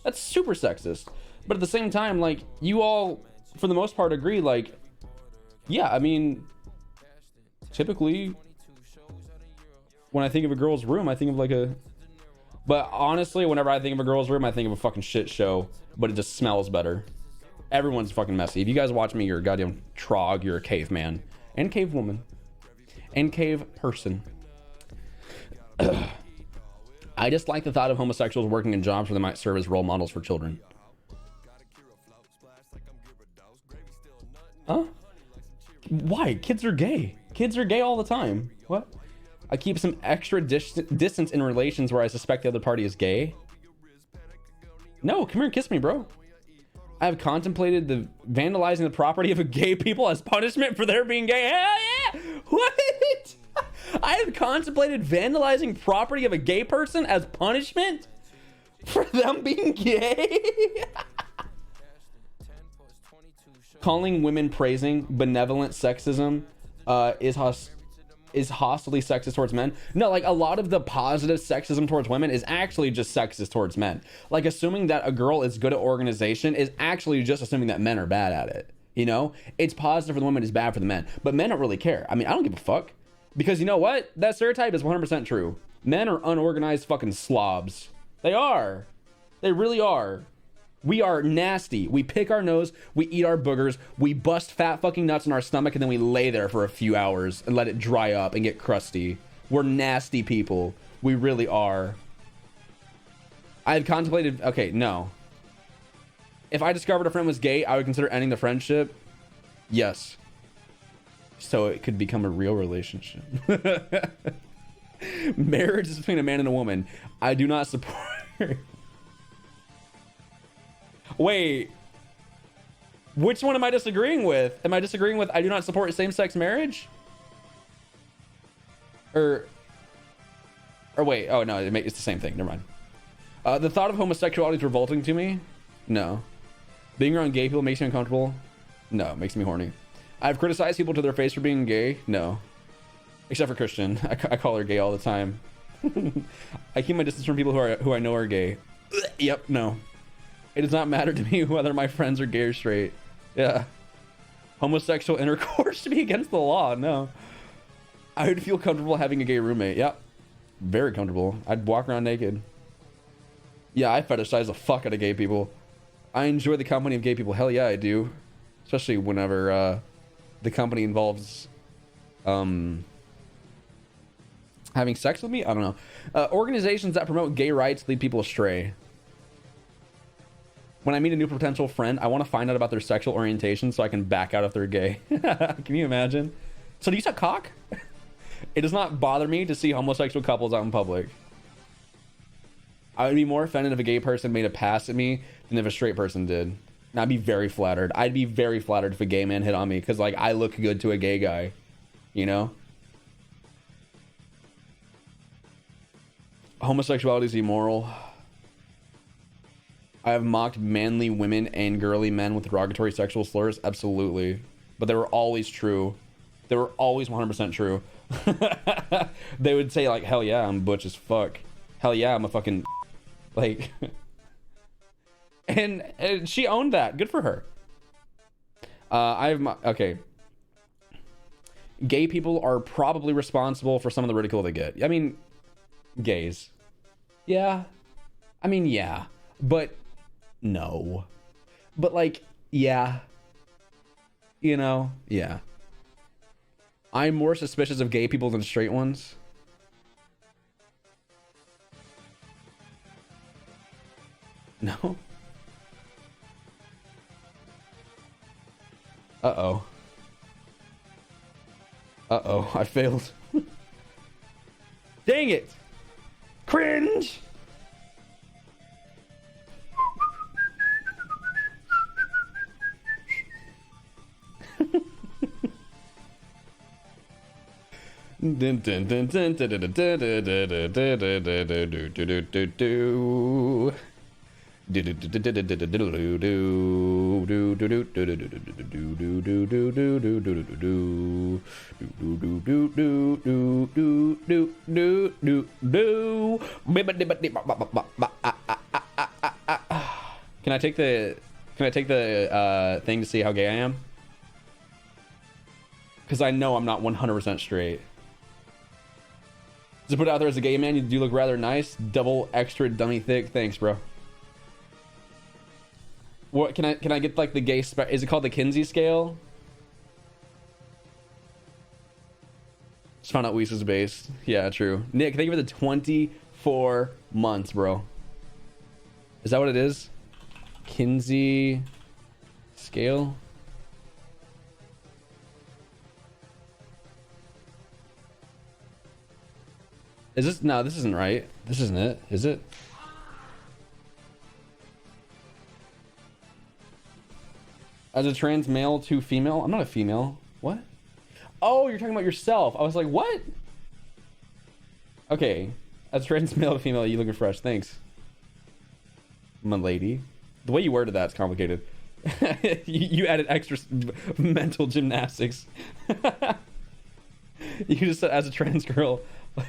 That's super sexist. But at the same time, like, you all, for the most part, agree, like, yeah, I mean, typically, when I think of a girl's room, I think of like a... But honestly, whenever I think of a girl's room, I think of a fucking shit show, but it just smells better. Everyone's fucking messy. If you guys watch me, you're a goddamn trog, you're a caveman. And cave woman. And cave person. I just like the thought of homosexuals working in jobs where they might serve as role models for children. Huh? Why? Kids are gay. Kids are gay all the time. What? I keep some extra distance in relations where I suspect the other party is gay. No, come here and kiss me, bro. I have contemplated the vandalizing the property of a gay people as punishment for their being gay. Hell yeah! What? I have contemplated vandalizing property of a gay person as punishment for them being gay. Calling women praising benevolent sexism is hostily sexist towards men. No, like, a lot of the positive sexism towards women is actually just sexist towards men. Like, assuming that a girl is good at organization is actually just assuming that men are bad at it. You know, it's positive for the women, it's bad for the men, but men don't really care. I mean, I don't give a fuck, because you know what? That stereotype is 100% true. Men are unorganized fucking slobs. They are. They really are. We are nasty. We pick our nose, we eat our boogers, we bust fat fucking nuts in our stomach, and then we lay there for a few hours and let it dry up and get crusty. We're nasty people. We really are. I've contemplated, okay, no. If I discovered a friend was gay, I would consider ending the friendship. Yes. So it could become a real relationship. Marriage is between a man and a woman. I do not support. Wait, Which one am I disagreeing with? Am I disagreeing with I do not support same-sex marriage? Or wait, oh no, it's the same thing. Never mind. The thought of homosexuality is revolting to me. No. Being around gay people makes me uncomfortable. No, it makes me horny. I've criticized people to their face for being gay. No. Except for Christian. I call her gay all the time. I keep my distance from people who I know are gay. Yep, no. It does not matter to me whether my friends are gay or straight. Yeah. Homosexual intercourse to be against the law. No. I would feel comfortable having a gay roommate. Yep. Very comfortable. I'd walk around naked. Yeah, I fetishize the fuck out of gay people. I enjoy the company of gay people. Hell yeah, I do. Especially whenever the company involves having sex with me. I don't know. Organizations that promote gay rights lead people astray. When I meet a new potential friend, I want to find out about their sexual orientation so I can back out if they're gay. Can you imagine? So do you suck cock? It does not bother me to see homosexual couples out in public. I would be more offended if a gay person made a pass at me than if a straight person did. And I'd be very flattered. I'd be very flattered if a gay man hit on me because, like, I look good to a gay guy. You know? Homosexuality is immoral. I have mocked manly women and girly men with derogatory sexual slurs. Absolutely. But they were always true. They were always 100% true. They would say, like, hell yeah, I'm butch as fuck. Hell yeah, I'm a fucking... Like... and she owned that. Good for her. Okay. Gay people are probably responsible for some of the ridicule they get. I mean, gays. Yeah. I mean, yeah. But no. But, like, yeah. You know? Yeah. I'm more suspicious of gay people than straight ones. No? Uh-oh. Uh-oh, I failed. Dang it! Cringe! Dun dun dun dun dun dun dun dun Can I take the thing to see how gay I am? Because I know I'm not 100% straight. To put it out there as a gay man, you do look rather nice. Double extra dummy thick. Thanks, bro. What can I get like the gay is it called the Kinsey scale? Just found out Weest is based. Yeah, true. Nick, thank you for the 24 months, bro. Is that what it is? Kinsey scale? Is this? No, this isn't right. This isn't it. Is it? As a trans male to female? I'm not a female. What? Oh, you're talking about yourself. I was like, what? Okay. As a trans male to female, you looking fresh. Thanks. My lady. The way you worded that's complicated. You added extra mental gymnastics. You just said as a trans girl. But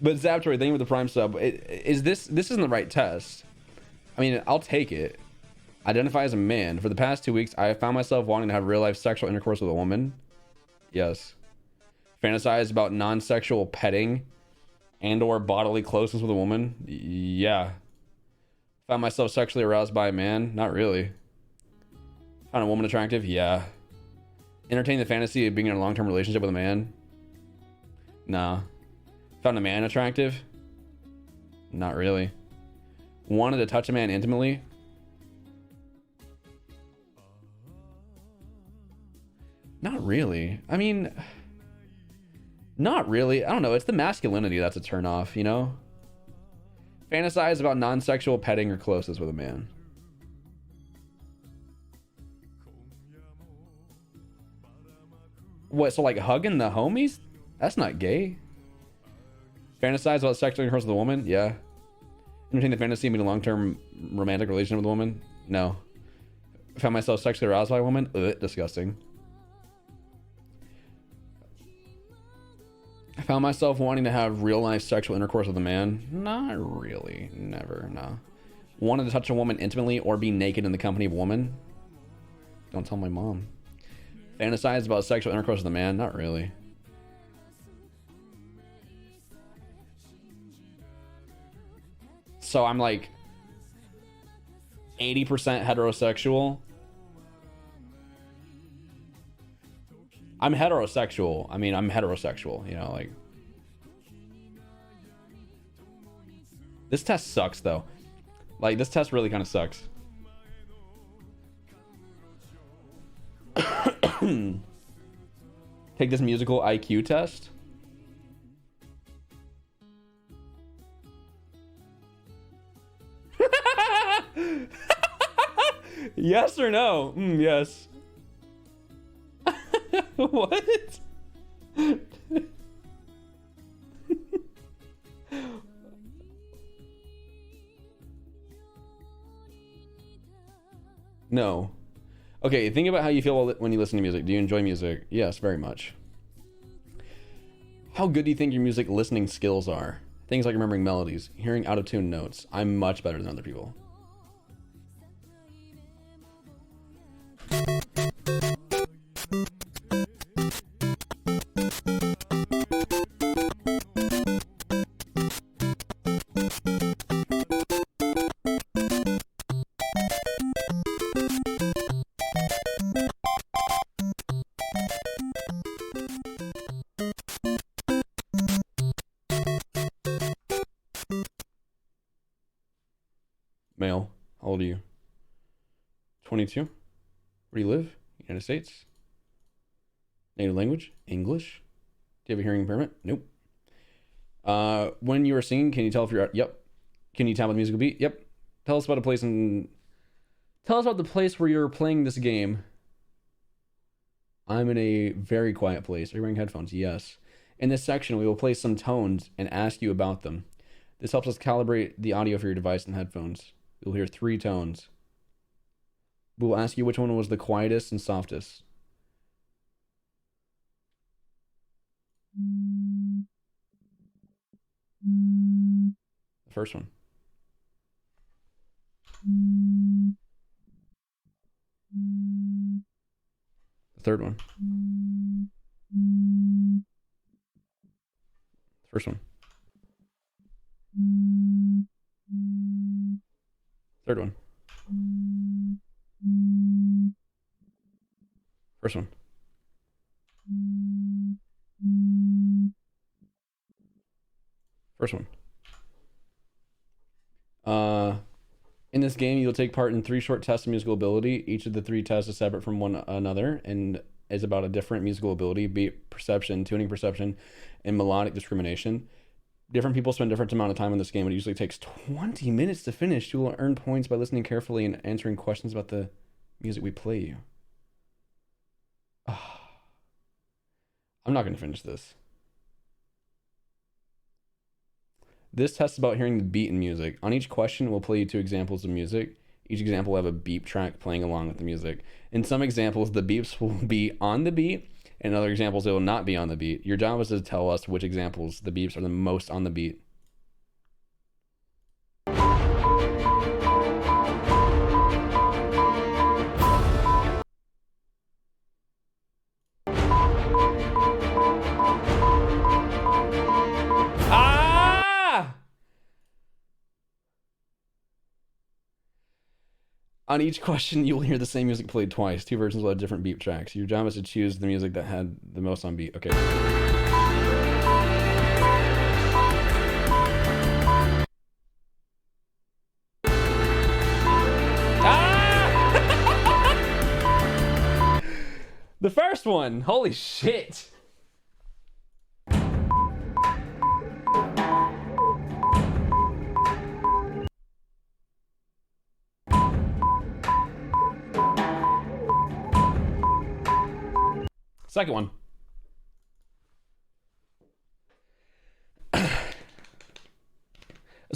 Zaptory, thank you for the Prime sub. This isn't the right test. I mean, I'll take it. Identify as a man. For the past 2 weeks, I have found myself wanting to have real-life sexual intercourse with a woman. Yes. Fantasize about non-sexual petting and or bodily closeness with a woman. Yeah. Found myself sexually aroused by a man. Not really. Found a woman attractive. Yeah. Entertain the fantasy of being in a long-term relationship with a man. Nah. Found a man attractive. Not really. Wanted to touch a man intimately. Not really. I mean, not really. I don't know. It's the masculinity that's a turnoff, you know? Fantasize about non-sexual petting or closeness with a man. What, so like hugging the homies? That's not gay. Fantasize about sexual intercourse with a woman? Yeah. Entertain the fantasy of being a long-term romantic relationship with a woman? No. Found myself sexually aroused by a woman? Ugh, disgusting. I found myself wanting to have real-life sexual intercourse with a man? Not really. Never, no. Wanted to touch a woman intimately or be naked in the company of a woman? Don't tell my mom. Fantasize about sexual intercourse with a man? Not really. So I'm like 80% heterosexual. I'm heterosexual. I mean, I'm heterosexual, you know, like. This test sucks though. Like, this test really kind of sucks. Take this musical IQ test. Yes or no? Yes. What? No. Okay, think about how you feel when you listen to music. Do you enjoy music? Yes, very much. How good do you think your music listening skills are? Things like remembering melodies, hearing out-of-tune notes. I'm much better than other people. Male. How old are you? 22. Where do you live? United States. Native language? English. Do you have a hearing impairment? Nope. When you are singing, can you tell if you're... Yep. Can you tell with musical beat? Yep. Tell us about a place in... Tell us about the place where you're playing this game. I'm in a very quiet place. Are you wearing headphones? Yes. In this section, we will play some tones and ask you about them. This helps us calibrate the audio for your device and headphones. You'll hear 3 tones. We will ask you which one was the quietest and softest. The first one. The third one. The first one. Third one. First one. First one. In this game, you'll take part in 3 short tests of musical ability. Each of the 3 tests is separate from one another and is about a different musical ability, beat perception, tuning perception, and melodic discrimination. Different people spend different amount of time on this game. It usually takes 20 minutes to finish. You will earn points by listening carefully and answering questions about the music we play you. Oh. I'm not going to finish this. This test is about hearing the beat in music. On each question, we'll play you 2 examples of music. Each example will have a beep track playing along with the music. In some examples, the beeps will be on the beat. In other examples, it will not be on the beat. Your job is to tell us which examples the beeps are the most on the beat. On each question, you will hear the same music played twice. 2 versions will have different beat tracks. Your job is to choose the music that had the most on beat. Okay. Ah! The first one. Holy shit. Second one.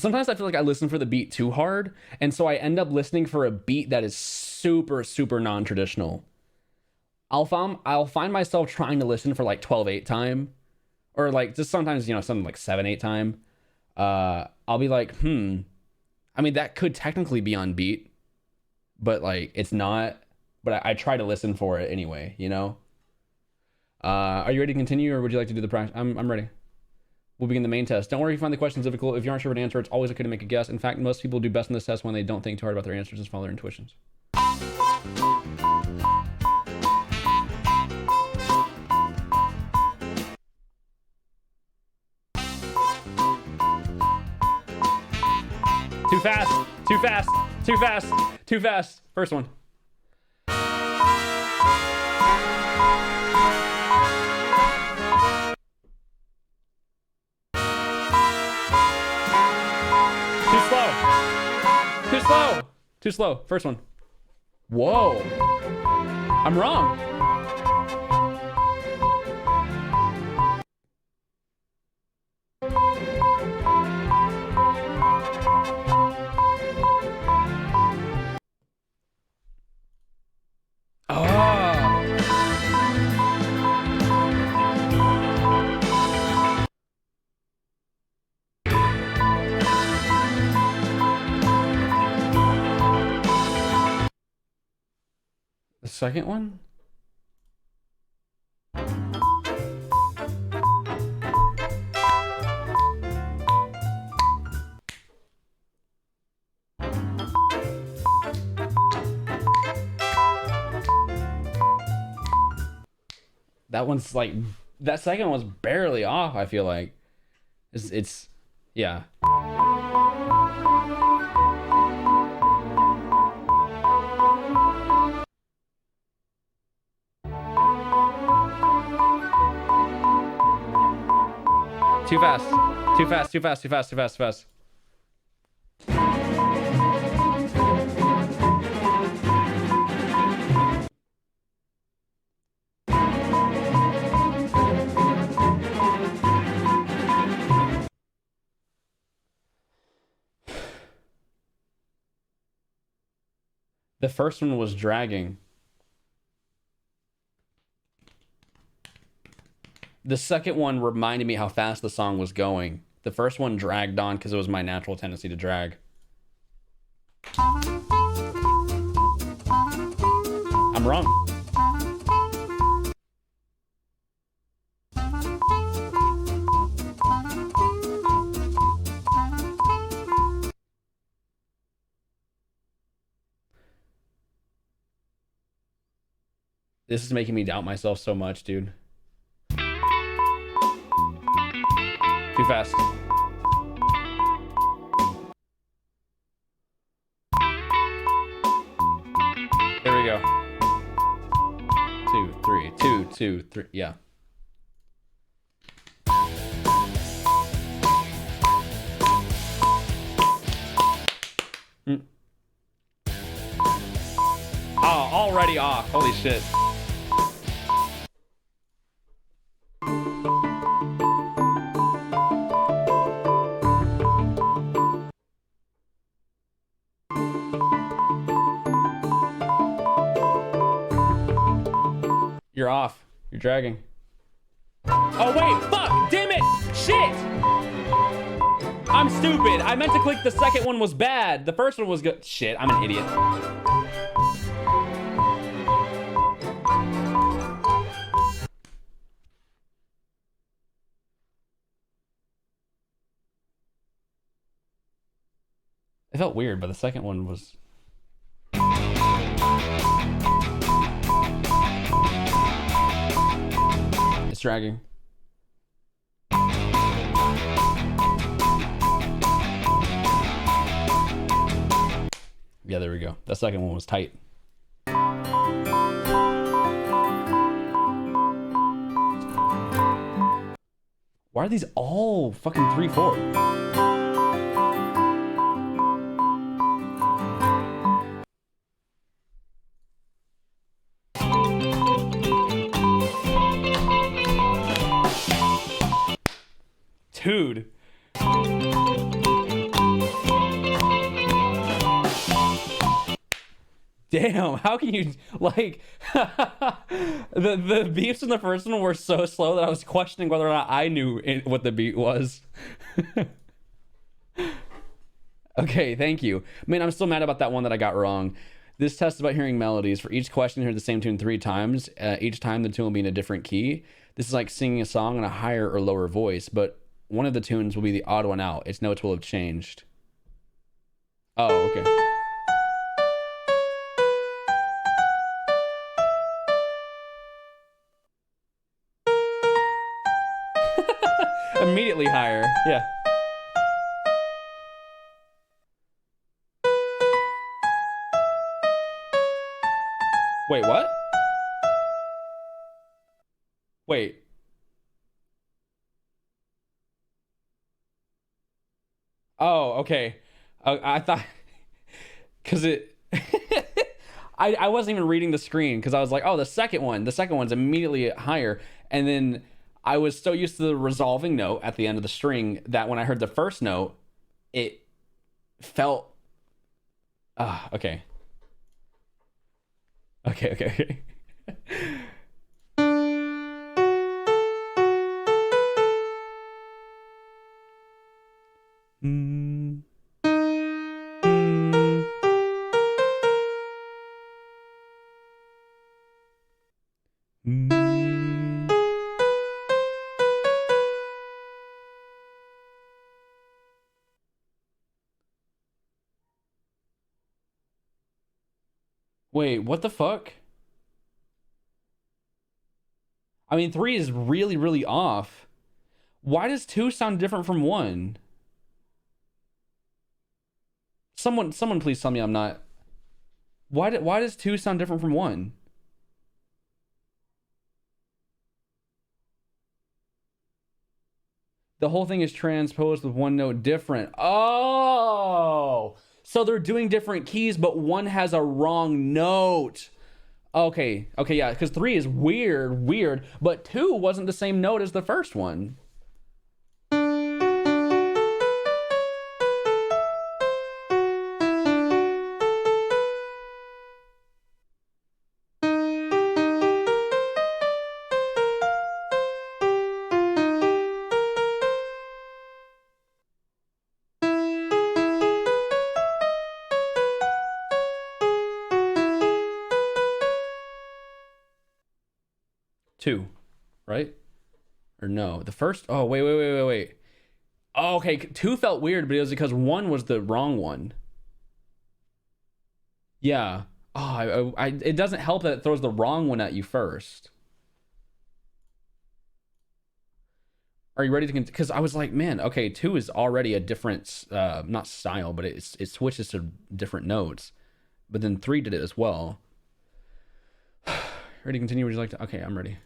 sometimes I feel like I listen for the beat too hard, and so I end up listening for a beat that is super, super non-traditional. I'll find myself trying to listen for like 12/8 time, or like just sometimes, you know, something like 7/8 time. I'll be like, I mean, that could technically be on beat, but like it's not. But I try to listen for it anyway, you know. Are you ready to continue, or would you like to do the practice? I'm ready. We'll begin the main test. Don't worry if you find the questions difficult. If you aren't sure what to answer, it's always okay to make a guess. In fact, most people do best in this test when they don't think too hard about their answers and follow their intuitions. Too fast, too fast, too fast, too fast. First one. Too slow. First one. Whoa. I'm wrong. The second one? That one's like, that second one's barely off, I feel like. It's yeah. Too fast. Too fast, too fast, too fast, too fast, too fast. The first one was dragging. The second one reminded me how fast the song was going. The first one dragged on because it was my natural tendency to drag. I'm wrong. This is making me doubt myself so much, dude. Too fast. There we go. 2, 3, 2, 2, 3. Yeah. Oh, already off. Holy shit. You're off. You're dragging. Oh, wait. Fuck. Damn it. Shit. I'm stupid. I meant to click the second one was bad. The first one was good. Shit. I'm an idiot. It felt weird, but the second one was... It's dragging. Yeah, there we go. That second one was tight. Why are these all fucking 3/4? Dude. Damn, how can you, like, the beats in the first one were so slow that I was questioning whether or not I knew what the beat was. Okay, thank you. Man, I'm still mad about that one that I got wrong. This test is about hearing melodies. For each question, hear the same tune 3 times. Each time, the tune will be in a different key. This is like singing a song in a higher or lower voice, but one of the tunes will be the odd one out. Its notes will have changed. Oh, okay. Immediately higher, yeah. Wait, what? Wait. Oh, okay. I thought, because it, I wasn't even reading the screen because I was like, oh, the second one's immediately higher. And then I was so used to the resolving note at the end of the string that when I heard the first note, it felt, okay. Okay. Wait, what the fuck? I mean, 3 is really, really off. Why does 2 sound different from 1? Someone please tell me I'm not. Why does 2 sound different from 1? The whole thing is transposed with one note different. Oh, so they're doing different keys, but one has a wrong note. Okay, yeah, because 3 is weird, but 2 wasn't the same note as the first one. Two, right? Or no, the first, oh, wait. Oh, okay, 2 felt weird, but it was because 1 was the wrong one. Yeah. Oh, it doesn't help that it throws the wrong one at you first. Are you ready to, because I was like, man, okay, 2 is already a different, not style, but it switches to different notes. But then 3 did it as well. Ready to continue? Would you like to? Okay, I'm ready.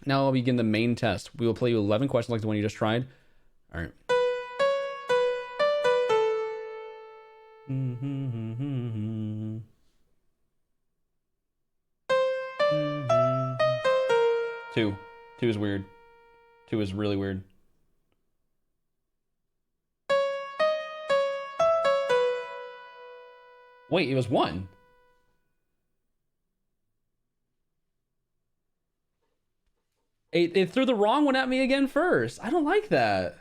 Now I'll begin the main test. We will play you 11 questions like the one you just tried. All right. Two is weird. 2 is really weird. Wait, it was 1. It threw the wrong one at me again first. I don't like that.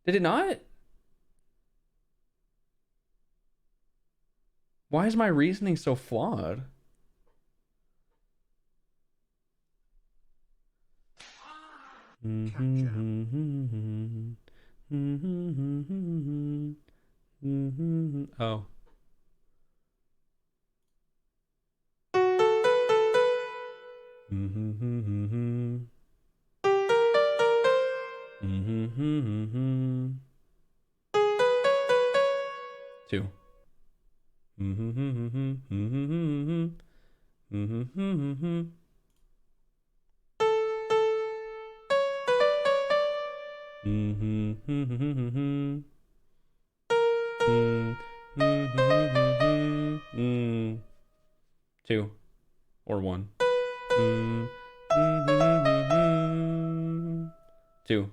Did it not? Why is my reasoning so flawed? Oh. Two. Two or 1. 2.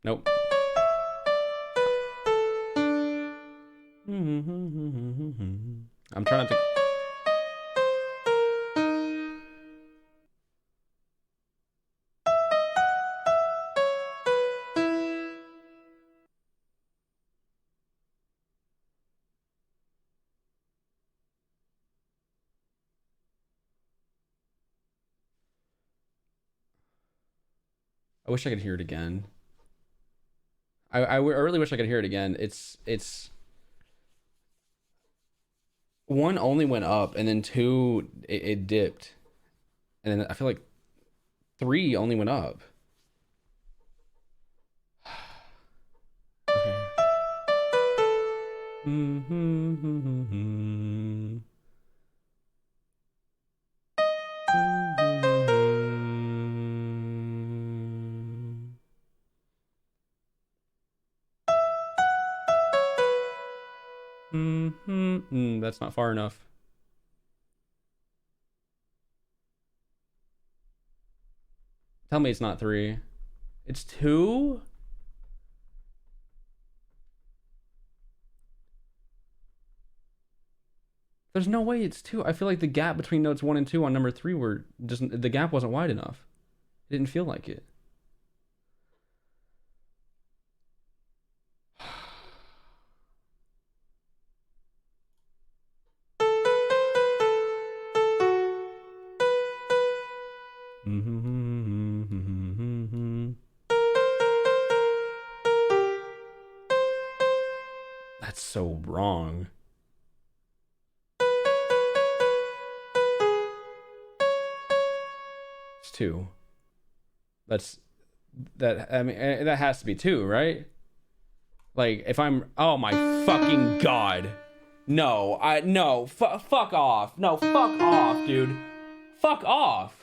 Nope. I'm trying not to. I wish I could hear it again. I really wish I could hear it again. It's one only went up, and then two it dipped, and then I feel like three only went up. Okay. That's not far enough. Tell me it's not three. It's two? There's no way it's two. I feel like the gap between notes 1 and 2 on number 3 were just, the gap wasn't wide enough. It didn't feel like it. That's so wrong. It's 2. I mean, that has to be 2, right? Like, if I'm, oh my fucking god. No, fuck off. No, fuck off, dude. Fuck off.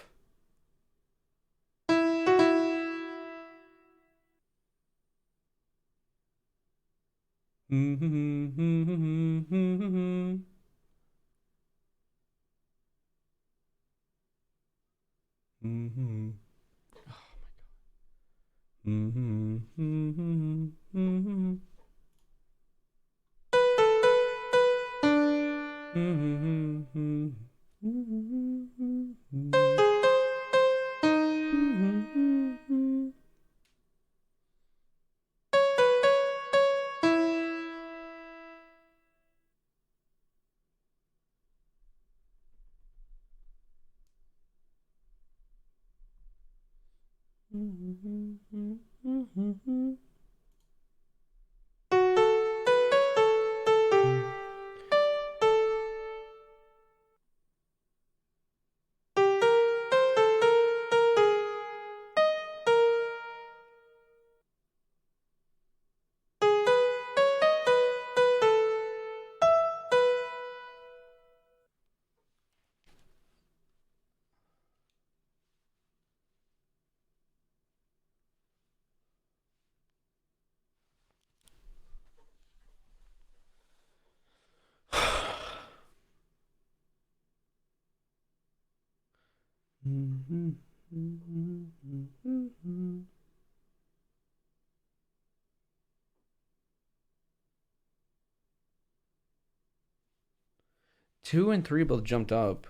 Two and three both jumped up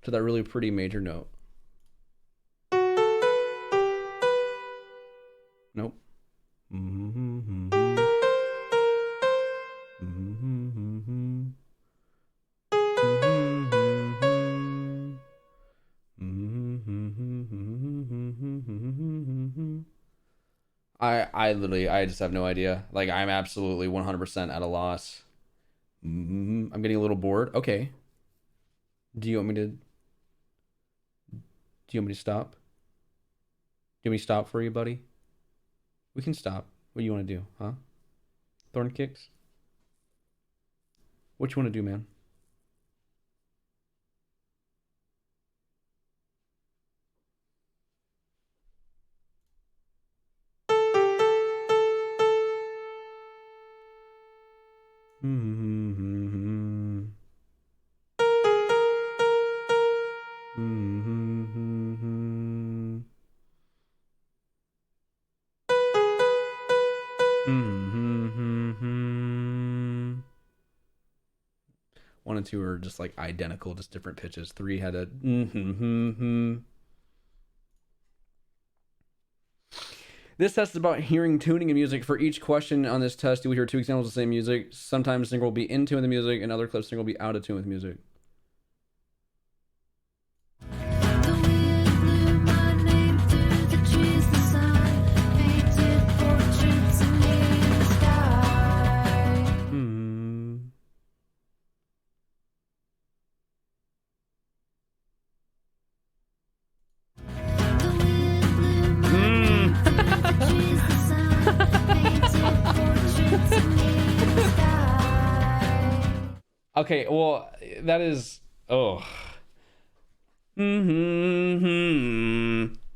to that really pretty major note. Nope. I just have no idea. Like, I'm absolutely 100% at a loss. I'm getting a little bored. Okay. Do you want me to stop? Do you want me to stop for you, buddy? We can stop. What do you want to do, huh? Thorn kicks? What you want to do, man? 1 and 2 are just like identical, just different pitches. 3 had a This test is about hearing tuning in music. For each question on this test, you will hear 2 examples of the same music. Sometimes Singer will be in tune with the music, and other clips Singer will be out of tune with music. Okay, well, that is... Oh.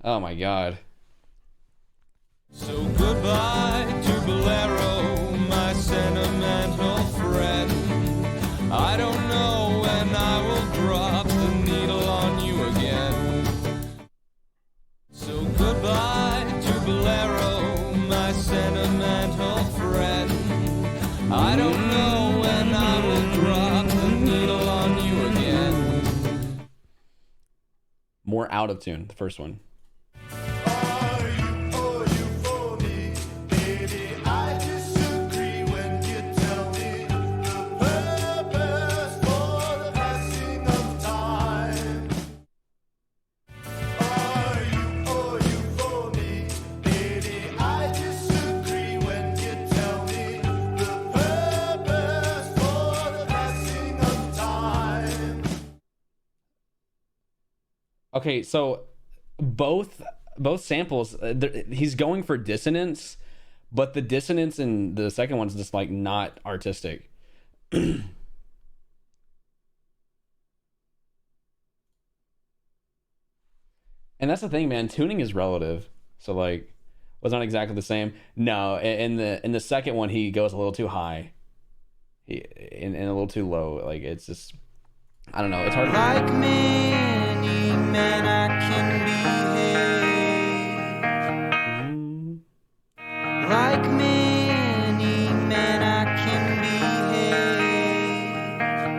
Oh my god. So goodbye to Bolero, my sentimental friend. I don't know when I will drop the needle on you again. So goodbye to Bolero, my sentimental friend. I don't know when I will drop the needle on you again. More out of tune, the first one. Okay, so both samples, he's going for dissonance, but the dissonance in the second one's just like not artistic. And that's the thing, man. Tuning is relative. So like, was not exactly the same. No, in the second one, he goes a little too high, and a little too low. Like it's just, I don't know. It's hard. Like many men, I can behave. Like many men, I can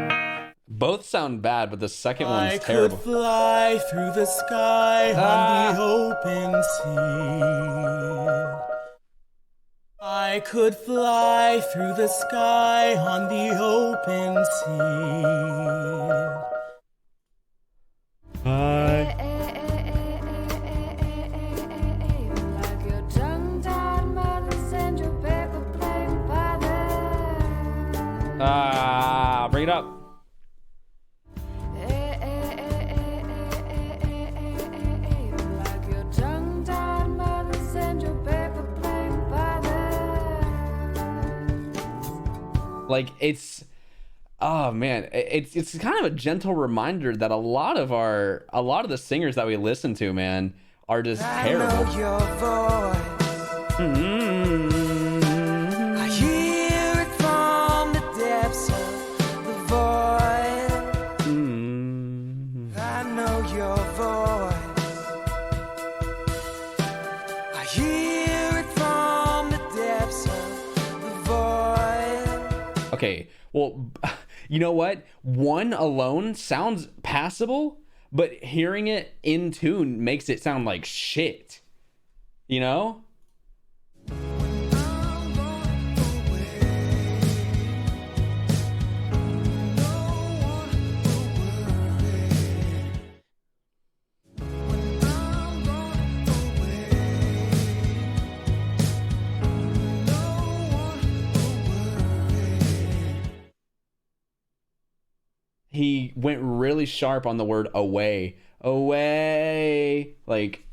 behave. Both sound bad, but the second one's terrible. I could fly through the sky on the open sea. I could fly through the sky on the open sea. Bring it up. Like it's, oh man, it's kind of a gentle reminder that a lot of the singers that we listen to, man, are just terrible. I know your voice. I hear it from the depths of the void. I know your voice. I hear it from the depths of the void. Okay, well, you know what? One alone sounds passable, but hearing it in tune makes it sound like shit. You know? He went really sharp on the word away. Away. Like,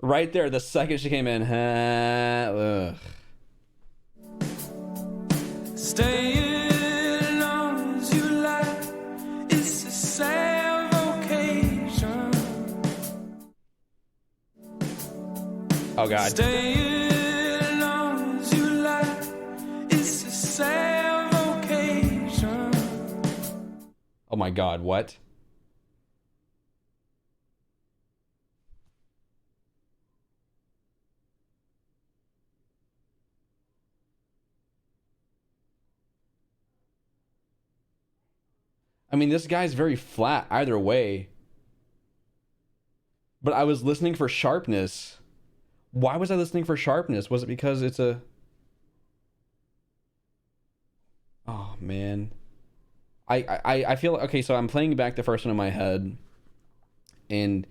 right there, the second she came in, ugh. Stay as long as you like. It's a salvocation. Oh God. Stay as long as you like. It's a sad vocation. Oh my God, what? I mean, this guy's very flat either way. But I was listening for sharpness. Why was I listening for sharpness? Was it because it's a... Oh, man. I feel... Okay, so I'm playing back the first one in my head. And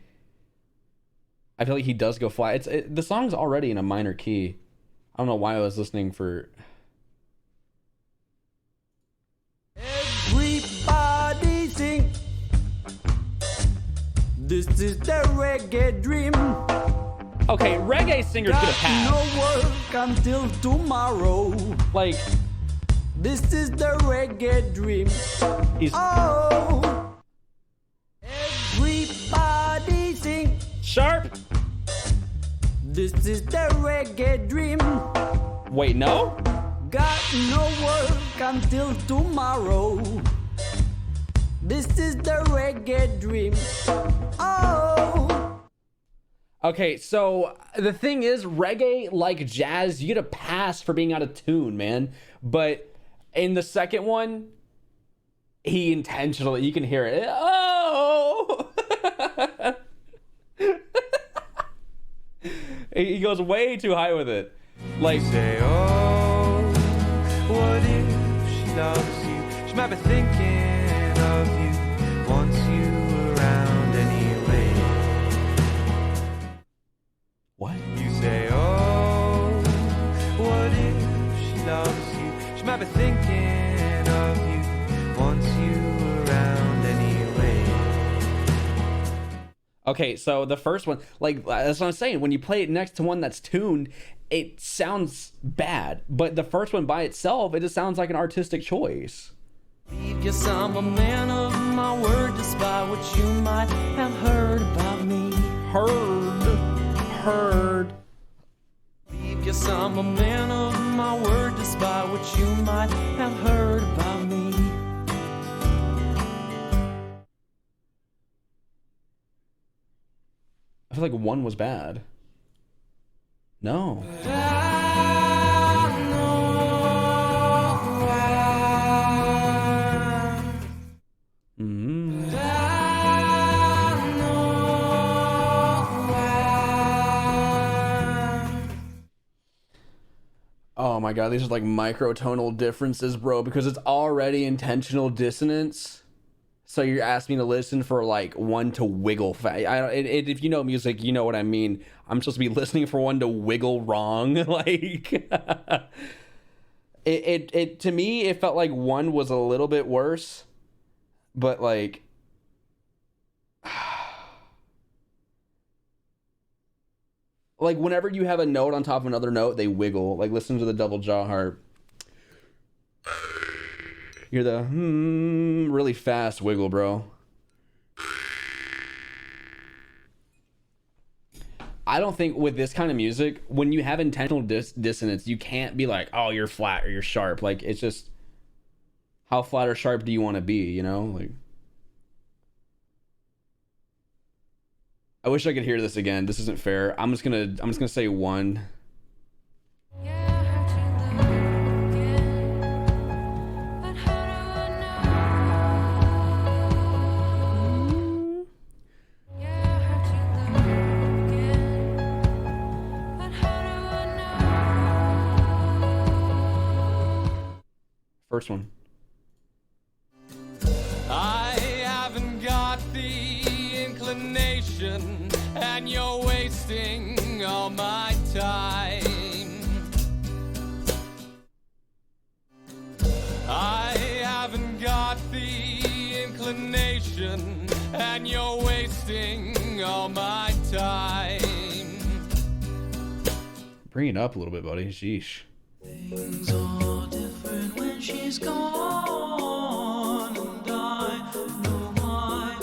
I feel like he does go flat. The song's already in a minor key. I don't know why I was listening for... Everybody sing. This is the reggae dream. Okay, reggae singers gonna pass. No work until tomorrow. Like, this is the reggae dream. Oh, everybody sing. Sharp. This is the reggae dream. Wait, no? Got no work until tomorrow. This is the reggae dream. Oh. Okay, so the thing is, reggae, like jazz, you get a pass for being out of tune, man. But in the second one, he intentionally, you can hear it. Oh! He goes way too high with it. Like, say, oh, what if she loves you? She might be thinking of you, wants you around anyway. What? You say, oh, what if she loves you? She might be thinking of you, wants you around anyway. okay, so the first one, like, that's what I'm saying. When you play it next to one that's tuned, it sounds bad. But the first one by itself, it just sounds like an artistic choice. Guess I'm a man of my word, despite what you might have heard about me. Heard. Guess I'm a man of my word, despite what you might have heard about me. I feel like one was bad. No. Oh my God, these are like microtonal differences, bro, because it's already intentional dissonance. So you're asking me to listen for like one to wiggle. If you know music, you know what I mean. I'm supposed to be listening for one to wiggle wrong. Like, it to me, it felt like one was a little bit worse, but like, like whenever you have a note on top of another note, they wiggle. Like, listen to the double jaw harp. You're the really fast wiggle, bro. I don't think with this kind of music, when you have intentional dissonance, you can't be like, oh, you're flat or you're sharp. Like, it's just, how flat or sharp do you want to be, you know? Like, I wish I could hear this again. This isn't fair. I'm just gonna say one. First one. I haven't got the inclination, and you're wasting all my time. I haven't got the inclination, and you're wasting all my time. Bring it up a little bit, buddy. Sheesh. Things are different when she's gone, and I know why,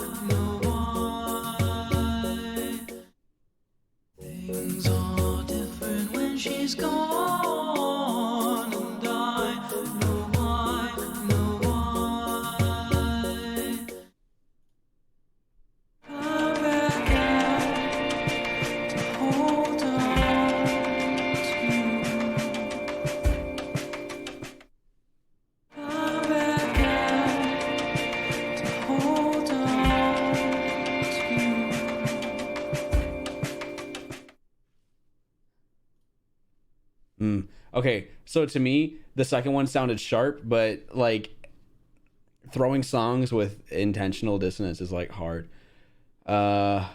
Things are different. Okay, so to me, the second one sounded sharp, but like throwing songs with intentional dissonance is like hard. Have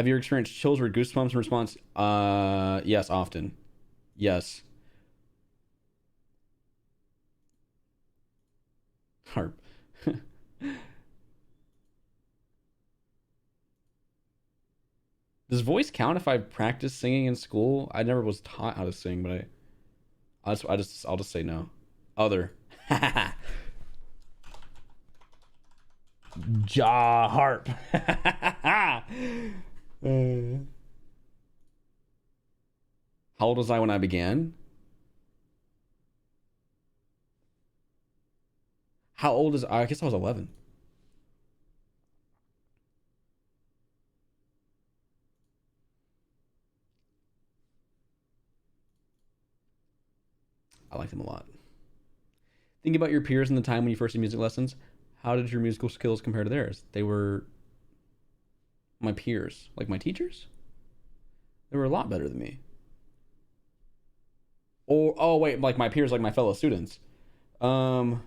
you experienced chills or goosebumps in response? Yes, often. Yes. Harp. Does voice count if I practice singing in school? I never was taught how to sing, but I'll just say no. Other. Jaw harp. How old was I when I began? How old is I guess I was 11. I like them a lot. Think about your peers in the time when you first did music lessons. How did your musical skills compare to theirs? They were my peers, like my teachers. They were a lot better than me. Or oh wait, like my peers, like my fellow students. I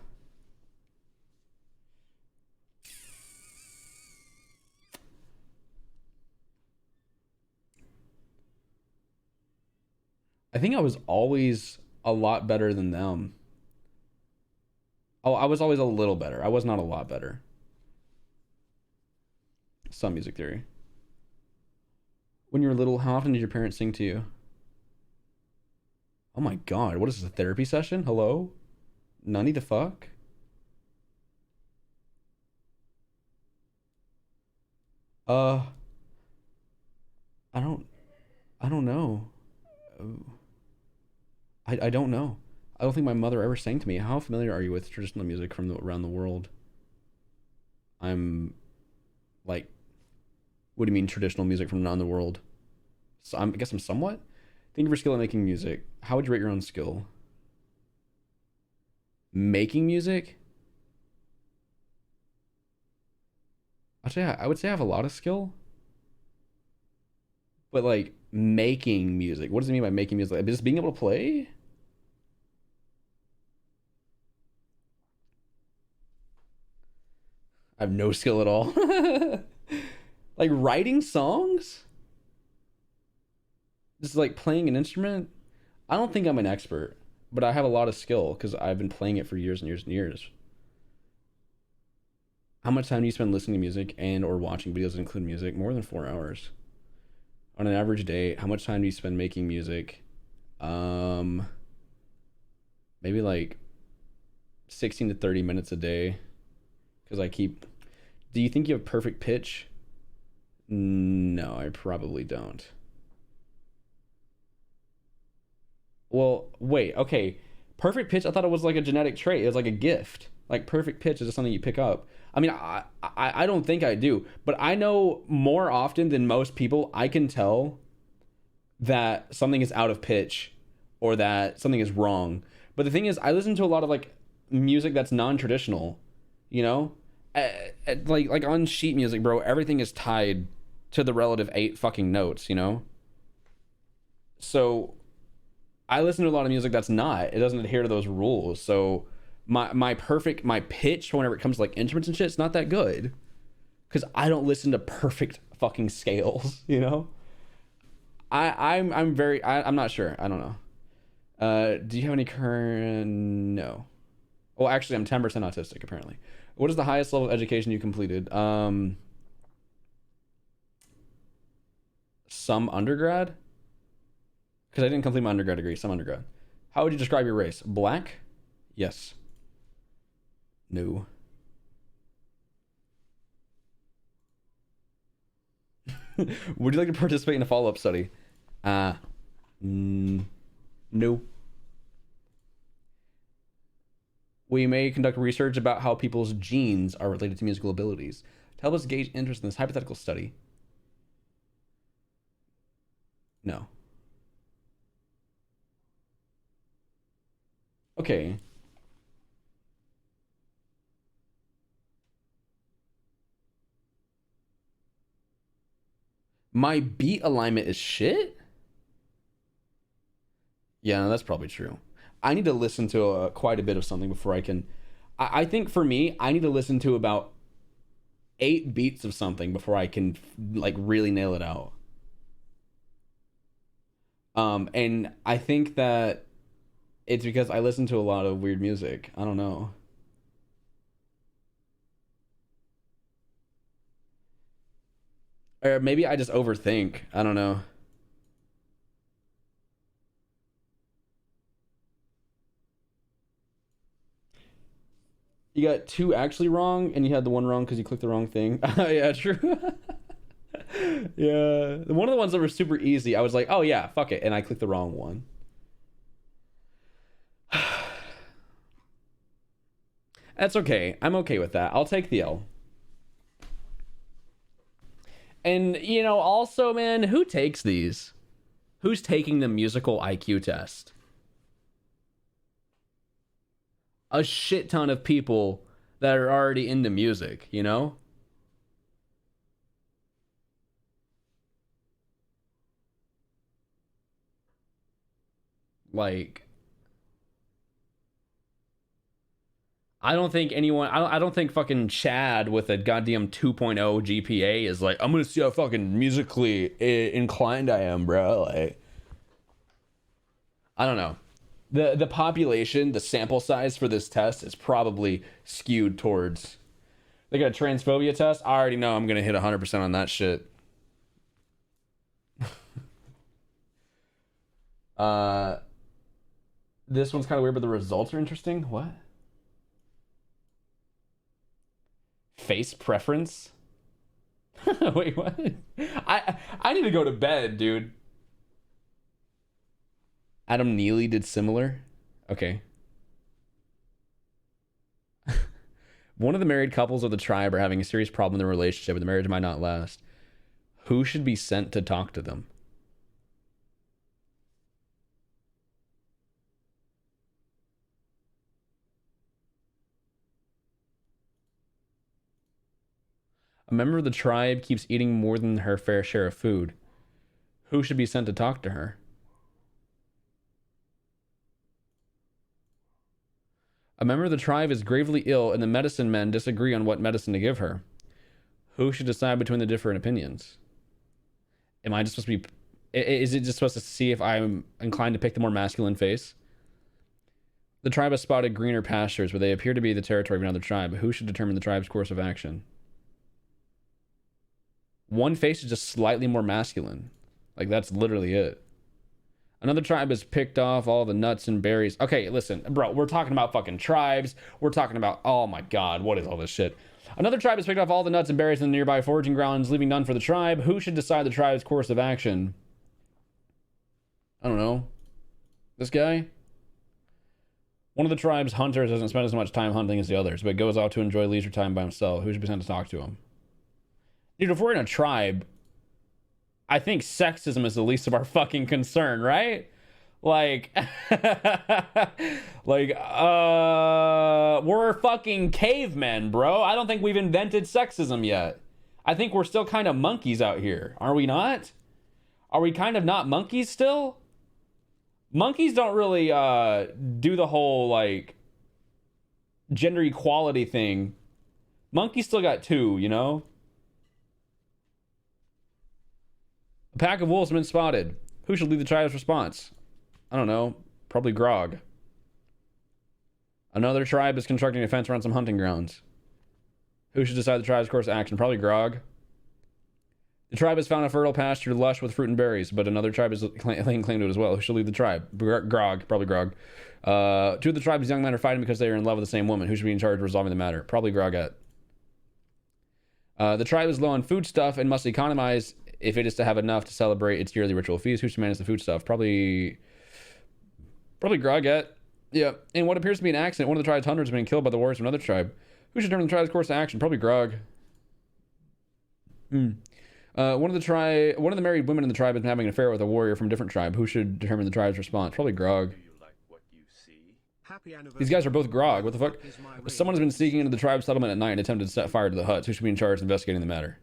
think I was always a lot better than them. Oh, I was always a little better. I was not a lot better. Some music theory. When you were little, how often did your parents sing to you? Oh my god, what is this, a therapy session? Hello? Nunny the fuck? I don't know. I don't know. I don't think my mother ever sang to me. How familiar are you with traditional music from around the world? I'm like, what do you mean traditional music from around the world? So I guess I'm somewhat. Thank you for skill at making music. How would you rate your own skill? Making music? I would say I have a lot of skill. But like making music, what does it mean by making music? Like, just being able to play? I have no skill at all. Like writing songs? Just like playing an instrument? I don't think I'm an expert, but I have a lot of skill because I've been playing it for years and years and years. How much time do you spend listening to music and or watching videos that include music? More than 4 hours. On an average day, how much time do you spend making music? Maybe like 16 to 30 minutes a day. Because I keep... Do you think you have perfect pitch? No, I probably don't. Well, wait, okay. Perfect pitch, I thought it was like a genetic trait. It was like a gift. Like perfect pitch is just something you pick up. I mean, I don't think I do, but I know more often than most people, I can tell that something is out of pitch or that something is wrong. But the thing is, I listen to a lot of like music that's non-traditional, you know? Like on sheet music, bro, everything is tied to the relative 8 fucking notes, you know? So I listen to a lot of music that's not. It doesn't adhere to those rules. So my pitch whenever it comes to like instruments and shit, it's not that good. Cause I don't listen to perfect fucking scales, you know? I'm not sure. I don't know. Do you have any current? No. Well, actually, I'm 10% autistic apparently. What is the highest level of education you completed? Some undergrad? Because I didn't complete my undergrad degree, some undergrad. How would you describe your race? Black? Yes. No. Would you like to participate in a follow-up study? No. We may conduct research about how people's genes are related to musical abilities. To help us gauge interest in this hypothetical study. No. Okay. My beat alignment is shit? Yeah, no, that's probably true. I need to listen to quite a bit of something before I can. I think for me, I need to listen to about 8 beats of something before I can like really nail it out. And I think that it's because I listen to a lot of weird music. I don't know. Or maybe I just overthink. I don't know. You got 2 actually wrong, and you had the 1 wrong because you clicked the wrong thing. Yeah, true. Yeah. One of the ones that were super easy, I was like, oh yeah, fuck it. And I clicked the wrong one. That's okay. I'm okay with that. I'll take the L. And, you know, also, man, who takes these? Who's taking the musical IQ test? A shit ton of people that are already into music, you know? Like, I don't think anyone, I don't think fucking Chad with a goddamn 2.0 GPA is like, I'm gonna see how fucking musically inclined I am, bro. Like, I don't know. The population, the sample size for this test is probably skewed towards. They got a transphobia test. I already know I'm gonna hit 100% on that shit. This one's kind of weird, but the results are interesting. What? Face preference? Wait, what? I need to go to bed, dude. Adam Neely did similar. Okay. One of the married couples of the tribe are having a serious problem in their relationship, and the marriage might not last. Who should be sent to talk to them? A member of the tribe keeps eating more than her fair share of food. Who should be sent to talk to her? A member of the tribe is gravely ill, and the medicine men disagree on what medicine to give her. Who should decide between the different opinions? Am I just supposed to be... Is it just supposed to see if I'm inclined to pick the more masculine face? The tribe has spotted greener pastures, where they appear to be the territory of another tribe. Who should determine the tribe's course of action? One face is just slightly more masculine. Like, that's literally it. Another tribe has picked off all the nuts and berries. Okay, listen, bro, we're talking about fucking tribes. We're talking about, oh my god, what is all this shit? Another tribe has picked off all the nuts and berries in the nearby foraging grounds, leaving none for the tribe. Who should decide the tribe's course of action? I don't know. This guy? One of the tribe's hunters doesn't spend as much time hunting as the others, but goes out to enjoy leisure time by himself. Who should be sent to talk to him? Dude, if we're in a tribe, I think sexism is the least of our fucking concern, right? Like, we're fucking cavemen, bro. I don't think we've invented sexism yet. I think we're still kind of monkeys out here. Are we not? Are we kind of not monkeys still? Monkeys don't really do the whole, like, gender equality thing. Monkeys still got 2, you know? A pack of wolves have been spotted. Who should lead the tribe's response? I don't know. Probably Grog. Another tribe is constructing a fence around some hunting grounds. Who should decide the tribe's course of action? Probably Grog. The tribe has found a fertile pasture lush with fruit and berries, but another tribe is laying claim to it as well. Who should lead the tribe? Grog. Probably Grog. 2 of the tribe's young men are fighting because they are in love with the same woman. Who should be in charge of resolving the matter? Probably Grogette. The tribe is low on foodstuff and must economize if it is to have enough to celebrate its yearly ritual feast. Who should manage the foodstuff? Probably Grogette. Yeah. In what appears to be an accident, one of the tribe's hunters has been killed by the warriors of another tribe. Who should determine the tribe's course of action? Probably Grog. One of the married women in the tribe has been having an affair with a warrior from a different tribe. Who should determine the tribe's response? Probably Grog. These guys are both Grog. What the fuck? Someone has been sneaking into the tribe's settlement at night and attempted to set fire to the huts. Who should be in charge of investigating the matter?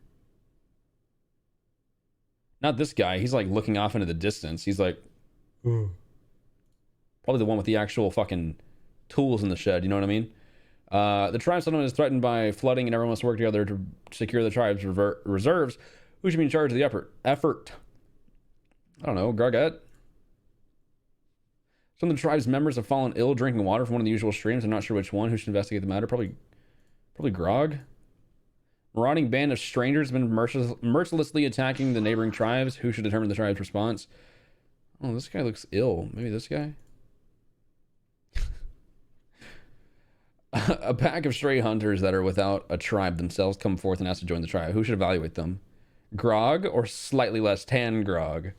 Not this guy. He's like looking off into the distance. He's like, Probably the one with the actual fucking tools in the shed, you know what I mean? The tribe settlement is threatened by flooding and everyone must work together to secure the tribe's reserves. Who should be in charge of the effort? I don't know, Gargette? Some of the tribe's members have fallen ill drinking water from one of the usual streams. I'm not sure which one. Who should investigate the matter? Probably Grog. Marauding band of strangers have been mercilessly attacking the neighboring tribes. Who should determine the tribe's response? Oh, this guy looks ill. Maybe this guy? A pack of stray hunters that are without a tribe themselves come forth and ask to join the tribe. Who should evaluate them? Grog or slightly less tan Grog?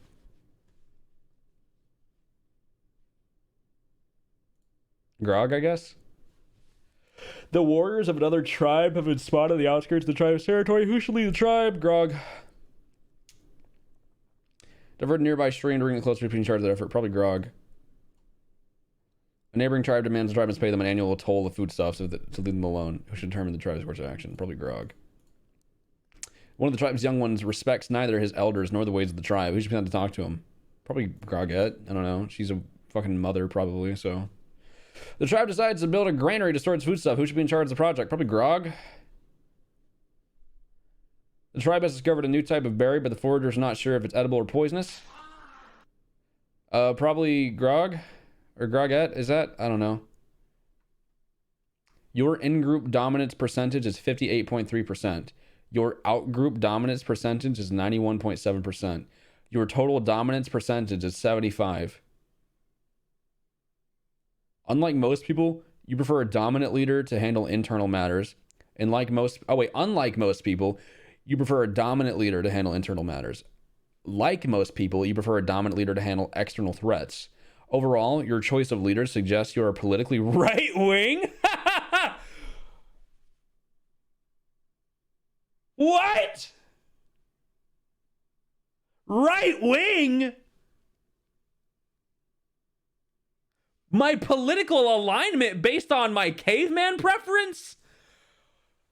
Grog, I guess. The warriors of another tribe have been spotted on the outskirts of the tribe's territory. Who should lead the tribe? Grog. Divert a nearby stream to bring the closer between charge of their effort. Probably Grog. A neighboring tribe demands the tribe must pay them an annual toll of foodstuffs to leave them alone. Who should determine the tribe's course of action? Probably Grog. One of the tribe's young ones respects neither his elders nor the ways of the tribe. Who should be able to talk to him? Probably Grogette. I don't know. She's a fucking mother, probably, so... The tribe decides to build a granary to store its foodstuff. Who should be in charge of the project? Probably Grog. The tribe has discovered a new type of berry, but the foragers are not sure if it's edible or poisonous. Probably Grog. Or Grogette, is that? I don't know. Your in-group dominance percentage is 58.3%. Your out-group dominance percentage is 91.7%. Your total dominance percentage is 75. Unlike most people, you prefer a dominant leader to handle internal matters. Unlike most people, you prefer a dominant leader to handle internal matters. Like most people, you prefer a dominant leader to handle external threats. Overall, your choice of leader suggests you are politically right-wing. What? Right-wing? My political alignment based on my caveman preference?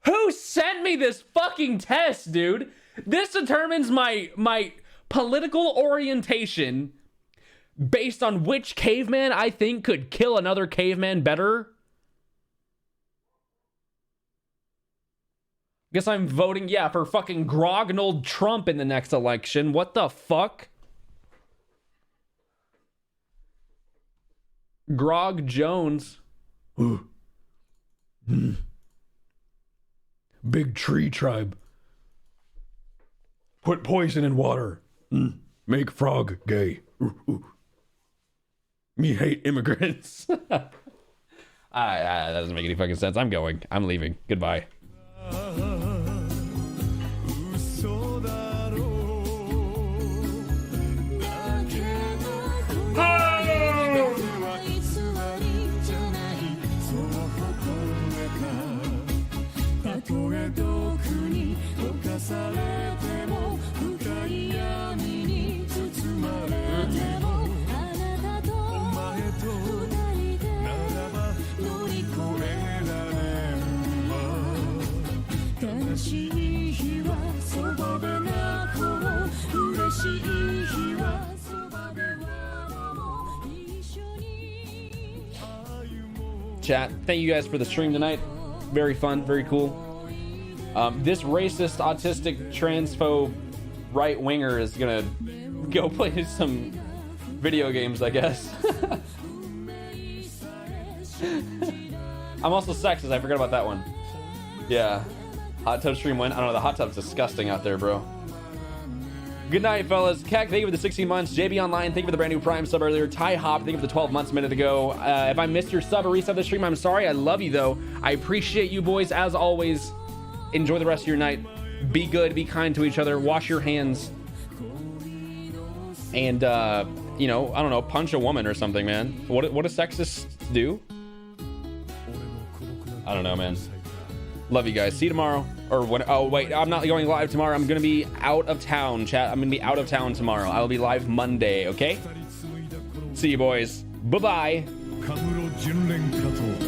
Who sent me this fucking test, dude? This determines my political orientation based on which caveman I think could kill another caveman better. Guess I'm voting, yeah, for fucking Grognald Trump in the next election. What the fuck? Grog Jones. Big tree tribe. Put poison in water. Make frog gay. Me hate immigrants. That doesn't make any fucking sense. I'm going. I'm leaving. Goodbye. Chat, thank you guys for the stream tonight. Very fun, very cool. This racist, autistic, transphobe right-winger is gonna go play some video games, I guess. I'm also sexist, I forgot about that one. Yeah. Hot tub stream went. I don't know, the hot tub's disgusting out there, bro. Good night, fellas. Kek, thank you for the 16 months. JB Online, thank you for the brand new Prime sub earlier. Ty Hop, thank you for the 12 months a minute ago. If I missed your sub or resub the stream, I'm sorry. I love you, though. I appreciate you boys, as always. Enjoy the rest of your night. Be good, be kind to each other. Wash your hands. And, you know, I don't know, punch a woman or something, man. What do sexists do? I don't know, man. Love you guys. See you tomorrow. Or when? Oh wait, I'm not going live tomorrow. I'm gonna be out of town, chat. I'm gonna be out of town tomorrow. I will be live Monday. Okay. See you, boys. Bye bye.